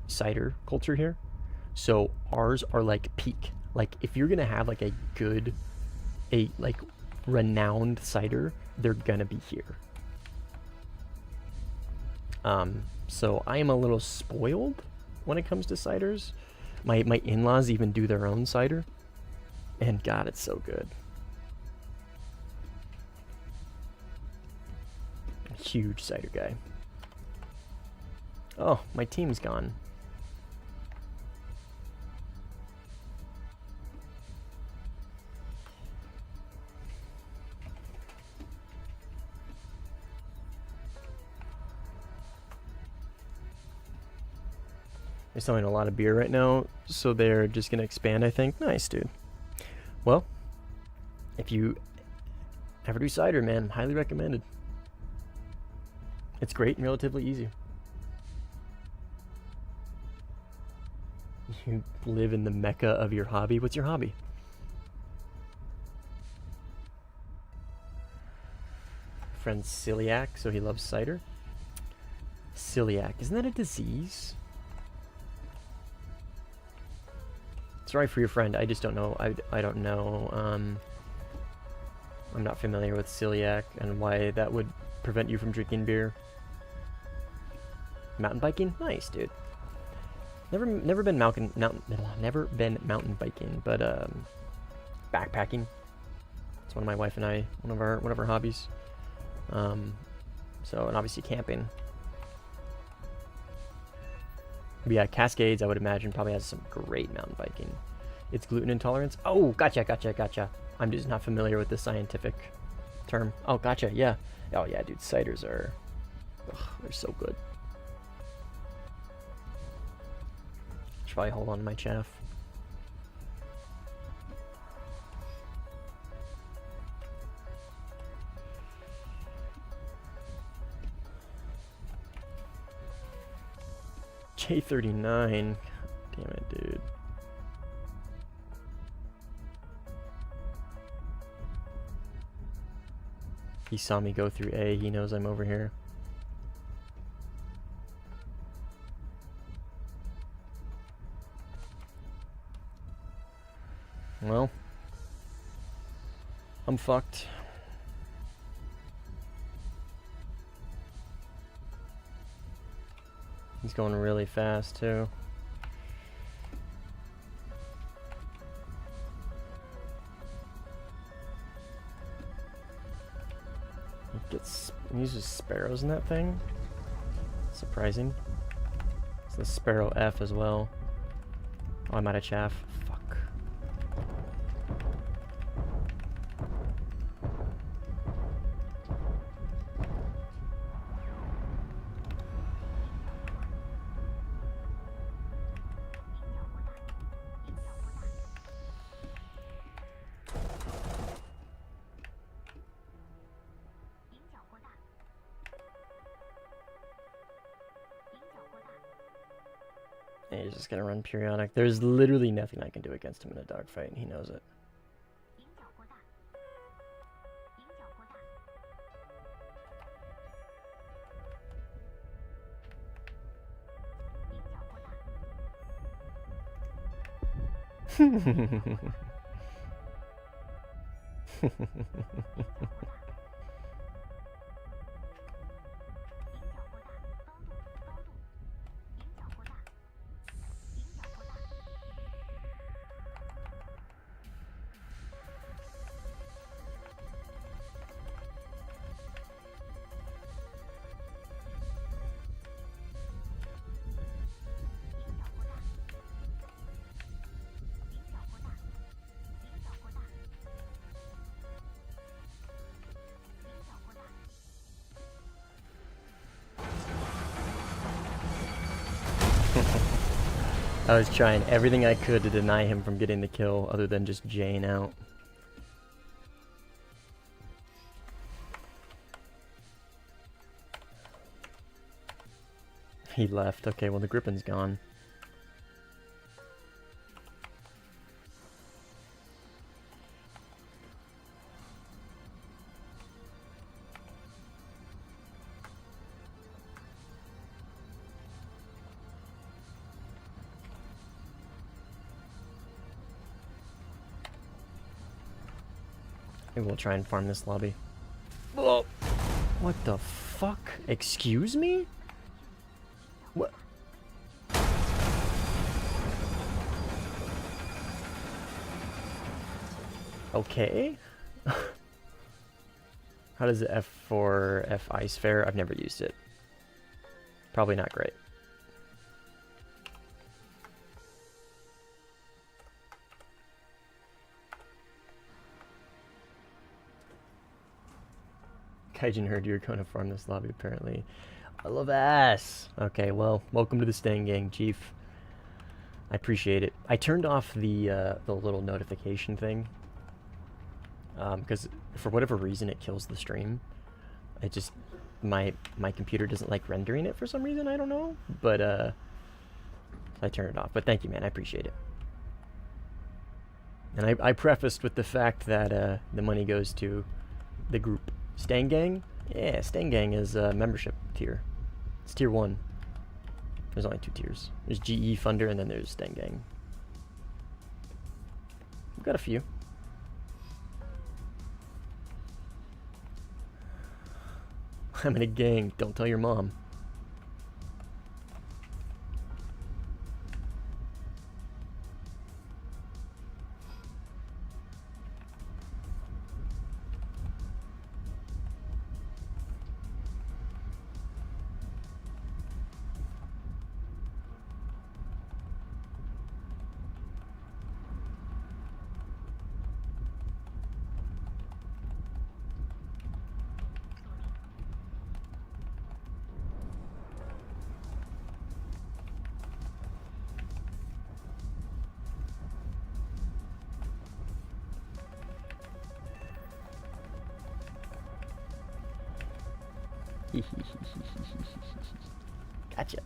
cider culture here. So ours are like peak. Like if you're gonna have like a good, like renowned cider, they're gonna be here. So I am a little spoiled when it comes to ciders. My in-laws even do their own cider, and God, it's so good. Huge cider guy. Oh, my team's gone. They're selling a lot of beer right now, so they're just gonna expand, I think. Nice, dude. Well, if you ever do cider, man, highly recommended. It's great and relatively easy. You live in the mecca of your hobby. What's your hobby? Friend's celiac, so he loves cider. Celiac, isn't that a disease? Sorry for your friend. I just don't know. I don't know. I'm not familiar with celiac and why that would prevent you from drinking beer. Mountain biking? Nice, dude. Never been mountain biking, but backpacking. It's one of my wife and I, one of our hobbies. So, and obviously camping. But yeah, Cascades, I would imagine, probably has some great mountain biking. It's gluten intolerance. Oh, gotcha. I'm just not familiar with the scientific term. Oh, gotcha, yeah. Oh yeah, dude, ciders are, they're so good. Should probably hold on to my chaff. J39. Damn it, dude. He saw me go through A. He knows I'm over here. Well, I'm fucked. He's going really fast, too. He uses sparrows in that thing. Surprising. It's the Sparrow F as well. Oh, I'm out of chaff. Fuck. And he's just gonna run periodic. There's literally nothing I can do against him in a dogfight, and he knows it. I was trying everything I could to deny him from getting the kill, other than just Jane out. He left. Okay, well the Griffin's gone. Maybe we'll try and farm this lobby. Whoa! What the fuck? Excuse me? What? Okay. How does the F4 F ice fare? I've never used it. Probably not great. Kaijin heard you were going to farm this lobby, apparently. I love ass. Okay, well, welcome to the Stang Gang, Chief. I appreciate it. I turned off the little notification thing. Because for whatever reason it kills the stream. It just... My computer doesn't like rendering it for some reason, I don't know. But, so I turned it off. But thank you, man, I appreciate it. And I prefaced with the fact that the money goes to the group. Stang Gang? Yeah, Stang Gang is a membership tier. It's tier 1. There's only 2 tiers. There's GE Funder and then there's Stang Gang. We've got a few. I'm in a gang. Don't tell your mom. Gotcha.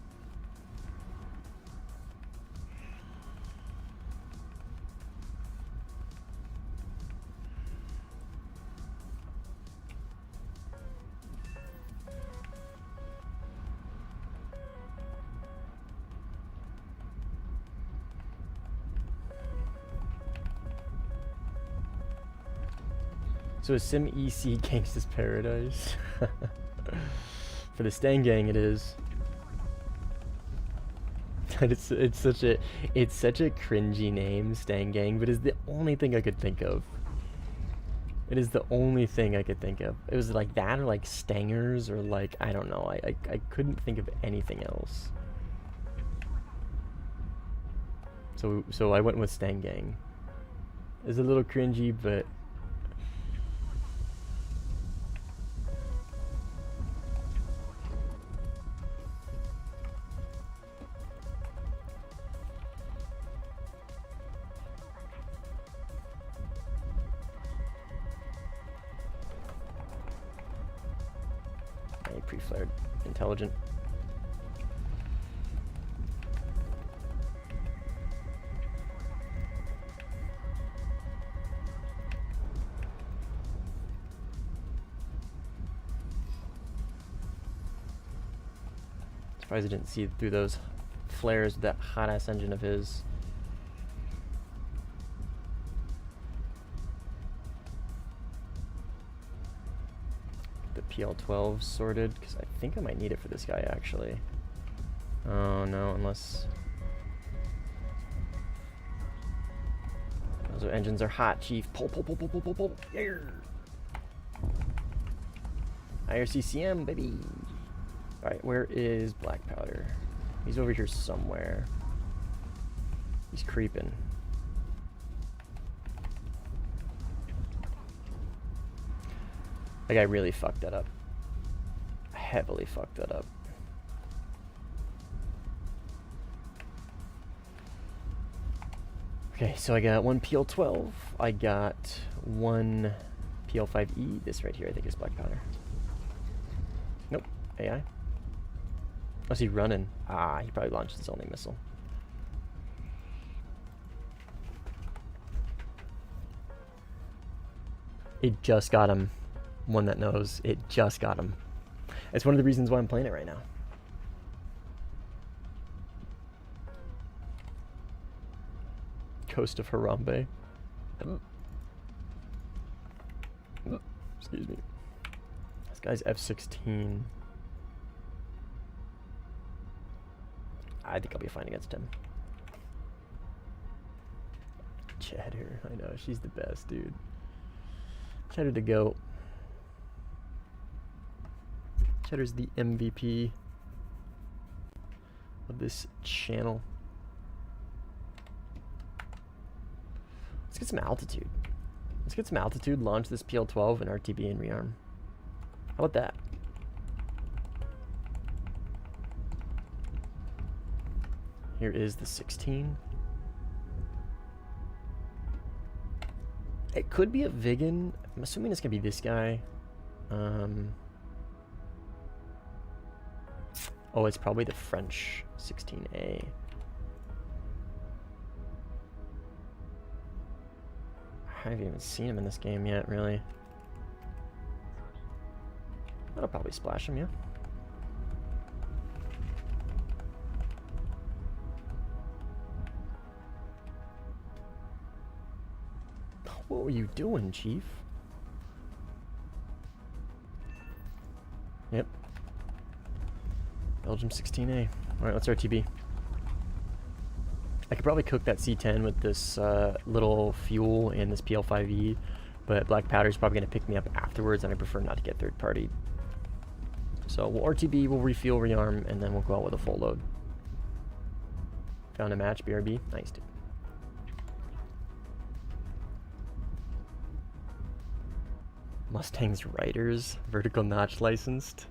So is Sim EC Gangsta's Paradise? For the Stang Gang, it is. it's such a cringy name, Stang Gang, but it's the only thing I could think of. It is the only thing I could think of. It was like that, or like Stangers, or like I don't know. I couldn't think of anything else. So I went with Stang Gang. It's a little cringy, but. Pre-flared. Intelligent. Surprised I didn't see through those flares with that hot-ass engine of his. PL12 sorted, because I think I might need it for this guy, actually. Oh, no, unless... Those engines are hot, Chief. Pull, pull, pull, pull, pull, pull, pull. Yeah. IRCCM, baby. Alright, where is Black Powder? He's over here somewhere. He's creeping. Like, I really fucked that up. Heavily fucked that up. Okay, so I got one PL12. I got one PL5E. This right here, I think, is Black Powder. Nope. AI. What's he running? Ah, he probably launched his only missile. It just got him. One that knows. It just got him. It's one of the reasons why I'm playing it right now. Coast of Harambe. Excuse me. This guy's F16. I think I'll be fine against him. Cheddar. I know, she's the best, dude. Cheddar to go. Cheddar's the MVP of this channel. Let's get some altitude. Let's get some altitude, launch this PL-12 and RTB and rearm. How about that? Here is the 16. It could be a Vigan. I'm assuming it's gonna be this guy. Oh, it's probably the French 16A. I haven't even seen him in this game yet, really. That'll probably splash him, yeah. What were you doing, Chief? Yep. Belgium 16A. Alright, let's RTB. I could probably cook that C10 with this little fuel and this PL5E, but black powder is probably going to pick me up afterwards, and I prefer not to get third party. So we'll RTB, we'll refuel, rearm, and then we'll go out with a full load. Found a match, BRB. Nice, dude. Mustang's Riders, vertical notch licensed.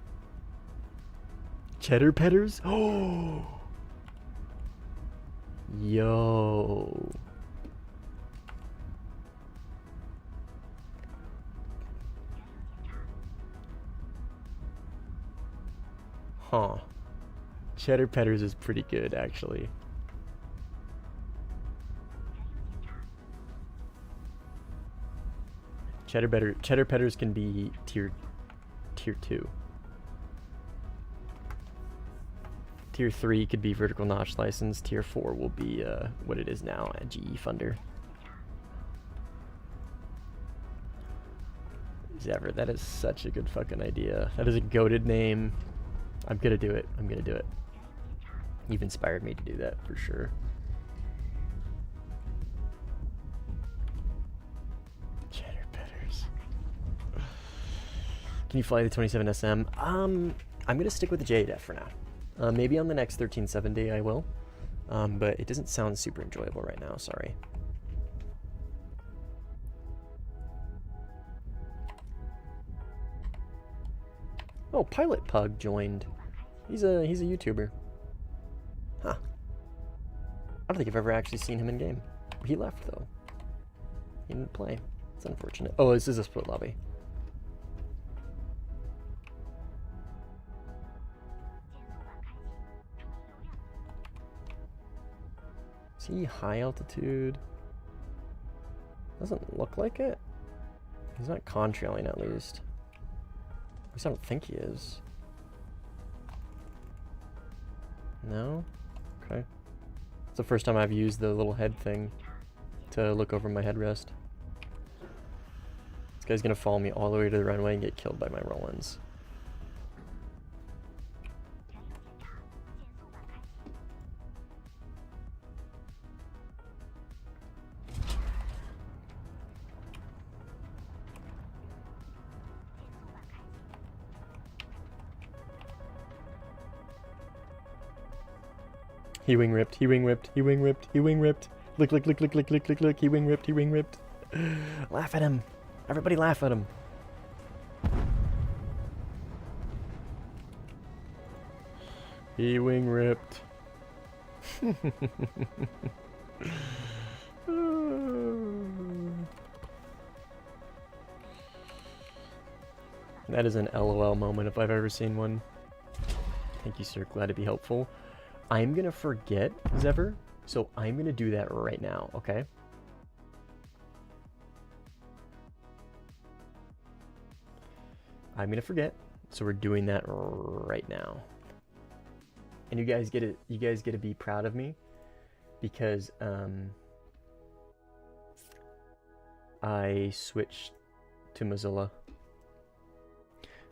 Cheddar Petters? Oh! Yo. Huh. Cheddar Petters is pretty good, actually. Cheddar Petters can be tier 2. Tier 3 could be vertical notch license. Tier 4 will be what it is now, a GE funder. Zevver, that is such a good fucking idea. That is a goated name. I'm gonna do it. I'm gonna do it. You've inspired me to do that for sure. Cheddar Petters. Can you fly the 27 SM? I'm gonna stick with the JDF for now. Maybe on the next 13.7 day I will, but it doesn't sound super enjoyable right now, sorry. Oh, Pilot Pug joined. He's a YouTuber. Huh. I don't think I've ever actually seen him in game. He left though. He didn't play. It's unfortunate. Oh, this is a split lobby. Is he high altitude? Doesn't look like it. He's not contrailing at least. At least I don't think he is. No? Okay. It's the first time I've used the little head thing to look over my headrest. This guy's gonna follow me all the way to the runway and get killed by my roll-ins. He wing ripped, he wing ripped, he wing ripped, he wing ripped. Look, look, look, look, look, look, look, look, he wing ripped, he wing ripped. Laugh at him. Everybody laugh at him. He wing ripped. That is an LOL moment if I've ever seen one. Thank you, sir. Glad to be helpful. I'm gonna forget, Zevver, so I'm gonna do that right now, okay? I'm gonna forget, so we're doing that right now. And you guys get to be proud of me because I switched to Mozilla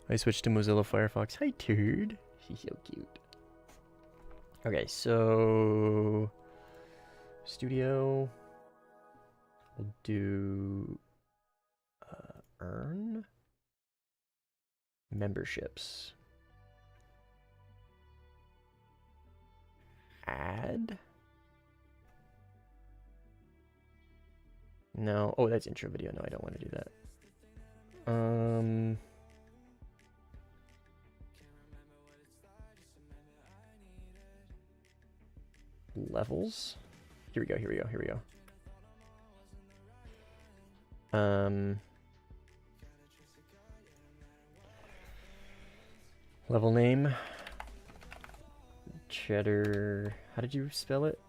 I switched to Mozilla Firefox. Hi, turd. She's so cute. Okay, so studio. We'll do earn memberships. Add. No. Oh, that's intro video. No, I don't want to do that. Levels. Here we go. Here we go. Here we go. Level name. Cheddar. How did you spell it?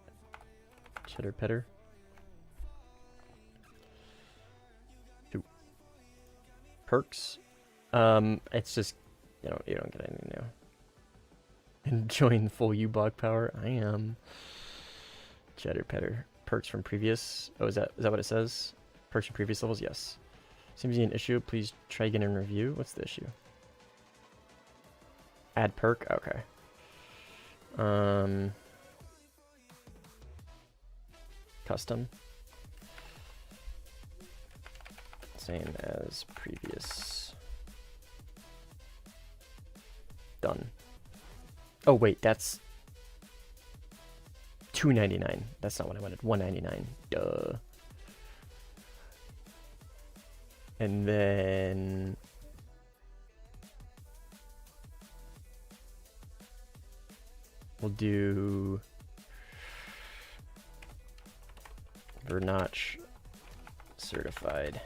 Cheddar Petter. Perks. It's just you don't get anything new. Enjoying full U-block power. I am. Cheddar Petter. Perks from previous. Oh, is that what it says? Perks from previous levels? Yes. Seems to be an issue. Please try again and review. What's the issue? Add perk? Okay. Custom. Same as previous. Done. Oh wait, that's $2.99. That's not what I wanted. $1.99. Duh. And then we'll do Vernotch certified.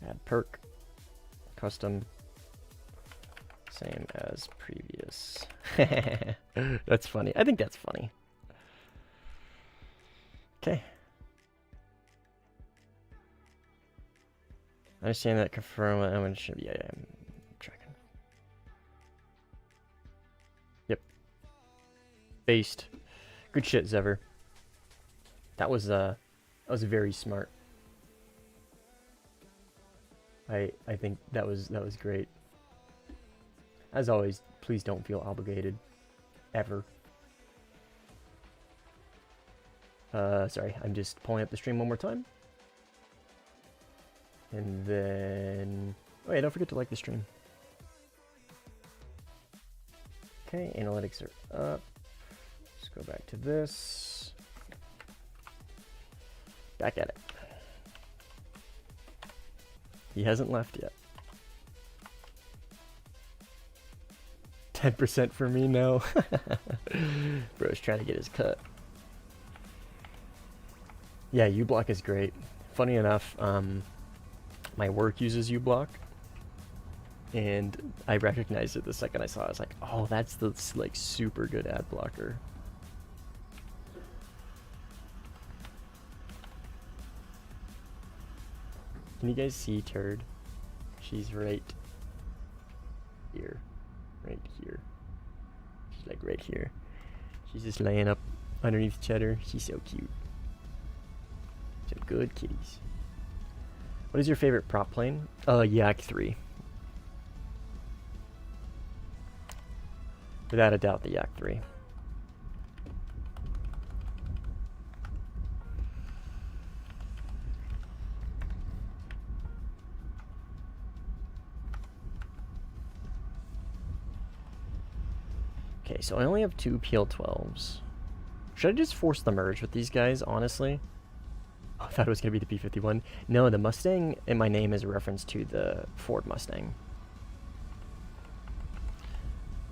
Add perk. Custom. Same as previous. That's funny. I think that's funny. Okay. Understand that. Confirm. I'm gonna show. Yeah, I'm tracking. Yep. Based. Good shit, Zever. That was very smart. I think that was great. As always, please don't feel obligated. Ever. Sorry, I'm just pulling up the stream one more time. And then... oh yeah, don't forget to like the stream. Okay, analytics are up. Let's go back to this. Back at it. He hasn't left yet. 10% for me, no. Bro's trying to get his cut. Yeah, uBlock is great. Funny enough, my work uses uBlock, and I recognized it the second I saw it. I was like, oh, that's the like super good ad blocker. Can you guys see Turd? She's right here. Right here. She's like right here. She's just laying up underneath Cheddar. She's so cute. Some good kitties. What is your favorite prop plane? Yak 3. Without a doubt, the Yak 3. Okay, so I only have 2 PL12s. Should I just force the merge with these guys, honestly? Oh, I thought it was going to be the P-51. No, the Mustang in my name is a reference to the Ford Mustang.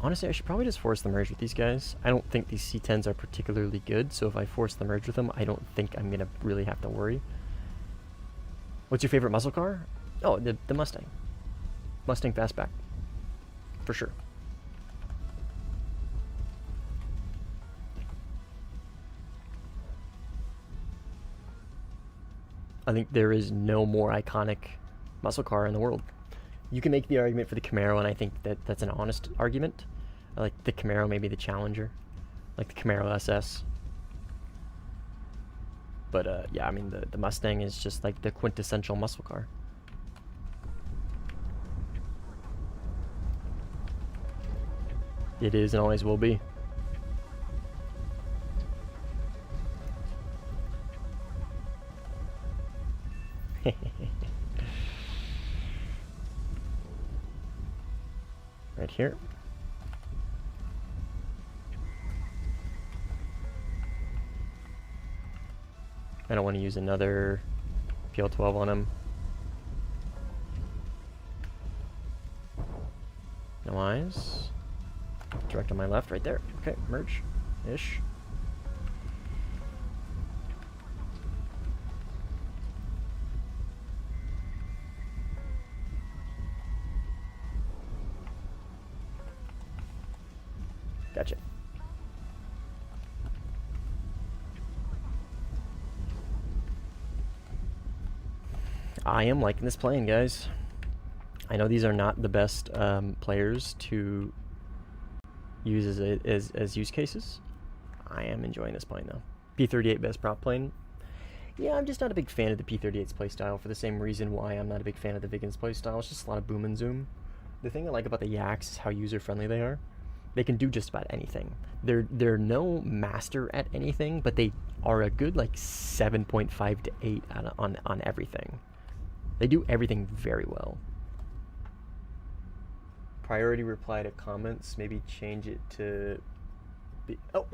Honestly, I should probably just force the merge with these guys. I don't think these C10s are particularly good, so if I force the merge with them, I don't think I'm going to really have to worry. What's your favorite muscle car? Oh, the Mustang. Mustang Fastback. For sure. I think there is no more iconic muscle car in the world. You can make the argument for the Camaro, and I think that that's an honest argument. I like the Camaro, maybe the Challenger, like the Camaro SS. But yeah, I mean the Mustang is just like the quintessential muscle car. It is and always will be. Right here. I don't want to use another PL12 on him. No eyes. Direct on my left, right there. Okay, merge-ish. Gotcha. I am liking this plane, guys. I know these are not the best players to use as use cases. I am enjoying this plane though. P-38 best prop plane. Yeah, I'm just not a big fan of the P-38's playstyle for the same reason why I'm not a big fan of the Viggen's playstyle. It's just a lot of boom and zoom. The thing I like about the Yaks is how user-friendly they are. They can do just about anything. They're no master at anything, but they are a good like 7.5 to 8 on everything. They do everything very well. Priority reply to comments. Maybe change it to be. Oh,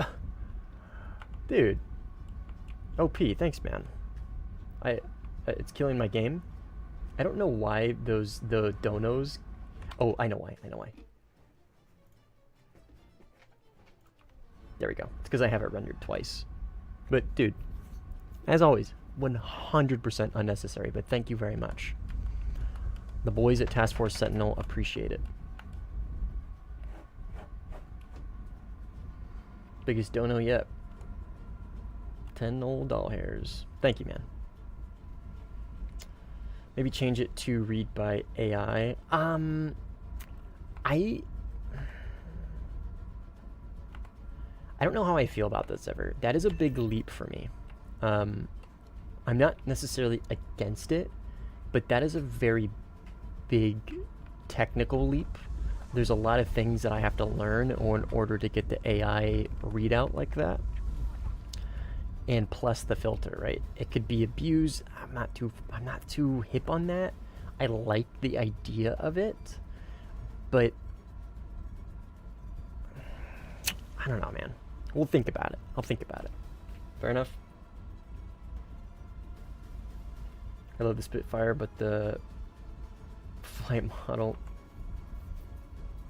dude. OP, thanks, man. It's killing my game. I don't know why the donos. Oh, I know why. There we go. It's because I have it rendered twice. But dude, as always, 100% unnecessary. But thank you very much. The boys at Task Force Sentinel appreciate it. Biggest dono yet. 10 old doll hairs. Thank you, man. Maybe change it to read by AI. I don't know how I feel about this ever. That is a big leap for me. I'm not necessarily against it, but that is a very big technical leap. There's a lot of things that I have to learn in order to get the AI readout like that. And plus the filter, right? It could be abused. I'm not too hip on that. I like the idea of it, but I don't know, man. We'll think about it. I'll think about it. Fair enough. I love the Spitfire, but the flight model.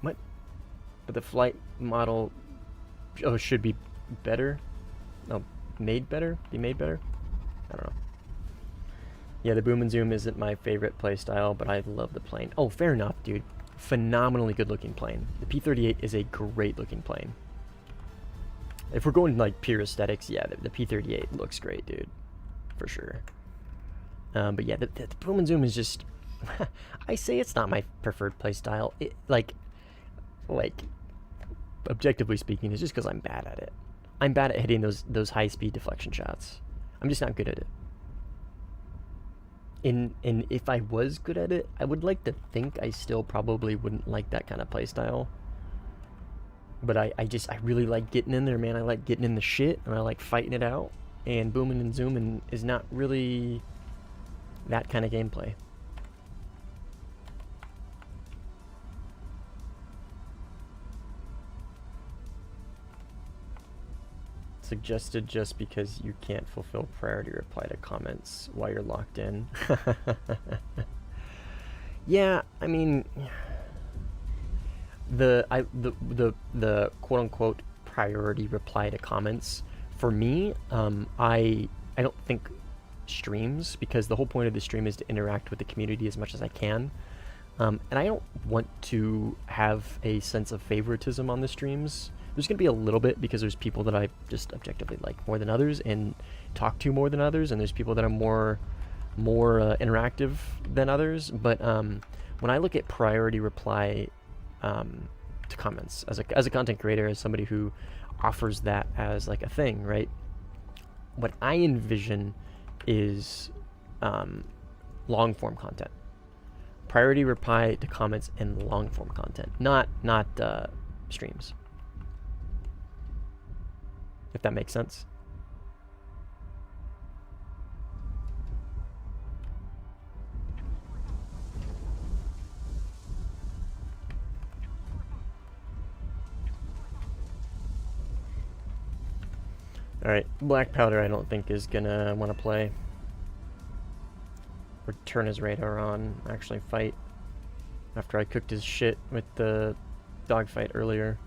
What? But the flight model should be better. Oh, made better? Be made better? I don't know. Yeah, the boom and zoom isn't my favorite playstyle, but I love the plane. Oh, fair enough, dude. Phenomenally good looking plane. The P-38 is a great looking plane. If we're going like pure aesthetics, yeah, the P-38 looks great, dude. For sure. But yeah, the boom and zoom is just... I say it's not my preferred playstyle. It, like, objectively speaking, it's just because I'm bad at it. I'm bad at hitting those high-speed deflection shots. I'm just not good at it. And if I was good at it, I would like to think I still probably wouldn't like that kind of playstyle. But I really like getting in there, man. I like getting in the shit, and I like fighting it out. And booming and zooming is not really that kind of gameplay. Suggested just because you can't fulfill priority reply to comments while you're locked in. Yeah, I mean, the quote unquote priority reply to comments for me, I don't think streams, because the whole point of the stream is to interact with the community as much as I can. And I don't want to have a sense of favoritism on the streams. There's going to be a little bit because there's people that I just objectively like more than others and talk to more than others, and there's people that are more interactive than others. But when I look at priority reply to comments as a content creator, as somebody who offers that as like a thing, right? what I envision is long form content. Priority reply to comments and long form content, not streams. If that makes sense. Alright, Black Powder I don't think is gonna want to play. Or turn his radar on, actually fight. After I cooked his shit with the dogfight earlier.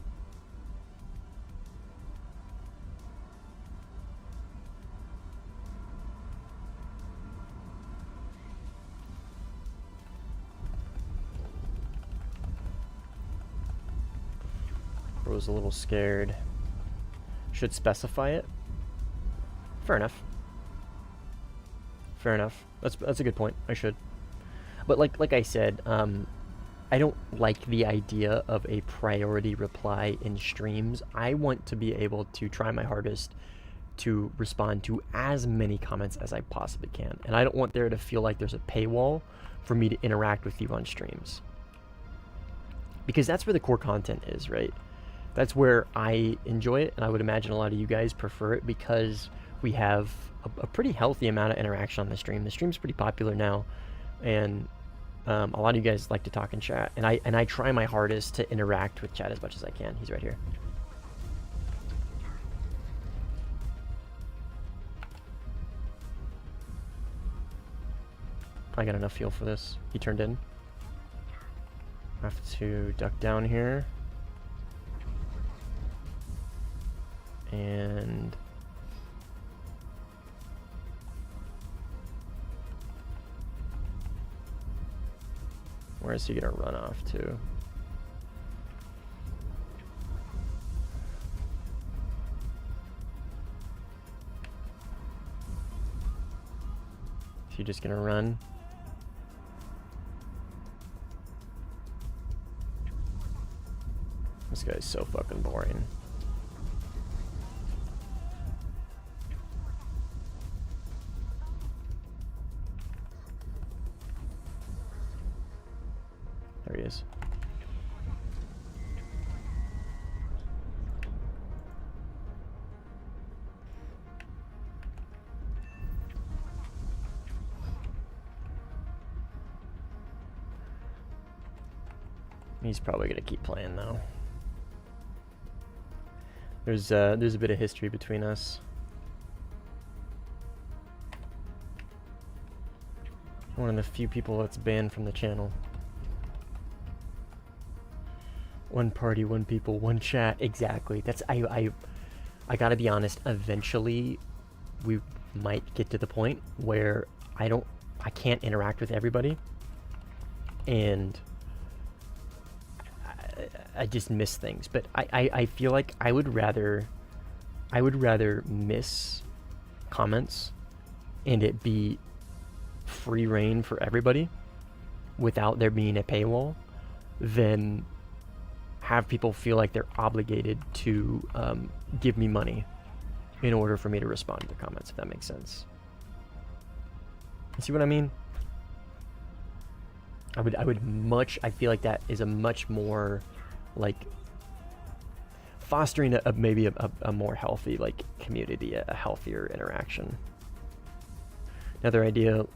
Bro's a little scared. Should specify it. Fair enough. Fair enough. That's a good point. I should. But like I said, I don't like the idea of a priority reply in streams. I want to be able to try my hardest to respond to as many comments as I possibly can. And I don't want there to feel like there's a paywall for me to interact with you on streams. Because that's where the core content is, right? That's where I enjoy it, and I would imagine a lot of you guys prefer it because we have a pretty healthy amount of interaction on the stream. The stream's pretty popular now, and a lot of you guys like to talk in chat, and I try my hardest to interact with chat as much as I can. He's right here. I got enough fuel for this. He turned in. I have to duck down here. And where is he gonna run off to? Is he just gonna run? This guy's so fucking boring. There he is. He's probably gonna keep playing though. There's a bit of history between us. One of the few people that's banned from the channel. One party, one people, one chat. Exactly. That's I gotta be honest, eventually we might get to the point where I can't interact with everybody, and I just miss things. But I feel like I would rather miss comments and it be free reign for everybody without there being a paywall than have people feel like they're obligated to give me money in order for me to respond to the comments, if that makes sense. You see what I mean? I feel like that is a much more, like, fostering maybe a more healthy, like, community, a healthier interaction. Another idea, a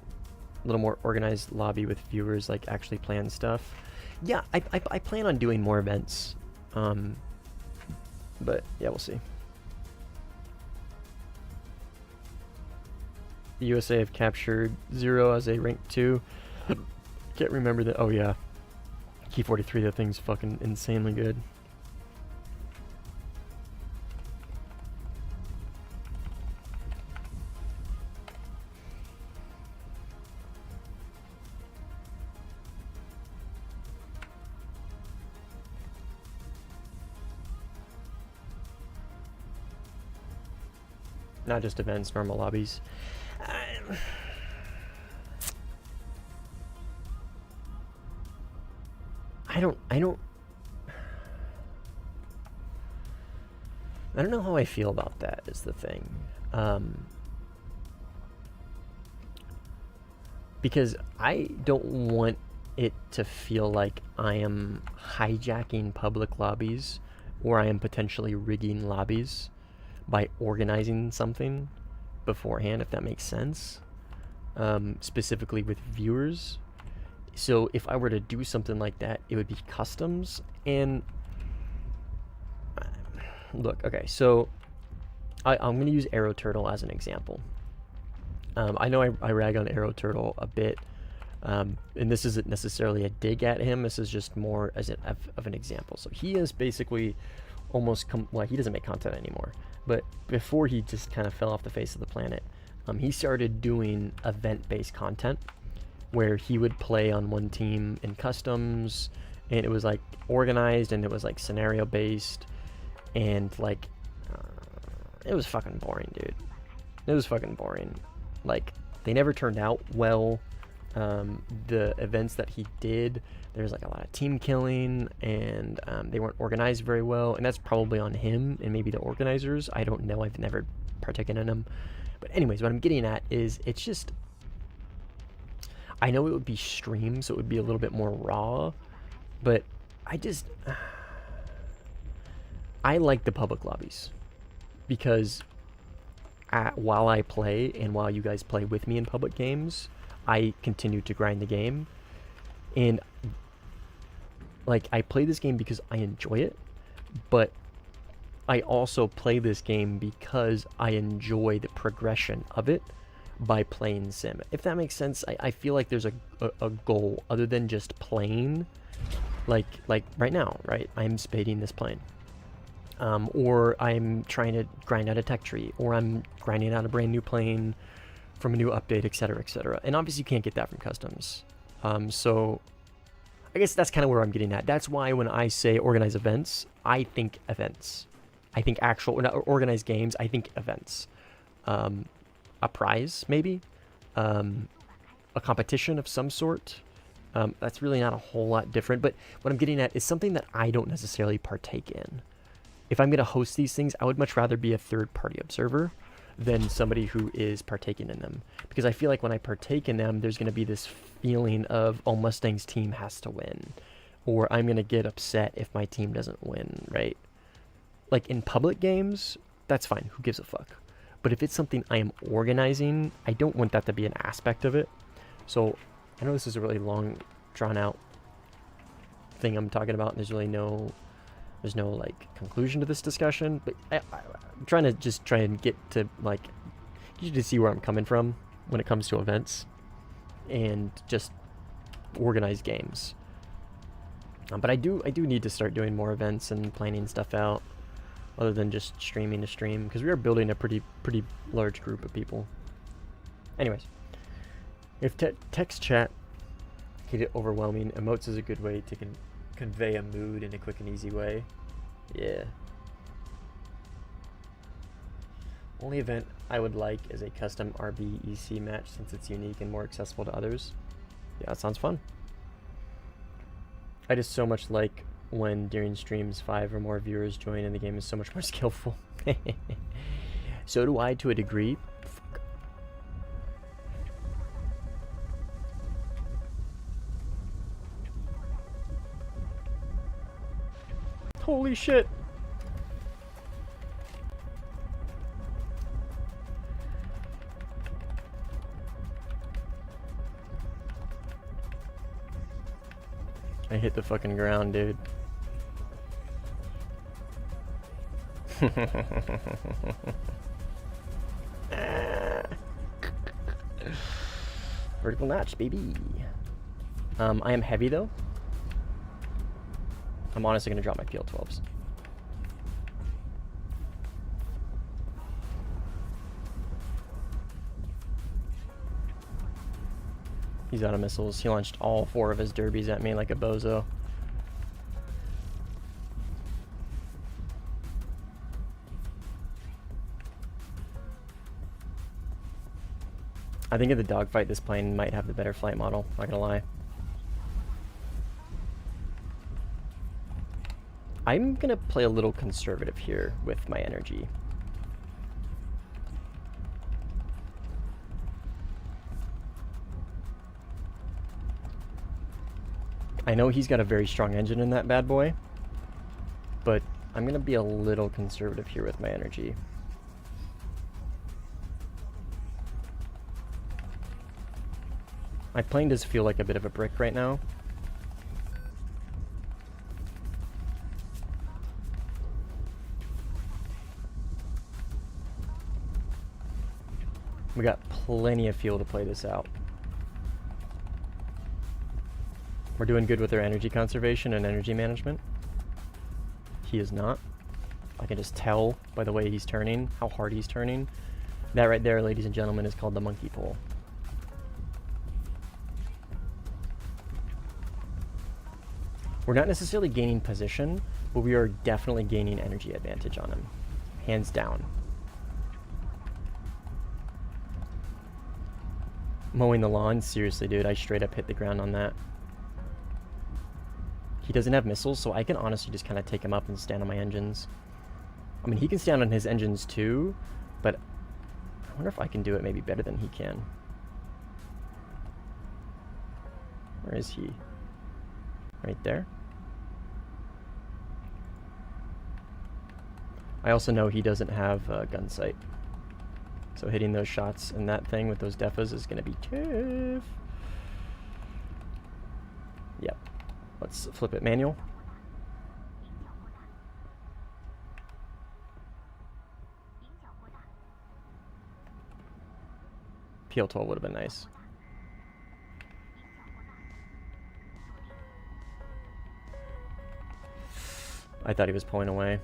little more organized lobby with viewers, like, actually plan stuff. Yeah, I plan on doing more events, but yeah, we'll see. The USA have captured 0 as a rank 2. Can't remember that. Oh yeah, Key 43. That thing's fucking insanely good. Not just events, normal lobbies. I don't know how I feel about that is the thing. because I don't want it to feel like I am hijacking public lobbies or I am potentially rigging lobbies by organizing something beforehand, if that makes sense, specifically with viewers. So if I were to do something like that, it would be customs. And look, okay, so I'm going to use Arrow Turtle as an example. I know I rag on Arrow Turtle a bit, and this isn't necessarily a dig at him. This is just more as of an example. So he is basically almost well, he doesn't make content anymore, but before he just kind of fell off the face of the planet, he started doing event-based content where he would play on one team in customs, and it was like organized, and it was like scenario based, and like it was fucking boring, dude. It was fucking boring. Like, they never turned out well. The events that he did, there's like a lot of team killing, and they weren't organized very well, and that's probably on him and maybe the organizers. I don't know, I've never partaken in them. But anyways, what I'm getting at is, it's just, I know it would be streamed, so it would be a little bit more raw, but I like the public lobbies, because while I play and while you guys play with me in public games, I continue to grind the game. And like, I play this game because I enjoy it, but I also play this game because I enjoy the progression of it by playing sim. If that makes sense, I feel like there's a goal other than just playing. Like right now, right? I'm spading this plane. Or I'm trying to grind out a tech tree, or I'm grinding out a brand new plane from a new update, etc., etc. And obviously you can't get that from customs. So I guess that's kind of where I'm getting at. That's why when I say organize events, I think events. I think actual, not organized games, I think events. A prize, maybe? A competition of some sort. That's really not a whole lot different, but what I'm getting at is something that I don't necessarily partake in. If I'm going to host these things, I would much rather be a third-party observer than somebody who is partaking in them. Because I feel like when I partake in them, there's going to be this feeling of, oh, Mustang's team has to win. Or I'm going to get upset if my team doesn't win, right? Like, in public games, that's fine. Who gives a fuck? But if it's something I am organizing, I don't want that to be an aspect of it. So, I know this is a really long, drawn-out thing I'm talking about, and there's no like conclusion to this discussion, but I'm trying to try and get to like, you to see where I'm coming from when it comes to events and just organized games. But I do need to start doing more events and planning stuff out other than just streaming to stream, because we are building a pretty large group of people. Anyways, if text chat can get overwhelming, emotes is a good way to convey a mood in a quick and easy way. Yeah. Only event I would like is a custom RBEC match, since it's unique and more accessible to others. Yeah, that sounds fun. I just so much like when during streams 5 or more viewers join and the game is so much more skillful. So do I, to a degree. Holy shit. I hit the fucking ground, dude. Vertical notch, baby. I am heavy though. I'm honestly gonna drop my PL-12s. He's out of missiles. He launched all 4 of his derbies at me like a bozo. I think in the dogfight, this plane might have the better flight model, not gonna lie. I'm gonna play a little conservative here with my energy. I know he's got a very strong engine in that bad boy, but I'm going to be a little conservative here with my energy. My plane does feel like a bit of a brick right now. We got plenty of fuel to play this out. We're doing good with our energy conservation and energy management. He is not. I can just tell by the way he's turning, how hard he's turning. That right there, ladies and gentlemen, is called the monkey pull. We're not necessarily gaining position, but we are definitely gaining energy advantage on him. Hands down. Mowing the lawn? Seriously, dude, I straight up hit the ground on that. He doesn't have missiles, so I can honestly just kind of take him up and stand on my engines. I mean, he can stand on his engines too, but I wonder if I can do it maybe better than he can. Where is he? Right there. I also know he doesn't have gun sight. So hitting those shots in that thing with those defas is going to be tough. Yep. Let's flip it manual. PL12 would have been nice. I thought he was pulling away.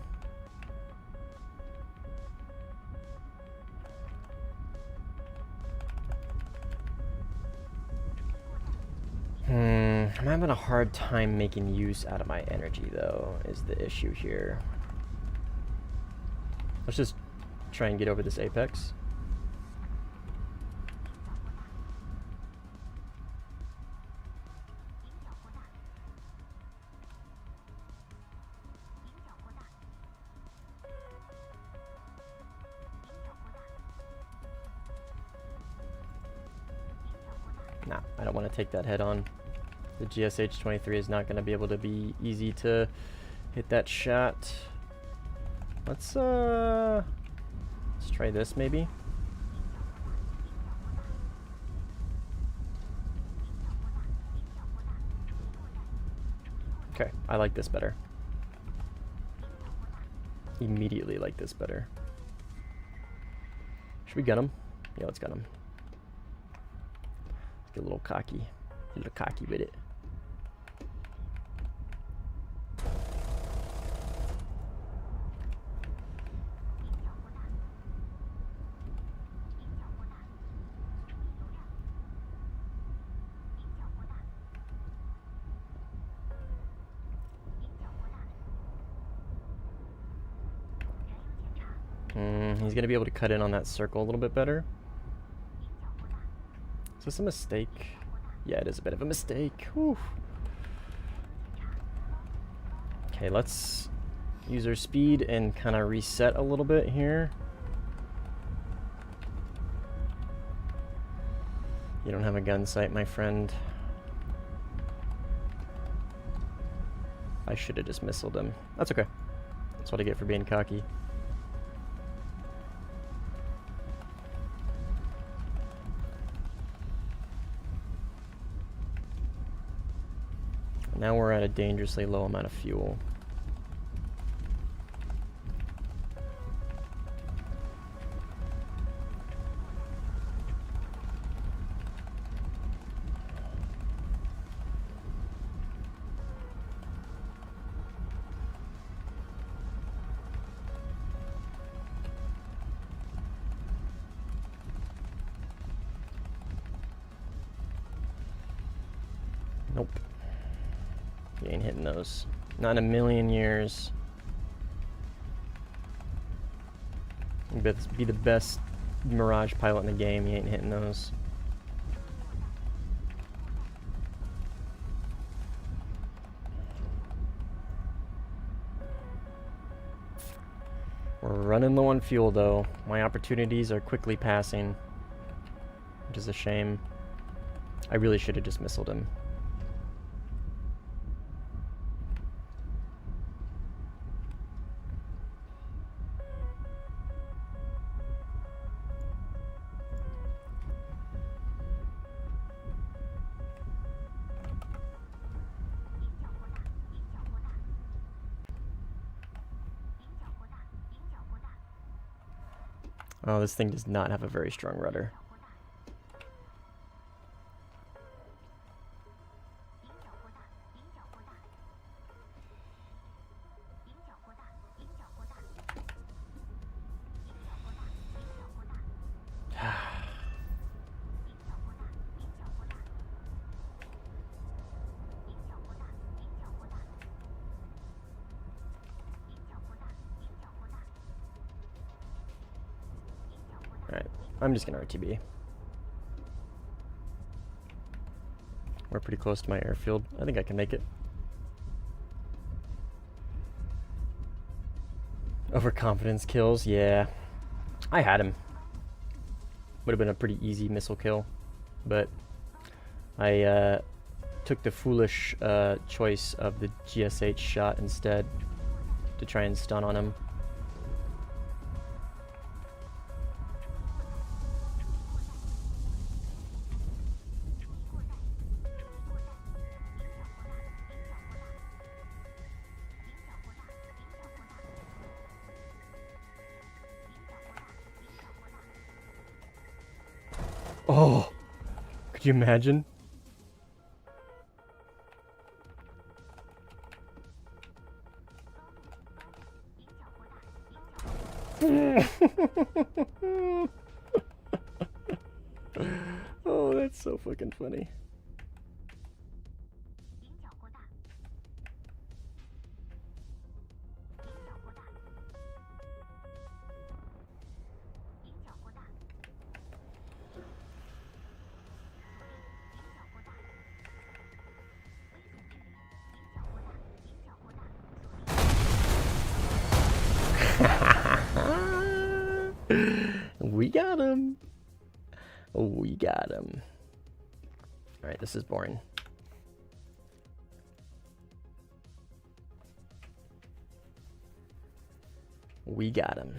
I'm having a hard time making use out of my energy, though, is the issue here. Let's just try and get over this apex. Nah, I don't want to take that head on. The GSH-23 is not going to be able to be easy to hit that shot. Let's try this maybe. Okay, I like this better. Immediately like this better. Should we gun him? Yeah, let's gun him. Let's get a little cocky. A little cocky with it. He's going to be able to cut in on that circle a little bit better. Is this a mistake? Yeah, it is a bit of a mistake. Whew. Okay, let's use our speed and kind of reset a little bit here. You don't have a gun sight, my friend. I should have just missiled him. That's okay. That's what I get for being cocky. Now we're at a dangerously low amount of fuel. Nope. You ain't hitting those. Not in a million years. You better be the best Mirage pilot in the game. You ain't hitting those. We're running low on fuel, though. My opportunities are quickly passing, which is a shame. I really should have just missiled him. Oh, this thing does not have a very strong rudder. Alright, I'm just gonna RTB. We're pretty close to my airfield. I think I can make it. Overconfidence kills, yeah. I had him. Would have been a pretty easy missile kill, but I took the foolish choice of the GSH shot instead to try and stun on him. Oh, could you imagine? Oh, that's so fucking funny. We got him. We got him. Alright, this is boring. We got him.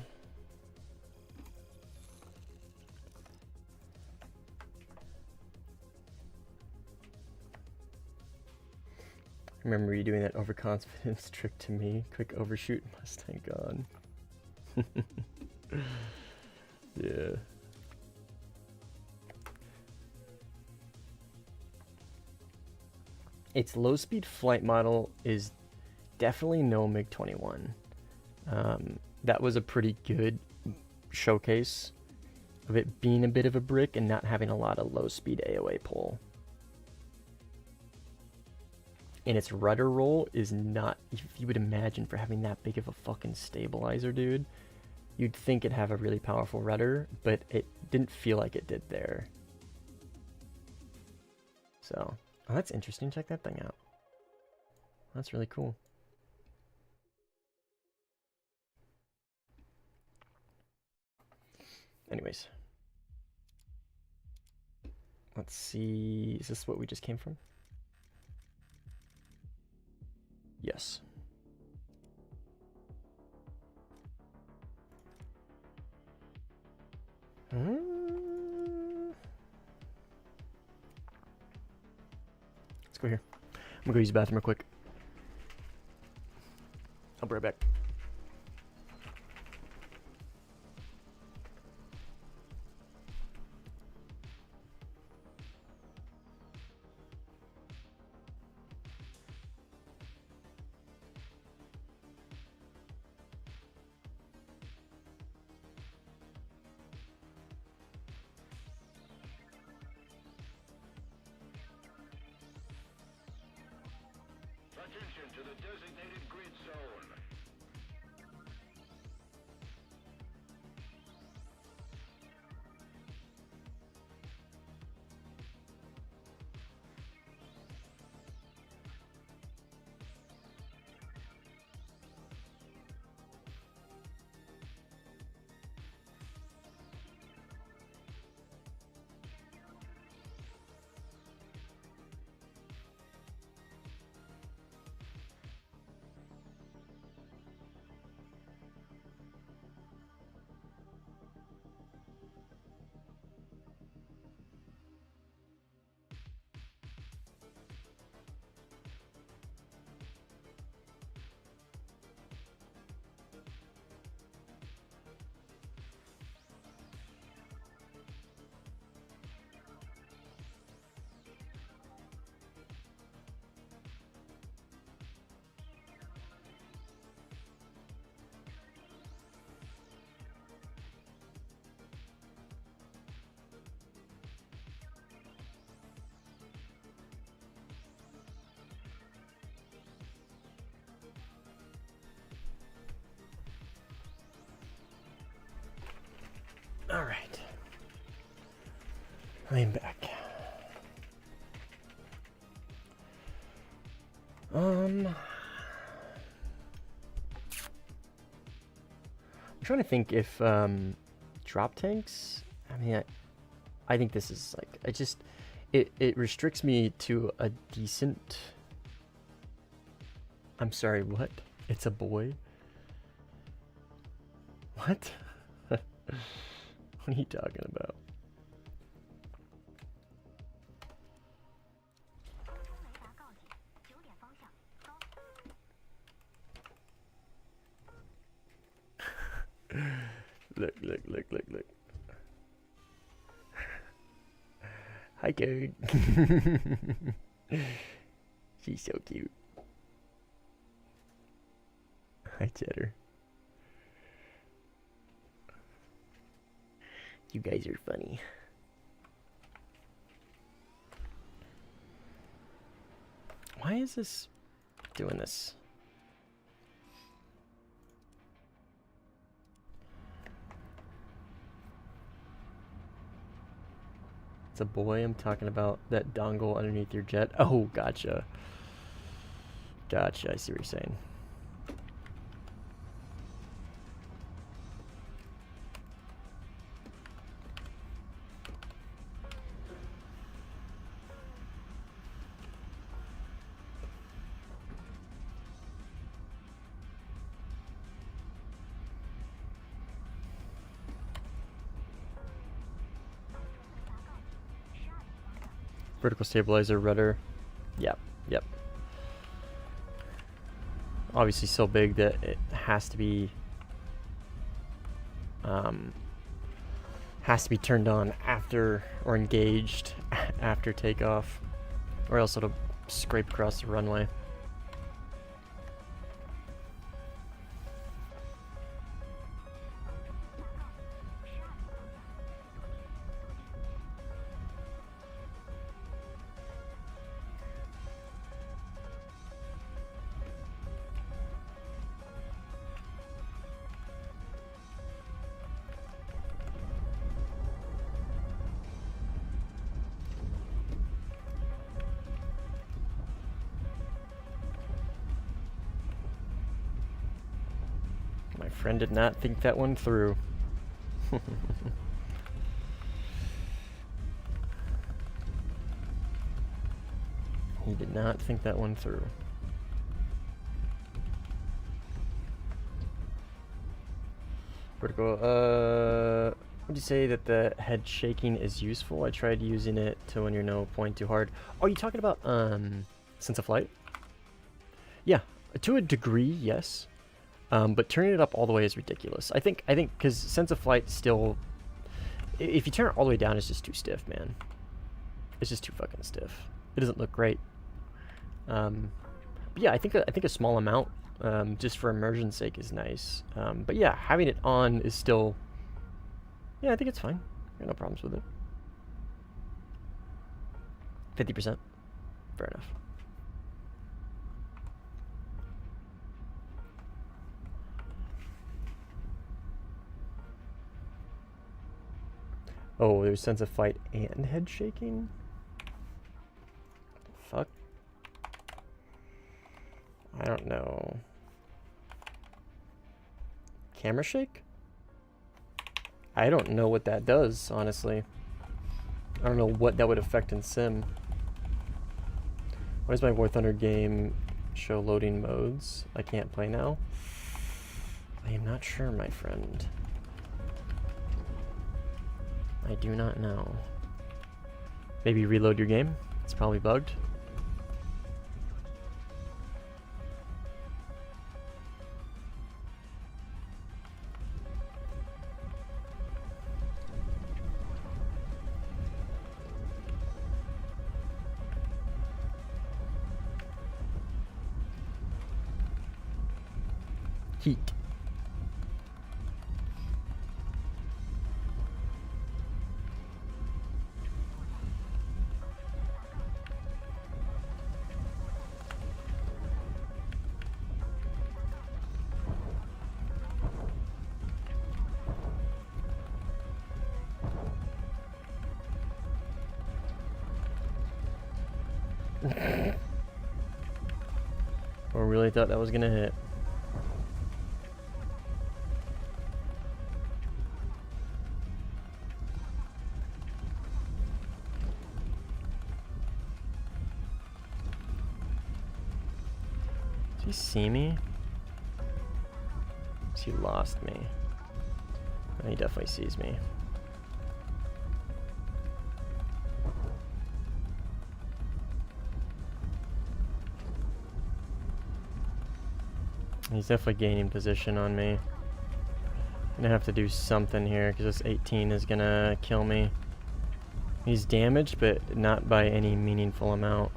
Remember you doing that overconfidence trick to me? Quick overshoot Mustang gone. Yeah. Its low-speed flight model is definitely no MiG-21. That was a pretty good showcase of it being a bit of a brick and not having a lot of low-speed AOA pull. And its rudder roll is not, if you would imagine for having that big of a fucking stabilizer, dude, you'd think it'd have a really powerful rudder, but it didn't feel like it did there. So, oh, that's interesting. Check that thing out. That's really cool. Anyways. Let's see. Is this what we just came from? Yes. Let's go here. I'm gonna go use the bathroom real quick. I'll be right back. Attention to the designated grid zone. Lean back. I'm trying to think if drop tanks. I mean, I think this is like it restricts me to a decent. I'm sorry, what? It's a boy? What? What are you talking about? Look. Hi, Code. She's so cute. Hi, Cheddar. You guys are funny. Why is this doing this? It's a boy. I'm talking about that dongle underneath your jet. Oh, gotcha. Gotcha. I see what you're saying. Vertical stabilizer, rudder. Yep. Obviously so big that it has to be turned on after or engaged after takeoff, or else it'll scrape across the runway. My friend did not think that one through. He did not think that one through. Vertical, would you say that the head shaking is useful? I tried using it to when you're no point too hard. Oh, are you talking about, sense of flight? Yeah, to a degree, yes. But turning it up all the way is ridiculous. I think, because sense of flight still, if you turn it all the way down, it's just too stiff, man. It's just too fucking stiff. It doesn't look great. But yeah, I think a small amount, just for immersion's sake, is nice. But yeah, having it on is still, yeah, I think it's fine. I got no problems with it. 50%, fair enough. Oh, there's sense of flight and head shaking? Fuck. I don't know. Camera shake? I don't know what that does, honestly. I don't know what that would affect in sim. Why does my Warthunder game show loading modes? I can't play now? I am not sure, my friend. I do not know. Maybe reload your game? It's probably bugged. Heat. Or really thought that was gonna hit. Does he see me? He lost me. He definitely sees me. He's definitely gaining position on me. I'm gonna have to do something here because this 18 is gonna kill me. He's damaged, but not by any meaningful amount.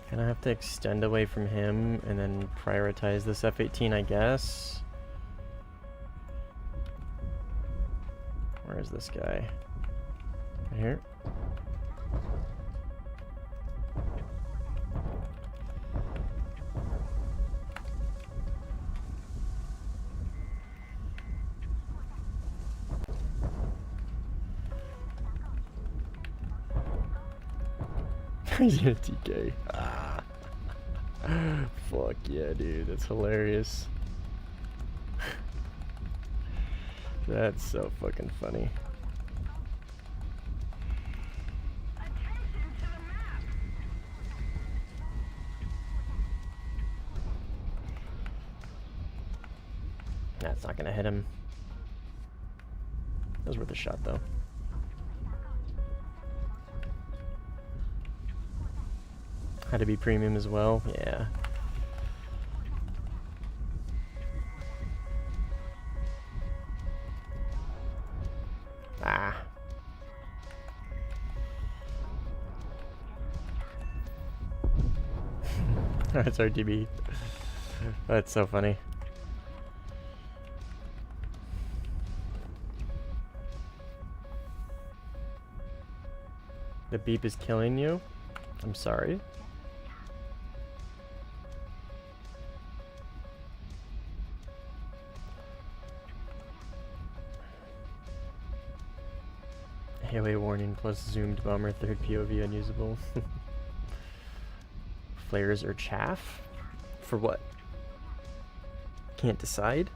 Gonna have to extend away from him and then prioritize this F-18, I guess. Where is this guy? Right here. He's gonna TK. Ah. Fuck yeah, dude. That's hilarious. That's so fucking funny. Attention to the map. That's not gonna hit him. That was worth a shot, though. Had to be premium as well. Yeah. Ah. That's RTB. That's so funny. The beep is killing you? I'm sorry. Hayway warning plus zoomed bomber, third POV unusable. Flares or chaff? For what? Can't decide?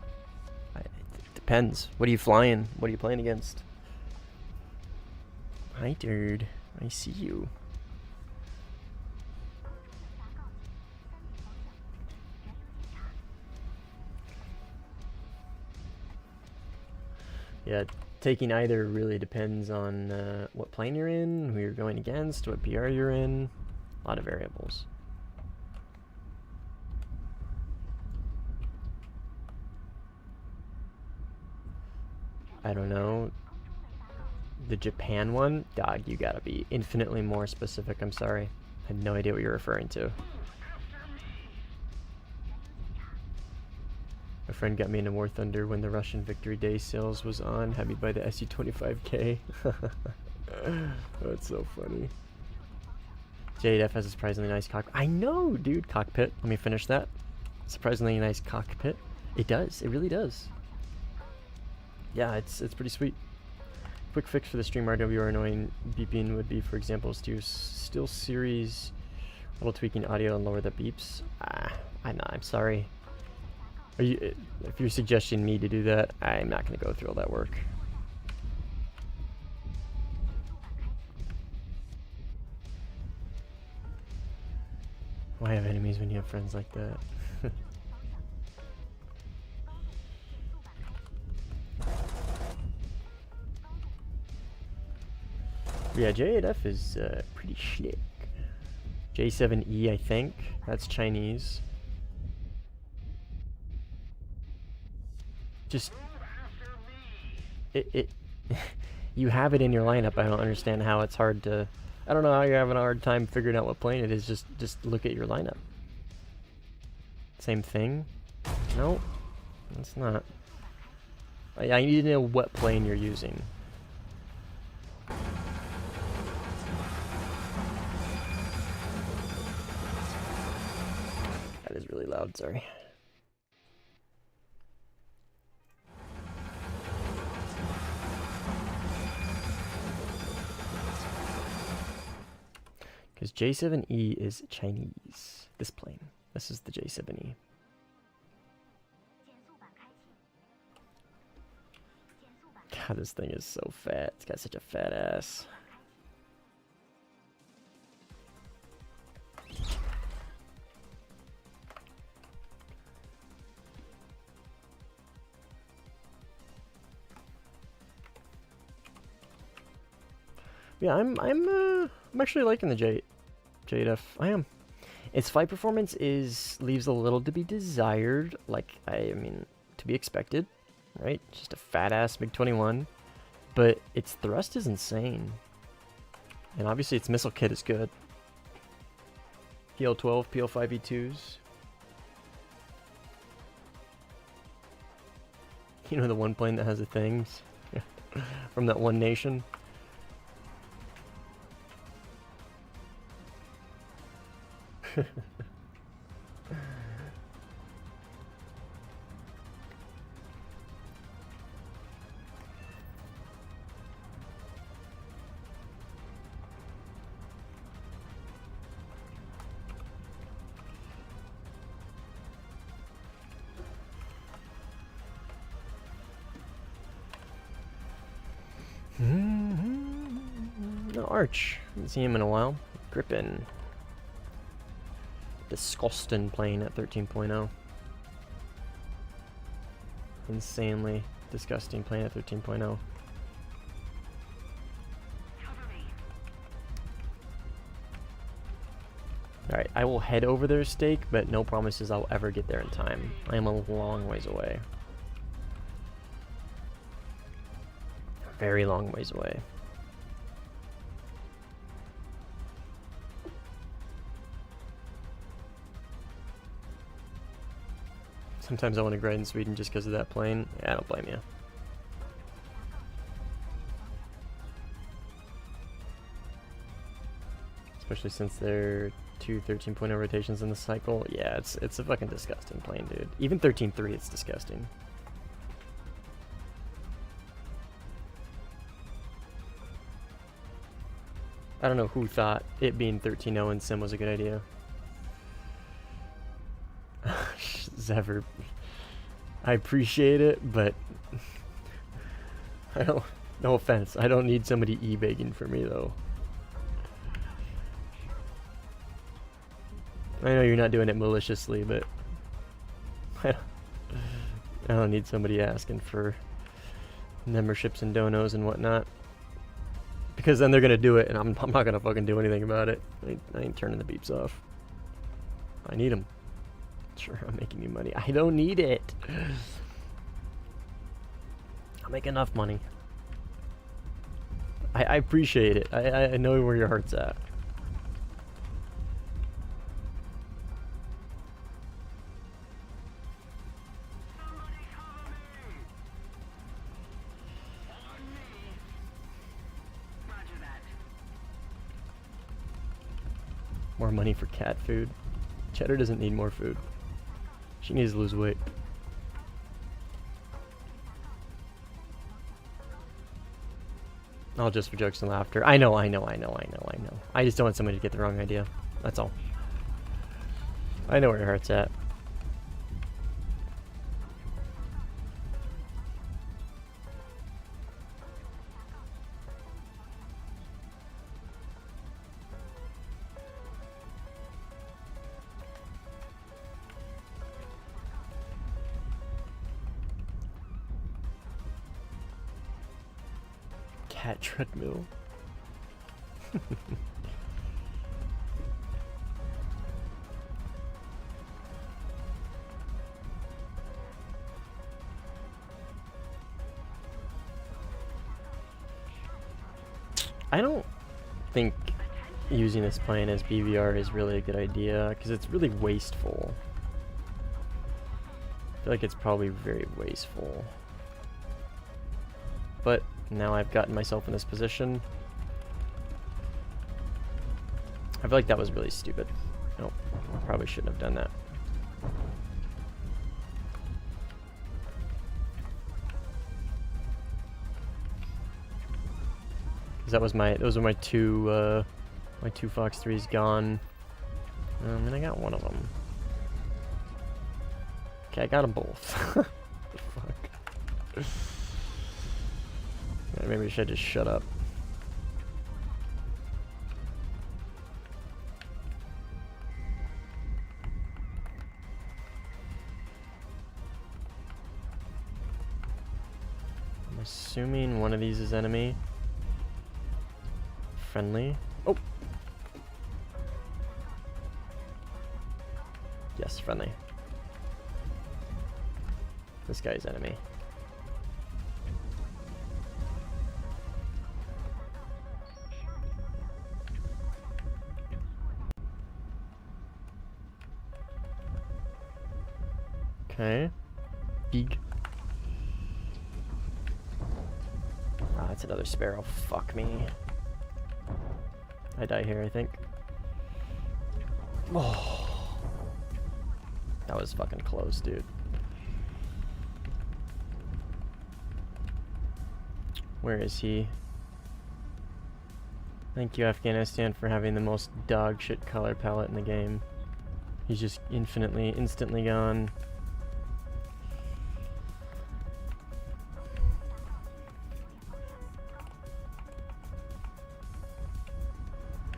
It depends. What are you flying? What are you playing against? Hi, dude. I see you. Yeah, taking either really depends on what plane you're in, who you're going against, what PR you're in. A lot of variables. I don't know. The Japan one? Dog, you gotta be infinitely more specific. I'm sorry. I had no idea what you're referring to. My friend got me into Warthunder when the Russian Victory Day sales was on. Had me buy the SU-25K. That's so funny. J8F has a surprisingly nice cockpit. I know, dude. Cockpit. Let me finish that. Surprisingly nice cockpit. It does. It really does. Yeah, it's pretty sweet. Quick fix for the stream RWR annoying beeping would be, for example, still series little tweaking audio and lower the beeps. I'm sorry. Are you? If you're suggesting me to do that, I'm not going to go through all that work. Why have enemies when you have friends like that? Yeah, J8F is pretty slick. J7E, I think. That's Chinese. Just... It you have it in your lineup. I don't understand how it's hard to... I don't know how you're having a hard time figuring out what plane it is. Just look at your lineup. Same thing? No, it's not. I need to know what plane you're using. loud, sorry. Because J7E is Chinese. This plane. This is the J7E. God, this thing is so fat. It's got such a fat ass. Yeah, I'm actually liking the JDF. I am. Its flight performance leaves a little to be desired, like I mean, to be expected, right? Just a fat ass MiG-21, but its thrust is insane, and obviously its missile kit is good. PL-12, PL-5E2s. You know the one plane that has the things from that one nation. No Arch. Haven't seen him in a while. Grippin. Disgusting plane at 13.0. Insanely disgusting plane at 13.0. Alright, I will head over their stake, but no promises I'll ever get there in time. I am a long ways away. Very long ways away. Sometimes I want to grind in Sweden just because of that plane. Yeah, I don't blame you. Especially since they're 2 13.0 rotations in the cycle. Yeah, it's a fucking disgusting plane, dude. Even 13.3, it's disgusting. I don't know who thought it being 13.0 in Sim was a good idea. Zever, I appreciate it, but I don't. No offense, I don't need somebody e-begging for me though. I know you're not doing it maliciously, but I don't need somebody asking for memberships and donos and whatnot. Because then they're gonna do it, and I'm not gonna fucking do anything about it. I ain't turning the beeps off. I need them. Sure, I'm making you money. I don't need it. I'll make enough money. I appreciate it. I know where your heart's at. More money for cat food. Cheddar doesn't need more food. She needs to lose weight. All just for jokes and laughter. I know. I just don't want somebody to get the wrong idea. That's all. I know where your heart's at. Cat treadmill. I don't think using this plane as BVR is really a good idea because it's really wasteful. I feel like it's probably very wasteful. But now I've gotten myself in this position. I feel like that was really stupid. No, I probably shouldn't have done that. Because those were my two Fox 3s gone. And I got one of them. Okay, I got them both. Fuck. Yeah, maybe I should just shut up. I'm assuming one of these is enemy. Friendly. Oh! Yes, friendly. This guy's enemy. Okay. Eek. Ah, that's another sparrow. Fuck me. I die here, I think. Oh. That was fucking close, dude. Where is he? Thank you, Afghanistan, for having the most dog shit color palette in the game. He's just instantly gone.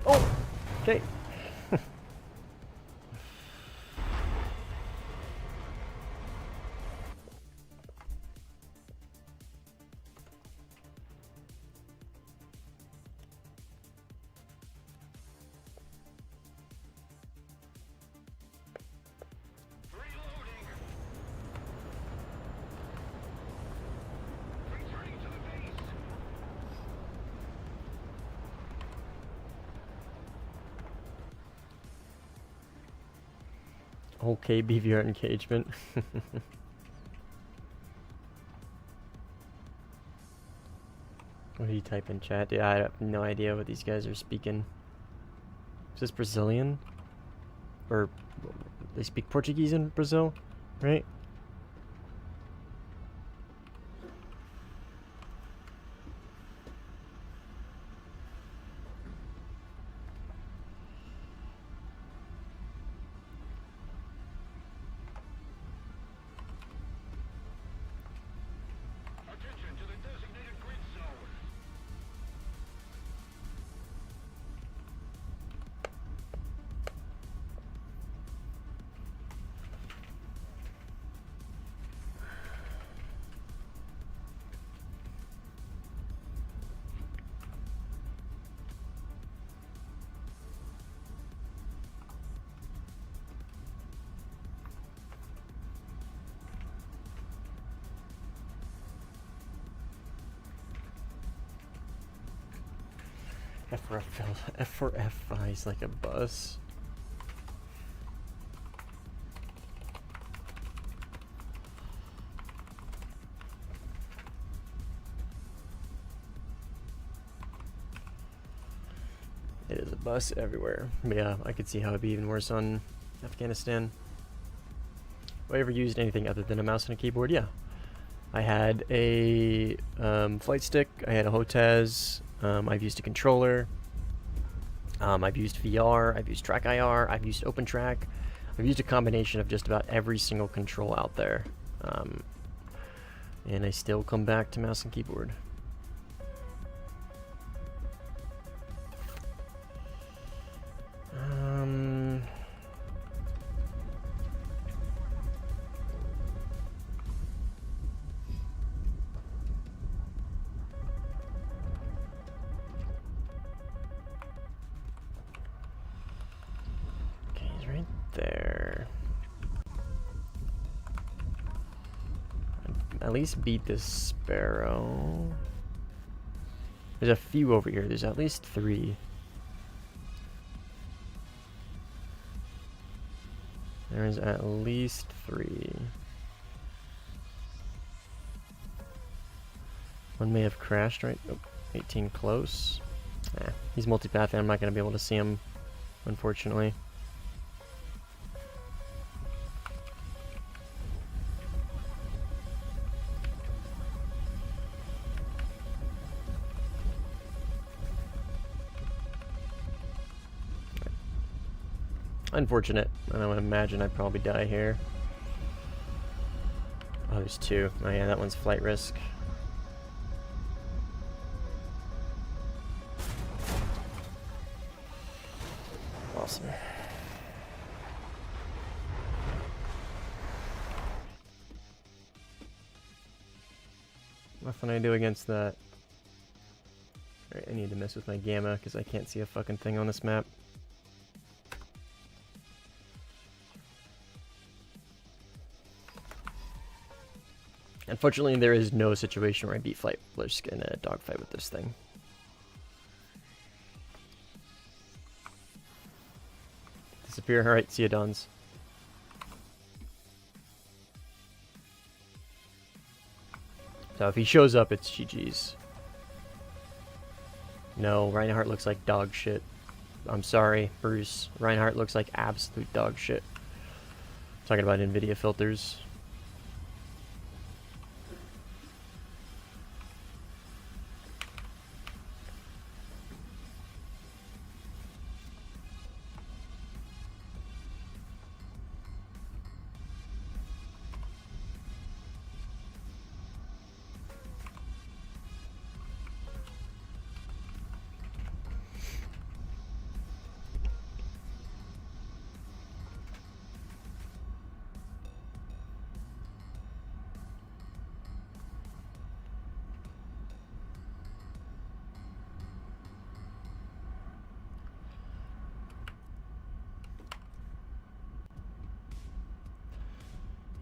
Oh! Okay. Reloading. Returning to the base. Okay, BVR engagement. What do you type in chat? Yeah, I have no idea what these guys are speaking. Is this Brazilian? Or they speak Portuguese in Brazil, right? Attention to the designated grid zone. F4F is like a bus. It is a bus everywhere. But yeah, I could see how it'd be even worse on Afghanistan. Have I ever used anything other than a mouse and a keyboard? Yeah. I had a flight stick, I had a HOTAS, I've used a controller, I've used VR, I've used Track IR, I've used OpenTrack, I've used a combination of just about every single control out there. And I still come back to mouse and keyboard. Okay, he's right there. At least beat this sparrow. There's a few over here. There's at least 3. There's at least 3. One may have crashed, right? Oh, 18 close. He's multipathing. I'm not going to be able to see him, unfortunately. Unfortunate. I would imagine I'd probably die here. Oh, there's two. Oh yeah, that one's flight risk. Awesome. Nothing I do against that. Alright, I need to mess with my gamma because I can't see a fucking thing on this map. Unfortunately, there is no situation where I beat Flight Risk in a dogfight with this thing. Disappear. Alright, see ya, Dons. So if he shows up, it's GG's. No, Reinhardt looks like dog shit. I'm sorry, Bruce. Reinhardt looks like absolute dog shit. Talking about NVIDIA filters.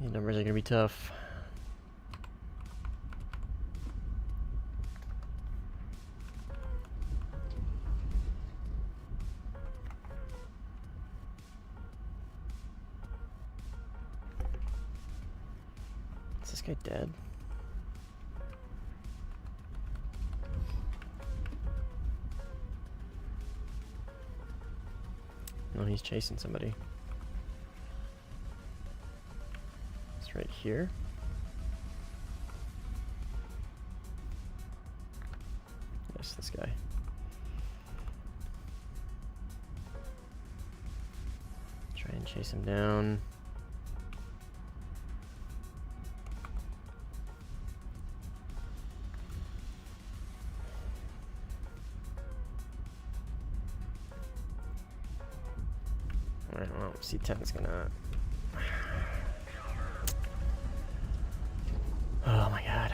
These numbers are gonna be tough. Is this guy dead? No, he's chasing somebody. Right here. Yes, this guy. Try and chase him down. I don't know. C10's gonna. Oh my god.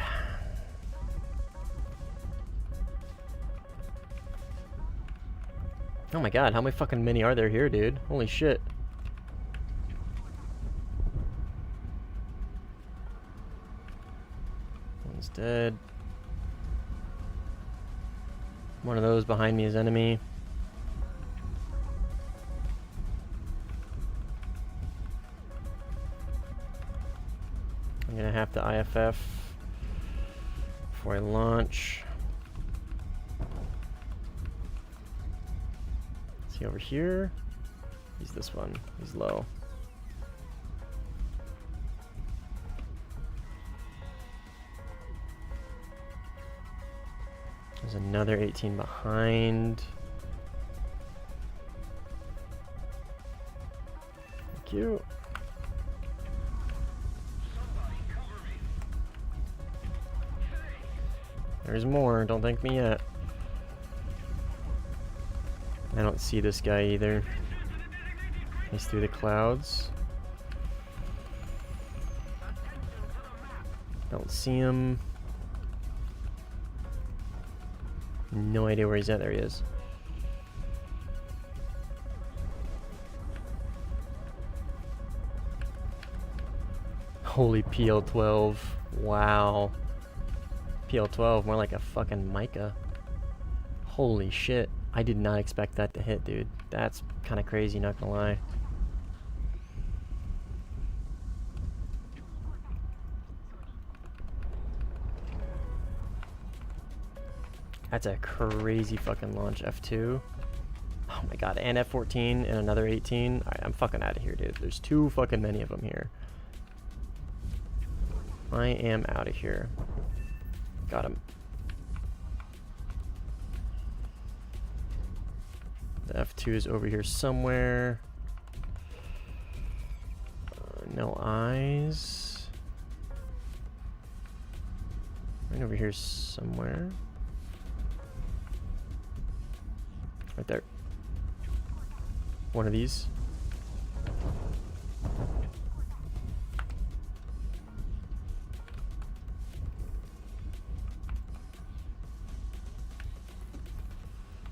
Oh my god, how many fucking many are there here, dude? Holy shit. One's dead. One of those behind me is enemy. I'm gonna have to IFF before I launch. Is he over here? He's this one. He's low. There's another 18 behind. Thank you. There's more, don't thank me yet. I don't see this guy either. He's through the clouds. Don't see him. No idea where he's at. There he is. Holy PL12. Wow. PL12, more like a fucking Micah. Holy shit. I did not expect that to hit, dude. That's kind of crazy, not gonna lie. That's a crazy fucking launch, F2. Oh my god, and F14 and another 18. Alright, I'm fucking out of here, dude. There's too fucking many of them here. I am out of here. Got him. The F2 is over here somewhere. no eyes. Right over here somewhere. Right there. One of these.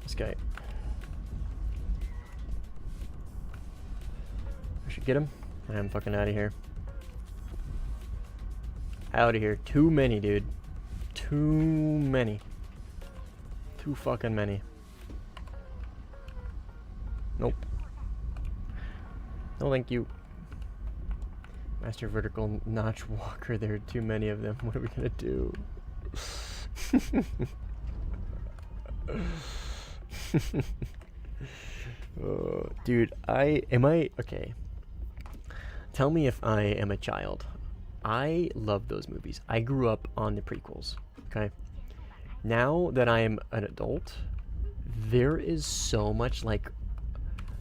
This guy. I should get him. I'm fucking out of here. Out of here. Too many, dude. Too many. Too fucking many. Nope. No, thank you. Master Vertical Notch Walker. There are too many of them. What are we gonna do? Oh, dude, okay. Tell me if I am a child. I love those movies. I grew up on the prequels, okay? Now that I am an adult, there is so much, like,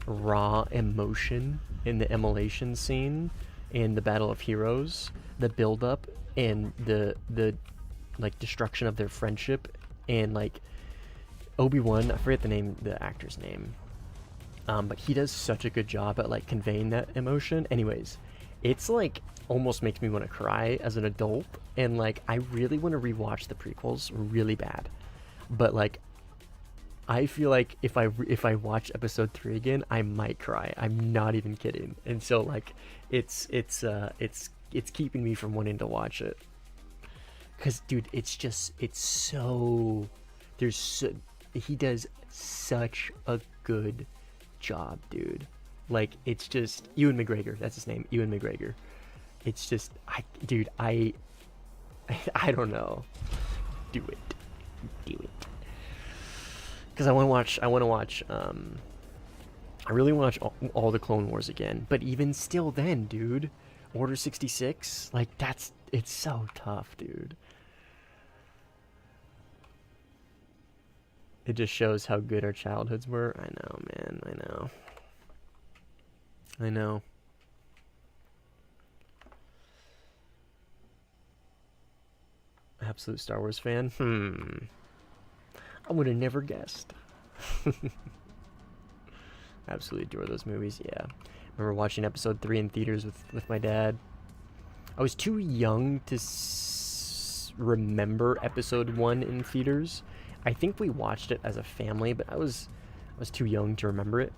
raw emotion in the immolation scene, in the Battle of Heroes, the build-up, and the like, destruction of their friendship, and, like, Obi-Wan, I forget the actor's name, but he does such a good job at, like, conveying that emotion. Anyways, it's, like, almost makes me want to cry as an adult, and, like, I really want to rewatch the prequels really bad, but, like, I feel like if I watch episode 3 again, I might cry. I'm not even kidding. And so, like, it's keeping me from wanting to watch it. Cause, dude, he does such a good job, dude. Like, it's just Ewan McGregor. That's his name, Ewan McGregor. It's just, I don't know. Do it. Because I want to watch. I really want to watch all the Clone Wars again. But even still, then, dude, Order 66, like, it's so tough, dude. It just shows how good our childhoods were. I know, man. I know. Absolute Star Wars fan? I would have never guessed. Absolutely adore those movies, yeah. Remember watching episode 3 in theaters with my dad. I was too young to remember episode 1 in theaters. I think we watched it as a family, but I was too young to remember it.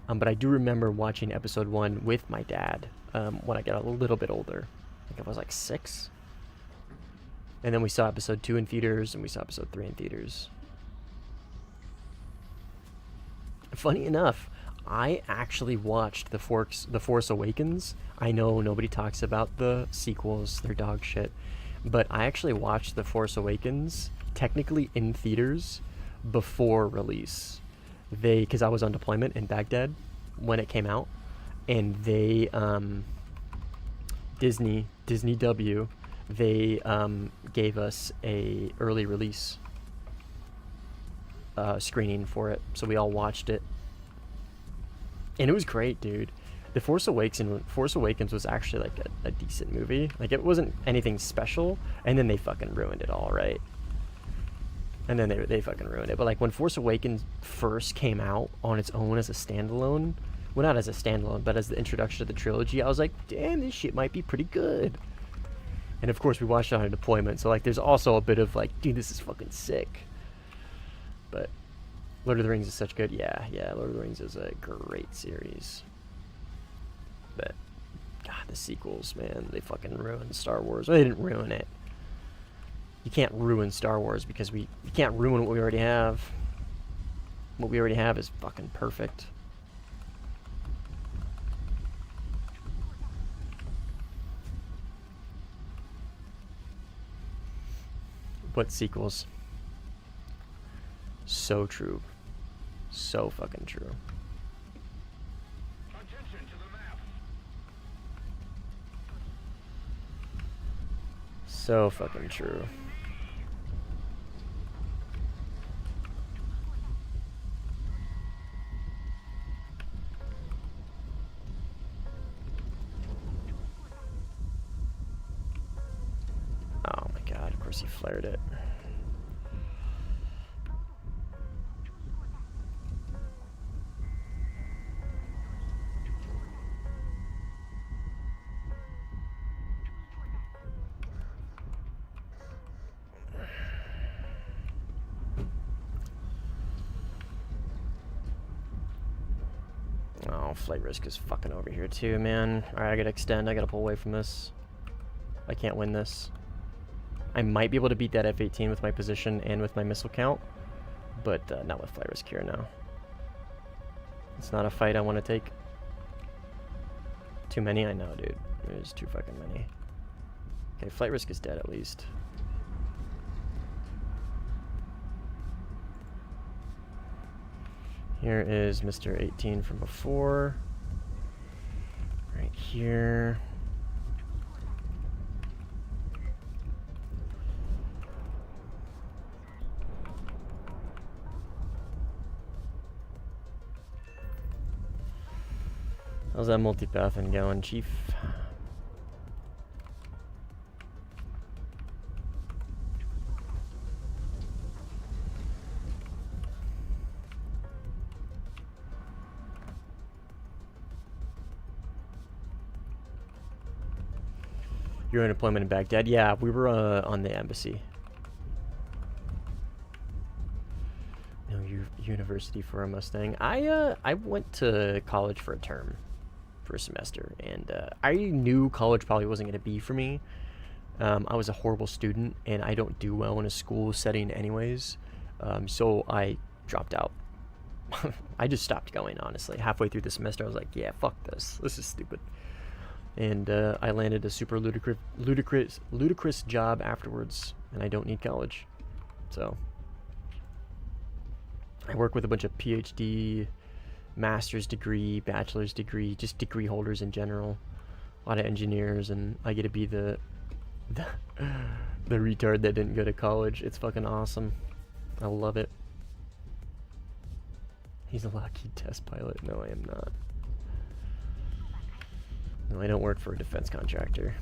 But I do remember watching episode 1 with my dad when I got a little bit older. I think I was like 6. And then we saw episode 2 in theaters, and we saw episode 3 in theaters. Funny enough, I actually watched The Force Awakens. I know nobody talks about the sequels, they're dog shit. But I actually watched The Force Awakens, technically in theaters, before release. Because I was on deployment in Baghdad when it came out. And they, Disney W, they gave us a early release screening for it, so we all watched it, and it was great, dude. The Force Awakens was actually like a decent movie. Like, it wasn't anything special, and then they fucking ruined it all, right? And then they fucking ruined it. But like, when Force Awakens first came out on its own as a standalone, well, not as a standalone, but as the introduction to the trilogy, I was like, damn, this shit might be pretty good. And of course, we watched it on a deployment, so like, there's also a bit of like, dude, this is fucking sick. But Lord of the Rings is such good. Yeah, Lord of the Rings is a great series. But, God, the sequels, man, they fucking ruined Star Wars. Well, they didn't ruin it. You can't ruin Star Wars because you can't ruin what we already have. What we already have is fucking perfect. What sequels? So true. So fucking true. Attention to the map. So fucking true. course he flared it. Oh, flight risk is fucking over here too, man. Alright, I gotta extend. I gotta pull away from this. I can't win this. I might be able to beat that F-18 with my position and with my missile count, but not with flight risk here now. It's not a fight I want to take. Too many? I know, dude. There's too fucking many. Okay, flight risk is dead at least. Here is Mr. 18 from before. Right here. How's that multipathing going, Chief? You're in deployment in Baghdad? Yeah, we were on the embassy. No, university for a Mustang. I went to college for a term, for a semester, and I knew college probably wasn't going to be for me. I was a horrible student, and I don't do well in a school setting anyways, so I dropped out. I just stopped going, honestly. Halfway through the semester, I was like, yeah, fuck this. This is stupid. And I landed a super ludicrous job afterwards, and I don't need college. So I work with a bunch of PhD, master's degree, bachelor's degree, just degree holders in general. A lot of engineers, and I get to be the retard that didn't go to college. It's fucking awesome. I love it. He's a Lockheed test pilot. No, I am not. No, I don't work for a defense contractor.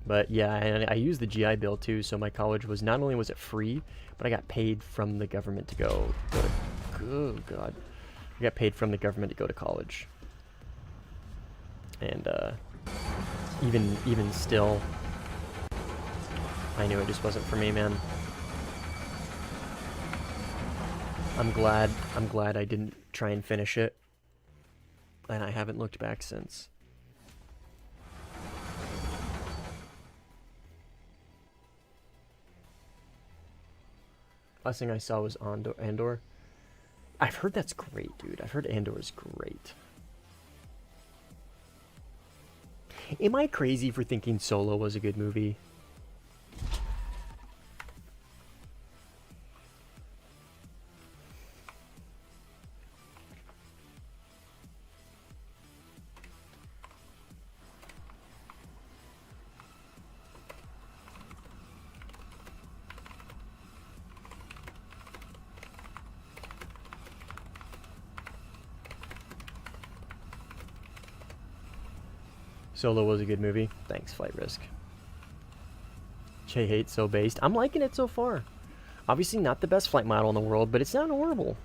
But yeah, and I used the GI Bill too, so my college was, not only was it free, but I got paid from the government to go to, oh god. I got paid from the government to go to college. And even still, I knew it just wasn't for me, man. I'm glad I didn't try and finish it, and I haven't looked back since. Last thing I saw was Andor. I've heard that's great, dude. I've heard Andor is great. Am I crazy for thinking Solo was a good movie? Solo was a good movie. Thanks, Flight Risk. Che hates so based. I'm liking it so far. Obviously not the best flight model in the world, but it's not horrible.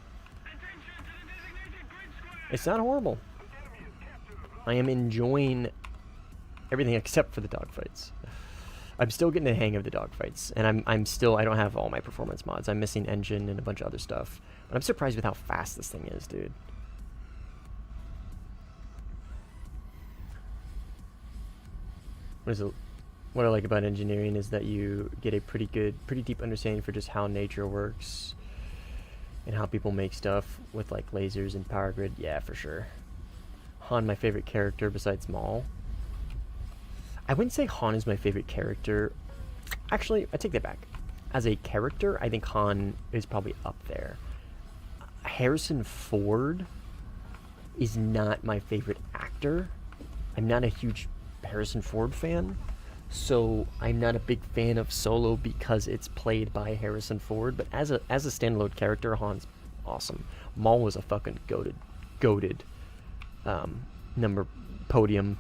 It's not horrible. I am enjoying everything except for the dogfights. I'm still getting the hang of the dogfights, and I'm still, I don't have all my performance mods. I'm missing engine and a bunch of other stuff. But I'm surprised with how fast this thing is, dude. What I like about engineering is that you get a pretty deep understanding for just how nature works and how people make stuff with like lasers and power grid. Yeah, for sure. Han, my favorite character besides Maul. I wouldn't say Han is my favorite character. Actually, I take that back. As a character, I think Han is probably up there. Harrison Ford is not my favorite actor. I'm not a huge Harrison Ford fan, So I'm not a big fan of Solo because it's played by Harrison Ford, but as a standalone character, Han's awesome. Maul was a fucking goated number podium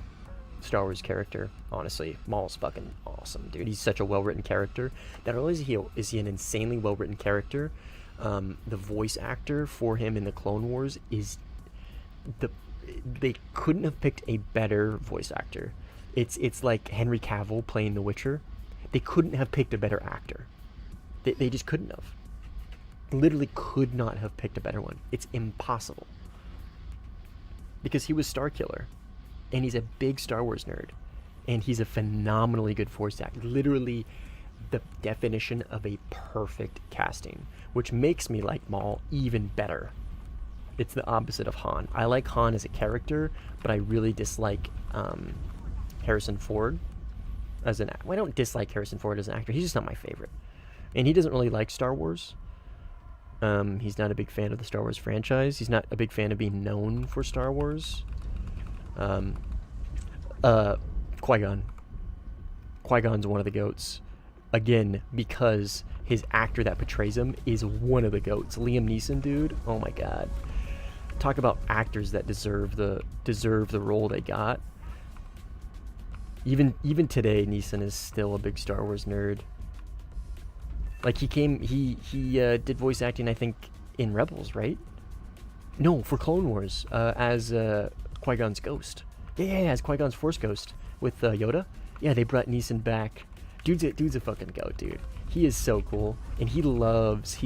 Star Wars character. Honestly, Maul's fucking awesome, dude. He's such a well-written character. Not only is he an insanely well-written character, the voice actor for him in the Clone Wars is they couldn't have picked a better voice actor. It's like Henry Cavill playing The Witcher. They couldn't have picked a better actor. They just couldn't have. Literally could not have picked a better one. It's impossible. Because he was Starkiller. And he's a big Star Wars nerd. And he's a phenomenally good voice actor. Literally the definition of a perfect casting. Which makes me like Maul even better. It's the opposite of Han. I like Han as a character, but I really dislike Harrison Ford as an actor. Well, I don't dislike Harrison Ford as an actor. He's just not my favorite. And he doesn't really like Star Wars. He's not a big fan of the Star Wars franchise. He's not a big fan of being known for Star Wars. Qui-Gon. Qui-Gon's one of the GOATs. Again, because his actor that portrays him is one of the GOATs. Liam Neeson, dude. Oh my god. Talk about actors that deserve the role they got. Even today, Neeson is still a big Star Wars nerd. Like he did voice acting, I think, in Rebels, right? No, for Clone Wars, as Qui-Gon's ghost. Yeah, as Qui-Gon's Force ghost with Yoda. Yeah, they brought Neeson back. Dude's a fucking goat, dude. He is so cool, and he loves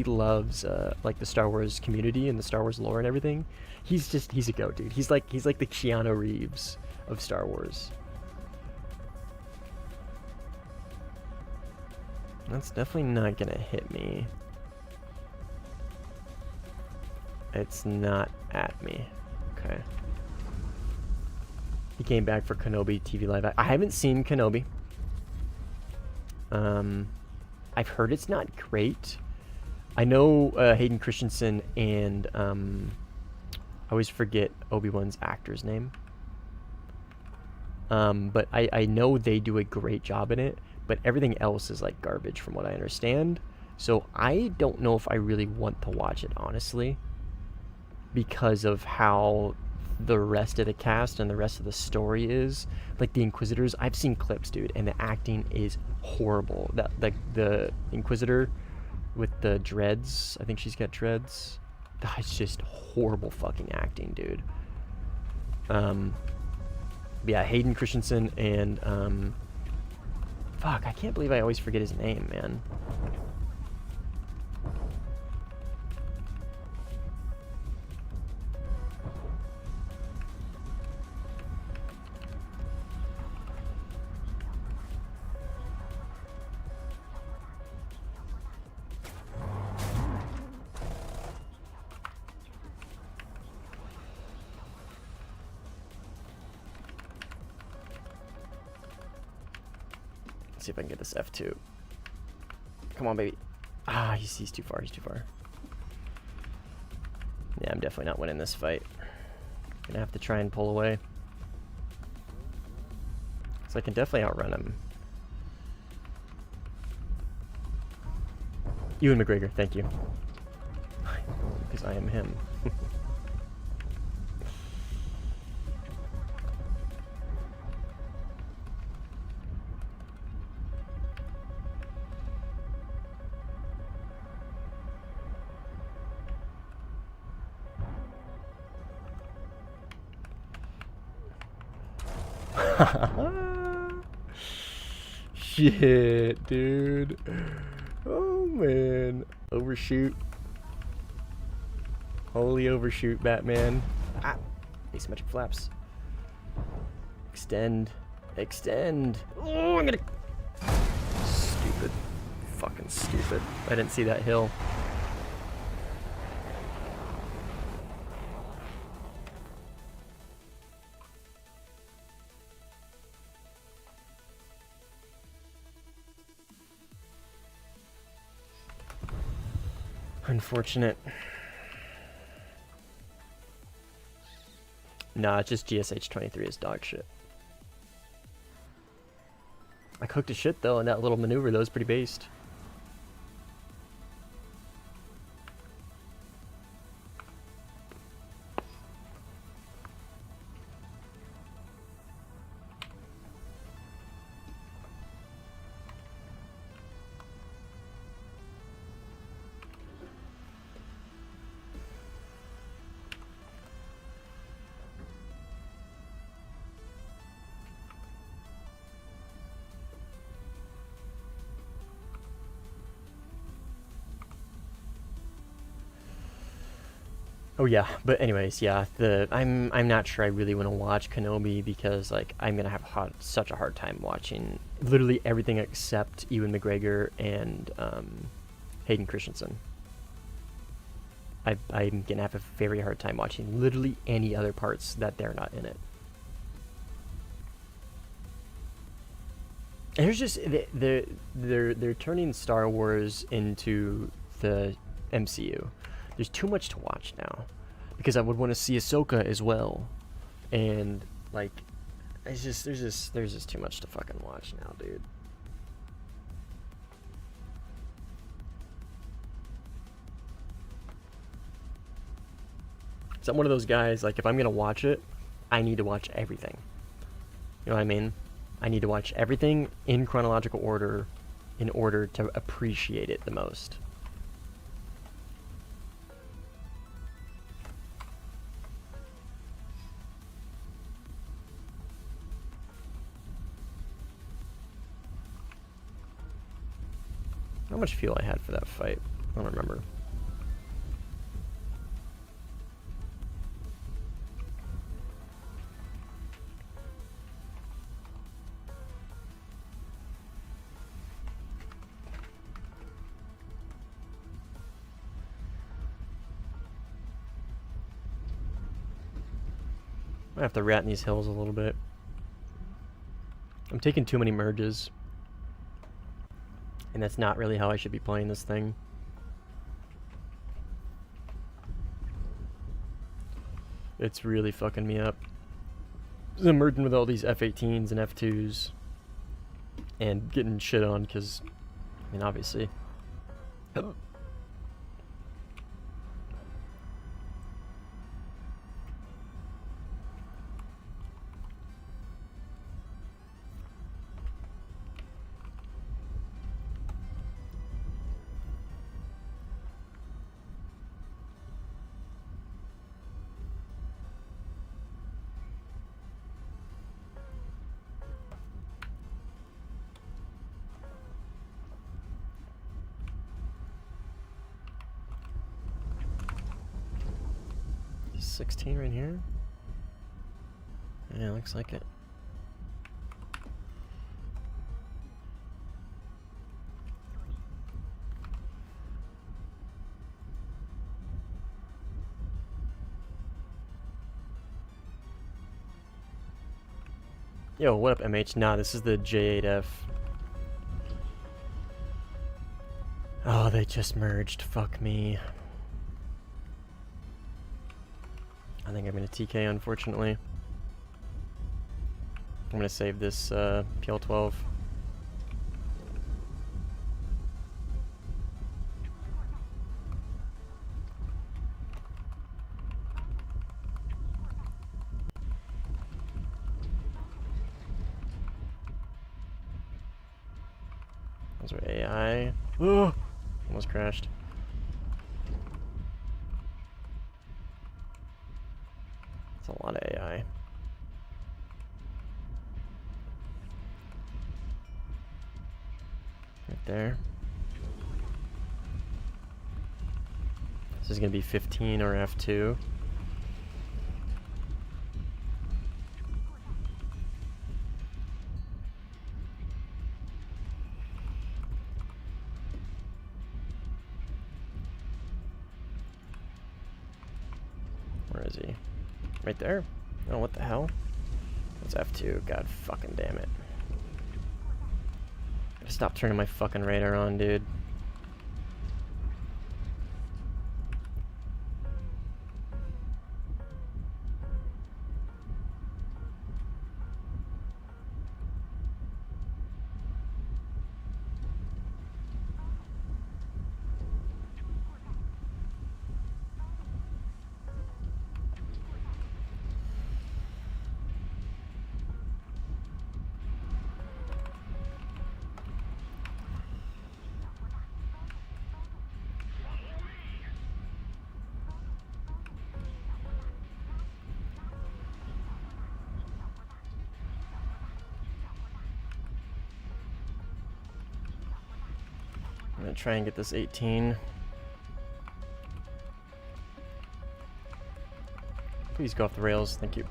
like the Star Wars community and the Star Wars lore and everything. He's a goat, dude. He's like the Keanu Reeves of Star Wars. That's definitely not gonna hit me. It's not at me. Okay. He came back for Kenobi TV Live. I haven't seen Kenobi. I've heard it's not great. I know Hayden Christensen and I always forget Obi-Wan's actor's name. But I know they do a great job in it, but everything else is like garbage from what I understand. So I don't know if I really want to watch it, honestly, because of how the rest of the cast and the rest of the story is. Like the Inquisitors, I've seen clips, dude, and the acting is horrible. That like the Inquisitor with the dreads, I think she's got dreads. That's just horrible fucking acting, dude. Yeah, Hayden Christensen and fuck, I can't believe I always forget his name, man. See if I can get this F2. Come on, baby. Ah, he's too far. He's too far. Yeah, I'm definitely not winning this fight. Gonna have to try and pull away. So I can definitely outrun him. Ewan McGregor, thank you. Because I am him. Shit, dude. Oh man. Overshoot. Holy overshoot, Batman. Ah, asymmetric flaps. Extend. Extend. Oh, I'm gonna. Stupid. Fucking stupid. I didn't see that hill. Unfortunate. Nah, it's just GSH 23 is dog shit. I cooked a shit though in that little maneuver. That was pretty based. Oh yeah, but anyways, yeah, I'm not sure I really want to watch Kenobi because like I'm gonna have such a hard time watching literally everything except Ewan McGregor and Hayden Christensen. I'm gonna have a very hard time watching literally any other parts that they're not in it. And there's just they're turning Star Wars into the MCU. There's too much to watch now, because I would want to see Ahsoka as well, and like, it's just there's just too much to fucking watch now, dude. So I'm one of those guys, like if I'm gonna watch it, I need to watch everything. You know what I mean? I need to watch everything in chronological order in order to appreciate it the most. How much fuel I had for that fight? I don't remember. I have to rat in these hills a little bit. I'm taking too many merges. And that's not really how I should be playing this thing. It's really fucking me up. I'm merging with all these F-18s and F-2s. And getting shit on because, I mean, obviously. Is 16 right here? Yeah, looks like it. Yo, what up, MH? Nah, this is the J8F. Oh, they just merged. Fuck me. I think I'm gonna TK, unfortunately. I'm gonna save this PL12. Those are AI. Oh, almost crashed. That's a lot of AI. Right there. This is gonna be 15 or F2. Where is he? Right there? Oh, what the hell? That's F2. God fucking damn it. Gotta stop turning my fucking radar on, dude. gonna try and get this 18. Please go off the rails, thank you.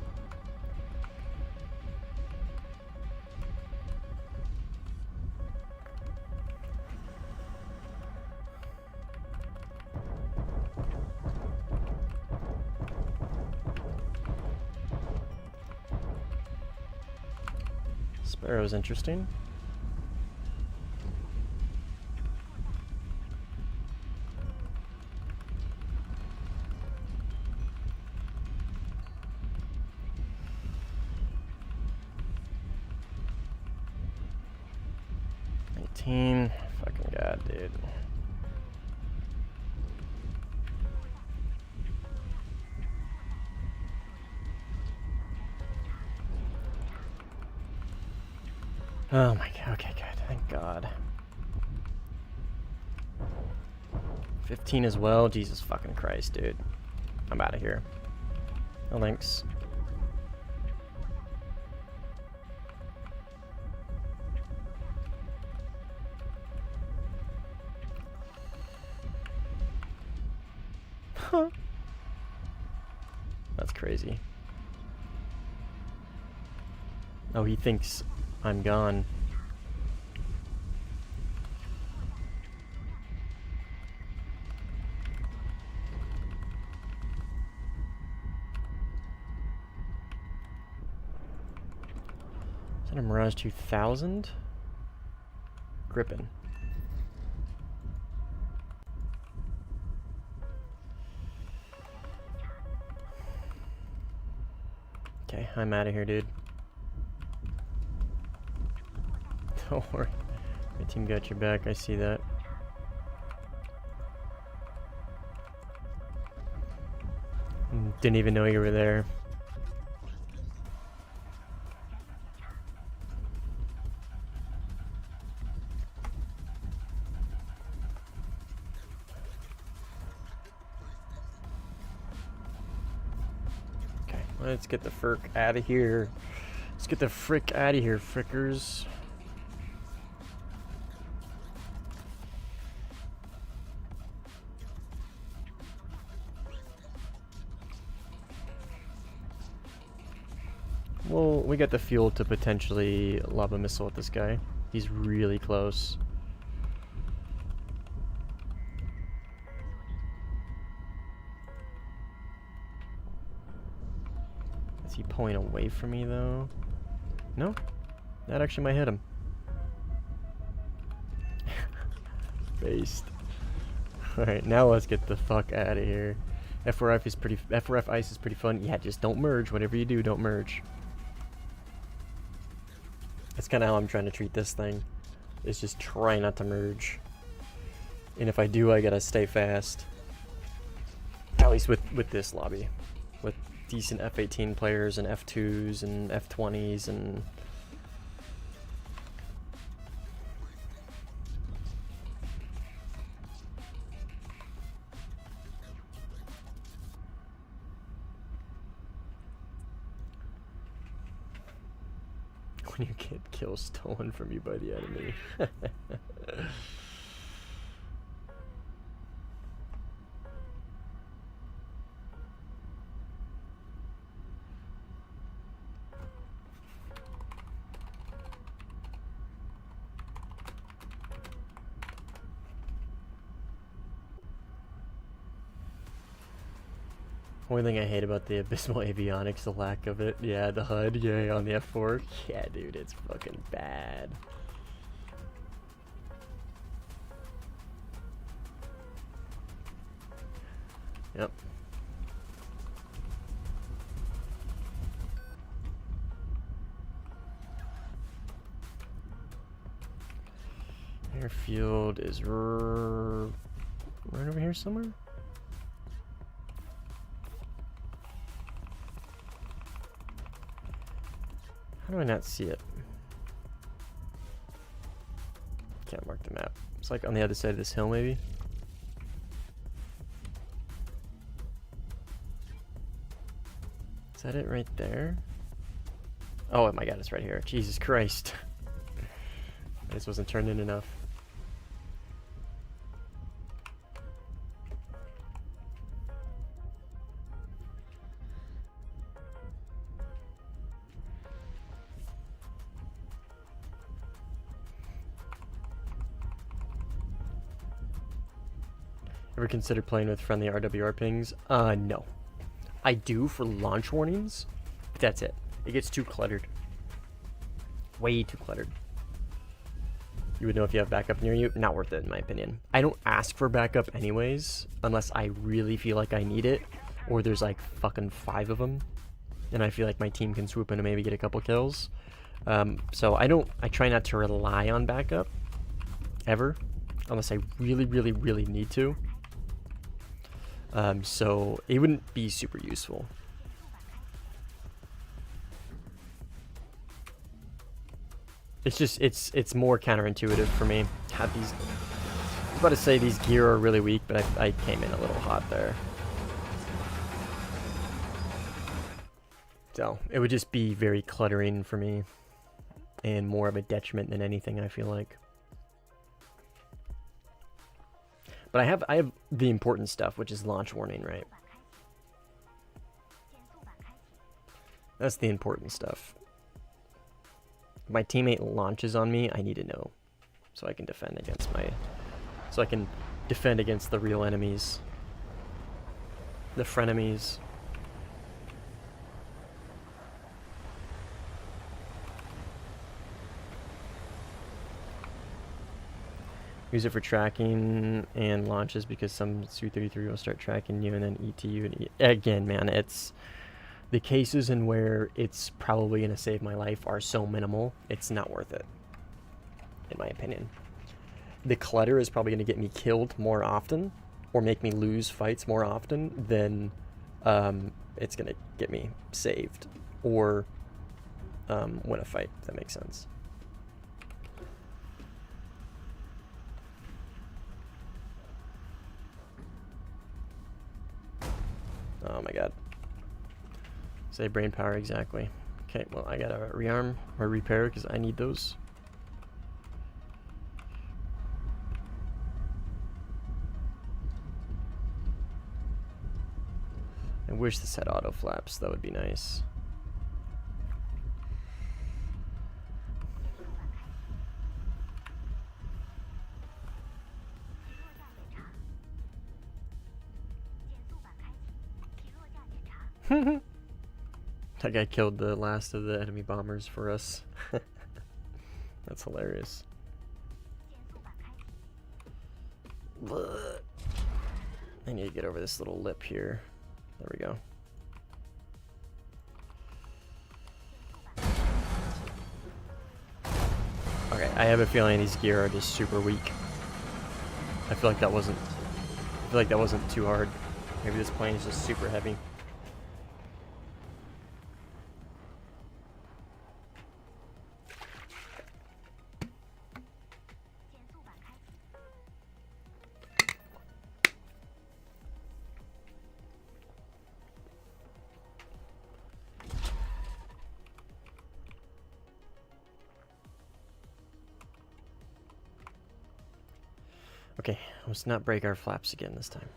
Sparrow's interesting. Fucking god, dude. Oh my god, okay, good, thank god. 15 as well, Jesus fucking Christ, dude. I'm out of here. No thanks. Huh. That's crazy. Oh, he thinks I'm gone. Is that a Mirage 2000? Grippin. Okay, I'm out of here, dude. Don't worry. My team got your back, I see that. Didn't even know you were there. Okay, let's get the frick out of here. Let's get the frick out of here, frickers. Well, we got the fuel to potentially lob a missile at this guy. He's really close. Is he pulling away from me though? No? That actually might hit him. Based. Alright, now let's get the fuck out of here. FRF ice is pretty fun. Yeah, just don't merge. Whatever you do, don't merge. That's kind of how I'm trying to treat this thing. Is just try not to merge. And if I do, I gotta stay fast. At least with this lobby. With decent F-18 players and F-2s and F-20s and... when you get kills stolen from you by the enemy. Only thing I hate about the abysmal avionics, the lack of it. Yeah, the HUD, yeah, on the F4. Yeah, dude, it's fucking bad. Yep. Airfield is right over here somewhere? How do I not see it? Can't mark the map. It's like on the other side of this hill, maybe? Is that it right there? Oh my god, it's right here. Jesus Christ. I just wasn't turned in enough. Ever considered playing with friendly RWR pings? No. I do for launch warnings, but that's it. It gets too cluttered. Way too cluttered. You would know if you have backup near you. Not worth it, in my opinion. I don't ask for backup anyways, unless I really feel like I need it, or there's like fucking 5 of them, and I feel like my team can swoop in and maybe get a couple kills. So I try not to rely on backup, ever, unless I really, really, really need to. So it wouldn't be super useful. It's just, it's more counterintuitive for me. Have these, I was about to say these gear are really weak, but I came in a little hot there. So it would just be very cluttering for me, and more of a detriment than anything, I feel like. But I have the important stuff, which is launch warning, right? That's the important stuff. If my teammate launches on me, I need to know, so I can defend against the real enemies, the frenemies. Use it for tracking and launches because some Su-33 will start tracking you and then ETU. And again, man, it's the cases in where it's probably going to save my life are so minimal, it's not worth it, in my opinion. The clutter is probably going to get me killed more often or make me lose fights more often than it's going to get me saved or win a fight, if that makes sense. Oh my god. Say brain power, exactly. Okay, well, I gotta rearm or repair because I need those. I wish this had auto flaps, that would be nice. That guy killed the last of the enemy bombers for us. That's hilarious. I need to get over this little lip here. There we go. Okay, I have a feeling these gear are just super weak. I feel like that wasn't too hard. Maybe this plane is just super heavy. Okay, let's not break our flaps again this time.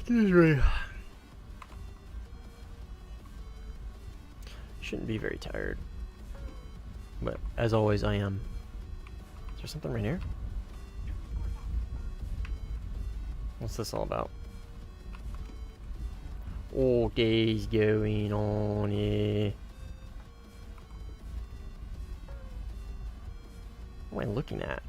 Excuse me. Shouldn't be very tired, but as always, I am. Is there something right here? What's this all about? What is going on here? What am I looking at?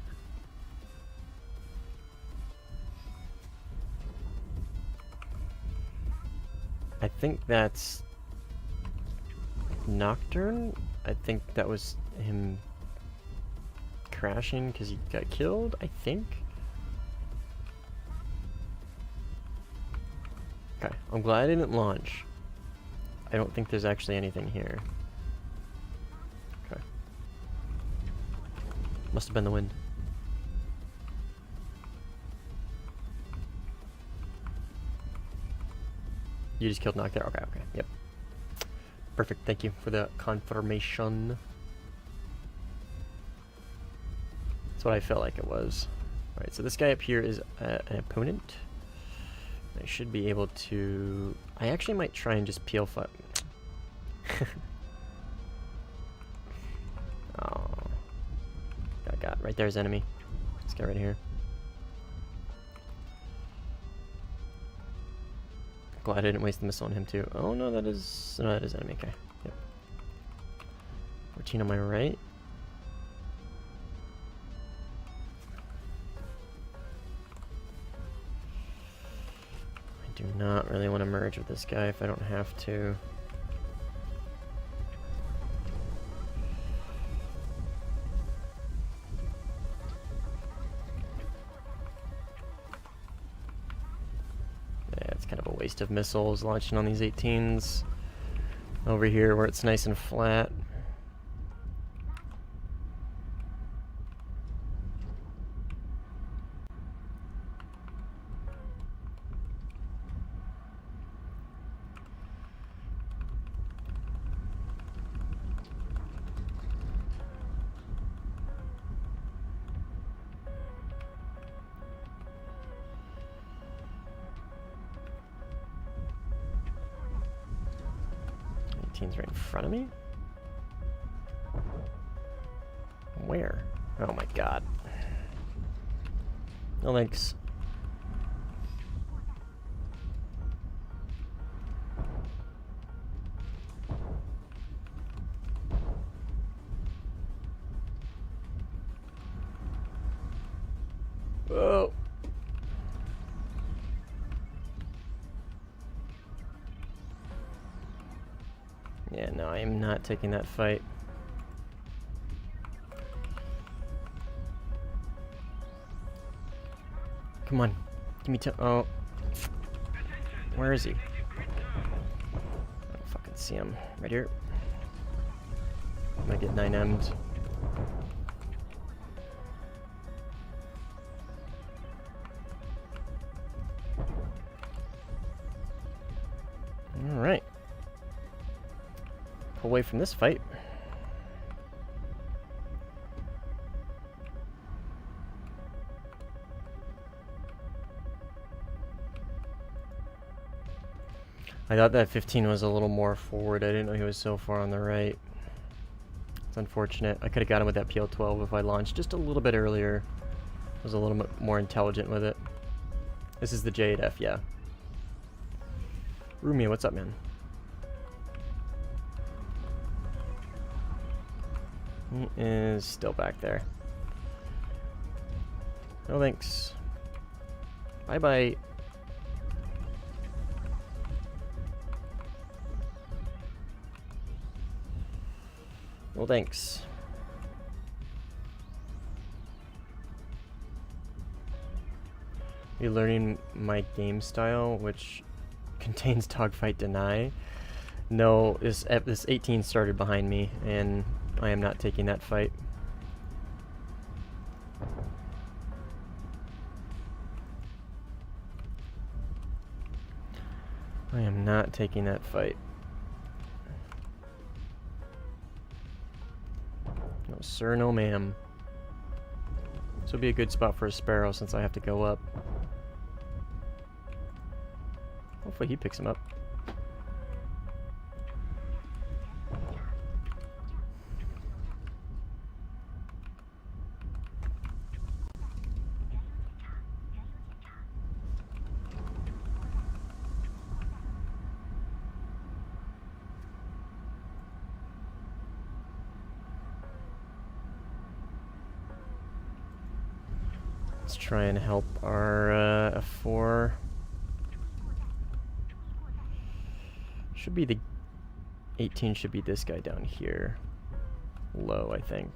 I think that's Nocturne. I think that was him crashing because he got killed, I think. Okay, I'm glad I didn't launch. I don't think there's actually anything here. Okay. Must have been the wind. You just killed Knock there? Okay, okay, yep. Perfect, thank you for the confirmation. That's what I felt like it was. Alright, so this guy up here is an opponent. I should be able to... I actually might try and just peel Oh. Got right there's enemy. This guy right here. Glad I didn't waste the missile on him too. Oh no, that is enemy. Okay. Yep. 14 on my right. I do not really want to merge with this guy if I don't have to. Waste of missiles launching on these 18s over here where it's nice and flat. Right in front of me? Where? Oh my god. No thanks. Oh. Yeah, no, I am not taking that fight. Come on. Give me oh. Where is he? I don't fucking see him. Right here. I'm gonna get 9M'd. Alright. Away from this fight. I thought that 15 was a little more forward. I didn't know he was so far on the right. It's unfortunate. I could have got him with that PL-12 if I launched just a little bit earlier. I was a little bit more intelligent with it. This is the J8F, yeah. Rumia, what's up, man? He is still back there. No thanks. Bye-bye. No thanks. You're learning my game style, which contains dogfight deny. No, this 18 started behind me, and I am not taking that fight. I am not taking that fight. No sir, no ma'am. This would be a good spot for a Sparrow since I have to go up. Hopefully he picks him up. Let's try and help our F4. Should be the 18 should be this guy down here. Low, I think.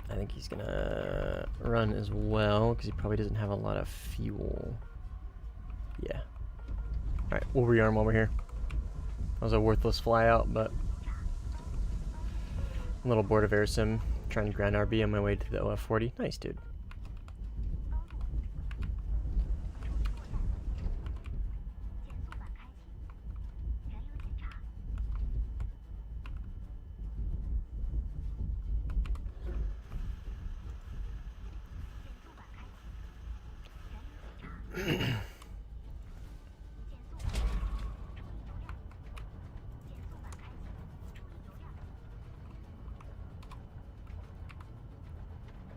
I think he's gonna run as well, because he probably doesn't have a lot of fuel. Yeah. Alright, we'll rearm over here. That was a worthless flyout, but a little bored of air sim. Trying to grind RB on my way to the OF40. Nice, dude.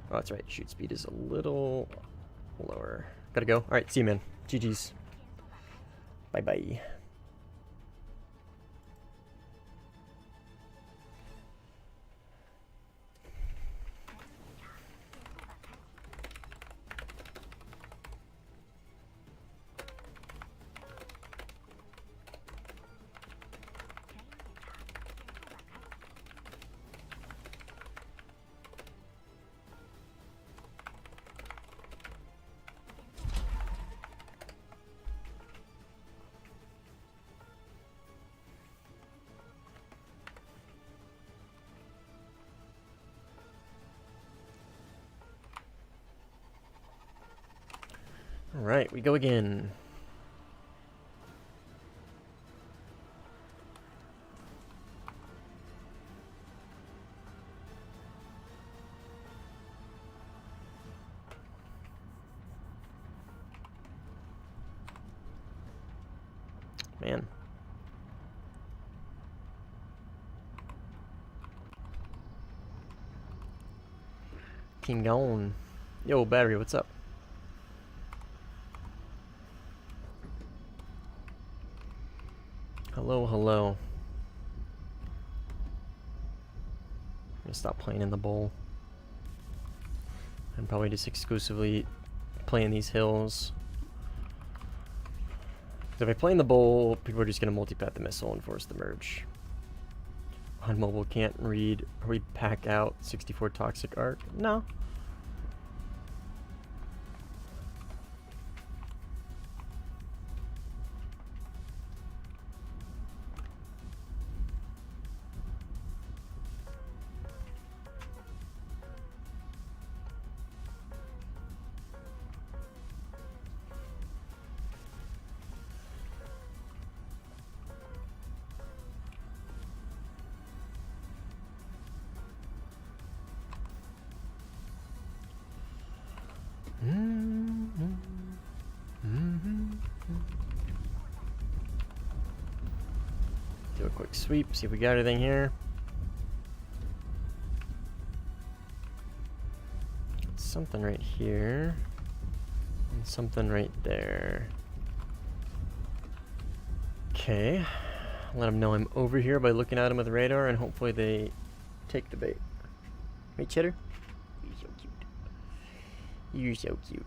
Oh, that's right. Shoot speed is a little lower. Gotta go. Alright, see you, man. GG's. Bye-bye. Alright, we go again. Man. King gone. Yo, battery, what's up? Hello, hello. I'm gonna stop playing in the bowl. And probably just exclusively play in these hills. If I play in the bowl, people are just gonna multi-pat the missile and force the merge. On mobile, can't read. Are we pack out 64 toxic arc? No. Do a quick sweep, see if we got anything here. Something right here. And something right there. Okay. Let them know I'm over here by looking at them with the radar, and hopefully they take the bait. Right, Cheddar? You're so cute. You're so cute.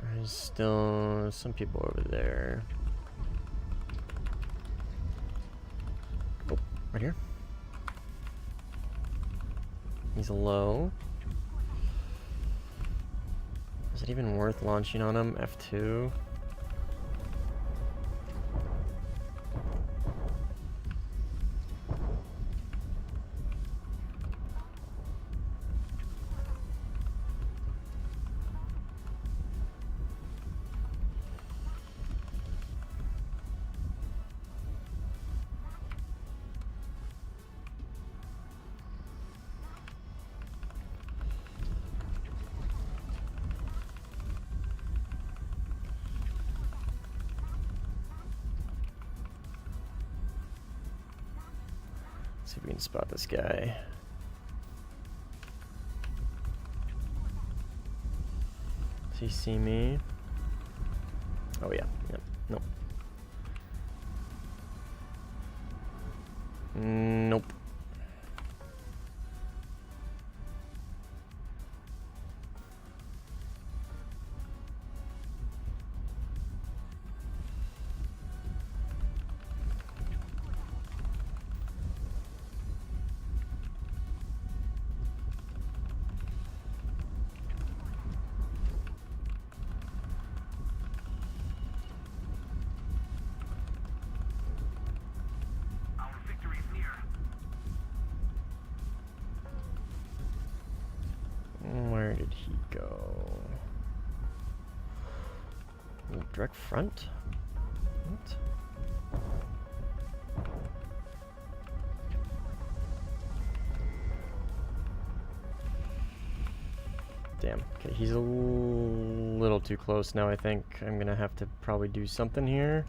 There's still some people over there. Oh, right here. He's low. Is it even worth launching on him? F2? See if we can spot this guy. Does he see me? Oh yeah, yep, nope. Nope. Our victory is near. Where did he go? Direct front? What? Damn. Okay, he's a little too close now, I think. I'm gonna have to probably do something here.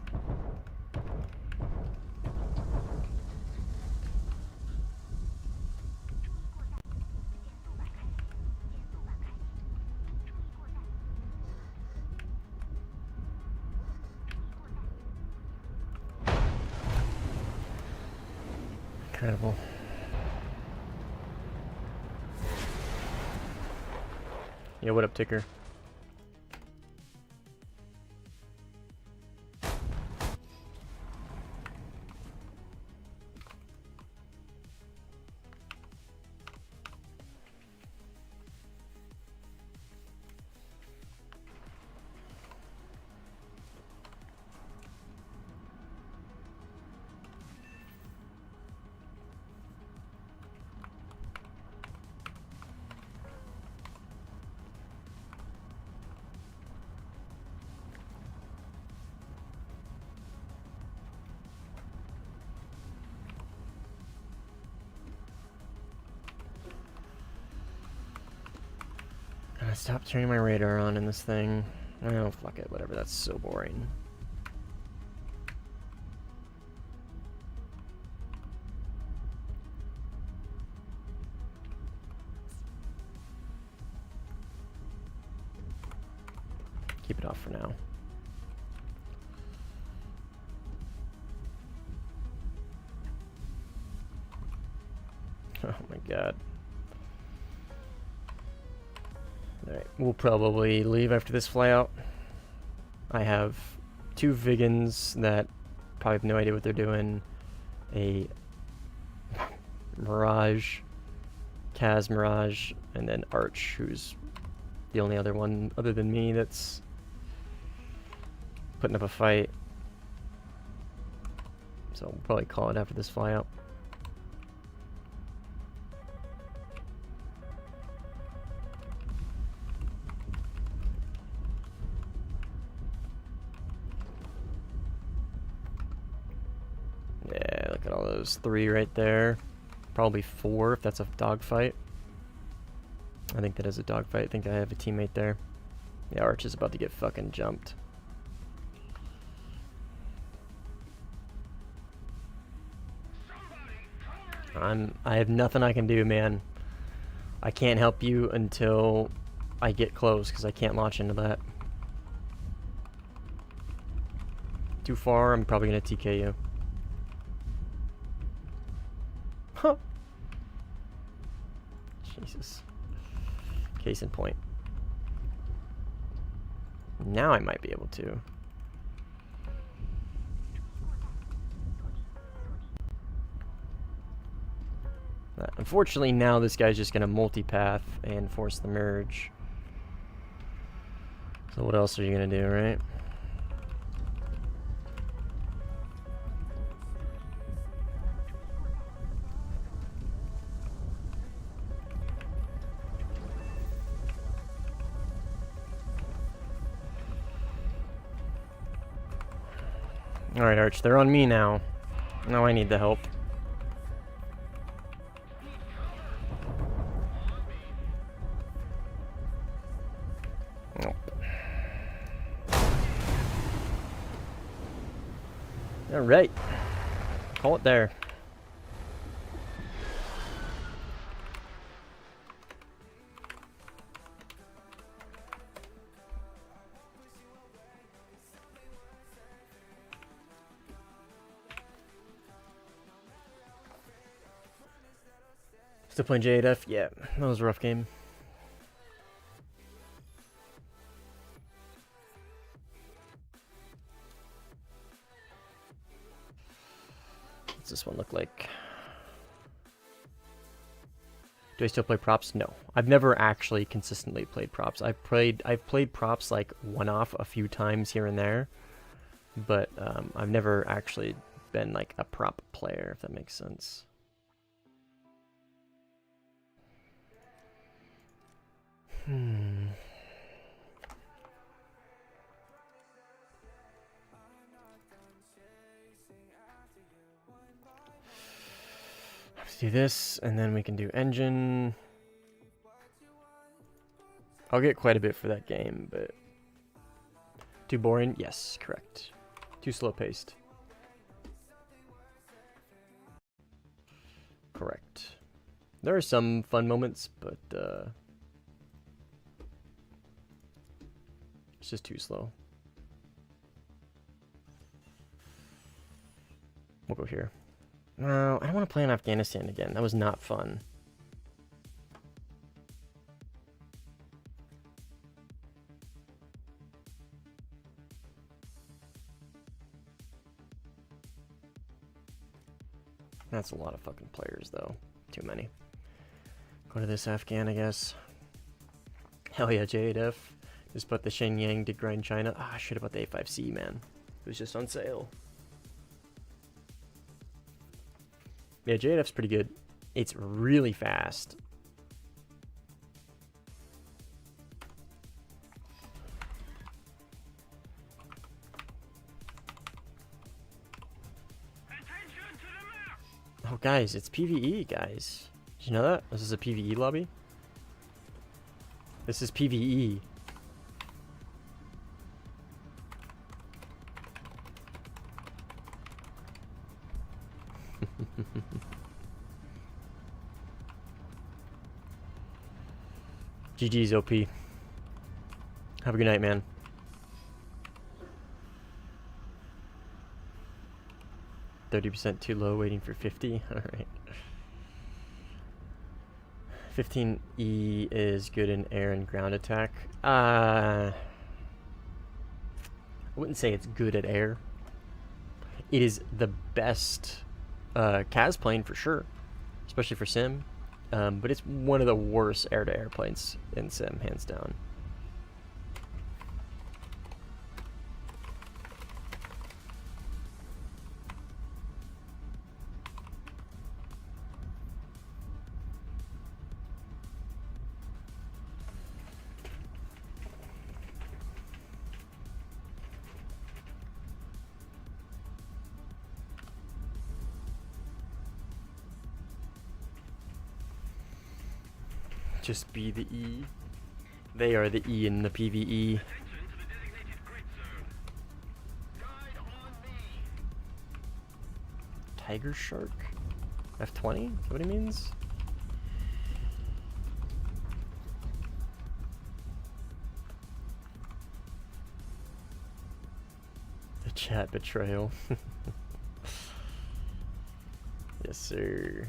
Incredible. Yeah, what up, Ticker? Gotta stop turning my radar on in this thing. Oh, fuck it, whatever, that's so boring. Keep it off for now. Oh my god. Alright, we'll probably leave after this flyout. I have 2 Vigans that probably have no idea what they're doing. A Mirage, Kaz Mirage, and then Arch, who's the only other one other than me that's putting up a fight. So we'll probably call it after this flyout. Yeah, look at all those 3 right there. Probably 4 if that's a dogfight. I think that is a dogfight. I think I have a teammate there. Yeah, Arch is about to get fucking jumped. I have nothing I can do, man. I can't help you until I get close, because I can't launch into that. Too far, I'm probably gonna TK you. Huh. Jesus. Case in point. Now I might be able to. Unfortunately, now this guy's just gonna multipath and force the merge. So what else are you gonna do, right? Alright, Arch, they're on me now. Now I need the help. Alright. Call it there. Still playing J8F? Yeah, that was a rough game. What's this one look like? Do I still play props? No. I've never actually consistently played props. I've played props like one-off a few times here and there, but I've never actually been like a prop player, if that makes sense. Let's do this, and then we can do engine. I'll get quite a bit for that game, but too boring? Yes, correct. Too slow paced. Correct. There are some fun moments, but it's just too slow. We'll go here. No, I don't want to play in Afghanistan again. That was not fun. That's a lot of fucking players, though. Too many. Go to this Afghan, I guess. Hell yeah, J8F. Just bought the Shenyang to grind China. Ah, I should have bought the A5C, man. It was just on sale. Yeah, J8F's pretty good. It's really fast. Oh, guys, it's PvE, guys. Did you know that? This is a PvE lobby? This is PvE. GG's OP. Have a good night, man. %, too low, waiting for 50. Alright. 15E is good in air and ground attack. I wouldn't say it's good at air. It is the best CAS plane for sure, especially for Sim. But it's one of the worst air-to-air planes in Sim, hands down. Just be the E. They are the E in the PvE. Tiger Shark? F20? Is that what he means? The chat betrayal. Yes, sir.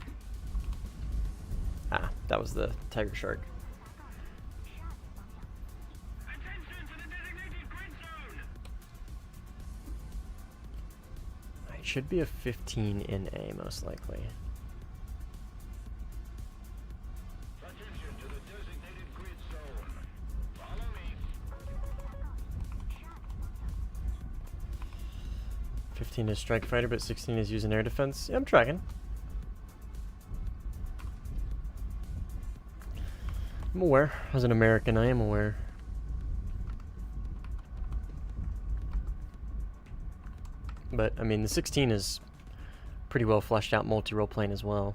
Ah, that was the Tiger Shark. It should be a 15 in A, most likely. Attention to the designated grid zone. Follow me. 15 is strike fighter, but 16 is using air defense. Yeah, I'm tracking. I'm aware. As an American, I am aware. But, I mean, the 16 is pretty well fleshed out multi-role plane as well.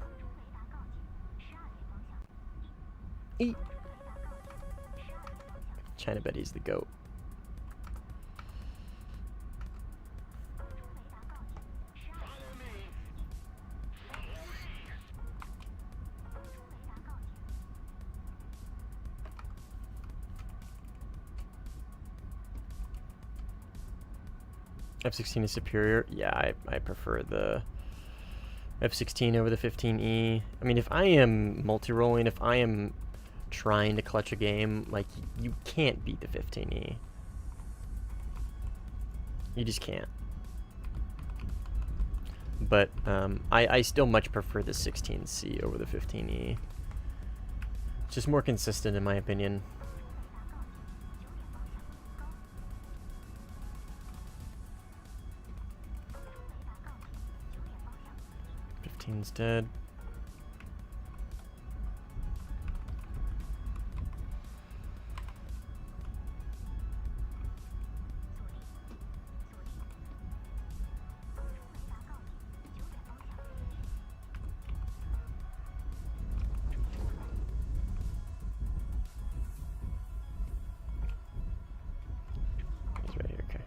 Eat. China Betty's the GOAT. F-16 is superior. Yeah, I prefer the F16 over the 15E. I mean, if I am multi-rolling, if I am trying to clutch a game, like, you can't beat the 15E. You just can't. But I still much prefer the 16C over the 15E. It's just more consistent in my opinion. Is dead. He's right here, okay.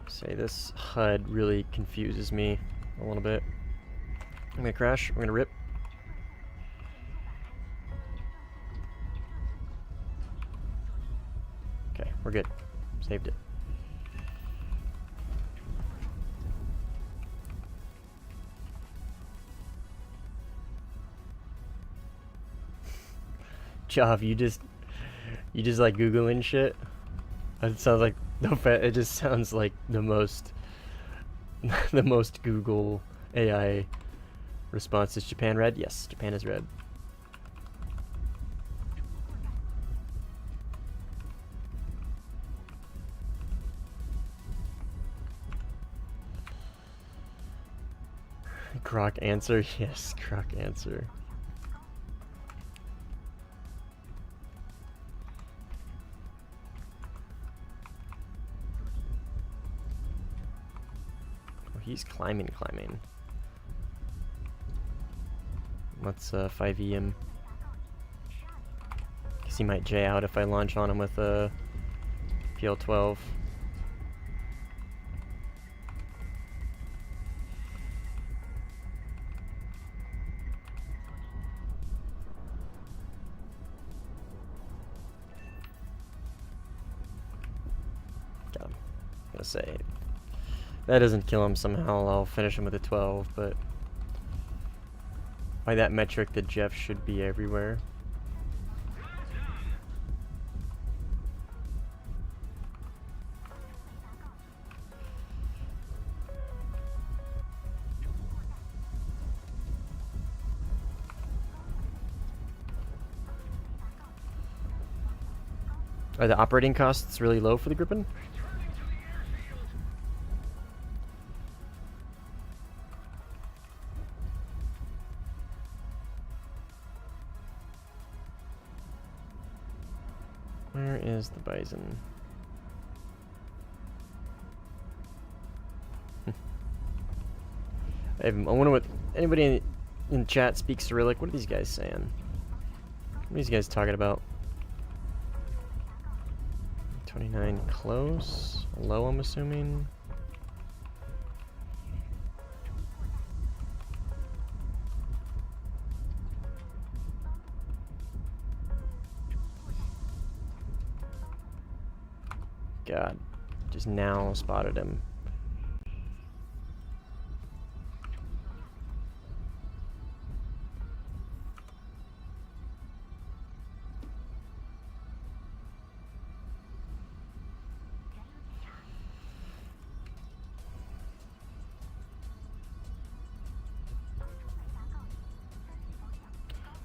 Say this HUD really confuses me a little bit. I'm gonna crash, we're gonna rip. Okay, we're good. Saved it. Jav, you just like Googling shit? It sounds like it just sounds like the most the most Google AI response. Is Japan red? Yes, Japan is red. Croc answer? Yes, Croc answer. Oh, he's climbing. Let's 5E him. Guess he might J out if I launch on him with a PL-12. Got him. I'm gonna say, if that doesn't kill him somehow, I'll finish him with a 12, but by that metric, the Jeff should be everywhere. Are the operating costs really low for the Gripen? Where is the Bison? I wonder what anybody in chat speaks Cyrillic. What are these guys saying? What are these guys talking about? 29 close, low I'm assuming. God, just now spotted him.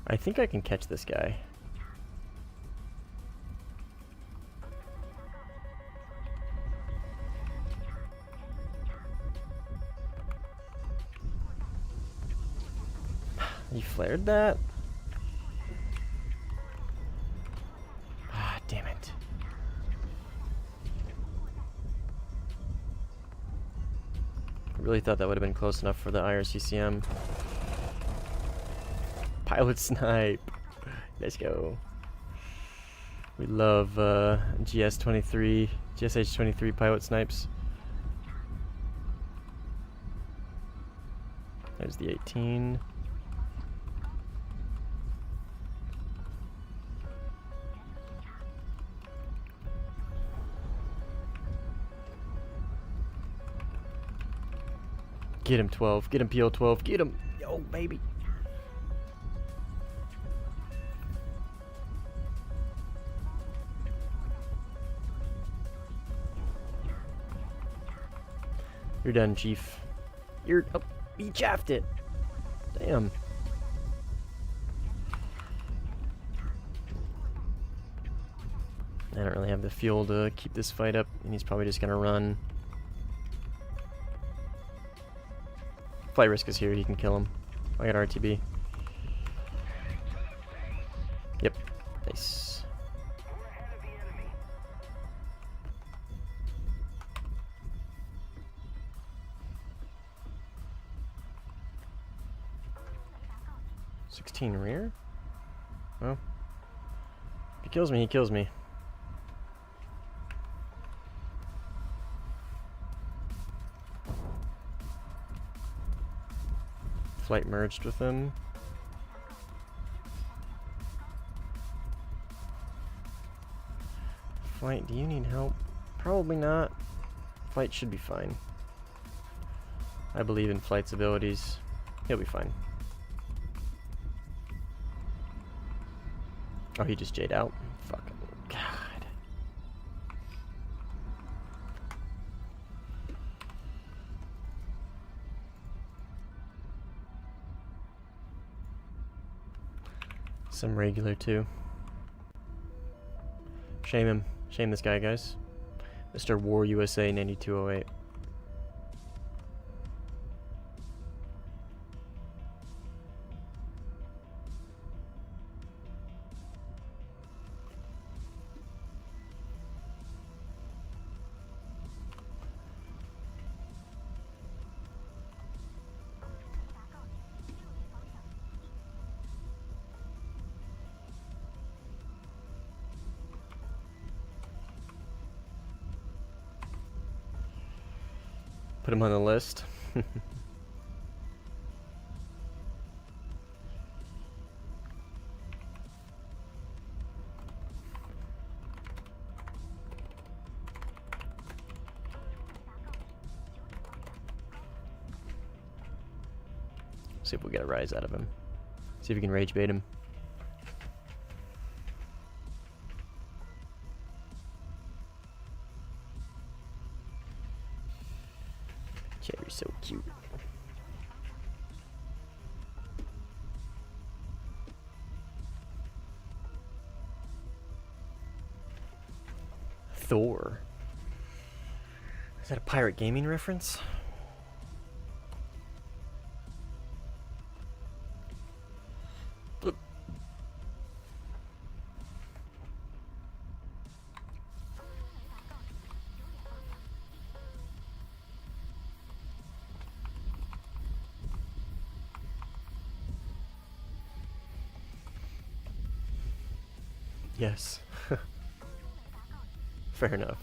I think I can catch this guy. You flared that? Ah, damn it. I really thought that would have been close enough for the IRCCM. Pilot snipe. Let's go. We love GSH-23 pilot snipes. There's the 18. Get him, 12. Get him, PL12. Get him. Yo, baby. You're done, Chief. You're... Oh, he chaffed it. Damn. I don't really have the fuel to keep this fight up, and he's probably just gonna run. Flight risk is here, he can kill him. I got RTB. Yep. Nice. We're ahead of the enemy. 16 rear? Well, if he kills me, he kills me. Flight merged with him. Flight, do you need help? Probably not. Flight should be fine. I believe in Flight's abilities. He'll be fine. Oh, he just J'd out? Fucking God. Some regular too. Shame him. Shame this guy, guys. Mr. War USA 9208. Put him on the list. See if we get a rise out of him. See if we can rage bait him. Chad, you're so cute. Thor. Is that a pirate gaming reference? Yes. Fair enough.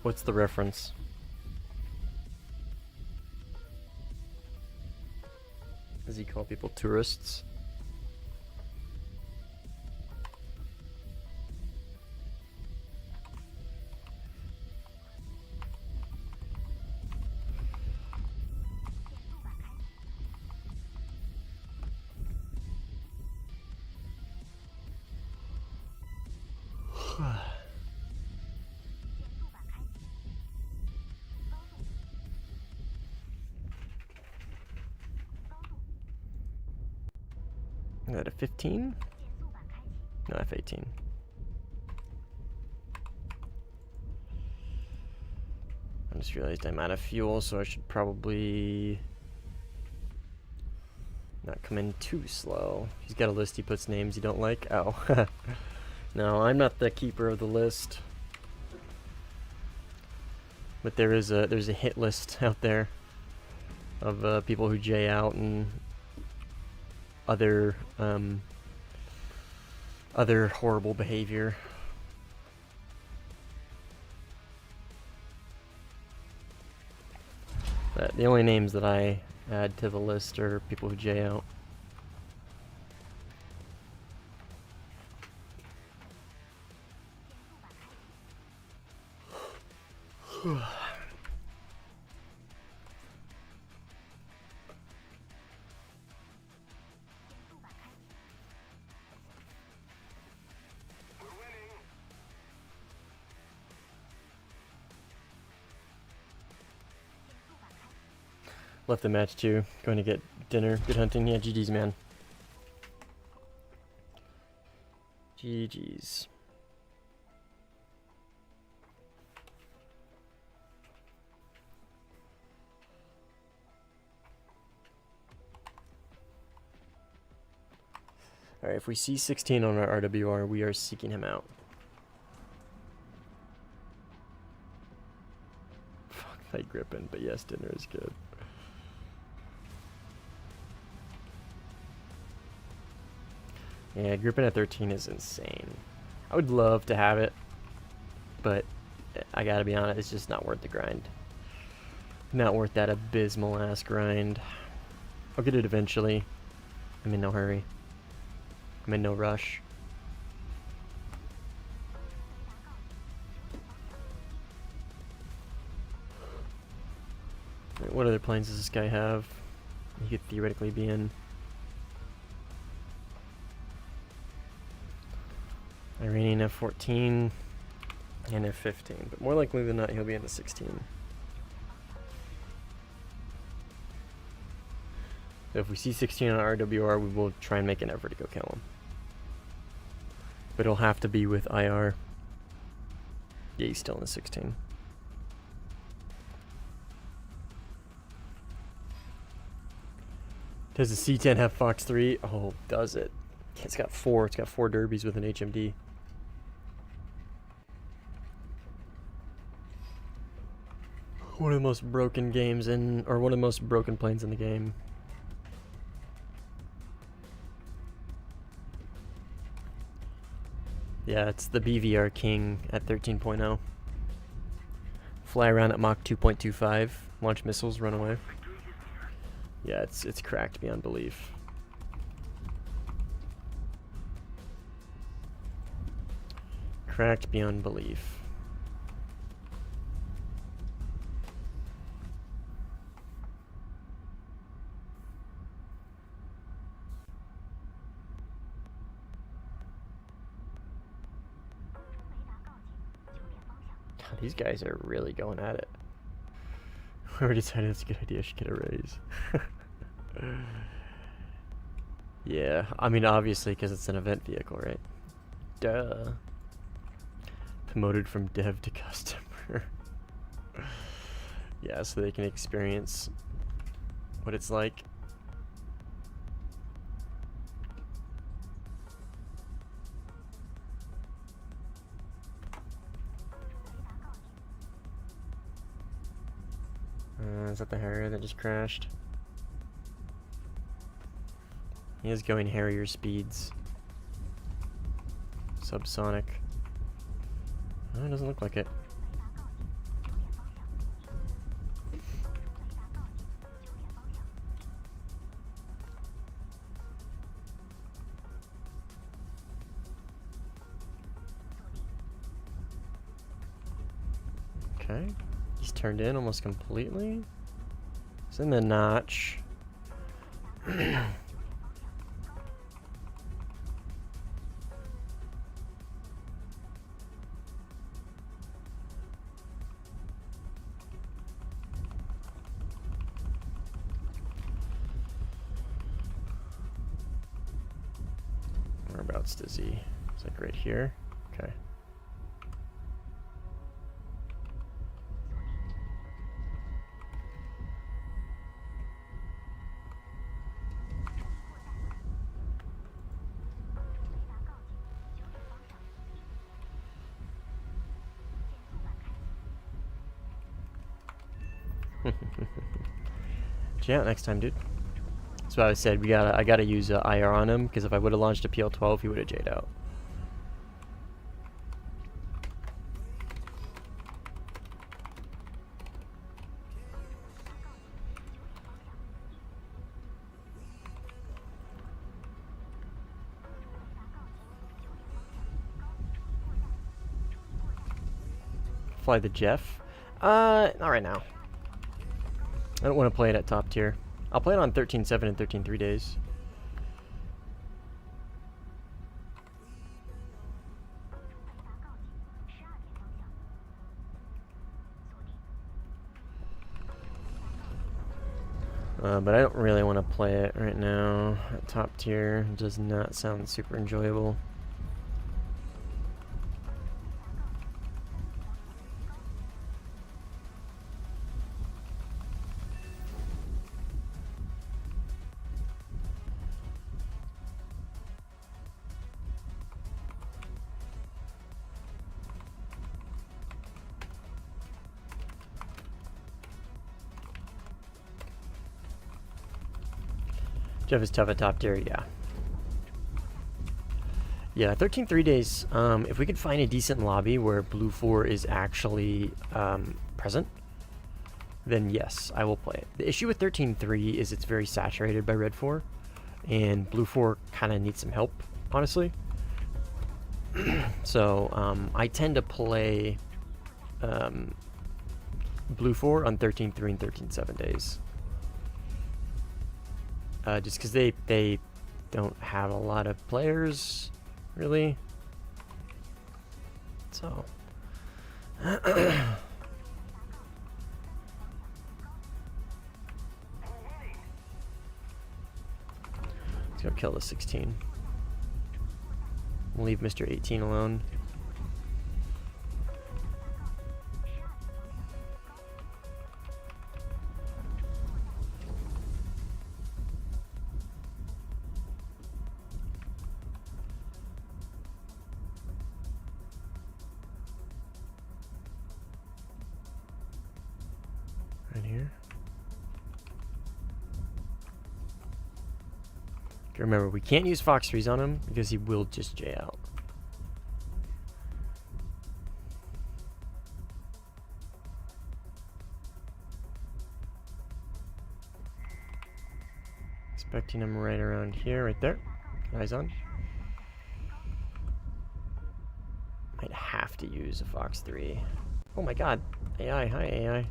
What's the reference? Does he call people tourists? Is that a 15? No, F18. I just realized I'm out of fuel, so I should probably not come in too slow. He's got a list he puts names you don't like. Oh. No, I'm not the keeper of the list. But there's a hit list out there of people who J out and other horrible behavior. But the only names that I add to the list are people who J out. Left the match too. Going to get dinner. Good hunting. Yeah, GG's, man. GG's. Alright, if we see 16 on our RWR, we are seeking him out. Fuck, light gripping, but yes, dinner is good. Yeah, gripping at 13 is insane. I would love to have it, but I gotta be honest, it's just not worth the grind. Not worth that abysmal ass grind. I'll get it eventually. I'm in no hurry. I'm in no rush. Wait, what other planes does this guy have? He could theoretically be in. Iranian F-14 and F-15, but more likely than not, he'll be in the 16. So if we see 16 on RWR, we will try and make an effort to go kill him. But it'll have to be with IR. Yeah, he's still in the 16. Does the C-10 have Fox 3? Oh, does it? It's got 4. It's got 4 derbies with an HMD. One of the most broken games in, or one of the most broken planes in the game. Yeah, it's the BVR King at 13.0. Fly around at Mach 2.25. Launch missiles, run away. Yeah, it's cracked beyond belief. Cracked beyond belief. These guys are really going at it. Whoever decided it's a good idea should get a raise. Yeah, I mean, obviously, because it's an event vehicle, right? Duh. Promoted from dev to customer. Yeah, so they can experience what it's like. Is that the Harrier that just crashed? He is going Harrier speeds. Subsonic. Oh, it doesn't look like it. Okay. He's turned in almost completely. He's in the notch. Whereabouts does he? It's like right here. Okay. Yeah, next time, dude. That's what I said. I gotta use IR on him, because if I would have launched a PL-12, he would have J'd out. Fly the Jeff. Not right now. I don't want to play it at top tier. I'll play it on 13.7 and 13.3 days. But I don't really want to play it right now at top tier. It does not sound super enjoyable. Jeff is tough at top tier, yeah. Yeah, 13.3 days. If we could find a decent lobby where blue 4 is actually present, then yes, I will play it. The issue with 13.3 is it's very saturated by red 4, and blue 4 kind of needs some help, honestly. So I tend to play blue 4 on 13.3 and 13.7 days. Just because they don't have a lot of players, really. So. Let's go kill the 16. We'll leave Mr. 18 alone. Right here. Remember, we can't use Fox 3s on him because he will just J out. Expecting him right around here, right there. Eyes on. Might have to use a Fox 3. Oh my god. AI, hi AI.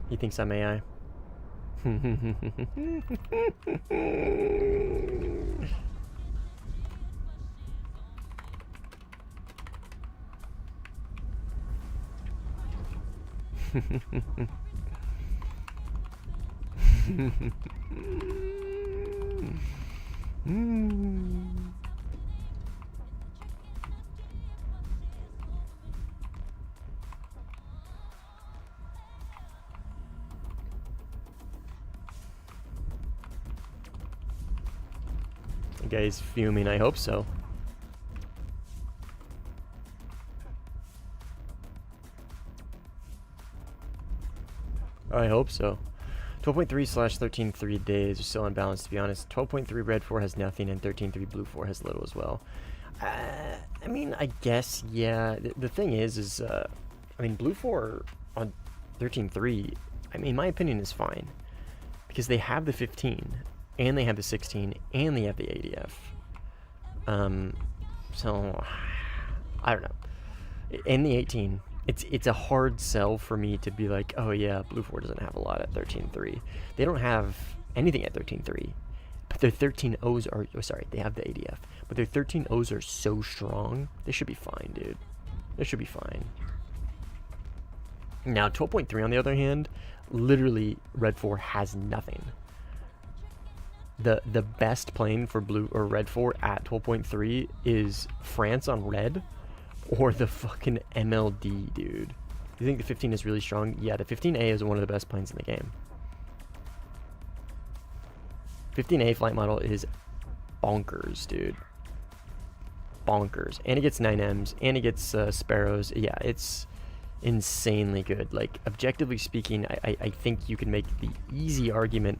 He thinks I'm AI. The guy's fuming, I hope so. I hope so. 12.3/13.3 days are still unbalanced, to be honest. 12.3 red 4 has nothing, and 13.3 blue 4 has little as well. I mean, I guess, yeah. The thing is, I mean, blue 4 on 13.3, I mean, in my opinion, is fine. Because they have the 15, and they have the 16, and they have the ADF. So, I don't know. And the 18. It's a hard sell for me to be like, oh yeah, blue 4 doesn't have a lot at 13.3. They don't have anything at 13.3, but their 13-Os are, oh sorry, they have the ADF, but their 13-Os are so strong, they should be fine, dude. They should be fine. Now, 12.3 on the other hand, literally red 4 has nothing. The best plane for blue or red 4 at 12.3 is France on red, or the fucking MLD, dude. You think the 15 is really strong? Yeah, the 15A is one of the best planes in the game. 15A flight model is bonkers, dude. Bonkers. And it gets 9Ms, and it gets Sparrows. Yeah, it's insanely good. Like, objectively speaking, I think you can make the easy argument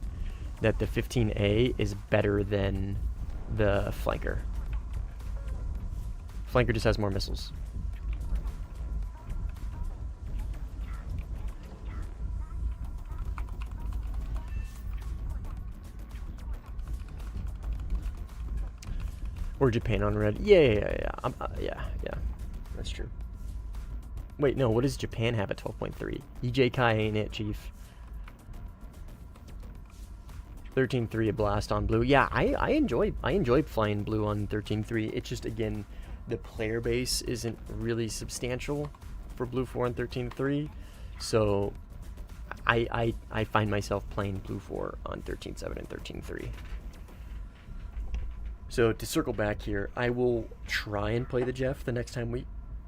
that the 15A is better than the Flanker. Flanker just has more missiles. Or Japan on red. Yeah. Yeah. That's true. Wait, no, what does Japan have at 12.3? EJ Kai ain't it, Chief. 13.3 a blast on blue. Yeah, I enjoy flying blue on 13.3. It's just, again, the player base isn't really substantial for blue 4 on 13.3. So I find myself playing blue 4 on 13.7 and 13.3. So to circle back here, I will try and play the Jeff the next time we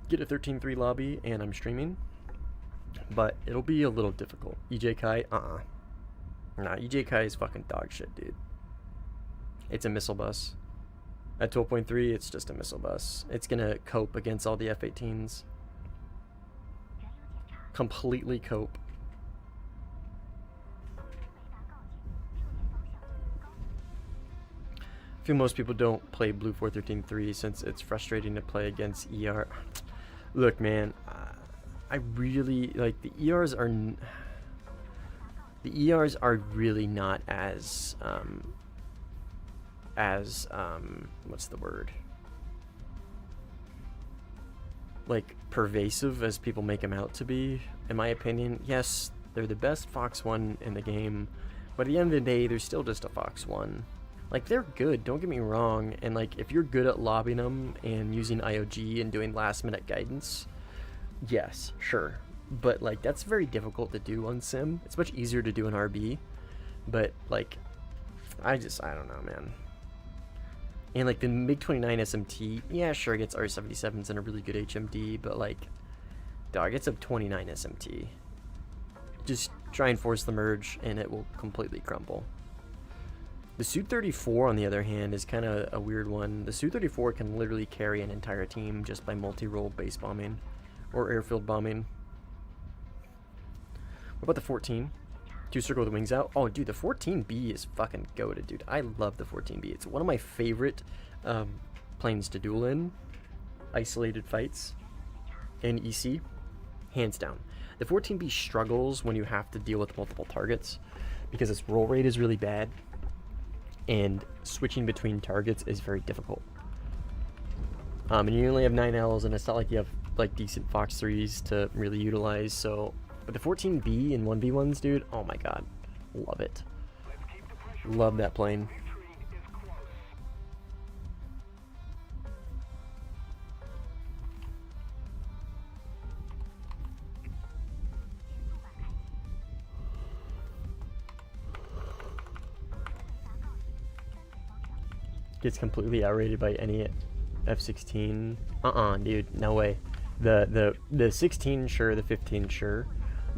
get a 13.3 lobby and I'm streaming. But it'll be a little difficult. EJ Kai, Nah, EJ Kai is fucking dog shit, dude. It's a missile bus. At 12.3, it's just a missile bus. It's gonna cope against all the F-18s. Completely cope. I feel most people don't play Blue 413.3 since it's frustrating to play against ER. Look, man, I really like the ERs are. The ERs are really not as what's the word? Like pervasive as people make them out to be, in my opinion. Yes, they're the best Fox 1 in the game, but at the end of the day, they're still just a Fox 1. Like, they're good, don't get me wrong, and like, if you're good at lobbying them and using IOG and doing last minute guidance, yes, sure. But like, that's very difficult to do on Sim. It's much easier to do in RB, but like, I don't know, man. And like the MiG-29 SMT, yeah, sure, it gets R77s and a really good HMD, but like, dog, it's a 29 SMT. Just try and force the merge and it will completely crumble. The Su-34, on the other hand, is kind of a weird one. The Su-34 can literally carry an entire team just by multi-role base bombing or airfield bombing. What about the 14? Do you circle the wings out? Oh, dude, the 14B is fucking goated, dude. I love the 14B. It's one of my favorite planes to duel in. Isolated fights in EC, hands down. The 14B struggles when you have to deal with multiple targets because its roll rate is really bad and switching between targets is very difficult. And you only have 9 Ls, and it's not like you have like decent Fox 3s to really utilize, so. But the 14B and 1v1s, dude, oh my god. Love it. Love that plane. Gets completely outrated by any F-16. Dude, no way. The 16, sure, the 15, sure.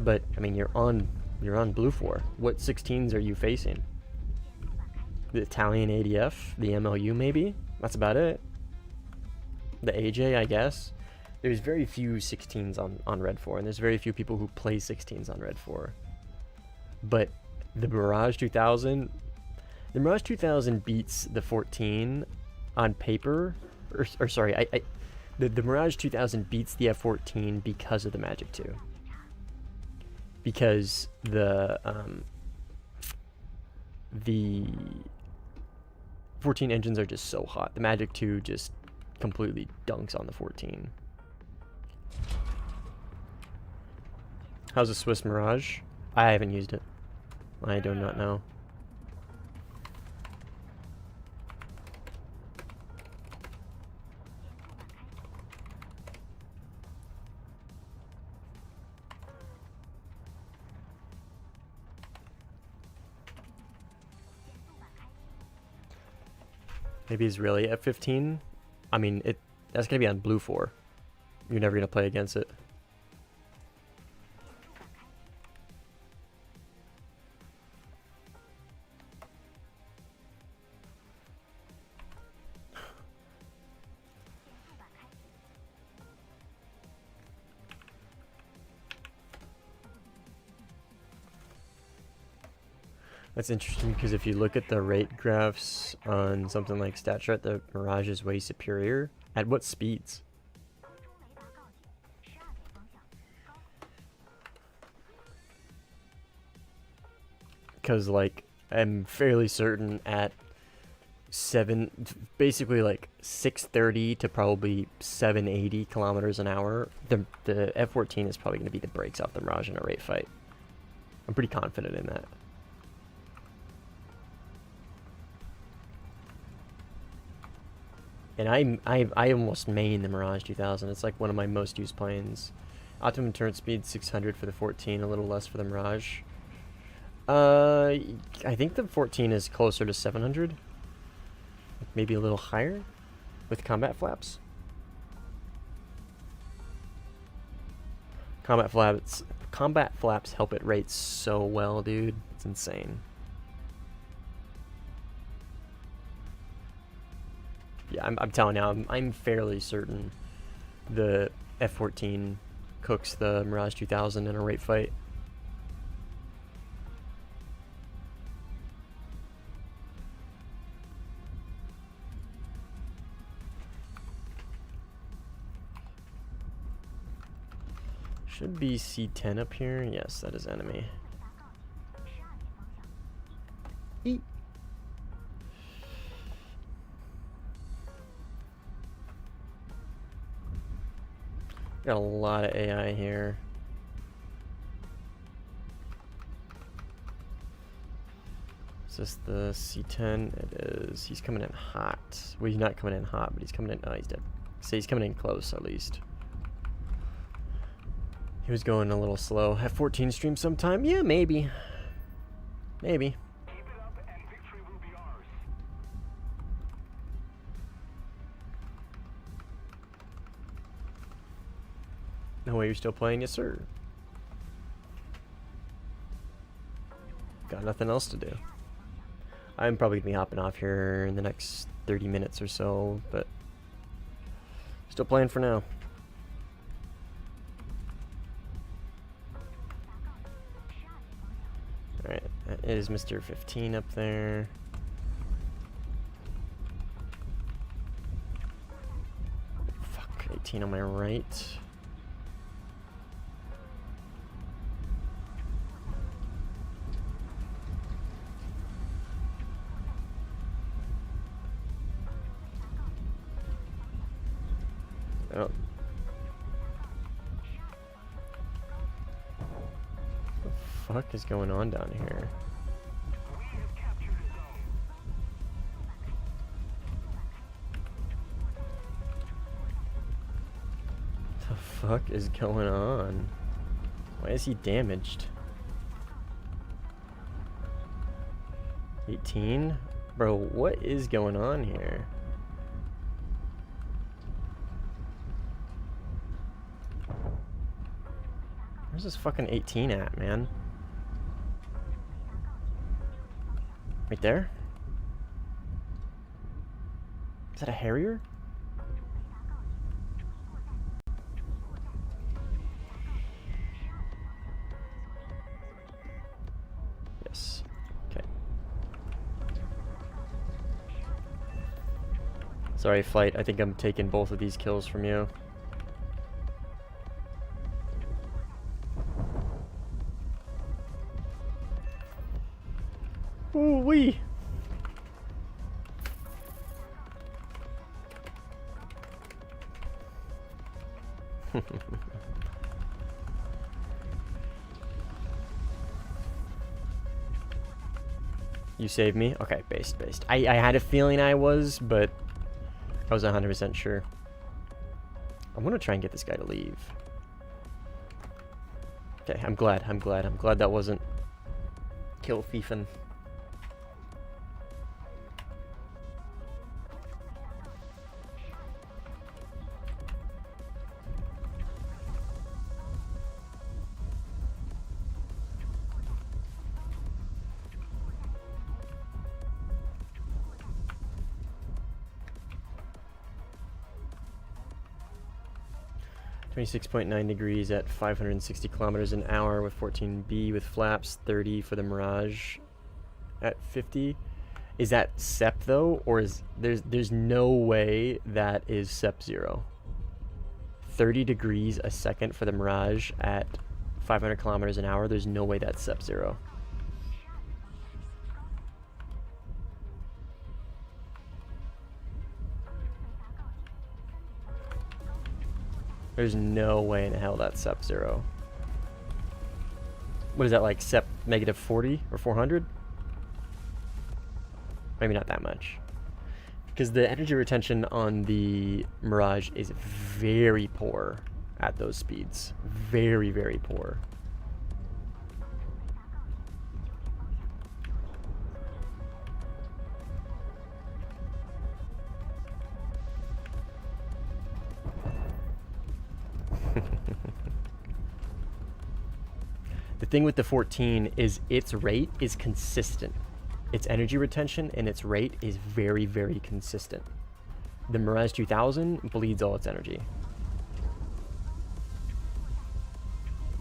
But I mean, you're on Blue 4. What 16s are you facing? The Italian ADF, the MLU maybe. That's about it. The AJ, I guess. There's very few 16s on Red 4, and there's very few people who play 16s on Red 4. But the Mirage 2000, beats the 14 on paper, or sorry, the Mirage 2000 beats the F-14 because of the Magic 2. Because the 14 engines are just so hot. The Magic 2 just completely dunks on the 14. How's the Swiss Mirage? I haven't used it. I do not know. Maybe it's really F-15. I mean, that's gonna be on Blue 4. You're never gonna play against it. That's interesting because if you look at the rate graphs on something like StatChart, the Mirage is way superior. At what speeds? Because, like, I'm fairly certain at basically like 630 to probably 780 kilometers an hour. The F-14 is probably going to be the brakes off the Mirage in a rate fight. I'm pretty confident in that. And I almost main the Mirage 2000. It's like one of my most used planes. Optimum turret speed 600 for the 14, a little less for the Mirage. I think the 14 is closer to 700. Maybe a little higher with combat flaps. Combat flaps help it rate so well, dude. It's insane. Yeah, I'm telling you, I'm fairly certain the F-14 cooks the Mirage 2000 in a rate fight. Should be C-10 up here. Yes, that is enemy. Eat. Got a lot of AI here. Is this the C-10? It is. He's coming in hot. Well, he's not coming in hot, but he's coming in. Oh, he's dead. So he's coming in close, at least. He was going a little slow. F-14 stream sometime? Yeah, maybe. Maybe. Keep it up and victory will be ours. No way you're still playing? Yes, sir. Got nothing else to do. I'm probably going to be hopping off here in the next 30 minutes or so, but still playing for now. Alright, that is Mr. 15 up there. Fuck, 18 on my right. Oh. What the fuck is going on down here? We have captured a zone. What the fuck is going on? Why is he damaged? 18? Bro, what is going on here? Where's this fucking 18 at, man? Right there? Is that a Harrier? Yes. Okay. Sorry, flight. I think I'm taking both of these kills from you. Ooh-wee. You saved me? Okay, based. I had a feeling I was, but I was 100% sure. I'm gonna try and get this guy to leave. Okay, I'm glad that wasn't kill thiefing. .9 degrees at 560 kilometers an hour with 14B with flaps, 30 for the Mirage at 50. Is that SEP though, or is there's no way that is SEP 0? 30 degrees a second for the Mirage at 500 kilometers an hour. There's no way that's SEP 0. There's no way in hell that's SEP 0. What is that, like SEP negative 40 or 400? Maybe not that much. Because the energy retention on the Mirage is very poor at those speeds. Very, very poor. The thing with the 14 is its rate is consistent. Its energy retention and its rate is very, very consistent. The Mirage 2000 bleeds all its energy.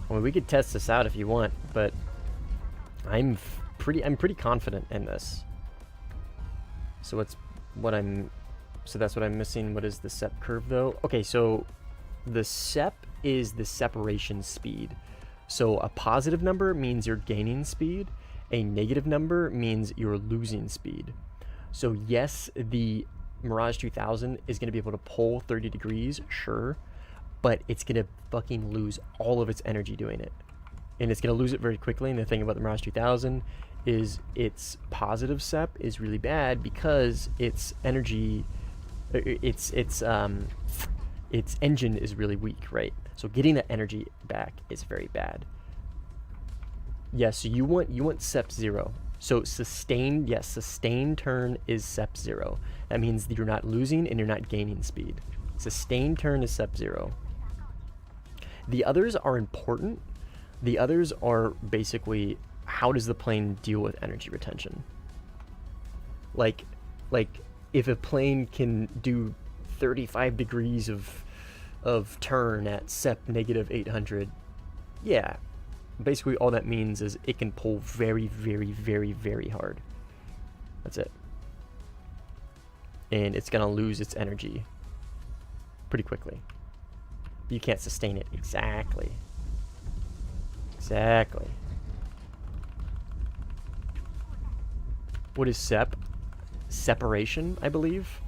I mean, we could test this out if you want, but I'm pretty confident in this. So that's what I'm missing. What is the SEP curve though? Okay, so the SEP is the separation speed. So a positive number means you're gaining speed. A negative number means you're losing speed. So yes, the Mirage 2000 is going to be able to pull 30 degrees, sure, but it's going to fucking lose all of its energy doing it. And it's going to lose it very quickly. And the thing about the Mirage 2000 is its positive SEP is really bad because its energy, its engine is really weak, right? So getting that energy back is very bad. Yes, so you want SEP 0. So sustained, yes, sustained turn is SEP 0. That means that you're not losing and you're not gaining speed. Sustained turn is SEP 0. The others are important. The others are basically, how does the plane deal with energy retention? Like if a plane can do 35 degrees of turn at SEP negative 800, yeah. Basically all that means is it can pull very, very, very, very hard. That's it. And it's gonna lose its energy pretty quickly. You can't sustain it. Exactly. Exactly. What is SEP? Separation, I believe.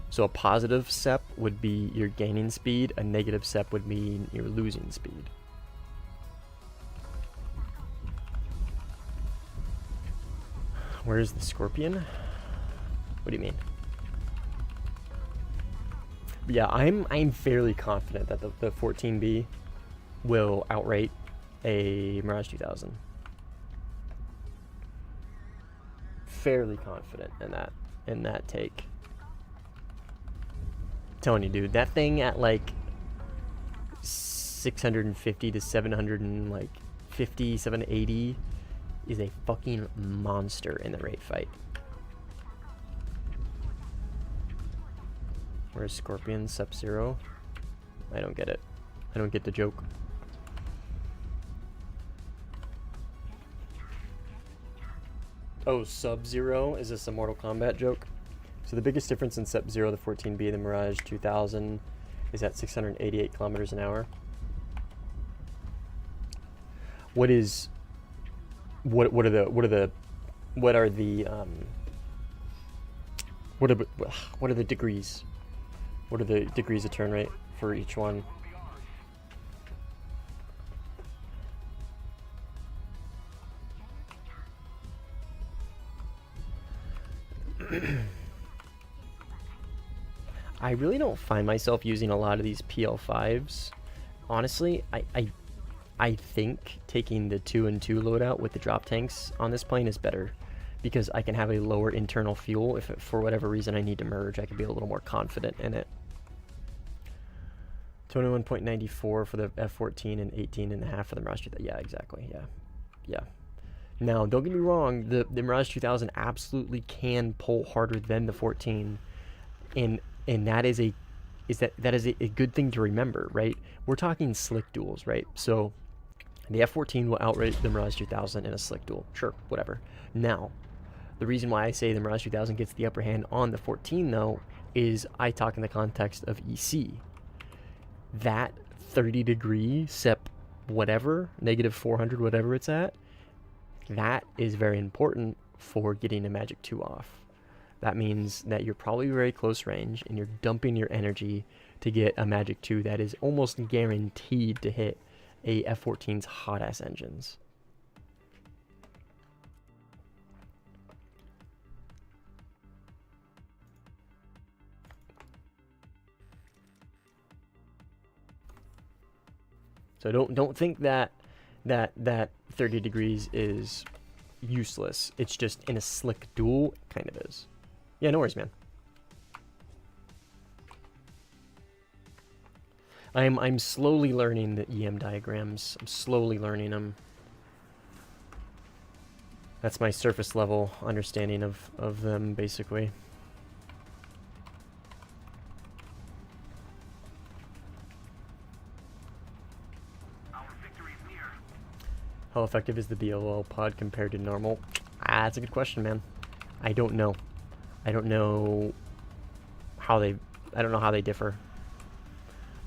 So a positive SEP would be you're gaining speed. A negative SEP would mean you're losing speed. Where's the Scorpion? What do you mean? But yeah, I'm fairly confident that the 14B will outrate a Mirage 2000. Fairly confident in that take. I'm telling you, dude, that thing at like 650 to 750, 780 is a fucking monster in the rate fight. Where's Scorpion? Sub-Zero? I don't get it. I don't get the joke. Oh, Sub-Zero? Is this a Mortal Kombat joke? So the biggest difference in Sub-Zero, the 14B, and the Mirage 2000 is at 688 kilometers an hour. What are the degrees? What are the degrees of turn rate for each one? I really don't find myself using a lot of these PL5s. Honestly, I think taking the 2 and 2 loadout with the drop tanks on this plane is better because I can have a lower internal fuel. If for whatever reason I need to merge, I can be a little more confident in it. 21.94 for the F-14 and 18.5 for the Mirage 2000. Yeah, exactly. Yeah. Now, don't get me wrong. The Mirage 2000 absolutely can pull harder than the 14, and that is a good thing to remember, right? We're talking slick duels, right? So the F-14 will outrate the Mirage 2000 in a slick duel. Sure, whatever. Now, the reason why I say the Mirage 2000 gets the upper hand on the 14, though, is I talk in the context of EC. That 30-degree SEP whatever, negative 400, whatever it's at, that is very important for getting a Magic 2 off. That means that you're probably very close range and you're dumping your energy to get a Magic 2 that is almost guaranteed to hit a F-14's hot-ass engines. So don't think that 30 degrees is useless. It's just in a slick duel, it kind of is. Yeah, no worries, man. I'm slowly learning the EM diagrams. I'm slowly learning them. That's my surface level understanding of them, basically. How effective is the BLL pod compared to normal? Ah, that's a good question, man. I don't know. I don't know how they differ.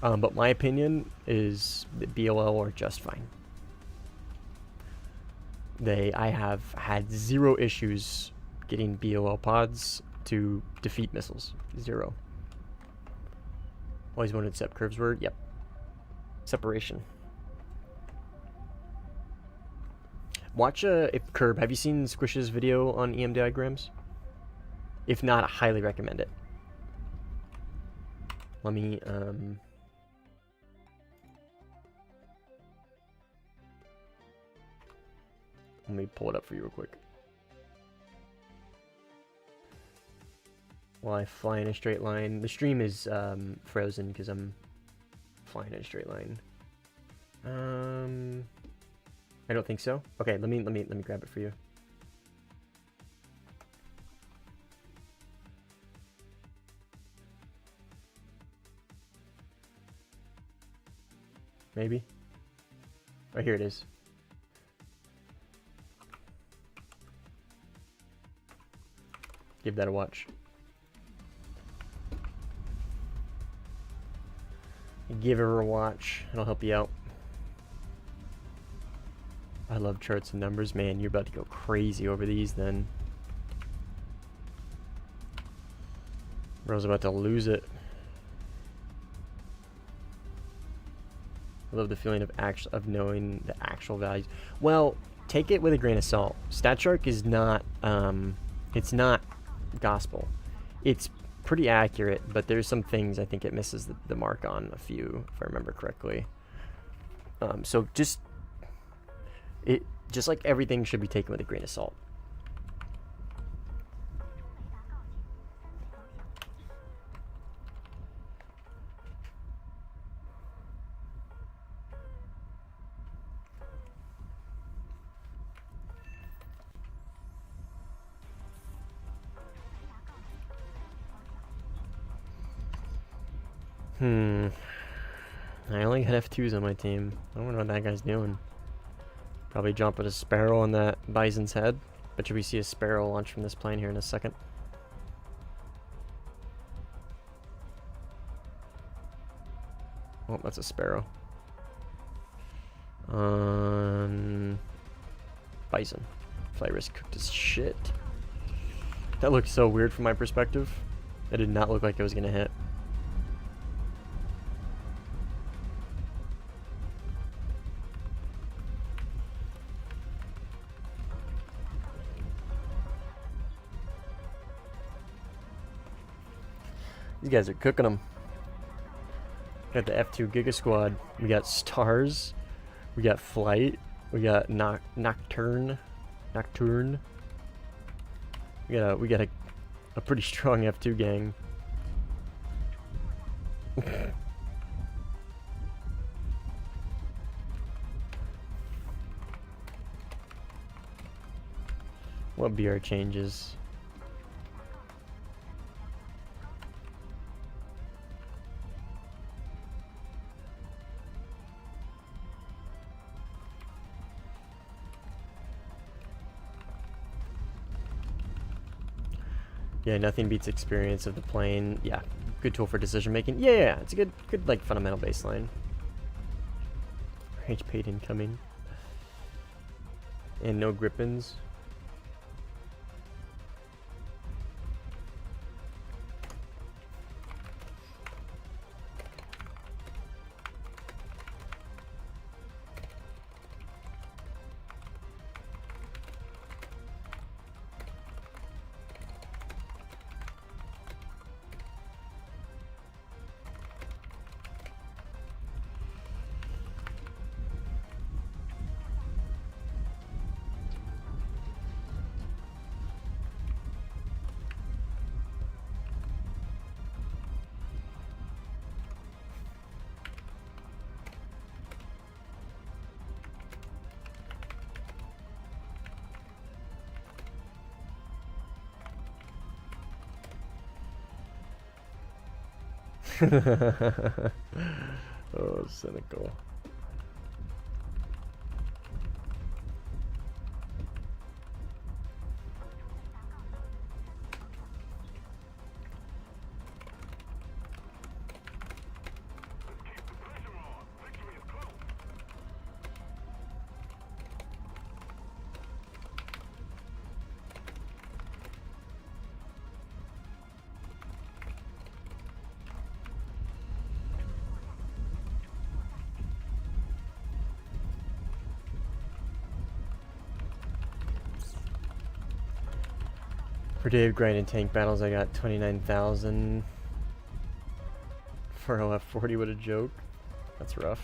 But my opinion is that BLL are just fine. I have had 0 issues getting BLL pods to defeat missiles. 0. Always wanted SEP curves were, yep. Separation. Watch if Curb, have you seen Squish's video on EM diagrams? If not, I highly recommend it. Let me pull it up for you real quick. While I fly in a straight line. The stream is frozen because I'm flying in a straight line. I don't think so. Okay, let me grab it for you. Maybe. Oh, here it is. Give that a watch. Give her a watch. It'll help you out. I love charts and numbers. Man, you're about to go crazy over these then. Bro's about to lose it. I love the feeling of knowing the actual values. Well, take it with a grain of salt. StatShark is not it's not gospel. It's pretty accurate, but there's some things I think it misses the mark on a few, if I remember correctly. So just like everything should be taken with a grain of salt. I only got F2s on my team. I don't know what that guy's doing. Probably dropping a Sparrow on that Bison's head. Bet you we see a Sparrow launch from this plane here in a second. Oh, that's a Sparrow. Bison. Fly risk cooked as shit. That looked so weird from my perspective. It did not look like it was gonna hit. These guys are cooking them. Got the F2 Giga Squad. We got Stars. We got Flight. We got Nocturne. We got a pretty strong F2 gang. What BR changes? Yeah, nothing beats experience of the plane. Yeah, good tool for decision making. Yeah, it's a good like fundamental baseline. Rage paid incoming. And no grippins. Oh, cynical. For Dave grinding tank battles, I got 29,000. For LF40, what a joke. That's rough.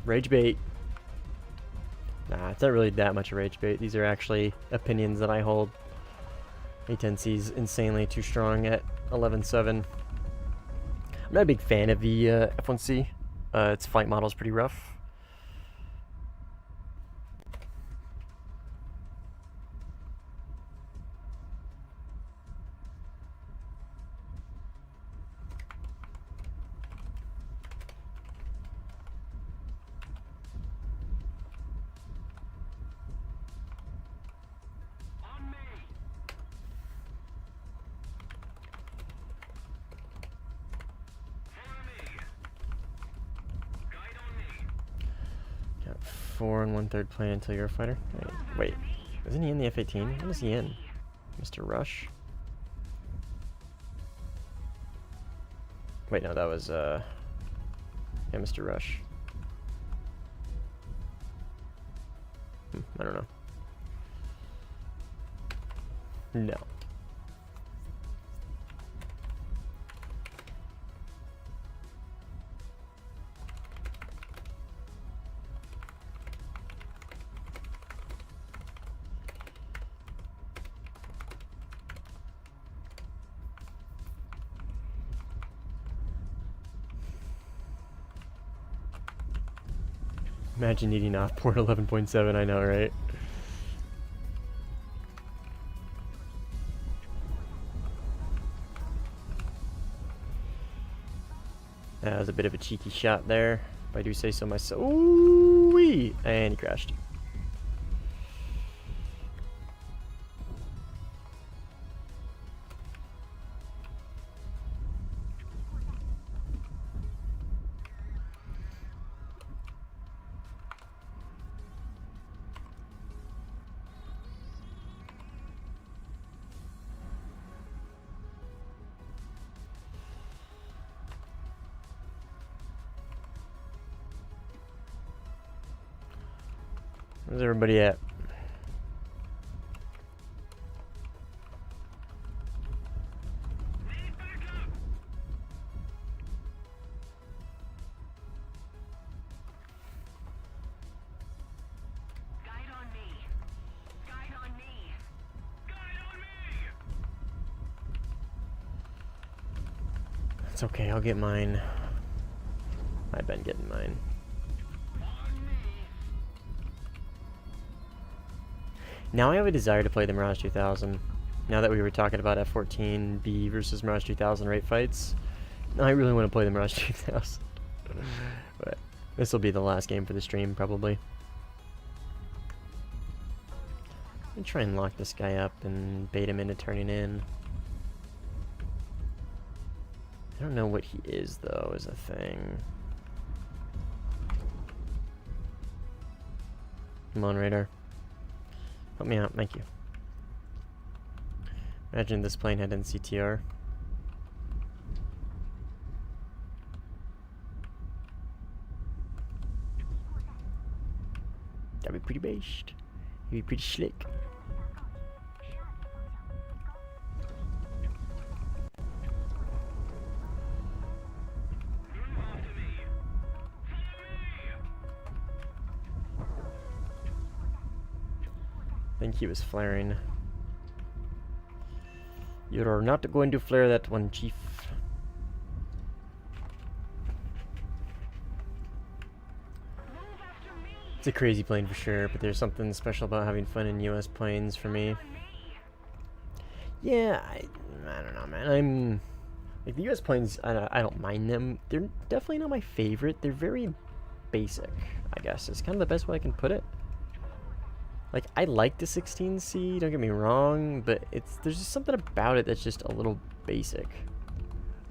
Rage bait. Nah, it's not really that much a rage bait. These are actually opinions that I hold. A10C's insanely too strong at 11.7. I'm not a big fan of the F1C. Its flight model is pretty rough. Got 4 1/3 plane until you're a fighter. Wait, isn't he in the F-18? When is he in? Mr. Rush? Wait, no, that was, yeah, Mr. Rush. I don't know. No. Imagine needing off port 11.7, I know, right? That was a bit of a cheeky shot there, if I do say so myself. Ooh-wee! And he crashed. Where's everybody at? It's okay, I'll get mine. I've been getting mine. Now I have a desire to play the Mirage 2000. Now that we were talking about F-14B versus Mirage 2000 rate fights, I really want to play the Mirage 2000. But this will be the last game for the stream, probably. Let me try and lock this guy up and bait him into turning in. I don't know what he is, though, is a thing. Come on, radar. Help me out, thank you. Imagine this plane had NCTR. That'd be pretty based. It'd be pretty slick. I think he was flaring. You're not going to flare that one, Chief. It's a crazy plane for sure, but there's something special about having fun in US planes for me. Yeah, I don't know, man. I'm like the US planes. I don't mind them. They're definitely not my favorite. They're very basic, I guess. It's kind of the best way I can put it. Like, I like the 16C, don't get me wrong, but there's just something about it that's just a little basic.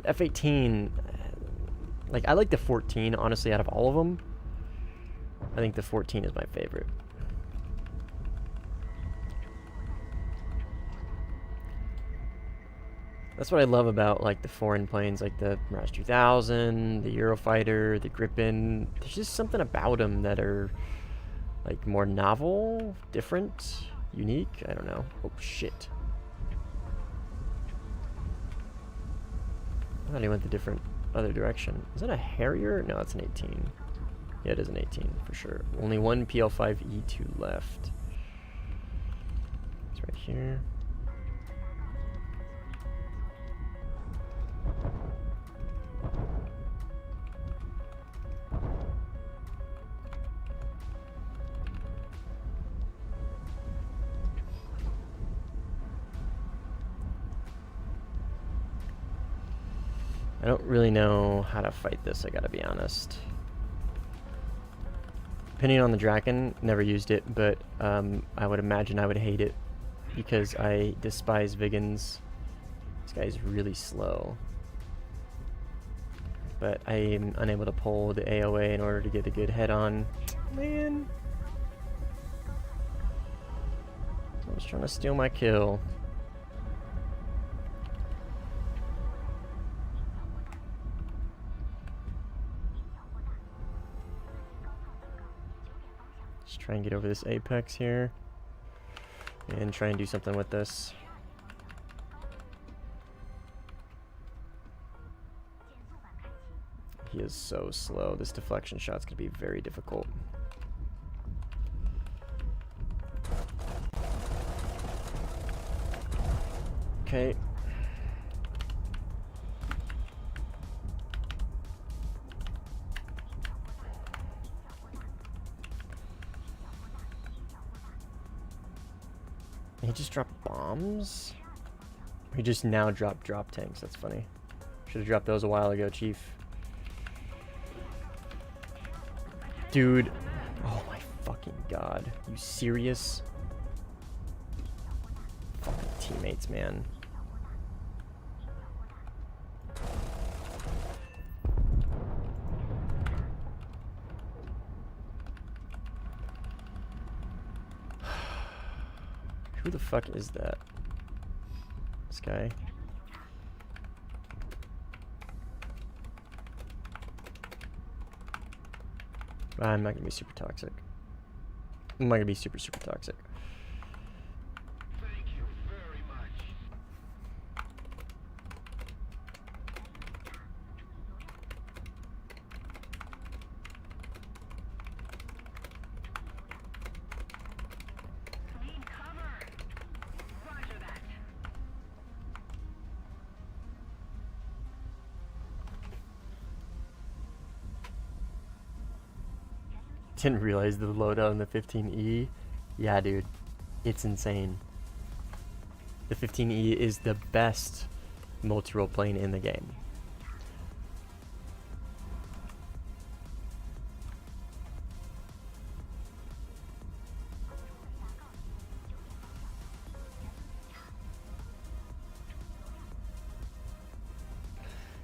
F-18, like, I like the 14, honestly, out of all of them. I think the 14 is my favorite. That's what I love about, like, the foreign planes, like the Mirage 2000, the Eurofighter, the Gripen. There's just something about them that are like more novel, different, unique. I don't know. Oh shit! I thought he went the different other direction. Is that a Harrier? No, it's an 18. Yeah, it is an 18 for sure. Only one PL5E2 left. It's right here. I don't really know how to fight this, I gotta be honest. Depending on the Draken, never used it, but I would imagine I would hate it because I despise Vigans. This guy's really slow. But I am unable to pull the AOA in order to get a good head on. Man. I was trying to steal my kill. Try and get over this apex here and try and do something with this. He is so slow. This deflection shot's gonna be very difficult. Okay. He just dropped bombs? He just now dropped drop tanks. That's funny. Should have dropped those a while ago, Chief. Dude. Oh my fucking god. You serious? Fucking teammates, man. Who the fuck is that? This guy? I'm not gonna be super toxic. I'm not gonna be super toxic. Thank you very much. Need cover. Roger that. Didn't realize the loadout on the 15E. Yeah, dude. It's insane. The 15E is the best multi-role plane in the game.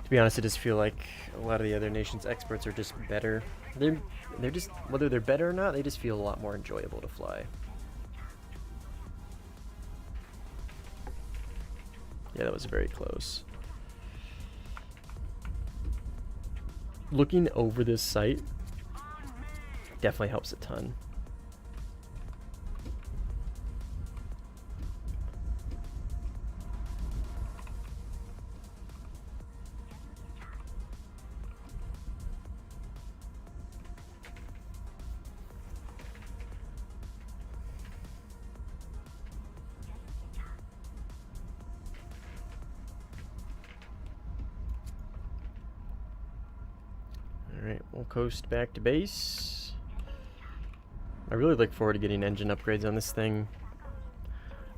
To be honest, I just feel like a lot of the other nations' experts are just better. They're just, whether they're better or not, they just feel a lot more enjoyable to fly. Yeah, that was very close. Looking over this site definitely helps a ton. Alright, we'll coast back to base. I really look forward to getting engine upgrades on this thing.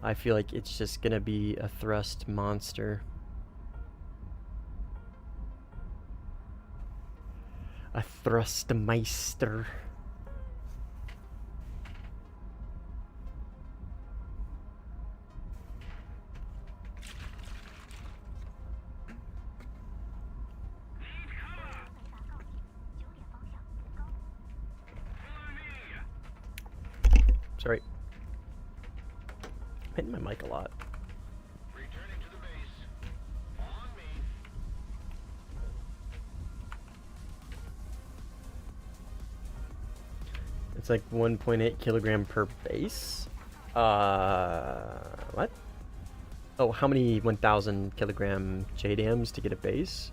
I feel like it's just gonna be a thrust monster. A thrustmeister. Sorry. I'm hitting my mic a lot. Returning to the base. On me. It's like 1.8 kilogram per base. What? Oh, how many 1,000 kilogram JDAMs to get a base?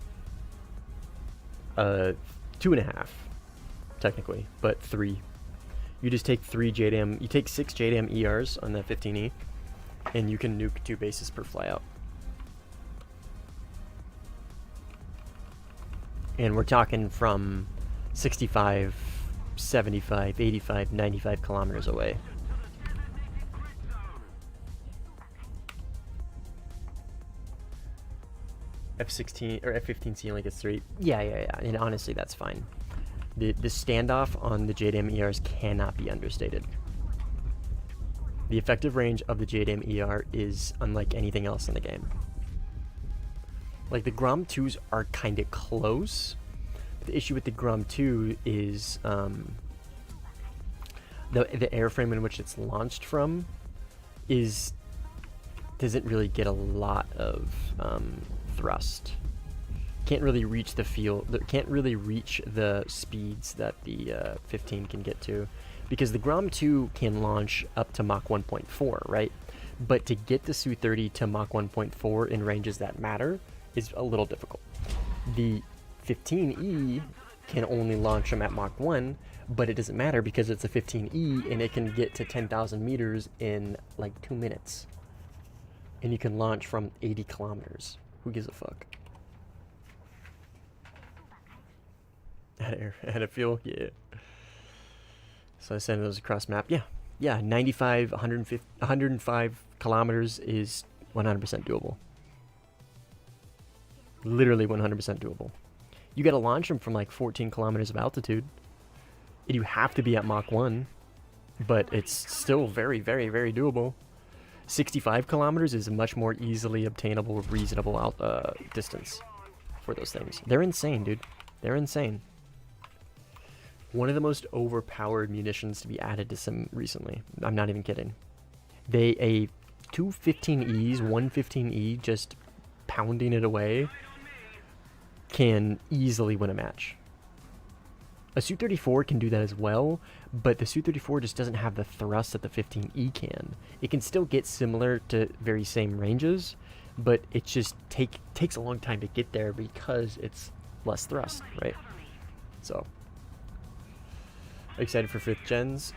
2.5, technically, but 3. You just take 3 JDAM, you take 6 JDAM ERs on the 15E, and you can nuke 2 bases per flyout. And we're talking from 65, 75, 85, 95 kilometers away. F-16 or F-15C only gets 3. Yeah. And honestly, that's fine. The standoff on the JDAM ERs cannot be understated. The effective range of the JDAM ER is unlike anything else in the game. Like, the Grom 2s are kind of close. The issue with the Grom 2 is the airframe in which it's launched from doesn't really get a lot of thrust. Can't really reach the can't really reach the speeds that the 15 can get to, because the Grom 2 can launch up to Mach 1.4, right? But to get the Su-30 to Mach 1.4 in ranges that matter is a little difficult. The 15E can only launch them at Mach 1, but it doesn't matter because it's a 15E and it can get to 10,000 meters in like 2 minutes. And you can launch from 80 kilometers. Who gives a fuck? Add a fuel? Yeah. So I send those across map. Yeah, 95, 105 kilometers is 100% doable. Literally 100% doable. You gotta launch them from like 14 kilometers of altitude. And you have to be at Mach 1. But it's still very, very, very doable. 65 kilometers is a much more easily obtainable, reasonable distance for those things. They're insane, dude. They're insane. One of the most overpowered munitions to be added to Sim recently. I'm not even kidding. Two 15Es, one 15E just pounding it away can easily win a match. A Su-34 can do that as well, but the Su-34 just doesn't have the thrust that the 15E can. It can still get similar to very same ranges, but it just takes a long time to get there because it's less thrust, right? So, excited for 5th gens.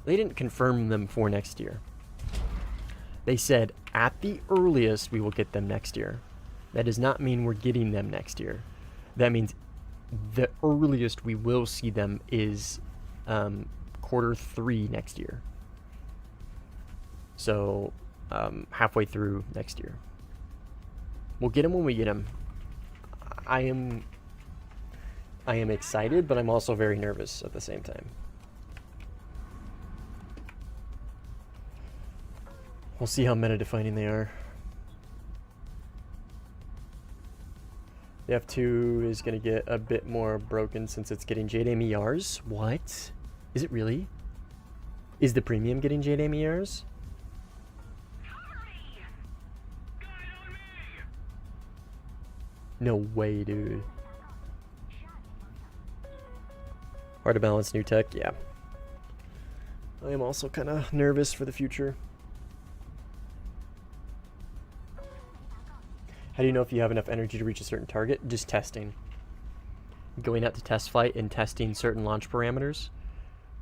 They didn't confirm them for next year. They said at the earliest we will get them next year. That does not mean we're getting them next year. That means the earliest we will see them is Q3 next year. So halfway through next year. We'll get him when we get him. I am excited, but I'm also very nervous at the same time. We'll see how meta-defining they are. The F2 is going to get a bit more broken since it's getting JDAM ERs. What? Is it really? Is the premium getting JDAM ERs? No way, dude. Hard to balance new tech, yeah. I am also kind of nervous for the future. How do you know if you have enough energy to reach a certain target? Just testing. Going out to test flight and testing certain launch parameters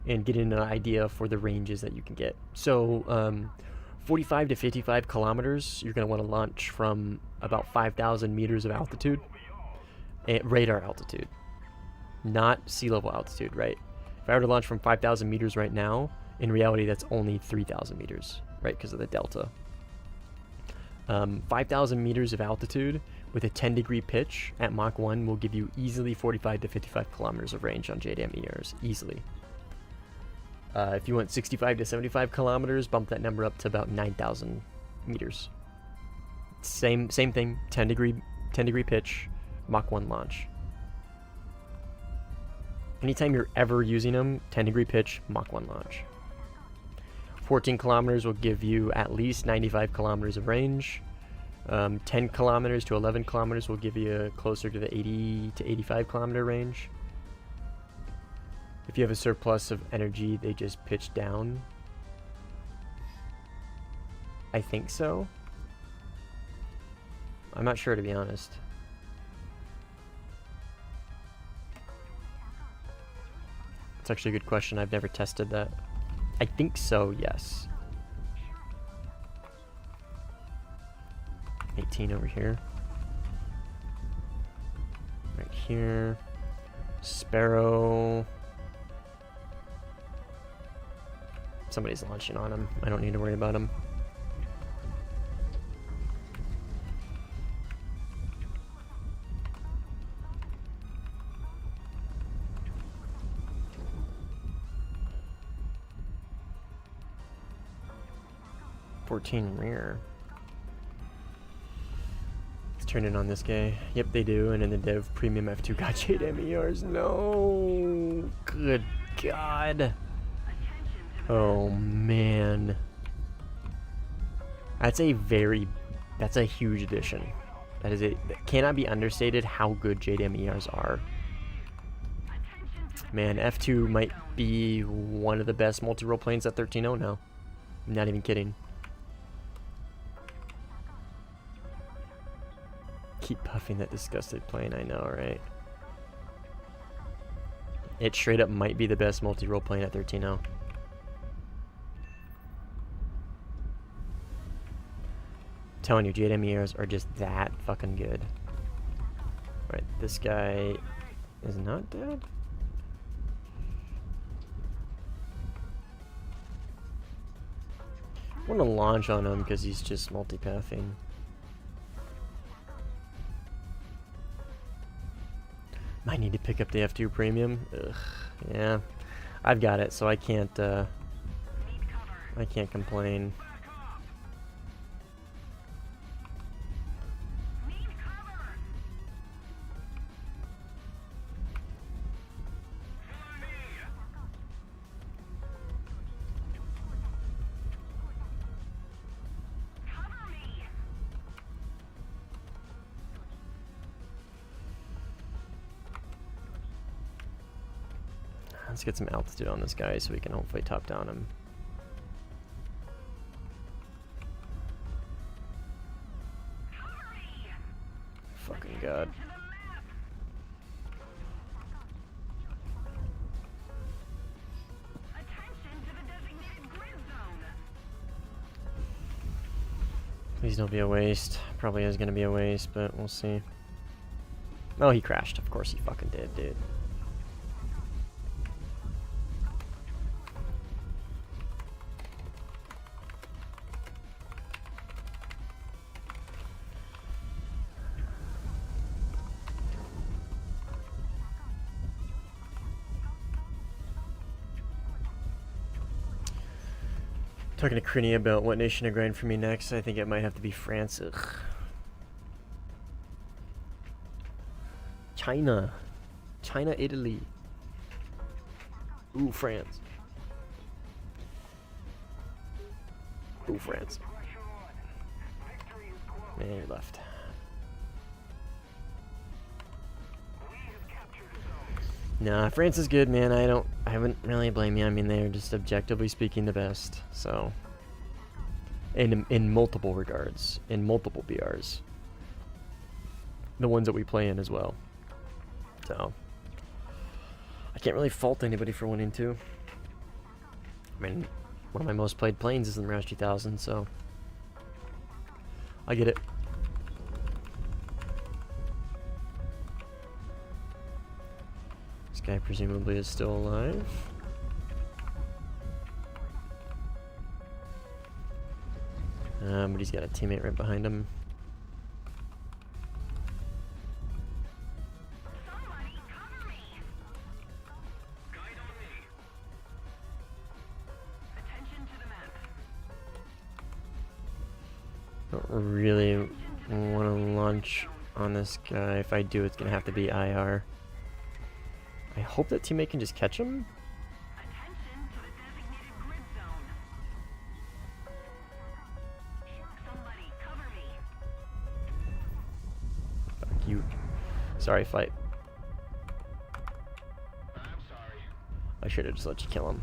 and getting an idea for the ranges that you can get. So 45 to 55 kilometers, you're going to want to launch from about 5,000 meters of altitude, radar altitude, not sea level altitude, right? If I were to launch from 5,000 meters right now, in reality that's only 3,000 meters, right, because of the delta. 5,000 meters of altitude with a 10-degree pitch at Mach 1 will give you easily 45 to 55 kilometers of range on JDAM ERs, easily. If you want 65 to 75 kilometers, bump that number up to about 9,000 meters. Same thing, 10-degree pitch, Mach 1 launch. Anytime you're ever using them, 10-degree pitch, Mach 1 launch. 14 kilometers will give you at least 95 kilometers of range. 10 kilometers to 11 kilometers will give you closer to the 80 to 85 kilometer range. If you have a surplus of energy, they just pitch down. I think so. I'm not sure, to be honest. It's actually a good question. I've never tested that. I think so, yes. 18 over here. Right here. Sparrow. Somebody's launching on him. I don't need to worry about him. Rear. Let's turn it on this guy. Yep, they do. And then the Dev Premium F2 got JDAM ERs. No. Good God. Oh, man. That's a huge addition. That cannot be understated how good JDAM ERs are. Man, F2 might be one of the best multi-role planes at 13.0 now. I'm not even kidding. Keep puffing that disgusted plane, I know, right? It straight up might be the best multi-role plane at 13.0. Telling you, JDAM ERs are just that fucking good. Alright, this guy is not dead. I want to launch on him because he's just multipathing. Might need to pick up the F2 Premium. Ugh, yeah, I've got it, so I can't complain. Let's get some altitude on this guy so we can hopefully top down him. Fucking God. Please don't be a waste. Probably is gonna be a waste, but we'll see. Oh, he crashed. Of course he fucking did, dude. Talking to Crinny about what nation to grind for me next. I think it might have to be France. Ugh. China. China, Italy. Ooh, France. Ooh, France. Man, he left. Nah, France is good, man. I wouldn't really blame you. I mean, they're just objectively speaking the best. So, in multiple regards, in multiple BRs, the ones that we play in as well. So, I can't really fault anybody for winning too. I mean, one of my most played planes is in Mirage 2000, so I get it. This guy presumably is still alive. But he's got a teammate right behind him. Somebody cover me. Guide on me. Attention to the map. Don't really want to launch on this guy. If I do, it's going to have to be IR. I hope that teammate can just catch him. Attention to the designated grid zone. Somebody cover me. Fuck you. Sorry, fight. I'm sorry. I should have just let you kill him.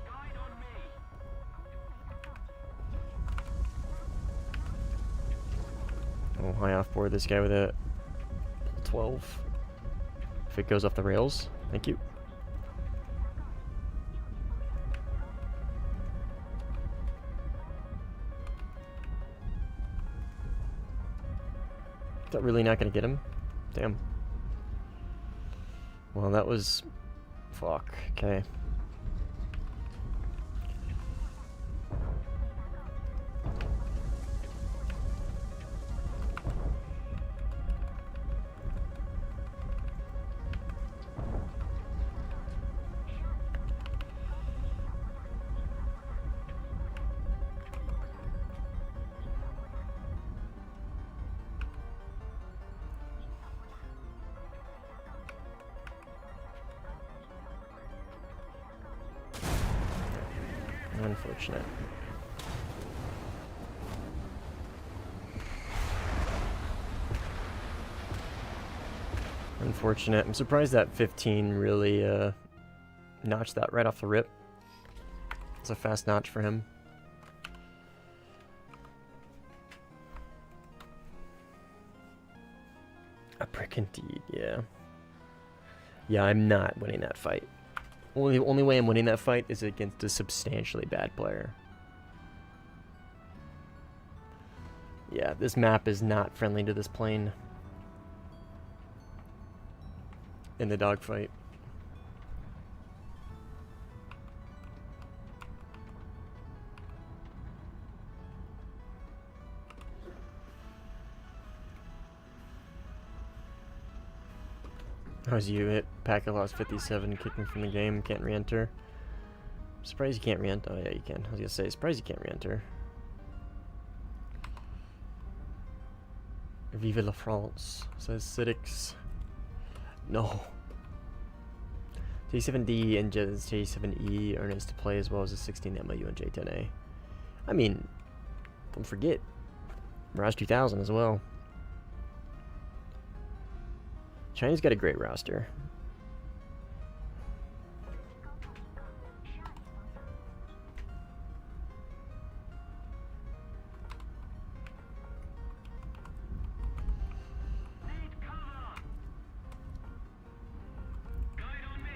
Guide on me. Oh, high off board this guy with a 12. If it goes off the rails, thank you. Is that really not gonna get him? Damn. Well, that was... Fuck. Okay. Unfortunate. Unfortunate. I'm surprised that 15 really notched that right off the rip. It's a fast notch for him. A prick indeed, yeah. Yeah, I'm not winning that fight. Only way I'm winning that fight is against a substantially bad player. Yeah, this map is not friendly to this plane. In the dogfight. How's you hit? Packet lost 57, kicking from the game, can't re-enter. Surprised you can't re-enter. Oh yeah, you can. I was gonna say, surprised you can't re-enter. Vive la France, says Sidix. No. J7D and J7E are nice to play as well as the 16 MLU and J10A. I mean, don't forget, Mirage 2000 as well. China's got a great roster. Need cover. Guide on me.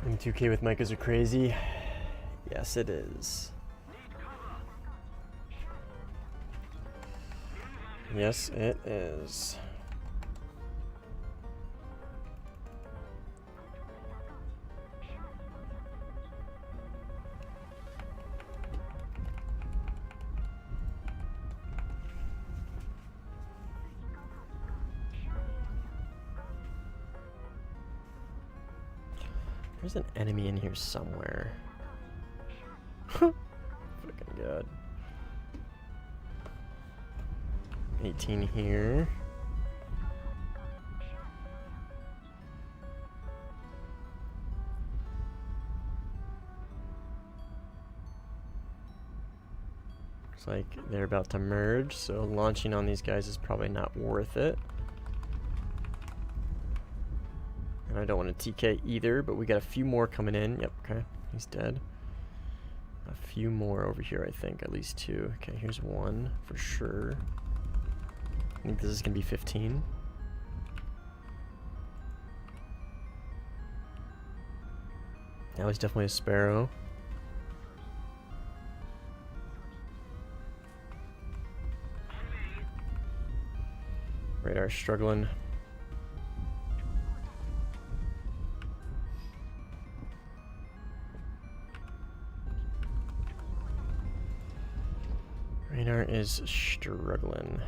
And 2K with Micahs are crazy. Yes, it is. Need cover. Yes, it is. There's an enemy in here somewhere. Fucking god. 18 here. Looks like they're about to merge, so launching on these guys is probably not worth it. And I don't want to TK either, but we got a few more coming in. Yep, okay, he's dead. A few more over here, I think, at least 2. Okay, here's 1 for sure. I think this is gonna be 15. That was definitely a sparrow. Radar struggling. Radar is struggling.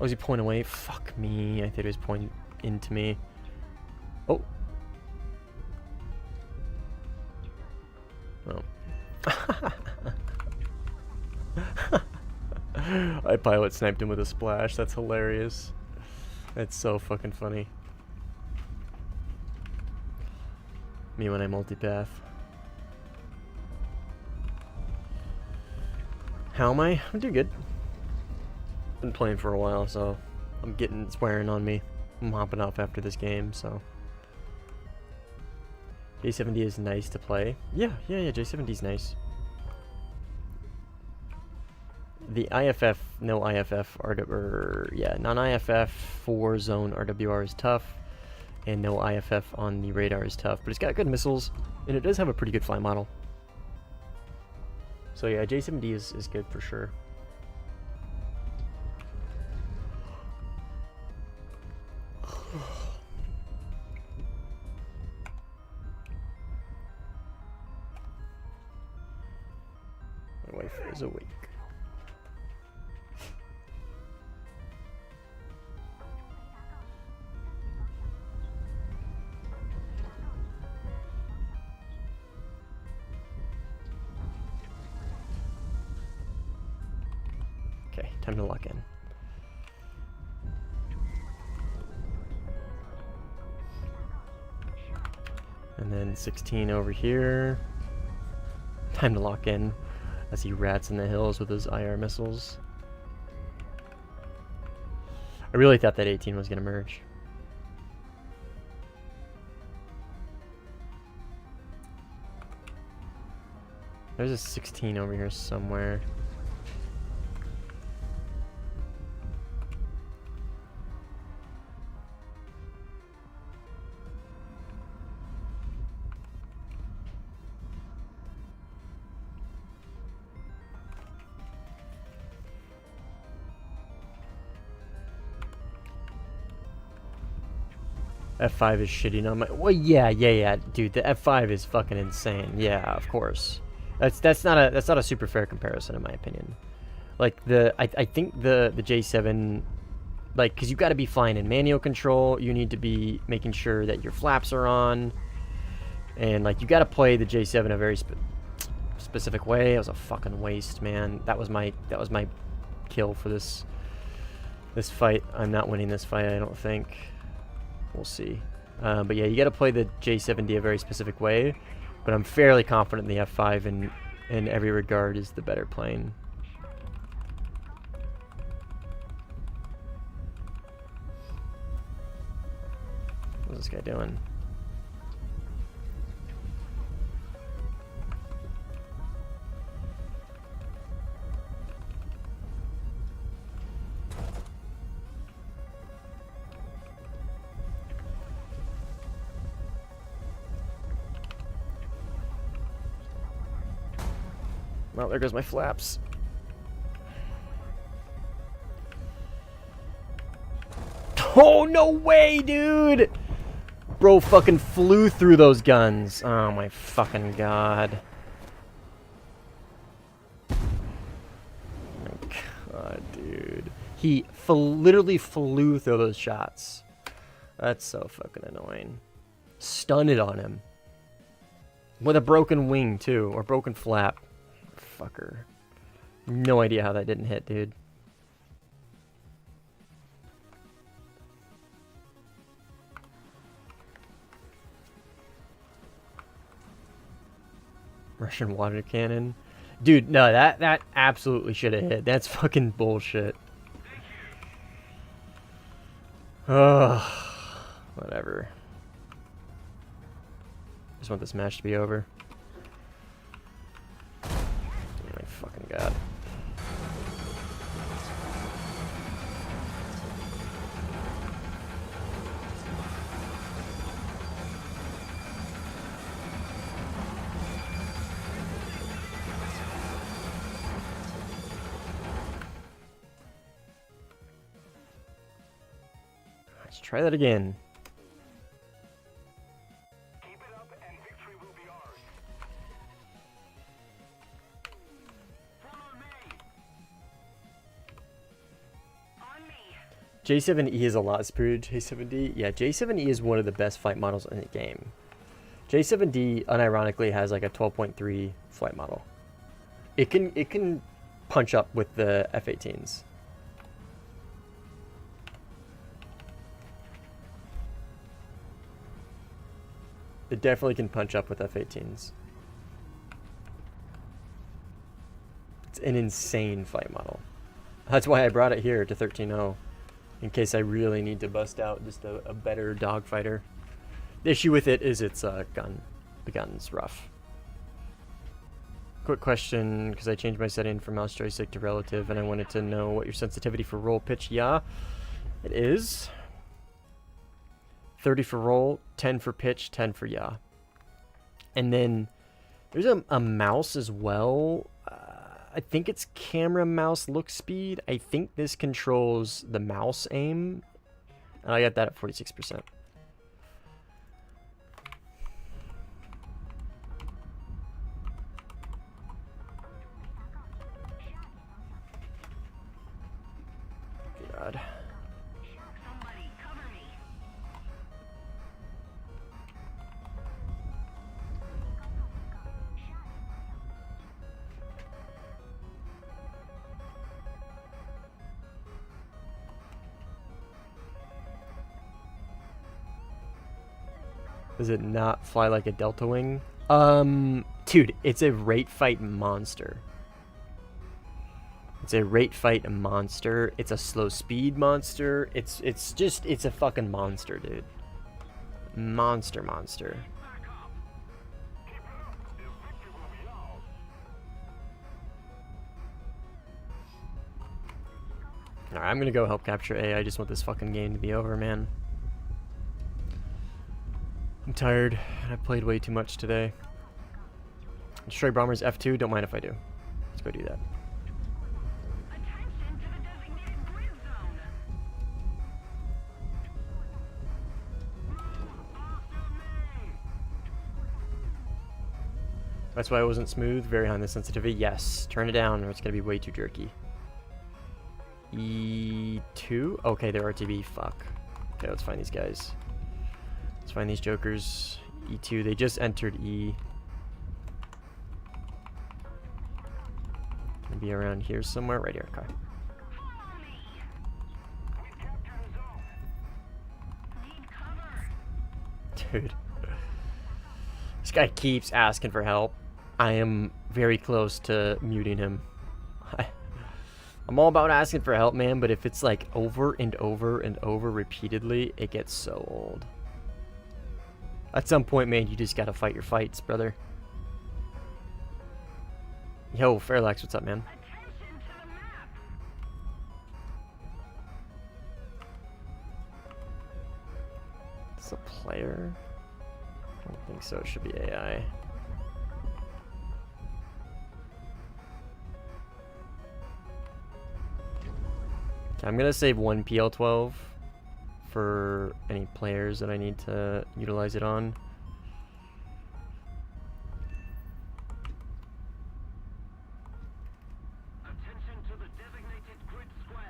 Oh, is he pointing away? Fuck me. I thought he was pointing into me. Oh. Oh. I pilot sniped him with a splash. That's hilarious. That's so fucking funny. Me when I multipath. How am I? I'm doing good. Been playing for a while, so it's wearing on me. I'm hopping off after this game, so. J70 is nice to play. Yeah, J70 is nice. The IFF, no IFF, non-IFF 4 zone RWR is tough, and no IFF on the radar is tough, but it's got good missiles, and it does have a pretty good fly model. So yeah, J70 is good for sure. My wife is awake. Okay, time to lock in. And then 16 over here. Time to lock in as he rats in the hills with his IR missiles. I really thought that 18 was going to merge. There's a 16 over here somewhere. F5 is shitting on my. Well, yeah, dude. The F5 is fucking insane. Yeah, of course. That's not a super fair comparison in my opinion. Like I think the J7, like, because you got to be flying in manual control. You need to be making sure that your flaps are on, and like you got to play the J7 a very specific way. It was a fucking waste, man. That was my kill for this fight. I'm not winning this fight, I don't think. We'll see. But yeah, you got to play the J70 a very specific way. But I'm fairly confident the F5 in every regard is the better plane. What's this guy doing? Well, there goes my flaps. Oh, no way, dude! Bro fucking flew through those guns. Oh my fucking god. dude. He literally flew through those shots. That's so fucking annoying. Stunned it on him. With a broken wing, too. Or broken flap. Fucker. No idea how that didn't hit, dude. Russian water cannon. Dude, no, that absolutely should have hit. That's fucking bullshit. Ugh. Whatever. Just want this match to be over. Oh my fucking god. Let's try that again. Keep it up and victory will be ours. Follow me. On me. J7E is a lot superior to J7D. Yeah, J7E is one of the best flight models in the game. J7D unironically has like a 12.3 flight model. It can punch up with the F-18s. It definitely can punch up with F-18s. It's an insane flight model. That's why I brought it here to 13.0. In case I really need to bust out just a better dogfighter. The issue with it is its gun. The gun's rough. Quick question, because I changed my setting from mouse joystick to relative, and I wanted to know what your sensitivity for roll pitch. Yeah, it is. 30 for roll, 10 for pitch, 10 for yaw. And then there's a mouse as well. I think it's camera mouse look speed. I think this controls the mouse aim. And I got that at 46%. God. Somebody cover me. Does it not fly like a Delta Wing? Dude, it's a rate fight monster. It's a rate fight monster. It's a slow speed monster. It's a fucking monster, dude. Monster. Alright, I'm gonna go help capture A. I just want this fucking game to be over, man. I'm tired. I've played way too much today. Destroy bombers F2. Don't mind if I do. Let's go do that. Attention to the designated grid zone. That's why it wasn't smooth. Very high on the sensitivity. Yes. Turn it down or it's going to be way too jerky. E2? Okay, they're RTB. Fuck. Okay, let's find these guys. Let's find these jokers. E2. They just entered E. Gonna be around here somewhere. Right here. Okay. Follow me. We've captured a zone. Need cover. Dude. This guy keeps asking for help. I am very close to muting him. I'm all about asking for help, man, but if it's like over and over and over repeatedly, it gets so old. At some point, man, you just gotta fight your fights, brother. Yo, Fairlax, what's up, man? Attention to the map. It's a player? I don't think so. It should be AI. Okay, I'm gonna save one PL12 for any players that I need to utilize it on. Attention to the designated grid square.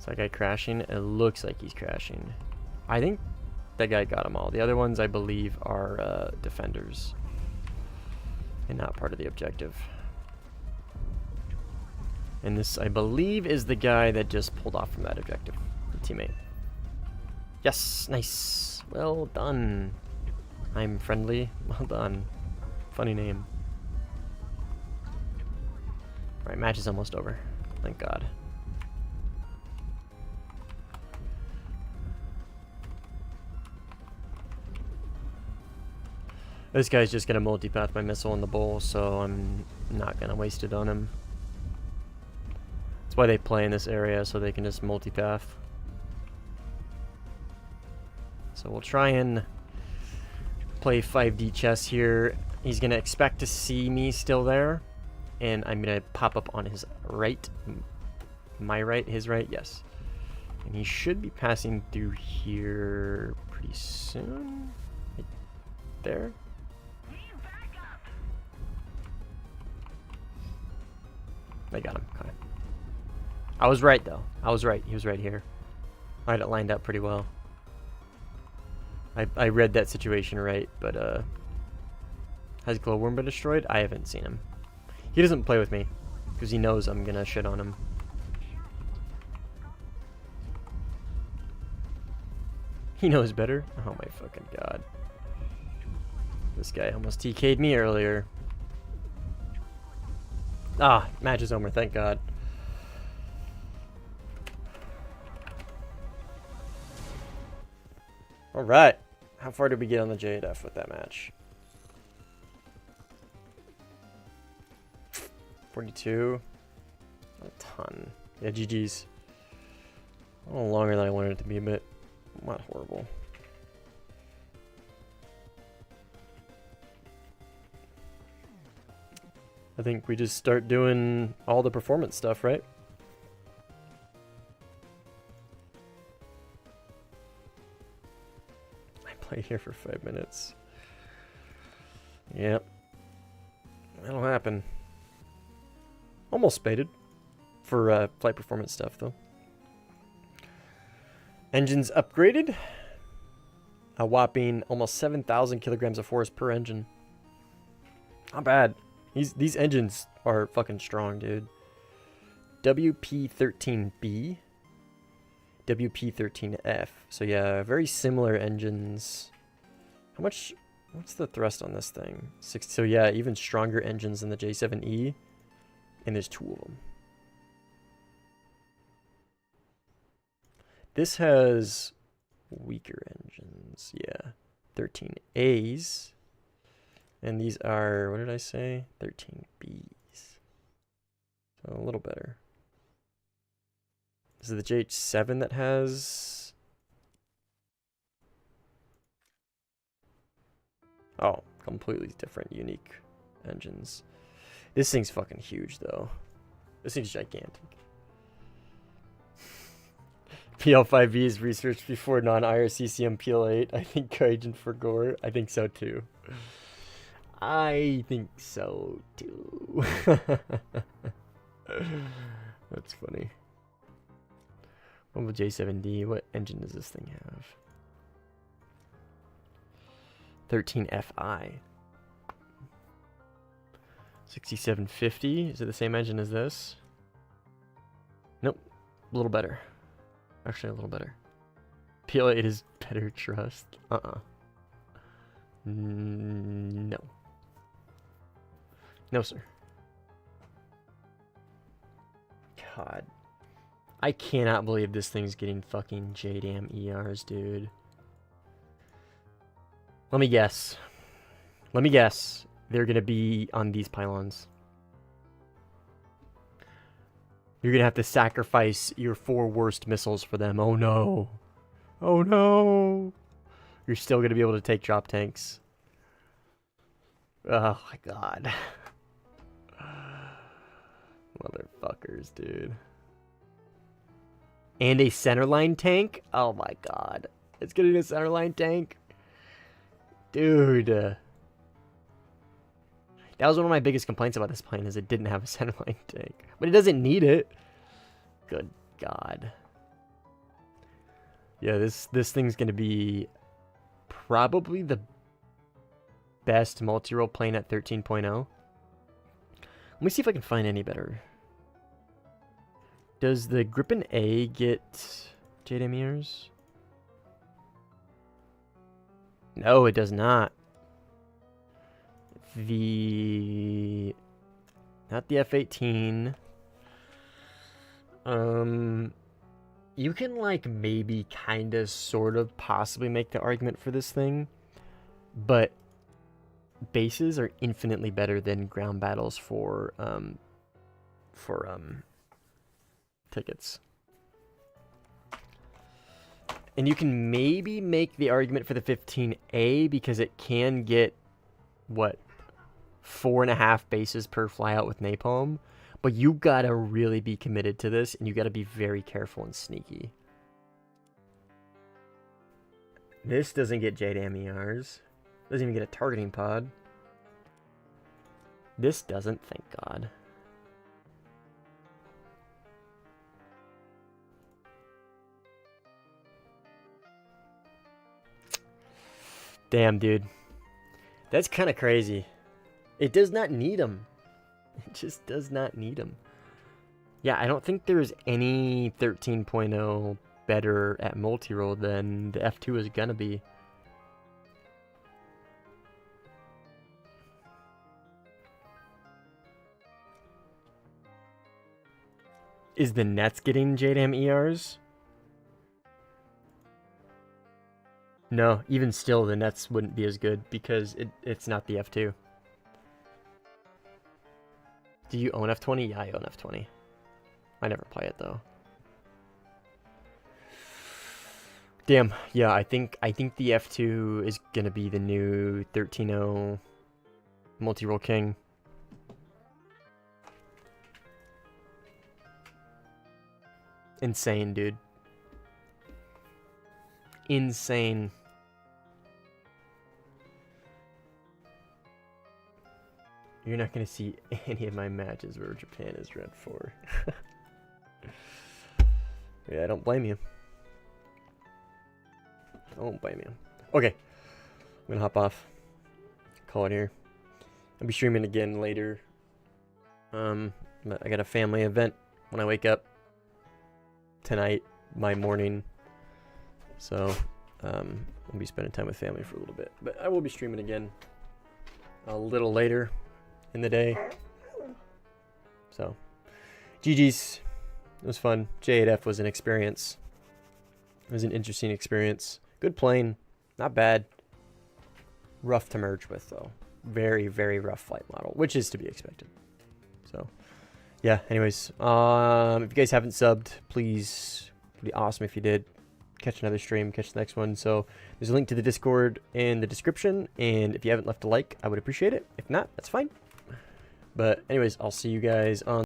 that guy crashing? It looks like he's crashing. I think that guy got them all. The other ones, I believe, are defenders. And not part of the objective. And this, I believe, is the guy that just pulled off from that objective. The teammate. Yes, nice. Well done. I'm friendly. Well done. Funny name. Alright, match is almost over. Thank God. This guy's just gonna multipath my missile in the bowl, so I'm not gonna waste it on him. That's why they play in this area, so they can just multipath. So we'll try and play 5D chess here. He's gonna expect to see me still there, and I'm gonna pop up on his right. My right, his right, yes. And he should be passing through here pretty soon. Right there. I got him. Okay. I was right, though. I was right. He was right here. I had it lined up pretty well. I read that situation right, but has Glowworm been destroyed? I haven't seen him. He doesn't play with me because he knows I'm gonna shit on him. He knows better. Oh my fucking god! This guy almost TK'd me earlier. Ah, match is over, thank God. Alright. How far did we get on the JDF with that match? 42. Not a ton. Yeah, GG's. A little longer than I wanted it to be, but not horrible. I think we just start doing all the performance stuff, right? I played here for 5 minutes. Yep. That'll happen. Almost spaded for flight performance stuff, though. Engines upgraded. A whopping almost 7,000 kilograms of force per engine. Not bad. These engines are fucking strong, dude. WP13B, WP13F. So yeah, very similar engines. How much? What's the thrust on this thing? 60. So yeah, even stronger engines than the J7E, and there's 2 of them. This has weaker engines. Yeah, 13As. And these are, what did I say? 13Bs. So a little better. This is the JH7 that has... Oh, completely different, unique engines. This thing's fucking huge, though. This thing's gigantic. PL5B is researched before non-IRCCM PL8. I think Gaijin for Gore. I think so, too. I think so too. That's funny. What about J7D? What engine does this thing have? 13FI. 6750. Is it the same engine as this? Nope. A little better. Actually, a little better. PL8 is better, trust. No. No, sir. God. I cannot believe this thing's getting fucking JDAM ERs, dude. Let me guess. Let me guess. They're gonna be on these pylons. You're gonna have to sacrifice your 4 worst missiles for them. Oh no. Oh no. You're still gonna be able to take drop tanks. Oh my god. Motherfuckers, dude. And a centerline tank? Oh my god. It's getting a centerline tank? Dude. That was one of my biggest complaints about this plane, is it didn't have a centerline tank. But it doesn't need it. Good god. Yeah, this thing's gonna be probably the best multi-role plane at 13.0. Let me see if I can find any better. Does the Gripen A get JDAM ears? No, it does not. Not the F-18. You can like maybe kind of sort of possibly make the argument for this thing, but bases are infinitely better than ground battles for tickets. And you can maybe make the argument for the 15A because it can get, what, 4.5 bases per flyout with napalm. But you gotta really be committed to this, and you gotta be very careful and sneaky. This doesn't get JDAM ERs. Doesn't even get a targeting pod. This doesn't, thank God. Damn, dude. That's kind of crazy. It does not need them. It just does not need them. Yeah, I don't think there's any 13.0 better at multi-role than the F2 is gonna be. Is the Nets getting JDAM ERs? No, even still, the Nets wouldn't be as good because it's not the F2. Do you own F20? Yeah, I own F20. I never play it though. Damn, yeah, I think the F2 is gonna be the new 13.0 multi-role king. Insane, dude. Insane. You're not going to see any of my matches where Japan is red 4. Yeah, I don't blame you. I don't blame you. Okay. I'm going to hop off. Call it here. I'll be streaming again later. But I got a family event when I wake up tonight, my morning. So, I'll be spending time with family for a little bit. But I will be streaming again a little later in the day. So, GG's. It was fun. J8F was an experience. It was an interesting experience. Good plane. Not bad. Rough to merge with, though. Very, very rough flight model, which is to be expected. So, yeah, anyways. If you guys haven't subbed, please, it'd be awesome if you did. Catch another stream, catch the next one. So, there's a link to the Discord in the description, and if you haven't left a like, I would appreciate it. If not, that's fine. But anyways, I'll see you guys on